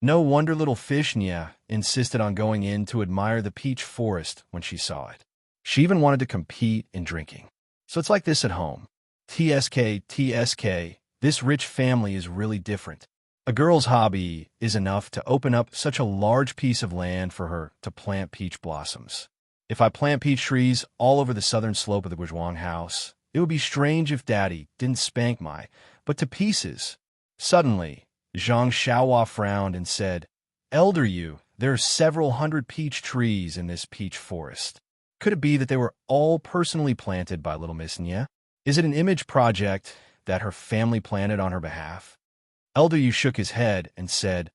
No wonder little fish Nia insisted on going in to admire the peach forest when she saw it. She even wanted to compete in drinking. So it's like this at home. TSK, this rich family is really different. A girl's hobby is enough to open up such a large piece of land for her to plant peach blossoms. If I plant peach trees all over the southern slope of the Guizhuang house, it would be strange if Daddy didn't spank but to pieces. Suddenly, Zhang Xiaohua frowned and said, Elder Yu, there are several hundred peach trees in this peach forest. Could it be that they were all personally planted by little Miss Nia? Is it an image project that her family planted on her behalf? Elder Yu shook his head and said,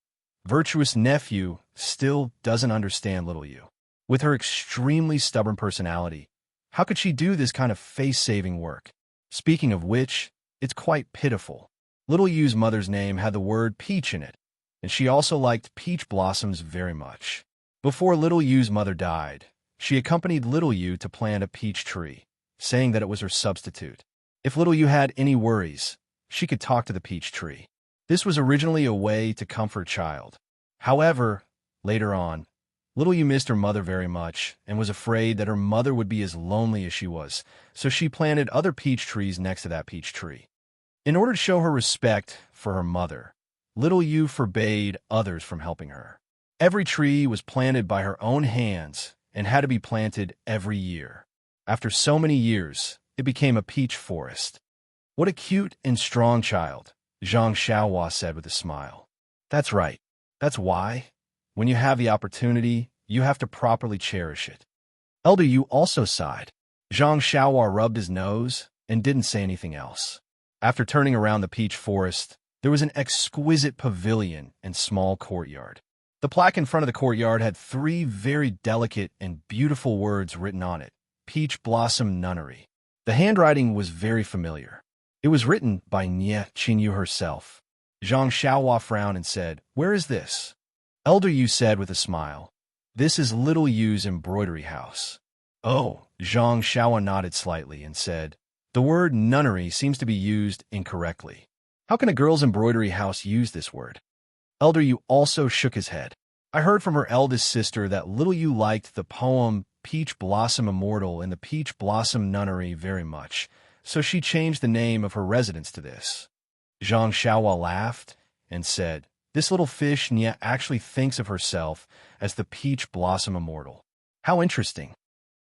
Virtuous nephew still doesn't understand little Yu. With her extremely stubborn personality, how could she do this kind of face-saving work? Speaking of which, it's quite pitiful. Little Yu's mother's name had the word peach in it, and she also liked peach blossoms very much. Before Little Yu's mother died, she accompanied Little Yu to plant a peach tree, saying that it was her substitute. If Little Yu had any worries, she could talk to the peach tree. This was originally a way to comfort child. However, later on, Little Yu missed her mother very much and was afraid that her mother would be as lonely as she was, so she planted other peach trees next to that peach tree. In order to show her respect for her mother, Little Yu forbade others from helping her. Every tree was planted by her own hands and had to be planted every year. After so many years, it became a peach forest. What a cute and strong child, Zhang Xiaohua said with a smile. That's right. That's why, when you have the opportunity, you have to properly cherish it. Elder Yu also sighed. Zhang Xiaohua rubbed his nose and didn't say anything else. After turning around the peach forest, there was an exquisite pavilion and small courtyard. The plaque in front of the courtyard had 3 very delicate and beautiful words written on it, Peach Blossom Nunnery. The handwriting was very familiar. It was written by Nie Qinyu herself. Zhang Xiaohua frowned and said, Where is this? Elder Yu said with a smile, This is Little Yu's embroidery house. Oh, Zhang Xiaohua nodded slightly and said, The word nunnery seems to be used incorrectly. How can a girl's embroidery house use this word? Elder Yu also shook his head. I heard from her eldest sister that Little Yu liked the poem Peach Blossom Immortal in the Peach Blossom Nunnery very much, so she changed the name of her residence to this. Zhang Xiaohua laughed and said, This little fish Nia actually thinks of herself as the Peach Blossom Immortal. How interesting.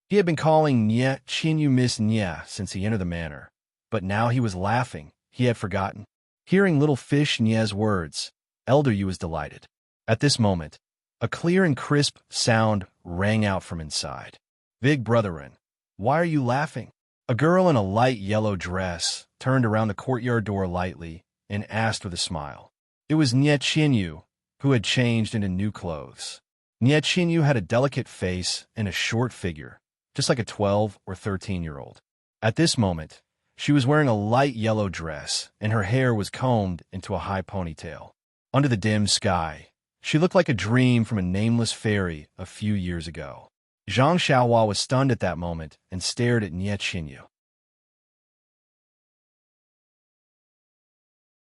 He had been calling Nie Qinyu Miss Nia since he entered the manor, but now he was laughing. He had forgotten. Hearing little fish Nia's words, Elder Yu was delighted. At this moment, a clear and crisp sound rang out from inside. Big Brotherin, why are you laughing? A girl in a light yellow dress turned around the courtyard door lightly and asked with a smile. It was Nie Qinyu, who had changed into new clothes. Nie Qinyu had a delicate face and a short figure, just like a 12 or 13-year-old. At this moment, she was wearing a light yellow dress, and her hair was combed into a high ponytail. Under the dim sky, she looked like a dream from a nameless fairy a few years ago. Zhang Xiaohua was stunned at that moment and stared at Nie Qinyu.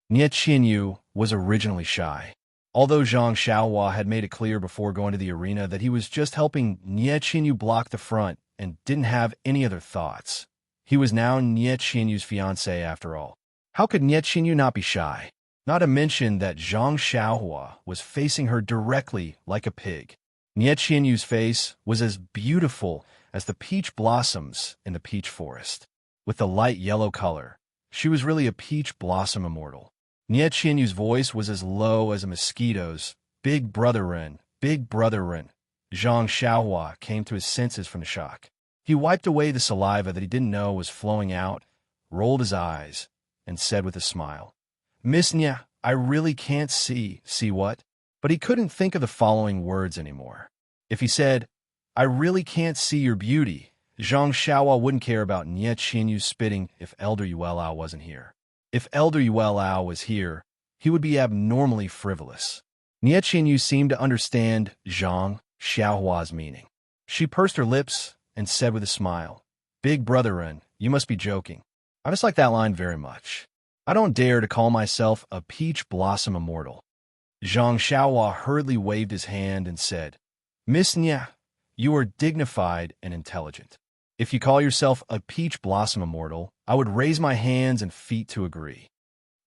Nie Qinyu was originally shy. Although Zhang Xiaohua had made it clear before going to the arena that he was just helping Nie Qinyu block the front and didn't have any other thoughts, he was now Nie Qinyu's fiancé after all. How could Nie Qinyu not be shy? Not to mention that Zhang Xiaohua was facing her directly like a pig. Nie Qinyu's face was as beautiful as the peach blossoms in the peach forest. With the light yellow color, she was really a peach blossom immortal. Nie Qinyu's voice was as low as a mosquito's. Big brother Ren, big brother Ren. Zhang Xiaohua came to his senses from the shock. He wiped away the saliva that he didn't know was flowing out, rolled his eyes, and said with a smile, "Miss Nie, I really can't see." "See what?" But he couldn't think of the following words anymore. If he said, "I really can't see your beauty," Zhang Xiaohua wouldn't care about Nie Qinyu spitting if Elder Yuelao wasn't here. If Elder Yuelao was here, he would be abnormally frivolous. Nie Qinyu seemed to understand Zhang Xiaohua's meaning. She pursed her lips and said with a smile, "Big brother Ren, you must be joking. I just like that line very much. I don't dare to call myself a peach blossom immortal." Zhang Xiaohua hurriedly waved his hand and said, "Miss Nie, you are dignified and intelligent. If you call yourself a peach blossom immortal, I would raise my hands and feet to agree."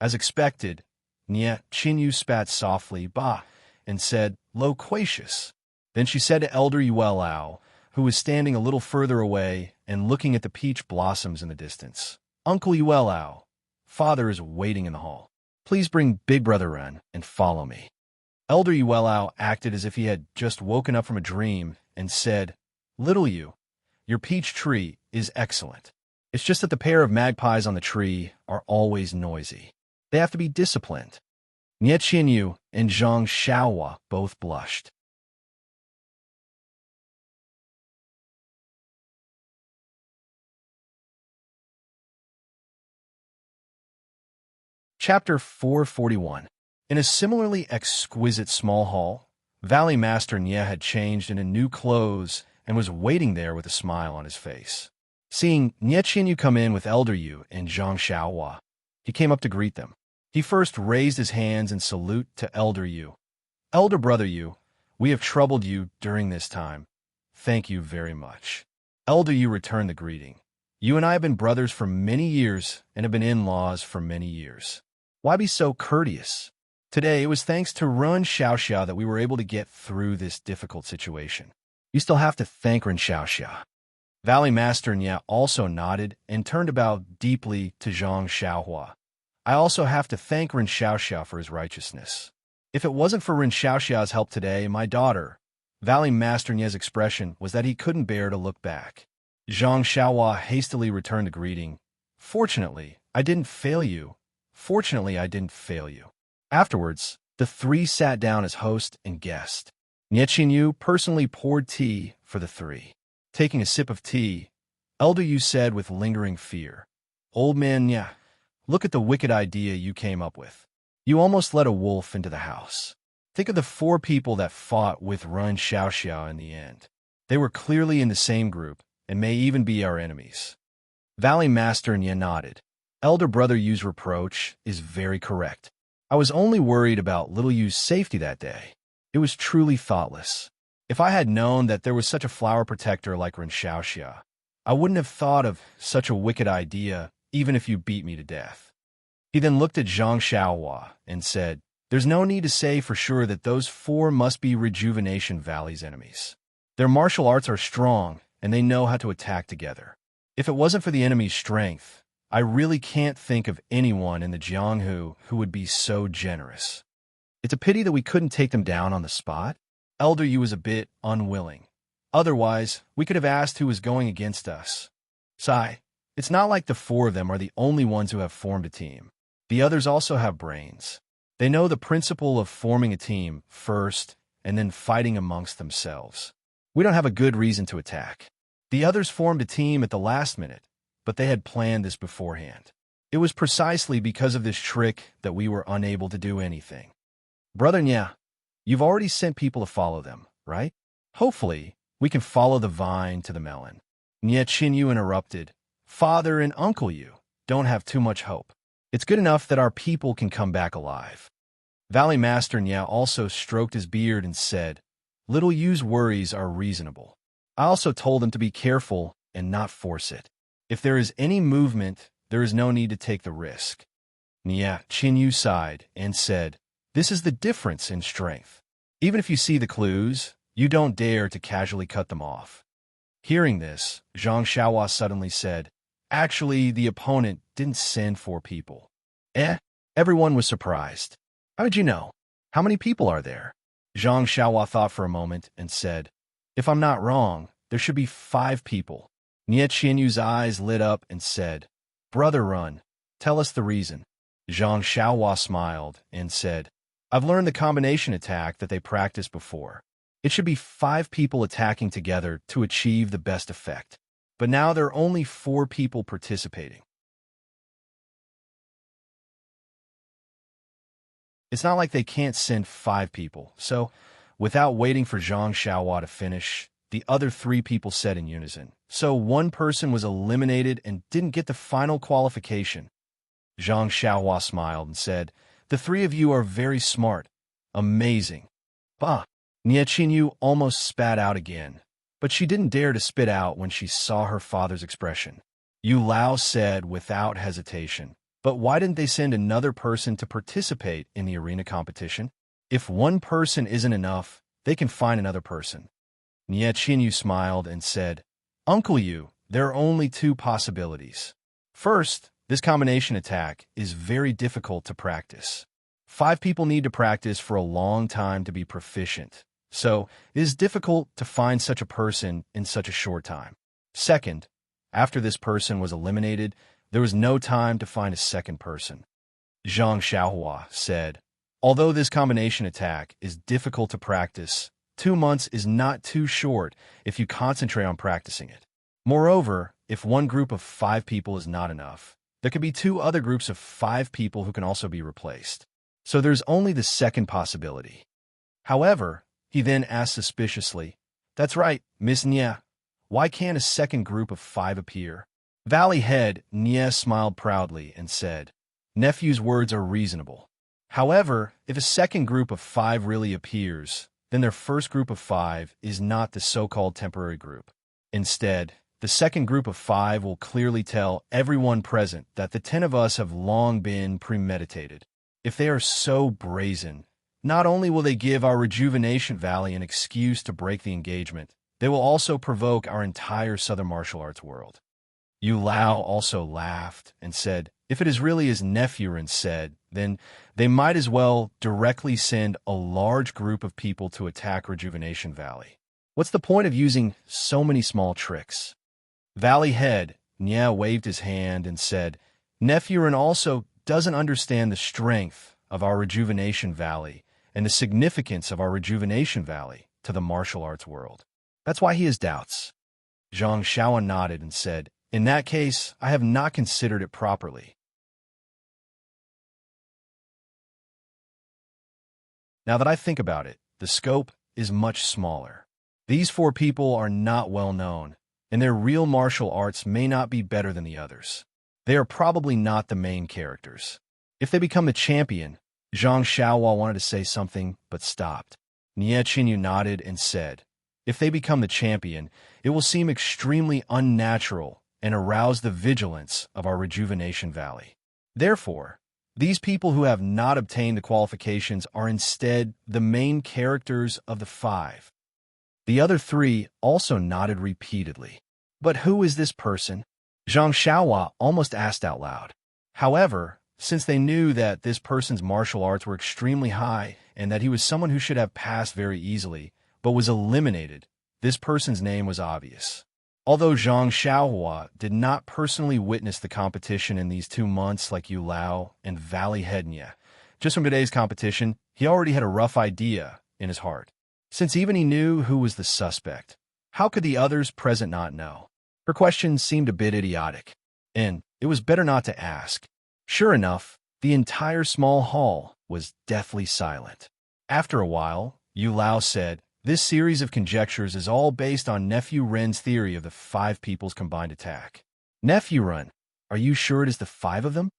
As expected, Nie Qinyu spat softly, "Bah," and said, "Loquacious." Then she said to Elder Yuelao, who was standing a little further away and looking at the peach blossoms in the distance, "Uncle Yuelao, father is waiting in the hall. Please bring Big Brother Ren and follow me." Elder Yuelao acted as if he had just woken up from a dream and said, "Little Yu, your peach tree is excellent. It's just that the pair of magpies on the tree are always noisy. They have to be disciplined." Nie Qinyu and Zhang Xiaohua both blushed. Chapter 441. In a similarly exquisite small hall, Valley Master Nie had changed into new clothes and was waiting there with a smile on his face. Seeing Nie Qinyu come in with Elder Yu and Zhang Xiaohua, he came up to greet them. He first raised his hands in salute to Elder Yu. "Elder Brother Yu, we have troubled you during this time. Thank you very much." Elder Yu returned the greeting. "You and I have been brothers for many years and have been in-laws for many years. Why be so courteous? Today, it was thanks to Ren Xiaoxia that we were able to get through this difficult situation. You still have to thank Ren Xiaoxia." Valley Master Nie also nodded and turned about deeply to Zhang Xiaohua. "I also have to thank Ren Xiaoxia for his righteousness. If it wasn't for Ren Xiaoxia's help today, my daughter," Valley Master Nie's expression was that he couldn't bear to look back. Zhang Xiaohua hastily returned the greeting. "Fortunately, I didn't fail you. Fortunately, I didn't fail you." Afterwards, the three sat down as host and guest. Nie Qinyu personally poured tea for the three. Taking a sip of tea, Elder Yu said with lingering fear, "Old man Nie, look at the wicked idea you came up with. You almost let a wolf into the house. Think of the 4 people that fought with Ren Xiaoxia in the end. They were clearly in the same group and may even be our enemies." Valley Master Nie nodded. Elder Brother Yu's reproach is very correct. I was only worried about little Yu's safety that day. It was truly thoughtless. If I had known that there was such a flower protector like Ren Xiaoxia, I wouldn't have thought of such a wicked idea, even if you beat me to death. He then looked at Zhang Xiaohua and said, "There's no need to say for sure that those 4 must be Rejuvenation Valley's enemies. Their martial arts are strong, and they know how to attack together. If it wasn't for the enemy's strength, I really can't think of anyone in the Jianghu who would be so generous. It's a pity that we couldn't take them down on the spot." Elder Yu was a bit unwilling. "Otherwise, we could have asked who was going against us. Sai, it's not like the 4 of them are the only ones who have formed a team. The others also have brains. They know the principle of forming a team first and then fighting amongst themselves. We don't have a good reason to attack. The others formed a team at the last minute, but they had planned this beforehand. It was precisely because of this trick that we were unable to do anything. Brother Nya, you've already sent people to follow them, right? Hopefully, we can follow the vine to the melon. Nya Chinyu interrupted. Father and Uncle Yu don't have too much hope. It's good enough that our people can come back alive. Valley Master Nya also stroked his beard and said, Little Yu's worries are reasonable. I also told him to be careful and not force it. If there is any movement, there is no need to take the risk. Nya Chinyu sighed and said, This is the difference in strength. Even if you see the clues, you don't dare to casually cut them off. Hearing this, Zhang Xiaohua suddenly said, Actually, the opponent didn't send 4 people. Everyone was surprised. How did you know? How many people are there? Zhang Xiaohua thought for a moment and said, If I'm not wrong, there should be 5 people. Nya Qianyu's eyes lit up and said, Brother Run, tell us the reason. Zhang Xiaohua smiled and said, I've learned the combination attack that they practiced before. It should be 5 people attacking together to achieve the best effect. But now there are only 4 people participating. It's not like they can't send 5 people, so without waiting for Zhang Xiaohua to finish, the other 3 people said in unison. So one person was eliminated and didn't get the final qualification. Zhang Xiaohua smiled and said, The 3 of you are very smart. Amazing. Bah! Nya Qinyu almost spat out again, but she didn't dare to spit out when she saw her father's expression. Yu Lao said without hesitation, But why didn't they send another person to participate in the arena competition? If one person isn't enough, they can find another person. Nya Qinyu smiled and said, Uncle Yu, there are only 2 possibilities. First, this combination attack is very difficult to practice. 5 people need to practice for a long time to be proficient, so it is difficult to find such a person in such a short time. Second, after this person was eliminated, there was no time to find a second person. Zhang Xiaohua said, Although this combination attack is difficult to practice, 2 months is not too short if you concentrate on practicing it. Moreover, if one group of 5 people is not enough, there could be 2 other groups of 5 people who can also be replaced. So there's only the second possibility. However, he then asked suspiciously, That's right, Miss Nya. Why can't a second group of 5 appear? Valley Head Nya smiled proudly and said, Nephew's words are reasonable. However, if a second group of 5 really appears, then their first group of 5 is not the so-called temporary group. Instead, the second group of 5 will clearly tell everyone present that the 10 of us have long been premeditated. If they are so brazen, not only will they give our Rejuvenation Valley an excuse to break the engagement, they will also provoke our entire Southern Martial Arts world. Yu Lao also laughed and said, If it is really as Nephurin said, then they might as well directly send a large group of people to attack Rejuvenation Valley. What's the point of using so many small tricks? Valley Head Nya waved his hand and said, Nephurin also doesn't understand the strength of our Rejuvenation Valley and the significance of our Rejuvenation Valley to the martial arts world. That's why he has doubts. Zhang Xiaohua nodded and said, In that case, I have not considered it properly. Now that I think about it, the scope is much smaller. These 4 people are not well known, and their real martial arts may not be better than the others. They are probably not the main characters. If they become the champion, Zhang Xiaohua wanted to say something, but stopped. Nya Qinyu nodded and said, If they become the champion, it will seem extremely unnatural and arouse the vigilance of our Rejuvenation Valley. Therefore, these people who have not obtained the qualifications are instead the main characters of the 5. The other 3 also nodded repeatedly. But who is this person? Zhang Xiaohua almost asked out loud. However, since they knew that this person's martial arts were extremely high and that he was someone who should have passed very easily, but was eliminated, this person's name was obvious. Although Zhang Xiaohua did not personally witness the competition in these 2 months like Yu Lao and Valley Head Nya, just from today's competition, he already had a rough idea in his heart. since even he knew who was the suspect. How could the others present not know? Her question seemed a bit idiotic, and it was better not to ask. Sure enough, the entire small hall was deathly silent. After a while, Yu Lao said, "This series of conjectures is all based on Nephew Ren's theory of the 5 people's combined attack." "Nephew Ren, are you sure it is the 5 of them?"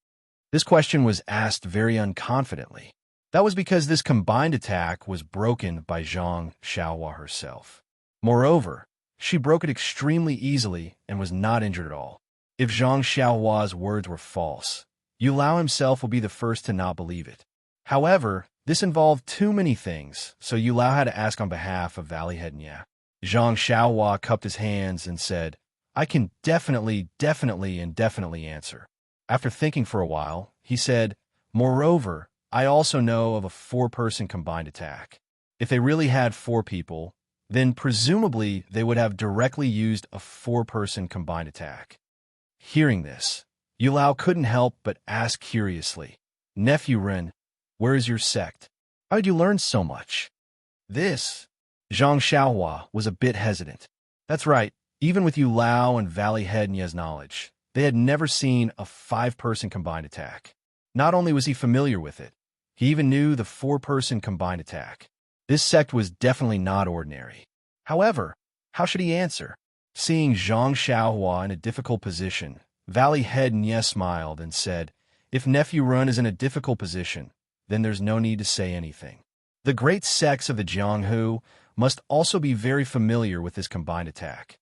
This question was asked very unconfidently. That was because this combined attack was broken by Zhang Xiaohua herself. Moreover, she broke it extremely easily and was not injured at all. If Zhang Xiaohua's words were false, Yu Lao himself will be the first to not believe it. However, this involved too many things, so Yu Lao had to ask on behalf of Valley Head Nya. Zhang Xiaohua cupped his hands and said, "I can definitely answer." After thinking for a while, he said, "Moreover, I also know of a 4-person combined attack. If they really had 4 people, then presumably they would have directly used a 4-person combined attack." Hearing this, Yu Lao couldn't help but ask curiously, "Nephew Ren, where is your sect? How did you learn so much?" This, Zhang Xiaohua was a bit hesitant. That's right, even with Yu Lao and Valley Head Nya's knowledge, they had never seen a 5-person combined attack. Not only was he familiar with it, he even knew the 4-person combined attack. This sect was definitely not ordinary. However, how should he answer? Seeing Zhang Xiaohua in a difficult position, Valley Head Nya smiled and said, "If Nephew Run is in a difficult position, then there's no need to say anything. The great sects of the Jianghu must also be very familiar with this combined attack."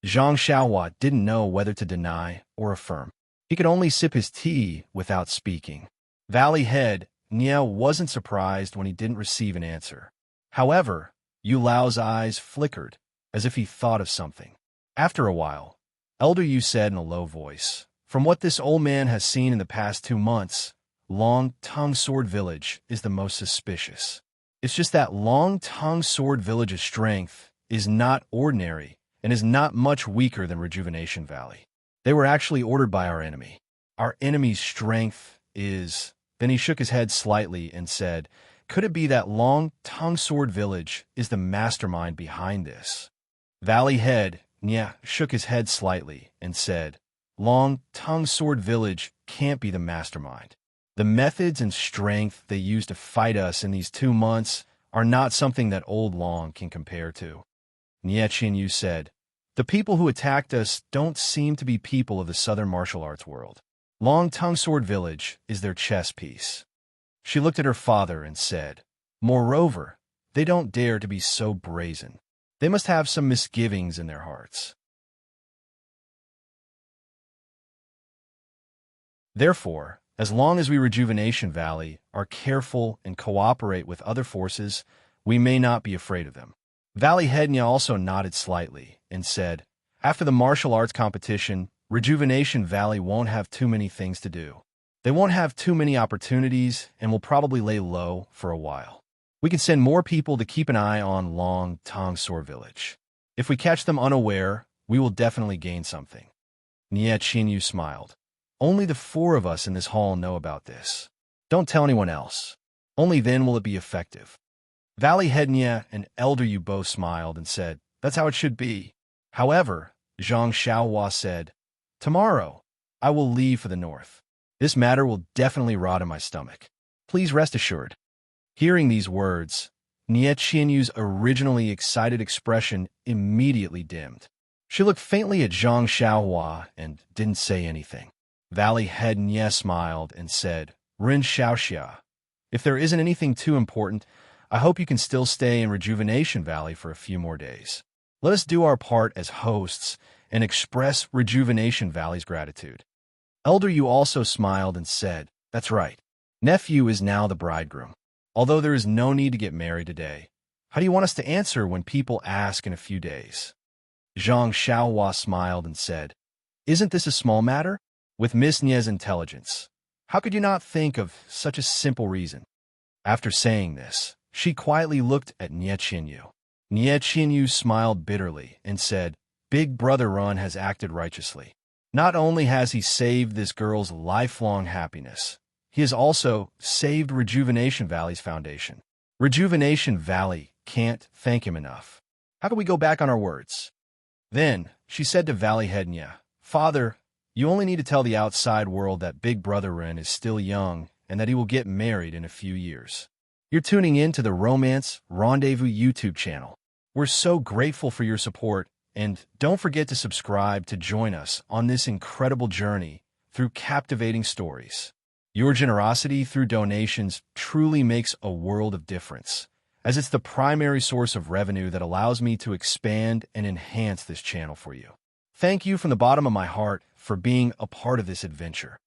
Zhang Xiaohua didn't know whether to deny or affirm. He could only sip his tea without speaking. Valley Head Nya wasn't surprised when he didn't receive an answer. However, Yu Lao's eyes flickered, as if he thought of something. After a while, Elder Yu said in a low voice, "From what this old man has seen in the past 2 months, Long Tongue Sword Village is the most suspicious. It's just that Long Tongue Sword Village's strength is not ordinary and is not much weaker than Rejuvenation Valley. They were actually ordered by our enemy. Our enemy's strength is..." Then he shook his head slightly and said, "Could it be that Long Tongue Sword Village is the mastermind behind this?" Valley Head Nya shook his head slightly and said, "Long Tongue Sword Village can't be the mastermind. The methods and strength they used to fight us in these 2 months are not something that Old Long can compare to." Nye Qinyu said, "The people who attacked us don't seem to be people of the Southern martial arts world. Long Tongue Sword Village is their chess piece." She looked at her father and said, "Moreover, they don't dare to be so brazen. They must have some misgivings in their hearts. Therefore, as long as we Rejuvenation Valley are careful and cooperate with other forces, we may not be afraid of them." Valley Head Nya also nodded slightly and said, "After the martial arts competition, Rejuvenation Valley won't have too many things to do. They won't have too many opportunities and will probably lay low for a while. We can send more people to keep an eye on Long Tongue Sword Village. If we catch them unaware, we will definitely gain something." Nye Qinyu smiled. "Only the 4 of us in this hall know about this. Don't tell anyone else. Only then will it be effective." Valley Head Nya and Elder Yu both smiled and said, "That's how it should be." However, Zhang Xiaohua said, "Tomorrow, I will leave for the north. This matter will definitely rot in my stomach. Please rest assured." Hearing these words, Nye Qinyu's originally excited expression immediately dimmed. She looked faintly at Zhang Xiaohua and didn't say anything. Valley Head Nye smiled and said, "Rin Xiaoxia, if there isn't anything too important, I hope you can still stay in Rejuvenation Valley for a few more days. Let us do our part as hosts and express Rejuvenation Valley's gratitude." Elder Yu also smiled and said, "That's right. Nephew is now the bridegroom. Although there is no need to get married today, how do you want us to answer when people ask in a few days?" Zhang Xiaohua smiled and said, "Isn't this a small matter? With Miss Nye's intelligence, how could you not think of such a simple reason?" After saying this, she quietly looked at Nye Qinyu. Nye Qinyu smiled bitterly and said, "Big Brother Run has acted righteously. Not only has he saved this girl's lifelong happiness, he has also saved Rejuvenation Valley's foundation. Rejuvenation Valley can't thank him enough. How can we go back on our words? Then she said to Valiheadnia, Father, you only need to tell the outside world that Big Brother Ren is still young and that he will get married in a few years. You're tuning in to the Romance Rendezvous YouTube channel. We're so grateful for your support, and don't forget to subscribe to join us on this incredible journey through captivating stories. Your generosity through donations truly makes a world of difference, as it's the primary source of revenue that allows me to expand and enhance this channel for you. Thank you from the bottom of my heart for being a part of this adventure.